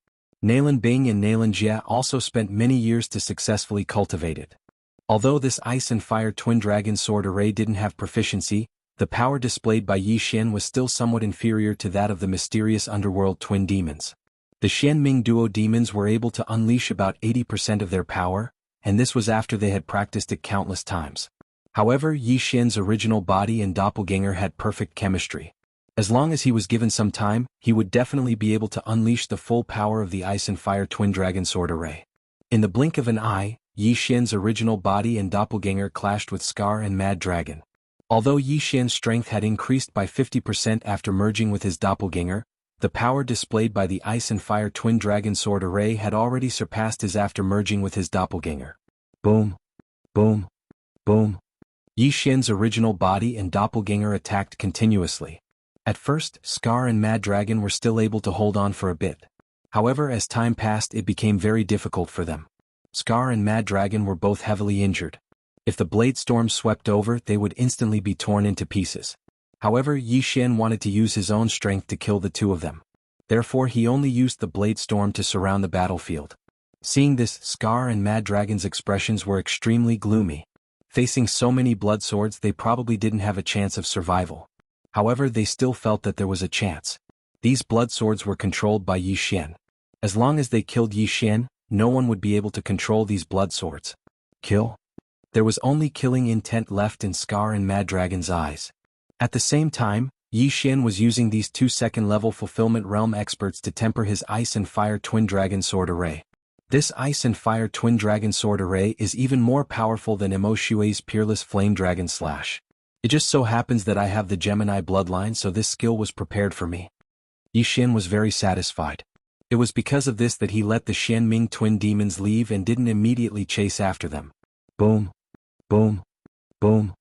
Nalan Bing and Nalan Jia also spent many years to successfully cultivate it. Although this Ice and Fire twin dragon sword array didn't have proficiency, the power displayed by Yi Xian was still somewhat inferior to that of the mysterious underworld twin demons. The Xianming duo demons were able to unleash about 80% of their power, and this was after they had practiced it countless times. However, Yi Xian's original body and doppelganger had perfect chemistry. As long as he was given some time, he would definitely be able to unleash the full power of the Ice and Fire twin dragon sword array. In the blink of an eye, Yi Xian's original body and doppelganger clashed with Scar and Mad Dragon. Although Yi Xian's strength had increased by 50% after merging with his doppelganger, the power displayed by the Ice and Fire twin dragon sword array had already surpassed his after merging with his doppelganger. Boom. Boom. Boom. Yi Xian's original body and doppelganger attacked continuously. At first, Scar and Mad Dragon were still able to hold on for a bit. However, as time passed, it became very difficult for them. Scar and Mad Dragon were both heavily injured. If the blade storm swept over, they would instantly be torn into pieces. However, Yi Xian wanted to use his own strength to kill the two of them. Therefore, he only used the blade storm to surround the battlefield. Seeing this, Scar and Mad Dragon's expressions were extremely gloomy. Facing so many blood swords, they probably didn't have a chance of survival. However, they still felt that there was a chance. These blood swords were controlled by Yi Xian. As long as they killed Yi Xian, no one would be able to control these blood swords. Kill? There was only killing intent left in Scar and Mad Dragon's eyes. At the same time, Yi Xian was using these two second-level Fulfillment Realm experts to temper his Ice and Fire twin dragon sword array. This Ice and Fire twin dragon sword array is even more powerful than Imo Shui's peerless flame dragon slash. It just so happens that I have the Gemini bloodline, so this skill was prepared for me. Yi Xian was very satisfied. It was because of this that he let the Xianming twin demons leave and didn't immediately chase after them. Boom. Boom. Boom.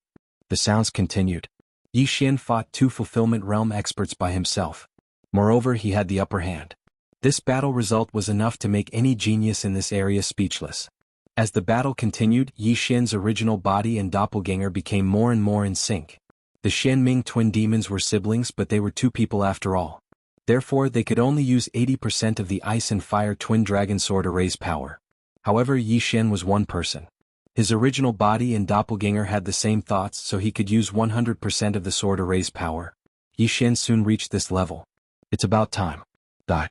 The sounds continued. Yi Xian fought two Fulfillment Realm experts by himself. Moreover, he had the upper hand. This battle result was enough to make any genius in this area speechless. As the battle continued, Yi Xian's original body and doppelganger became more and more in sync. The Xianming twin demons were siblings, but they were two people after all. Therefore, they could only use 80% of the Ice and Fire twin dragon sword array's power. However, Yi Xian was one person. His original body and doppelganger had the same thoughts, so he could use 100% of the sword array's power. Yi Xian soon reached this level. It's about time. Die.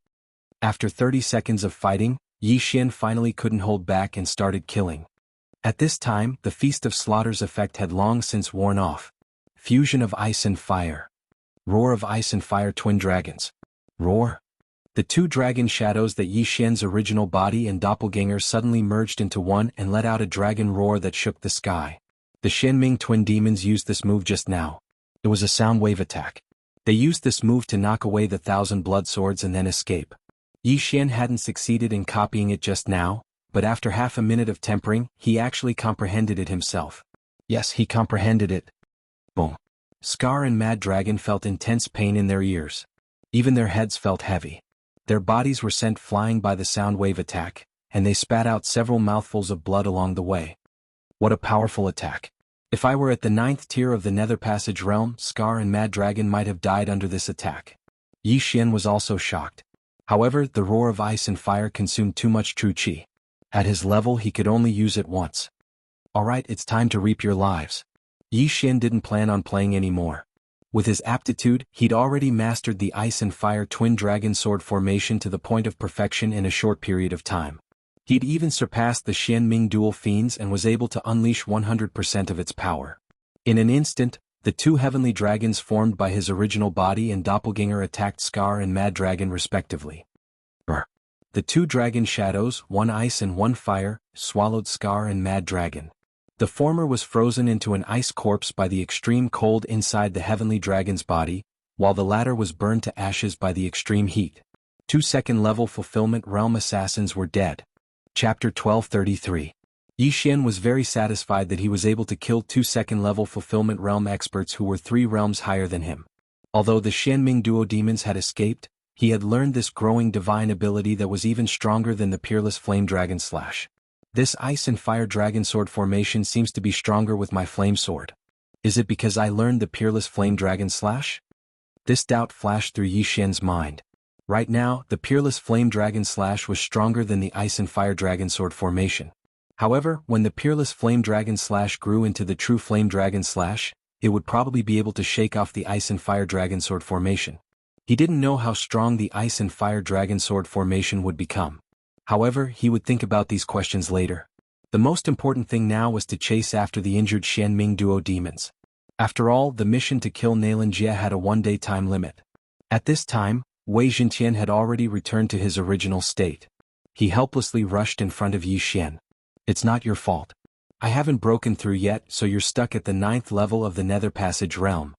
After 30 seconds of fighting, Yi Xian finally couldn't hold back and started killing. At this time, the Feast of Slaughter's effect had long since worn off. Fusion of Ice and Fire. Roar of Ice and Fire twin dragons. Roar. The two dragon shadows that Yi Xian's original body and doppelganger suddenly merged into one and let out a dragon roar that shook the sky. The Xianming twin demons used this move just now. It was a sound wave attack. They used this move to knock away the 1,000 blood swords and then escape. Yi Xian hadn't succeeded in copying it just now, but after half a minute of tempering, he actually comprehended it himself. Yes, he comprehended it. Boom. Scar and Mad Dragon felt intense pain in their ears. Even their heads felt heavy. Their bodies were sent flying by the sound wave attack, and they spat out several mouthfuls of blood along the way. What a powerful attack. If I were at the 9th tier of the Nether Passage realm, Scar and Mad Dragon might have died under this attack. Yi Xian was also shocked. However, the roar of Ice and Fire consumed too much true chi. At his level, he could only use it once. Alright, it's time to reap your lives. Yi Xian didn't plan on playing anymore. With his aptitude, he'd already mastered the ice and fire twin dragon sword formation to the point of perfection in a short period of time. He'd even surpassed the Xianming dual fiends and was able to unleash 100% of its power. In an instant, the two heavenly dragons formed by his original body and doppelganger attacked Scar and Mad Dragon respectively. The two dragon shadows, one ice and one fire, swallowed Scar and Mad Dragon. The former was frozen into an ice corpse by the extreme cold inside the heavenly dragon's body, while the latter was burned to ashes by the extreme heat. 2 second-level fulfillment realm assassins were dead. Chapter 1233. Yi Xian was very satisfied that he was able to kill 2 second-level fulfillment realm experts who were 3 realms higher than him. Although the Xianming duo demons had escaped, he had learned this growing divine ability that was even stronger than the peerless flame dragon slash. This ice and fire dragon sword formation seems to be stronger with my flame sword. Is it because I learned the peerless flame dragon slash? This doubt flashed through Yi Xian's mind. Right now, the peerless flame dragon slash was stronger than the ice and fire dragon sword formation. However, when the peerless flame dragon slash grew into the true flame dragon slash, it would probably be able to shake off the ice and fire dragon sword formation. He didn't know how strong the ice and fire dragon sword formation would become. However, he would think about these questions later. The most important thing now was to chase after the injured Xianming duo demons. After all, the mission to kill Nailan Jie had a 1-day time limit. At this time, Wei Zhentian had already returned to his original state. He helplessly rushed in front of Yi Xian. It's not your fault. I haven't broken through yet, so you're stuck at the 9th level of the Nether Passage realm.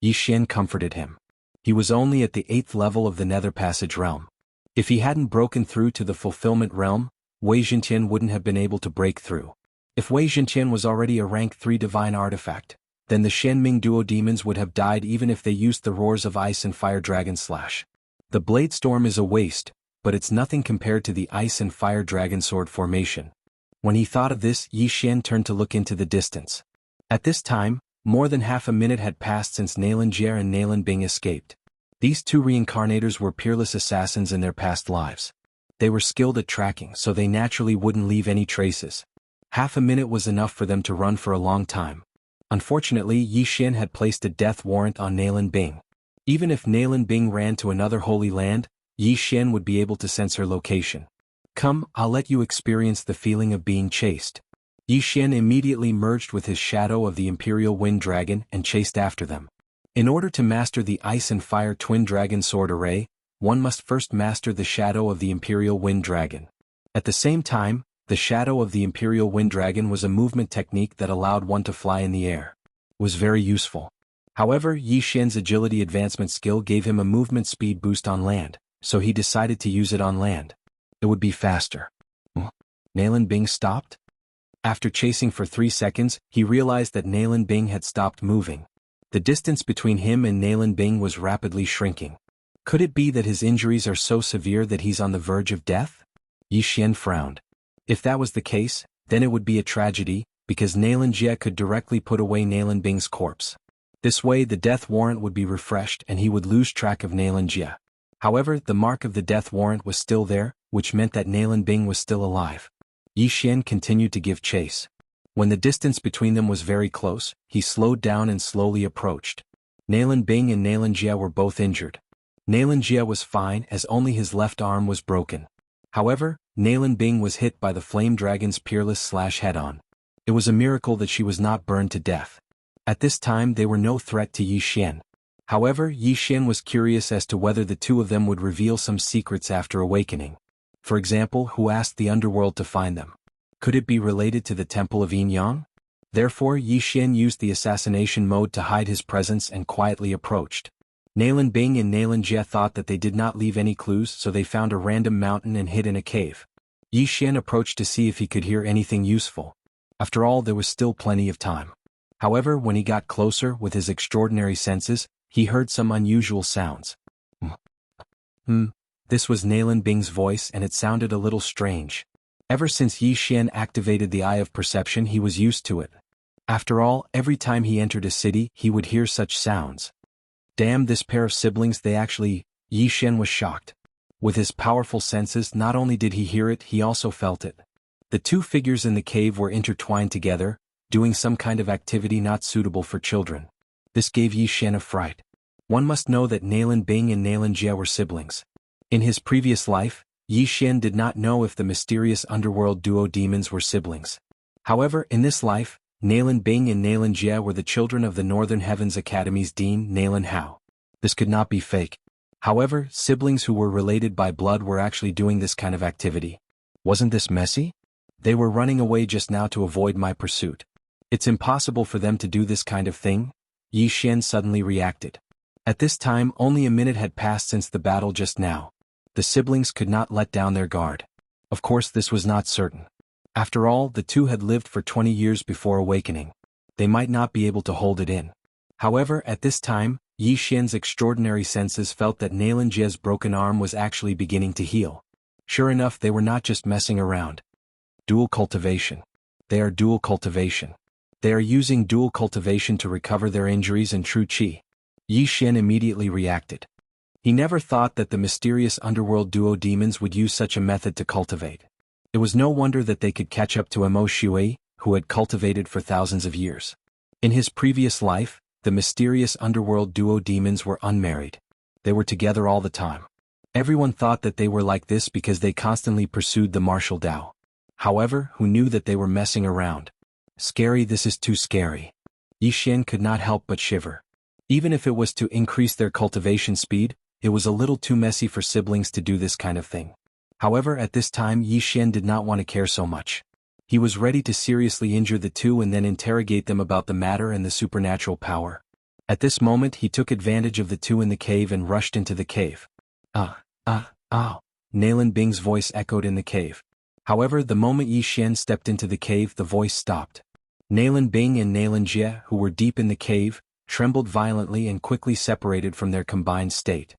Yi Xian comforted him. He was only at the 8th level of the Nether Passage realm. If he hadn't broken through to the Fulfillment realm, Wei Zhentian wouldn't have been able to break through. If Wei Zhentian was already a rank 3 divine artifact, then the Xianming duo demons would have died even if they used the roars of ice and fire dragon slash. The blade storm is a waste, but it's nothing compared to the ice and fire dragon sword formation. When he thought of this, Yi Xian turned to look into the distance. At this time, more than half a minute had passed since Nailan Jie and Nailan Bing escaped. These two reincarnators were peerless assassins in their past lives. They were skilled at tracking, so they naturally wouldn't leave any traces. Half a minute was enough for them to run for a long time. Unfortunately, Yi Xian had placed a death warrant on Nailan Bing. Even if Nailan Bing ran to another holy land, Yi Xian would be able to sense her location. Come, I'll let you experience the feeling of being chased. Yi Xian immediately merged with his shadow of the Imperial Wind Dragon and chased after them. In order to master the Ice and Fire Twin Dragon Sword Array, one must first master the shadow of the Imperial Wind Dragon. At the same time, the shadow of the Imperial Wind Dragon was a movement technique that allowed one to fly in the air. It was very useful. However, Yi Xian's agility advancement skill gave him a movement speed boost on land, so he decided to use it on land. It would be faster. Nailan Bing stopped? After chasing for 3 seconds, he realized that Nailan Bing had stopped moving. The distance between him and Nailan Bing was rapidly shrinking. Could it be that his injuries are so severe that he's on the verge of death? Yi Xian frowned. If that was the case, then it would be a tragedy, because Nailan Jie could directly put away Nailan Bing's corpse. This way the death warrant would be refreshed and he would lose track of Nailan Jie. However, the mark of the death warrant was still there, which meant that Nailan Bing was still alive. Yi Xian continued to give chase. When the distance between them was very close, he slowed down and slowly approached. Nailan Bing and Nailan Jie were both injured. Nailan Jie was fine as only his left arm was broken. However, Nailan Bing was hit by the Flame Dragon's peerless slash head-on. It was a miracle that she was not burned to death. At this time they were no threat to Yi Xian. However, Yi Xian was curious as to whether the two of them would reveal some secrets after awakening. For example, who asked the underworld to find them? Could it be related to the Temple of Yin Yang? Therefore, Yi Xian used the assassination mode to hide his presence and quietly approached. Nailan Bing and Nailan Jie thought that they did not leave any clues, so they found a random mountain and hid in a cave. Yi Xian approached to see if he could hear anything useful. After all, there was still plenty of time. However, when he got closer with his extraordinary senses, he heard some unusual sounds. This was Nailan Bing's voice and it sounded a little strange. Ever since Yi Xian activated the Eye of Perception, he was used to it. After all, every time he entered a city, he would hear such sounds. Damn, this pair of siblings, Yi Xian was shocked. With his powerful senses, not only did he hear it, he also felt it. The two figures in the cave were intertwined together, doing some kind of activity not suitable for children. This gave Yi Xian a fright. One must know that Nalan Bing and Nalan Jie were siblings. In his previous life, Yi Xian did not know if the mysterious underworld duo demons were siblings. However, in this life, Nalan Bing and Nalan Jie were the children of the Northern Heavens Academy's dean, Nalan Hao. This could not be fake. However, siblings who were related by blood were actually doing this kind of activity. Wasn't this messy? They were running away just now to avoid my pursuit. It's impossible for them to do this kind of thing. Yi Xian suddenly reacted. At this time, only a minute had passed since the battle just now. The siblings could not let down their guard. Of course, this was not certain. After all, the two had lived for 20 years before awakening. They might not be able to hold it in. However, at this time, Yi Xian's extraordinary senses felt that Nalan Jie's broken arm was actually beginning to heal. Sure enough, they were not just messing around. Dual cultivation. They are dual cultivation. They are using dual cultivation to recover their injuries and true qi. Yi Xian immediately reacted. He never thought that the mysterious underworld duo demons would use such a method to cultivate. It was no wonder that they could catch up to Mo Shui, who had cultivated for thousands of years. In his previous life, the mysterious underworld duo demons were unmarried. They were together all the time. Everyone thought that they were like this because they constantly pursued the martial Tao. However, who knew that they were messing around? Scary, this is too scary. Yi Xian could not help but shiver. Even if it was to increase their cultivation speed, it was a little too messy for siblings to do this kind of thing. However, at this time Yi Xian did not want to care so much. He was ready to seriously injure the two and then interrogate them about the matter and the supernatural power. At this moment he took advantage of the two in the cave and rushed into the cave. Nalan Bing's voice echoed in the cave. However, the moment Yi Xian stepped into the cave, the voice stopped. Nalan Bing and Nalan Jie, who were deep in the cave, trembled violently and quickly separated from their combined state.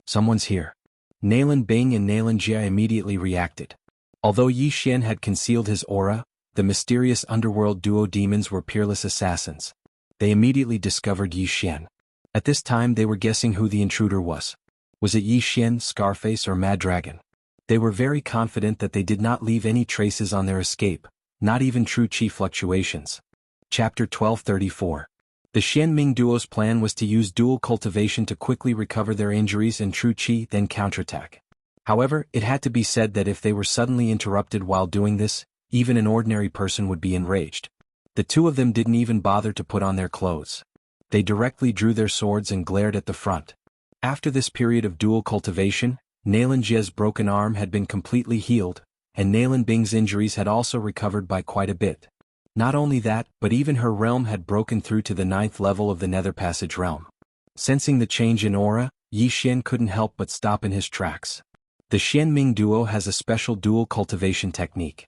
Someone's here. Nalan Bing and Nalan Jie immediately reacted. Although Yi Xian had concealed his aura, the mysterious underworld duo demons were peerless assassins. They immediately discovered Yi Xian. At this time they were guessing who the intruder was. Was it Yi Xian, Scarface, or Mad Dragon? They were very confident that they did not leave any traces on their escape, not even true qi fluctuations. Chapter 1234. The Xianming duo's plan was to use dual cultivation to quickly recover their injuries and true qi, then counterattack. However, it had to be said that if they were suddenly interrupted while doing this, even an ordinary person would be enraged. The two of them didn't even bother to put on their clothes. They directly drew their swords and glared at the front. After this period of dual cultivation, Nalan Jie's broken arm had been completely healed, and Nalan Bing's injuries had also recovered by quite a bit. Not only that, but even her realm had broken through to the 9th level of the Nether Passage realm. Sensing the change in aura, Yi Xian couldn't help but stop in his tracks. The Xianming duo has a special dual cultivation technique.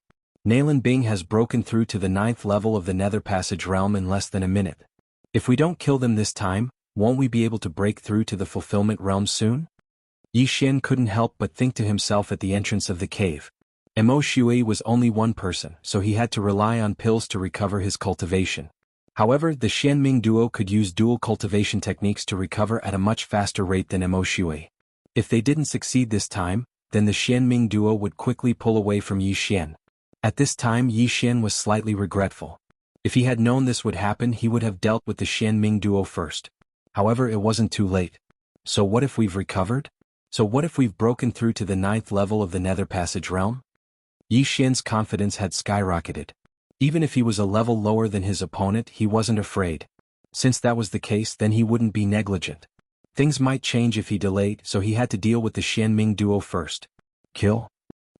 Nalan Bing has broken through to the 9th level of the Nether Passage realm in less than a minute. If we don't kill them this time, won't we be able to break through to the fulfillment realm soon? Yi Xian couldn't help but think to himself at the entrance of the cave. Mo Shui was only one person, so he had to rely on pills to recover his cultivation. However, the Xianming duo could use dual cultivation techniques to recover at a much faster rate than Mo Shui. If they didn't succeed this time, then the Xianming duo would quickly pull away from Yi Xian. At this time Yi Xian was slightly regretful. If he had known this would happen, he would have dealt with the Xianming duo first. However, it wasn't too late. So what if we've recovered? So what if we've broken through to the 9th level of the Nether Passage realm? Yi Xian's confidence had skyrocketed. Even if he was a level lower than his opponent, he wasn't afraid. Since that was the case, then he wouldn't be negligent. Things might change if he delayed, so he had to deal with the Xianming duo first. Kill?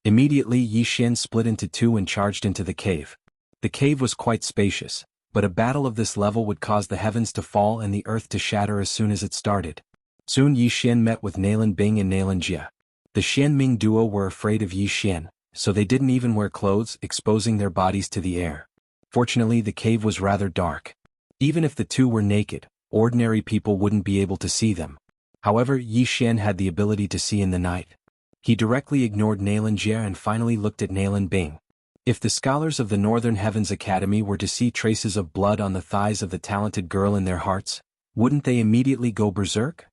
Immediately Yi Xian split into two and charged into the cave. The cave was quite spacious, but a battle of this level would cause the heavens to fall and the earth to shatter as soon as it started. Soon Yi Xian met with Nalan Bing and Nalan Jie. The Xianming duo were afraid of Yi Xian, so they didn't even wear clothes, exposing their bodies to the air. Fortunately, the cave was rather dark. Even if the two were naked, ordinary people wouldn't be able to see them. However, Yi Xian had the ability to see in the night. He directly ignored Nalan Jie and finally looked at Nalan Bing. If the scholars of the Northern Heavens Academy were to see traces of blood on the thighs of the talented girl in their hearts, wouldn't they immediately go berserk?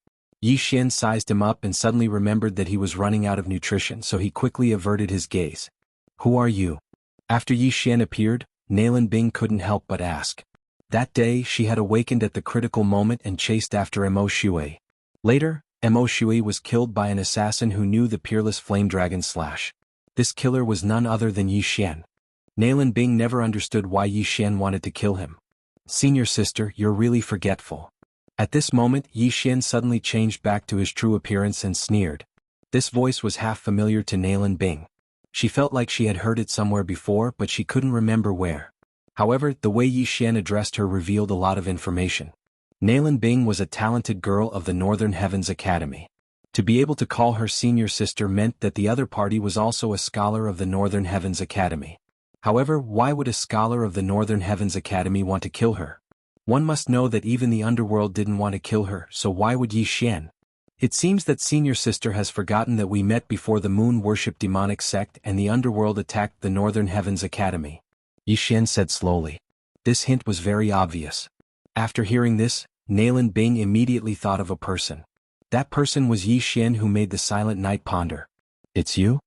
Yi Xian sized him up and suddenly remembered that he was running out of nutrition, so he quickly averted his gaze. Who are you? After Yi Xian appeared, Nalan Bing couldn't help but ask. That day she had awakened at the critical moment and chased after Mo Shui. Later, Mo Shui was killed by an assassin who knew the peerless flame dragon slash. This killer was none other than Yi Xian. Nailin Bing never understood why Yi Xian wanted to kill him. "Senior sister, you're really forgetful." At this moment Yi Xian suddenly changed back to his true appearance and sneered. This voice was half familiar to Nailin Bing. She felt like she had heard it somewhere before but she couldn't remember where. However, the way Yi Xian addressed her revealed a lot of information. Nailin Bing was a talented girl of the Northern Heavens Academy. To be able to call her senior sister meant that the other party was also a scholar of the Northern Heavens Academy. However, why would a scholar of the Northern Heavens Academy want to kill her? One must know that even the underworld didn't want to kill her, so why would Yi Xian? It seems that senior sister has forgotten that we met before the moon worship demonic sect and the underworld attacked the Northern Heavens Academy. Yi Xian said slowly. This hint was very obvious. After hearing this, Nailin Bing immediately thought of a person. That person was Yi Xian who made the Silent Night ponder. "It's you?"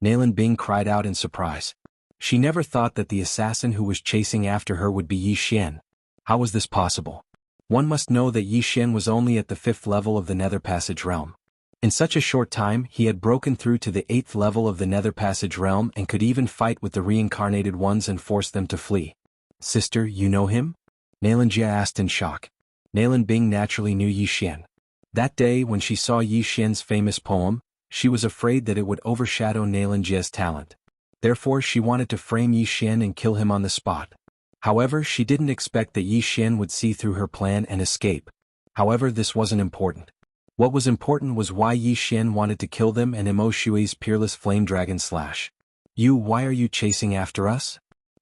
Nailin Bing cried out in surprise. She never thought that the assassin who was chasing after her would be Yi Xian. How was this possible? One must know that Yi Xian was only at the 5th level of the Nether Passage realm. In such a short time he had broken through to the 8th level of the Nether Passage realm and could even fight with the reincarnated ones and force them to flee. "Sister, you know him?" Nailin Jia asked in shock. Nailin Bing naturally knew Yi Xian. That day when she saw Yi Xian's famous poem, she was afraid that it would overshadow Nailin Jia's talent. Therefore she wanted to frame Yi Xian and kill him on the spot. However, she didn't expect that Yi Xian would see through her plan and escape. However, this wasn't important. What was important was why Yi Xian wanted to kill them and Mo Shui's peerless flame dragon slash. Why are you chasing after us?"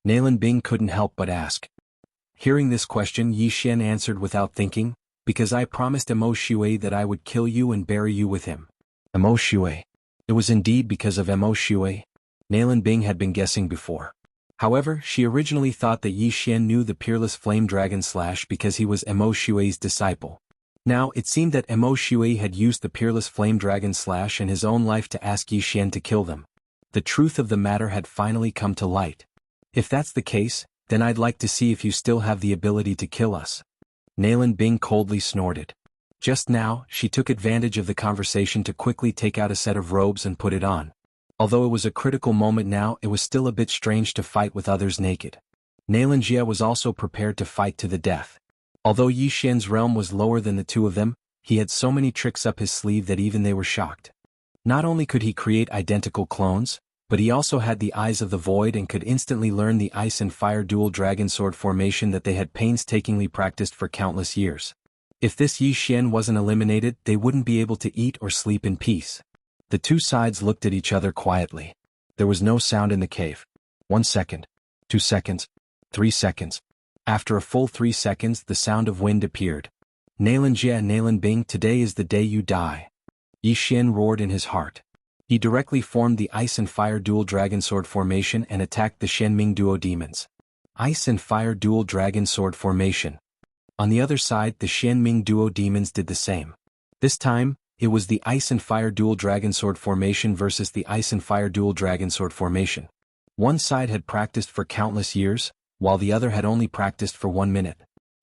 Nailin Bing couldn't help but ask. Hearing this question, Yi Xian answered without thinking, "Because I promised Mo Shui that I would kill you and bury you with him." Mo Shui. It was indeed because of Mo Shui. Nailin Bing had been guessing before. However, she originally thought that Yi Xian knew the peerless flame dragon slash because he was Mo Shui's disciple. Now, it seemed that Mo Shui had used the peerless flame dragon slash and his own life to ask Yi Xian to kill them. The truth of the matter had finally come to light. "If that's the case, then I'd like to see if you still have the ability to kill us." Nailin Bing coldly snorted. Just now, she took advantage of the conversation to quickly take out a set of robes and put it on. Although it was a critical moment now, it was still a bit strange to fight with others naked. Nailin Jia was also prepared to fight to the death. Although Yi Xian's realm was lower than the two of them, he had so many tricks up his sleeve that even they were shocked. Not only could he create identical clones, but he also had the Eyes of the Void and could instantly learn the Ice and Fire dual dragon sword formation that they had painstakingly practiced for countless years. If this Yi Xian wasn't eliminated, they wouldn't be able to eat or sleep in peace. The two sides looked at each other quietly. There was no sound in the cave. 1 second. 2 seconds. 3 seconds. After a full 3 seconds, the sound of wind appeared. "Nailin Jia, Nailin Bing, today is the day you die." Yi Xian roared in his heart. He directly formed the Ice and Fire dual dragon sword formation and attacked the Shenming duo demons. Ice and Fire dual dragon sword formation. On the other side, the Shenming duo demons did the same. This time, it was the Ice and Fire dual dragon sword formation versus the Ice and Fire dual dragon sword formation. One side had practiced for countless years, while the other had only practiced for 1 minute.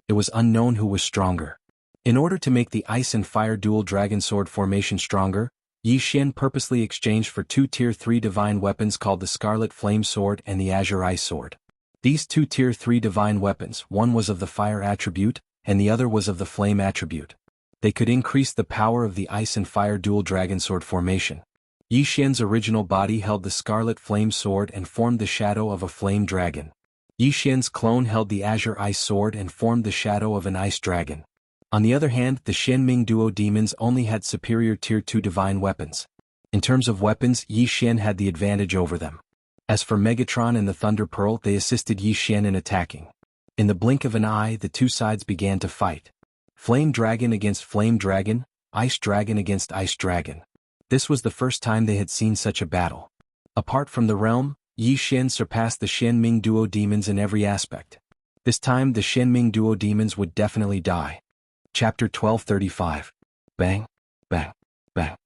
It was unknown who was stronger. In order to make the Ice and Fire dual dragon sword formation stronger, Yi Xian purposely exchanged for 2 Tier 3 divine weapons called the Scarlet Flame Sword and the Azure Ice Sword. These 2 Tier 3 divine weapons, one was of the fire attribute, and the other was of the flame attribute. They could increase the power of the Ice and Fire dual dragon sword formation. Yi Xian's original body held the Scarlet Flame Sword and formed the shadow of a flame dragon. Yi Xian's clone held the Azure Ice Sword and formed the shadow of an ice dragon. On the other hand, the Shenming duo demons only had superior Tier 2 divine weapons. In terms of weapons, Yi Xian had the advantage over them. As for Megatron and the Thunder Pearl, they assisted Yi Xian in attacking. In the blink of an eye, the two sides began to fight. Flame Dragon against Flame Dragon, Ice Dragon against Ice Dragon. This was the first time they had seen such a battle. Apart from the realm, Yi Xian surpassed the Shenming duo demons in every aspect. This time the Shenming duo demons would definitely die. Chapter 1235. Bang, bang, bang.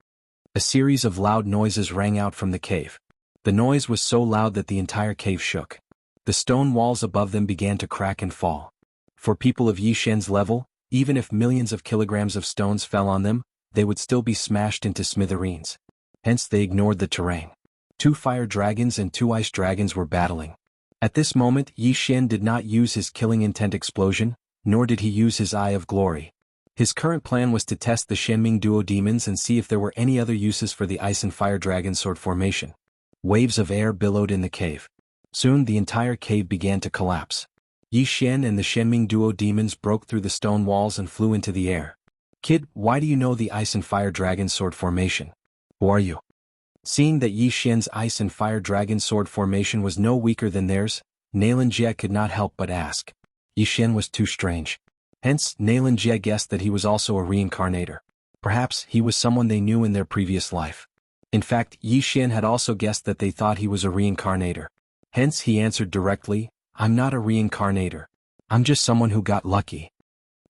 A series of loud noises rang out from the cave. The noise was so loud that the entire cave shook. The stone walls above them began to crack and fall. For people of Yi Xian's level, even if millions of kilograms of stones fell on them, they would still be smashed into smithereens. Hence they ignored the terrain. 2 fire dragons and 2 ice dragons were battling. At this moment Yi Xian did not use his killing intent explosion, nor did he use his Eye of Glory. His current plan was to test the Shenming Duo Demons and see if there were any other uses for the Ice and Fire Dragon sword formation. Waves of air billowed in the cave. Soon the entire cave began to collapse. Yi Xian and the Shenming Duo Demons broke through the stone walls and flew into the air. "Kid, why do you know the Ice and Fire Dragon sword formation? Who are you?" Seeing that Yi Xian's Ice and Fire Dragon sword formation was no weaker than theirs, Nailan Jie could not help but ask. Yi Xian was too strange. Hence, Nailan Jie guessed that he was also a reincarnator. Perhaps he was someone they knew in their previous life. In fact, Yi Xian had also guessed that they thought he was a reincarnator. Hence he answered directly, "I'm not a reincarnator. I'm just someone who got lucky."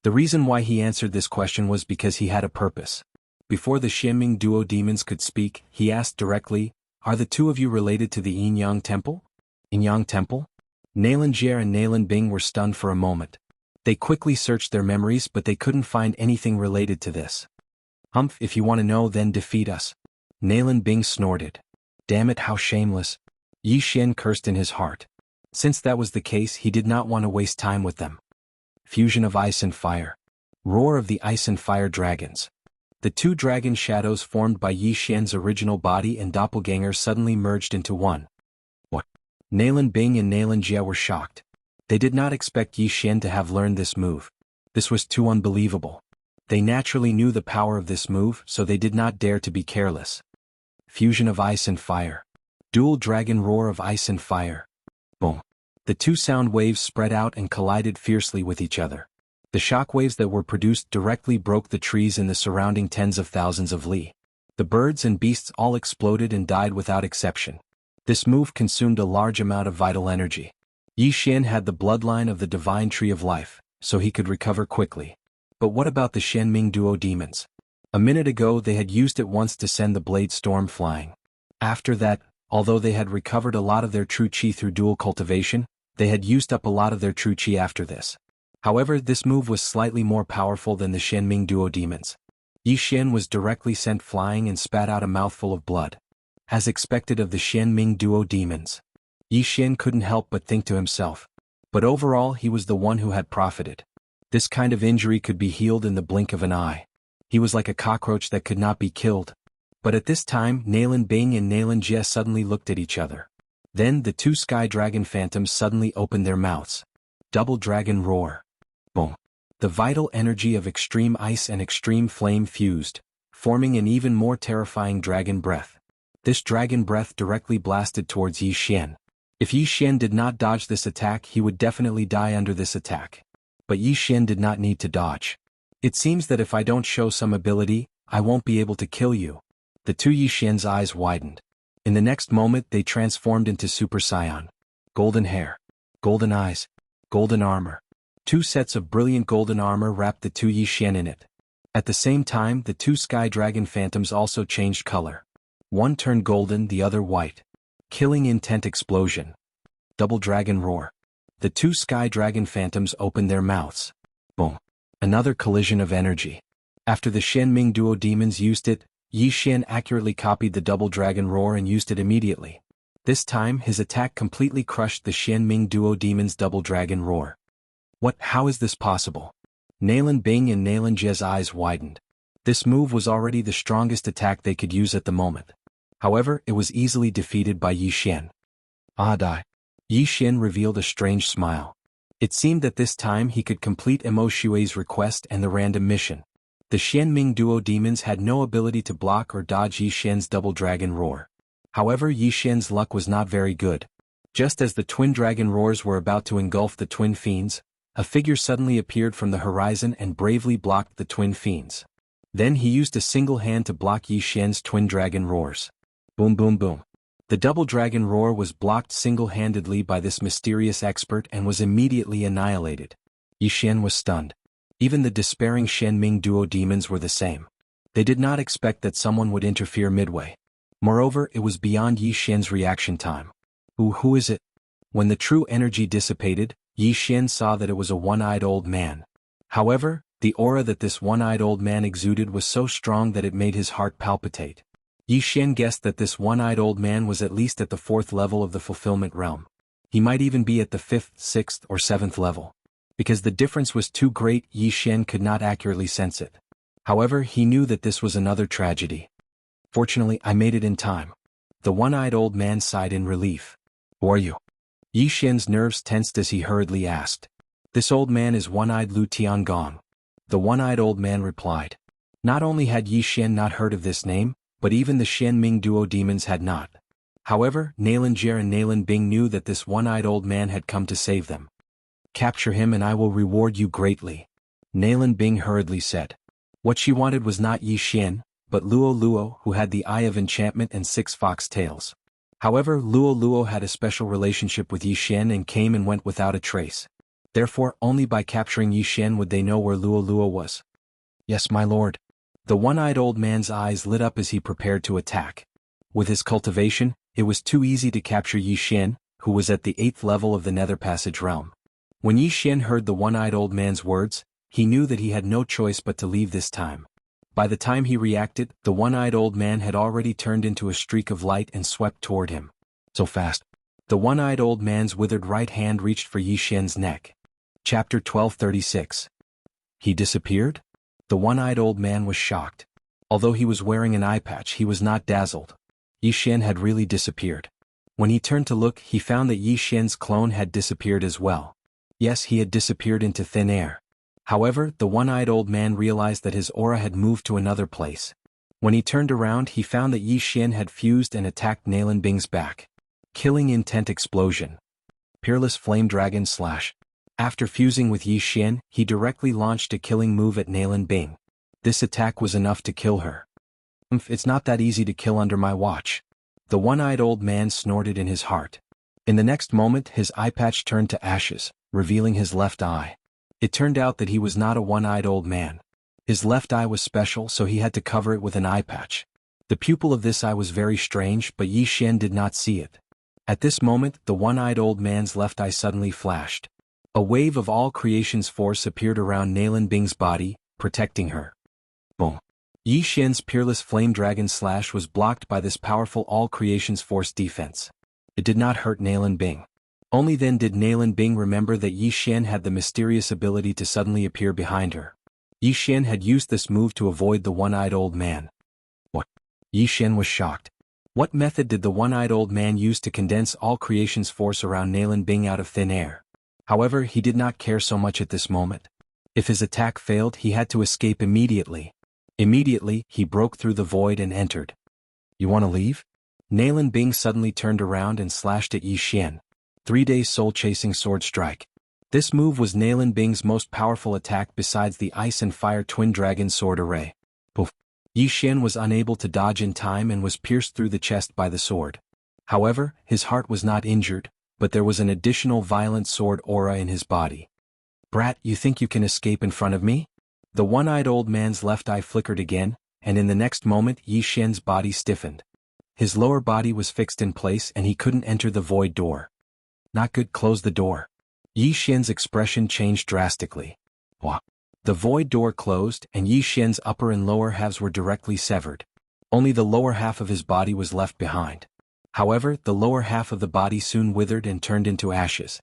The reason why he answered this question was because he had a purpose. Before the Shenming Duo Demons could speak, he asked directly, "Are the 2 of you related to the Yin Yang Temple?" Yin Yang Temple? Nailan Jie and Nailan Bing were stunned for a moment. They quickly searched their memories but they couldn't find anything related to this. "Humph, if you want to know then defeat us." Nailan Bing snorted. "Damn it, how shameless." Yi Xian cursed in his heart. Since that was the case, he did not want to waste time with them. Fusion of ice and fire. Roar of the Ice and Fire Dragons. The 2 dragon shadows formed by Yi Xian's original body and doppelganger suddenly merged into one. What? Nailan Bing and Nailan Jie were shocked. They did not expect Yi Xian to have learned this move. This was too unbelievable. They naturally knew the power of this move, so they did not dare to be careless. Fusion of ice and fire. Dual dragon roar of ice and fire. Boom. The 2 sound waves spread out and collided fiercely with each other. The shock waves that were produced directly broke the trees in the surrounding tens of thousands of li. The birds and beasts all exploded and died without exception. This move consumed a large amount of vital energy. Yi Xian had the bloodline of the divine tree of life, so he could recover quickly. But what about the Shenming Duo Demons? A minute ago they had used it once to send the blade storm flying. After that, although they had recovered a lot of their true chi through dual cultivation, they had used up a lot of their true chi after this. However, this move was slightly more powerful than the Shenming Duo Demons. Yi Xian was directly sent flying and spat out a mouthful of blood. As expected of the Shenming Duo Demons, Yi Xian couldn't help but think to himself. But overall he was the one who had profited. This kind of injury could be healed in the blink of an eye. He was like a cockroach that could not be killed. But at this time Nailan Bing and Nailan Jie suddenly looked at each other. Then the 2 sky dragon phantoms suddenly opened their mouths. Double dragon roar. Boom. The vital energy of extreme ice and extreme flame fused, forming an even more terrifying dragon breath. This dragon breath directly blasted towards Yi Xian. If Yi Xian did not dodge this attack, he would definitely die under this attack. But Yi Xian did not need to dodge. "It seems that if I don't show some ability, I won't be able to kill you." The 2 Yi Xian's eyes widened. In the next moment they transformed into Super Saiyan. Golden hair. Golden eyes. Golden armor. 2 sets of brilliant golden armor wrapped the 2 Yi Xian in it. At the same time the 2 sky dragon phantoms also changed color. One turned golden, the other white. Killing intent explosion. Double dragon roar. The 2 sky dragon phantoms opened their mouths. Boom. Another collision of energy. After the Shenming Duo Demons used it, Yi Xian accurately copied the double dragon roar and used it immediately. This time his attack completely crushed the Shenming Duo Demons' double dragon roar. What? How is this possible? Nailan Bing and Nailan Jie's eyes widened. This move was already the strongest attack they could use at the moment. However, it was easily defeated by Yi Xian. Die. Yi Xian revealed a strange smile. It seemed that this time he could complete Emo Shui's request and the random mission. The Shenming Duo Demons had no ability to block or dodge Yi Xian's double dragon roar. However, Yi Xian's luck was not very good. Just as the twin dragon roars were about to engulf the twin fiends, a figure suddenly appeared from the horizon and bravely blocked the twin fiends. Then he used a single hand to block Yi Xian's twin dragon roars. Boom boom boom. The double dragon roar was blocked single-handedly by this mysterious expert and was immediately annihilated. Yi Xian was stunned. Even the despairing Shenming Duo Demons were the same. They did not expect that someone would interfere midway. Moreover, it was beyond Yi Xian's reaction time. Who is it? When the true energy dissipated, Yi Xian saw that it was a one-eyed old man. However, the aura that this one-eyed old man exuded was so strong that it made his heart palpitate. Yi Xian guessed that this one-eyed old man was at least at the 4th level of the fulfillment realm. He might even be at the 5th, 6th, or 7th level. Because the difference was too great, Yi Xian could not accurately sense it. However, he knew that this was another tragedy. Fortunately, I made it in time. The one-eyed old man sighed in relief. Who are you? Yi Xian's nerves tensed as he hurriedly asked. This old man is one-eyed Lu Tiangong. The one-eyed old man replied. Not only had Yi Xian not heard of this name, but even the Xianming duo demons had not. However, Nalan Jie and Nalan Bing knew that this one-eyed old man had come to save them. Capture him and I will reward you greatly. Nalan Bing hurriedly said. What she wanted was not Yi Xian, but Luo Luo, who had the Eye of Enchantment and 6 fox tails. However, Luo Luo had a special relationship with Yi Xian and came and went without a trace. Therefore, only by capturing Yi Xian would they know where Luo Luo was. Yes, my lord. The one-eyed old man's eyes lit up as he prepared to attack. With his cultivation, it was too easy to capture Yi Xian, who was at the 8th level of the Nether Passage realm. When Yi Xian heard the one-eyed old man's words, he knew that he had no choice but to leave this time. By the time he reacted, the one-eyed old man had already turned into a streak of light and swept toward him. So fast. The one-eyed old man's withered right hand reached for Yi Xian's neck. Chapter 1236. He disappeared? The one-eyed old man was shocked. Although he was wearing an eye patch, he was not dazzled. Yi Xian had really disappeared. When he turned to look, he found that Yi Xian's clone had disappeared as well. Yes, he had disappeared into thin air. However, the one-eyed old man realized that his aura had moved to another place. When he turned around, he found that Yi Xian had fused and attacked Nalan Bing's back. Killing intent explosion. Peerless flame dragon slash. After fusing with Yi Xian, he directly launched a killing move at Nalan Bing. This attack was enough to kill her. It's not that easy to kill under my watch. The one-eyed old man snorted in his heart. In the next moment, his eye patch turned to ashes, revealing his left eye. It turned out that he was not a one-eyed old man. His left eye was special, so he had to cover it with an eye patch. The pupil of this eye was very strange, but Yi Xian did not see it. At this moment, the one-eyed old man's left eye suddenly flashed. A wave of all creation's force appeared around Nalan Bing's body, protecting her. Boom. Yi Xian's peerless flame dragon slash was blocked by this powerful all creation's force defense. It did not hurt Nalan Bing. Only then did Nalan Bing remember that Yi Xian had the mysterious ability to suddenly appear behind her. Yi Xian had used this move to avoid the one-eyed old man. What? Yi Xian was shocked. What method did the one-eyed old man use to condense all creation's force around Nalan Bing out of thin air? However, he did not care so much at this moment. If his attack failed, he had to escape immediately. Immediately, he broke through the void and entered. You want to leave? Nalan Bing suddenly turned around and slashed at Yi Xian. 3-day soul-chasing sword strike. This move was Nalan Bing's most powerful attack besides the ice and fire twin dragon sword array. Poof. Yi Xian was unable to dodge in time and was pierced through the chest by the sword. However, his heart was not injured, but there was an additional violent sword aura in his body. Brat, you think you can escape in front of me? The one-eyed old man's left eye flickered again, and in the next moment Yi Xian's body stiffened. His lower body was fixed in place and he couldn't enter the void door. Not good, close the door. Yi Xian's expression changed drastically. What? The void door closed and Yi Xian's upper and lower halves were directly severed. Only the lower half of his body was left behind. However, the lower half of the body soon withered and turned into ashes.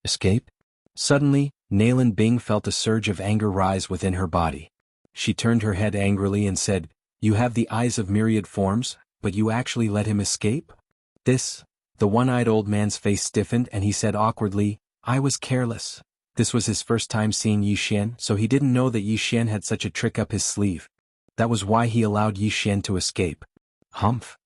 Escape? Suddenly, Nalan Bing felt a surge of anger rise within her body. She turned her head angrily and said, You have the eyes of myriad forms, but you actually let him escape? The one-eyed old man's face stiffened and he said awkwardly, I was careless. This was his first time seeing Yi Xian, so he didn't know that Yi Xian had such a trick up his sleeve. That was why he allowed Yi Xian to escape. Humph.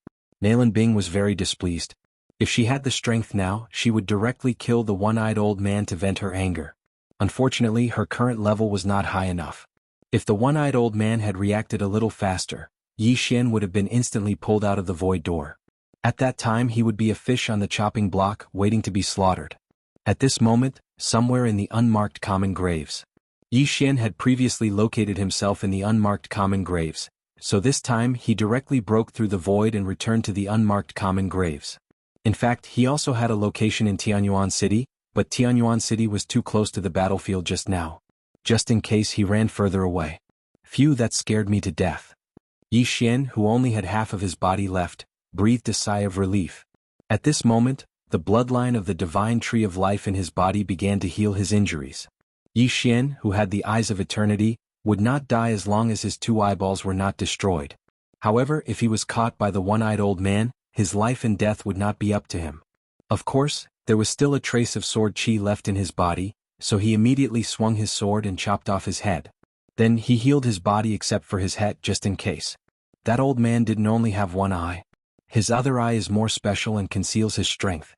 Nalan Bing was very displeased. If she had the strength now, she would directly kill the one-eyed old man to vent her anger. Unfortunately, her current level was not high enough. If the one-eyed old man had reacted a little faster, Yi Xian would have been instantly pulled out of the void door. At that time he would be a fish on the chopping block, waiting to be slaughtered. At this moment, somewhere in the unmarked common graves. Yi Xian had previously located himself in the unmarked common graves, so this time he directly broke through the void and returned to the unmarked common graves. In fact, he also had a location in Tianyuan City, but Tianyuan City was too close to the battlefield just now. Just in case, he ran further away. Phew, that scared me to death. Yi Xian, who only had half of his body left, breathed a sigh of relief. At this moment, the bloodline of the divine tree of life in his body began to heal his injuries. Yi Xian, who had the eyes of eternity, would not die as long as his 2 eyeballs were not destroyed. However, if he was caught by the one-eyed old man, his life and death would not be up to him. Of course, there was still a trace of sword chi left in his body, so he immediately swung his sword and chopped off his head. Then he healed his body except for his head just in case. That old man didn't only have one eye. His other eye is more special and conceals his strength.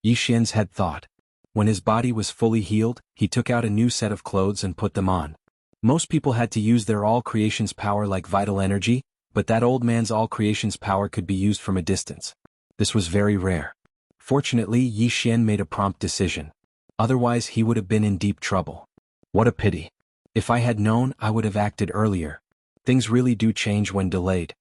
Yi Xian's head thought. When his body was fully healed, he took out a new set of clothes and put them on. Most people had to use their all creation's power like vital energy, but that old man's all creation's power could be used from a distance. This was very rare. Fortunately, Yi Xian made a prompt decision. Otherwise he would have been in deep trouble. What a pity. If I had known, I would have acted earlier. Things really do change when delayed.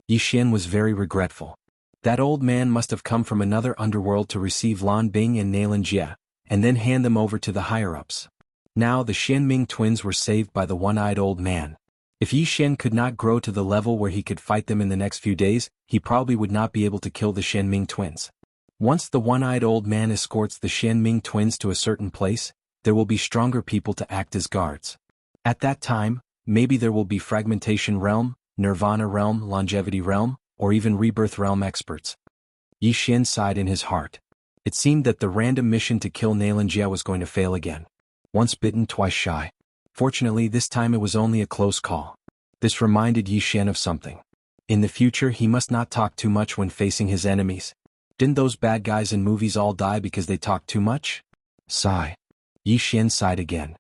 Yi Xian was very regretful. That old man must have come from another underworld to receive Lan Bing and Nailan Jie, and then hand them over to the higher-ups. Now the Xianming twins were saved by the one-eyed old man. If Yi Xian could not grow to the level where he could fight them in the next few days, he probably would not be able to kill the Xianming twins. Once the one-eyed old man escorts the Xianming twins to a certain place, there will be stronger people to act as guards. At that time, maybe there will be Fragmentation Realm, Nirvana Realm, Longevity Realm, or even Rebirth Realm experts. Yi Xian sighed in his heart. It seemed that the random mission to kill Nailan Jie was going to fail again. Once bitten, twice shy. Fortunately, this time it was only a close call. This reminded Yi Xian of something. In the future, he must not talk too much when facing his enemies. Didn't those bad guys in movies all die because they talked too much? Sigh. Yi Xian sighed again.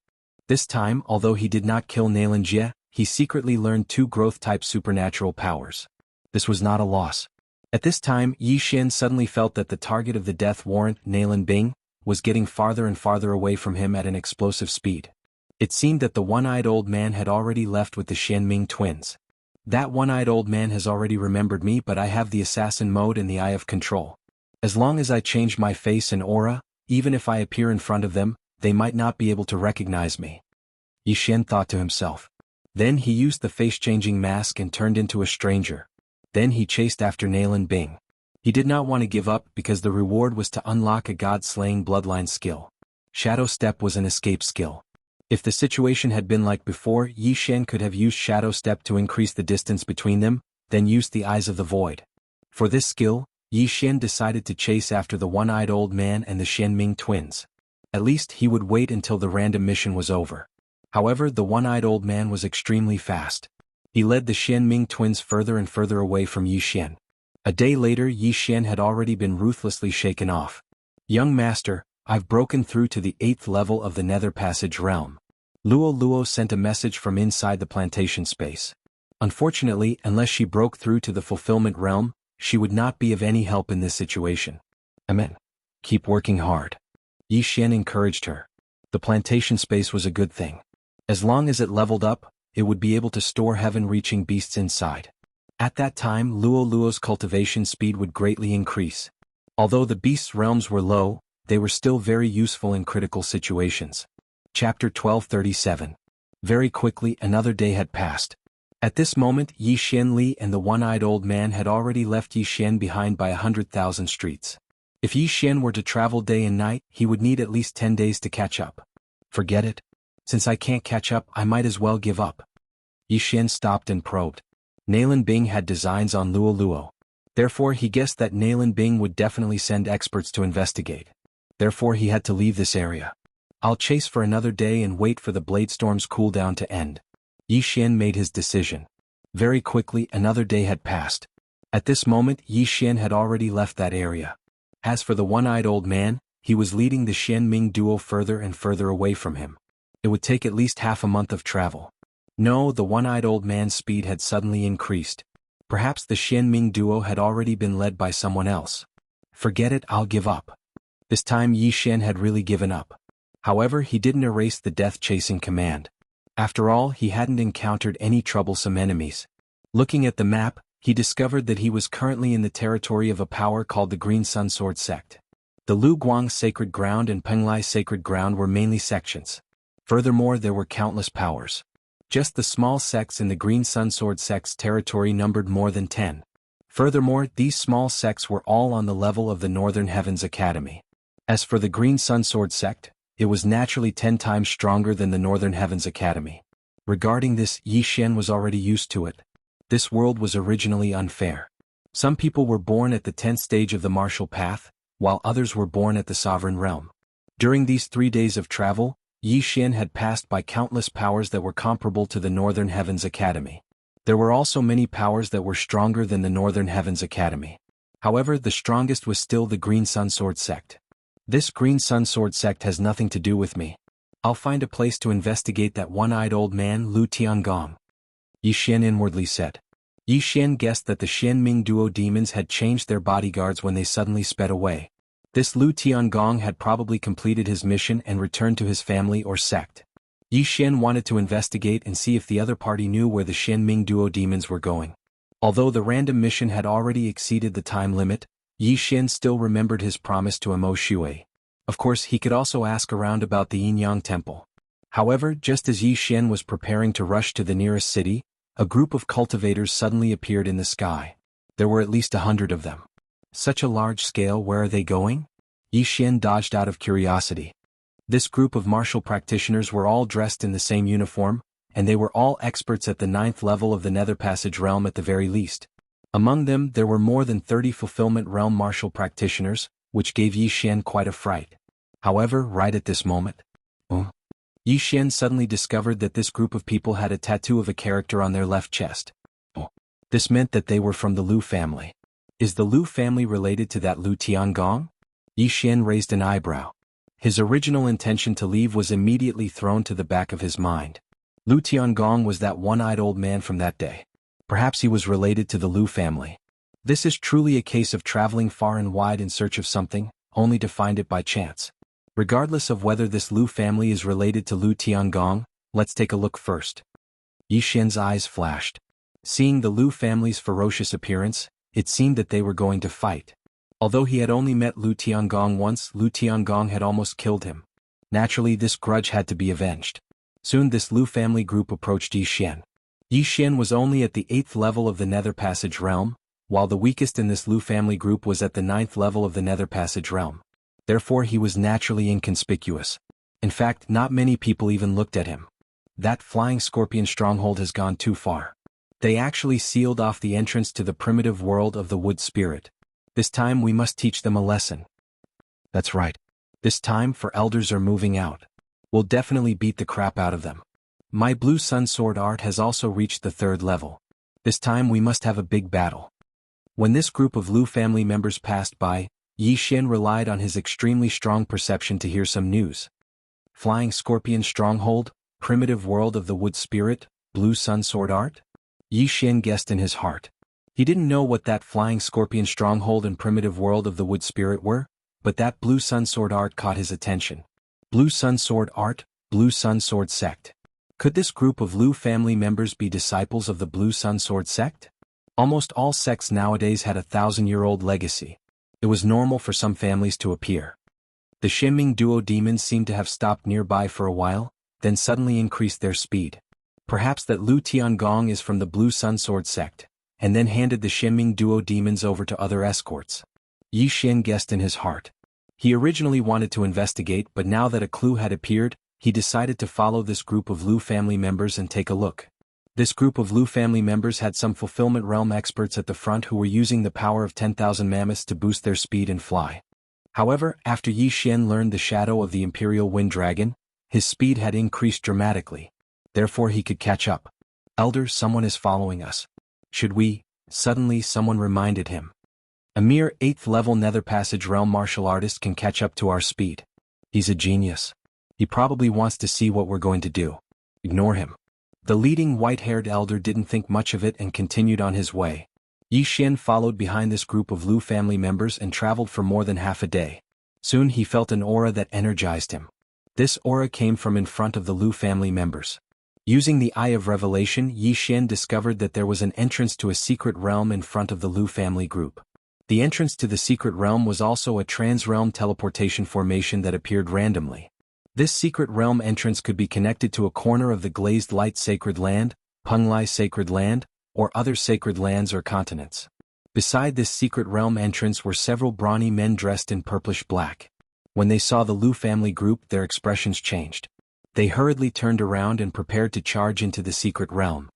This time, although he did not kill Nailan Jie, he secretly learned 2 growth-type supernatural powers. This was not a loss. At this time, Yi Xian suddenly felt that the target of the death warrant, Nailan Bing, was getting farther and farther away from him at an explosive speed. It seemed that the one-eyed old man had already left with the Xianming twins. That one-eyed old man has already remembered me, but I have the assassin mode and the eye of control. As long as I change my face and aura, even if I appear in front of them, they might not be able to recognize me. Yi Xian thought to himself. Then he used the face-changing mask and turned into a stranger. Then he chased after Nailan Bing. He did not want to give up because the reward was to unlock a god-slaying bloodline skill. Shadow Step was an escape skill. If the situation had been like before, Yi Xian could have used Shadow Step to increase the distance between them, then used the Eyes of the Void. For this skill, Yi Xian decided to chase after the one-eyed old man and the Xianming twins. At least he would wait until the random mission was over. However, the one-eyed old man was extremely fast. He led the Xianming twins further and further away from Yi Xian. A day later, Yi Xian had already been ruthlessly shaken off. Young master, I've broken through to the 8th level of the Nether Passage realm. Luo Luo sent a message from inside the plantation space. Unfortunately, unless she broke through to the fulfillment realm, she would not be of any help in this situation. Amen. Keep working hard. Yi Xian encouraged her. The plantation space was a good thing. As long as it leveled up, it would be able to store heaven-reaching beasts inside. At that time, Luo Luo's cultivation speed would greatly increase. Although the beasts' realms were low, they were still very useful in critical situations. Chapter 1237. Very quickly, another day had passed. At this moment, Yi Xian Li and the one-eyed old man had already left Yi Xian behind by 100,000 streets. If Yi Xian were to travel day and night, he would need at least 10 days to catch up. Forget it. Since I can't catch up, I might as well give up. Yi Xian stopped and probed. Nailan Bing had designs on Luo Luo. Therefore he guessed that Nailan Bing would definitely send experts to investigate. Therefore he had to leave this area. I'll chase for another day and wait for the Bladestorm's cooldown to end. Yi Xian made his decision. Very quickly, another day had passed. At this moment, Yi Xian had already left that area. As for the one-eyed old man, he was leading the Xianming duo further and further away from him. It would take at least half a month of travel. No, the one-eyed old man's speed had suddenly increased. Perhaps the Xianming duo had already been led by someone else. Forget it, I'll give up. This time Yi Xian had really given up. However, he didn't erase the death-chasing command. After all, he hadn't encountered any troublesome enemies. Looking at the map, he discovered that he was currently in the territory of a power called the Green Sun Sword Sect. The Lu Guang Sacred Ground and Penglai Sacred Ground were mainly sections. Furthermore, there were countless powers. Just the small sects in the Green Sun Sword sect's territory numbered more than 10. Furthermore, these small sects were all on the level of the Northern Heavens Academy. As for the Green Sun Sword sect, it was naturally 10 times stronger than the Northern Heavens Academy. Regarding this, Yi Xian was already used to it. This world was originally unfair. Some people were born at the 10th stage of the martial path, while others were born at the sovereign realm. During these 3 days of travel, Yi Xian had passed by countless powers that were comparable to the Northern Heavens Academy. There were also many powers that were stronger than the Northern Heavens Academy. However, the strongest was still the Green Sun Sword sect. This Green Sun Sword sect has nothing to do with me. I'll find a place to investigate that one-eyed old man Lu Tiangong. Yi Xian inwardly said. Yi Xian guessed that the Xianming duo demons had changed their bodyguards when they suddenly sped away. This Lu Tiangong had probably completed his mission and returned to his family or sect. Yi Xian wanted to investigate and see if the other party knew where the Xianming duo demons were going. Although the random mission had already exceeded the time limit, Yi Xian still remembered his promise to Amo Shui. Of course, he could also ask around about the Yin-Yang Temple. However, just as Yi Xian was preparing to rush to the nearest city, a group of cultivators suddenly appeared in the sky. There were at least 100 of them. Such a large scale, where are they going? Yi Xian dodged out of curiosity. This group of martial practitioners were all dressed in the same uniform, and they were all experts at the 9th level of the Nether Passage realm at the very least. Among them, there were more than 30 Fulfillment Realm martial practitioners, which gave Yi Xian quite a fright. However, right at this moment, Yi Xian suddenly discovered that this group of people had a tattoo of a character on their left chest. This meant that they were from the Lu family. Is the Lu family related to that Lu Tiangong? Yi Xian raised an eyebrow. His original intention to leave was immediately thrown to the back of his mind. Lu Tiangong was that one-eyed old man from that day. Perhaps he was related to the Lu family. This is truly a case of traveling far and wide in search of something, only to find it by chance. Regardless of whether this Lu family is related to Lu Tiangong, let's take a look first. Yi Xian's eyes flashed. Seeing the Lu family's ferocious appearance, it seemed that they were going to fight. Although he had only met Lu Tiangong once, Lu Tiangong had almost killed him. Naturally, this grudge had to be avenged. Soon this Lu family group approached Yi Xian. Yi Xian was only at the 8th level of the Nether Passage realm, while the weakest in this Lu family group was at the 9th level of the Nether Passage realm. Therefore he was naturally inconspicuous. In fact, not many people even looked at him. That flying scorpion stronghold has gone too far. They actually sealed off the entrance to the primitive world of the wood spirit. This time we must teach them a lesson. That's right. This time, for elders are moving out. We'll definitely beat the crap out of them. My blue sun sword art has also reached the 3rd level. This time we must have a big battle. When this group of Lu family members passed by, Yi Xian relied on his extremely strong perception to hear some news. Flying scorpion stronghold, primitive world of the wood spirit, blue sun sword art? Yi Xian guessed in his heart. He didn't know what that flying scorpion stronghold and primitive world of the wood spirit were, but that blue sun sword art caught his attention. Blue sun sword art, blue sun sword sect. Could this group of Lu family members be disciples of the blue sun sword sect? Almost all sects nowadays had a 1,000-year-old legacy. It was normal for some families to appear. The Xianming duo demons seemed to have stopped nearby for a while, then suddenly increased their speed. Perhaps that Lu Tiangong is from the blue sun sword sect, and then handed the Xianming duo demons over to other escorts. Yi Xian guessed in his heart. He originally wanted to investigate, but now that a clue had appeared, he decided to follow this group of Lu family members and take a look. This group of Lu family members had some Fulfillment Realm experts at the front who were using the power of 10,000 mammoths to boost their speed and fly. However, after Yi Xian learned the shadow of the Imperial Wind Dragon, his speed had increased dramatically. Therefore he could catch up. Elder, someone is following us. Should we? Suddenly someone reminded him. A mere 8th level Nether Passage realm martial artist can catch up to our speed. He's a genius. He probably wants to see what we're going to do. Ignore him. The leading white-haired elder didn't think much of it and continued on his way. Yi Xian followed behind this group of Lu family members and traveled for more than half a day. Soon he felt an aura that energized him. This aura came from in front of the Lu family members. Using the Eye of Revelation, Yi Xian discovered that there was an entrance to a secret realm in front of the Lu family group. The entrance to the secret realm was also a trans-realm teleportation formation that appeared randomly. This secret realm entrance could be connected to a corner of the Glazed Light Sacred Land, Punglai Sacred Land, or other sacred lands or continents. Beside this secret realm entrance were several brawny men dressed in purplish black. When they saw the Lu family group, their expressions changed. They hurriedly turned around and prepared to charge into the secret realm.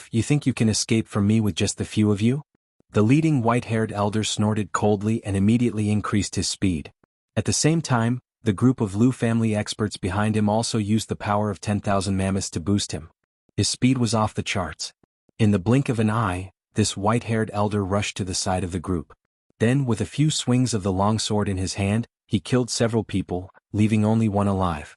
You think you can escape from me with just the few of you? The leading white-haired elder snorted coldly and immediately increased his speed. At the same time, the group of Lu family experts behind him also used the power of 10,000 mammoths to boost him. His speed was off the charts. In the blink of an eye, this white-haired elder rushed to the side of the group. Then, with a few swings of the longsword in his hand, he killed several people, leaving only one alive.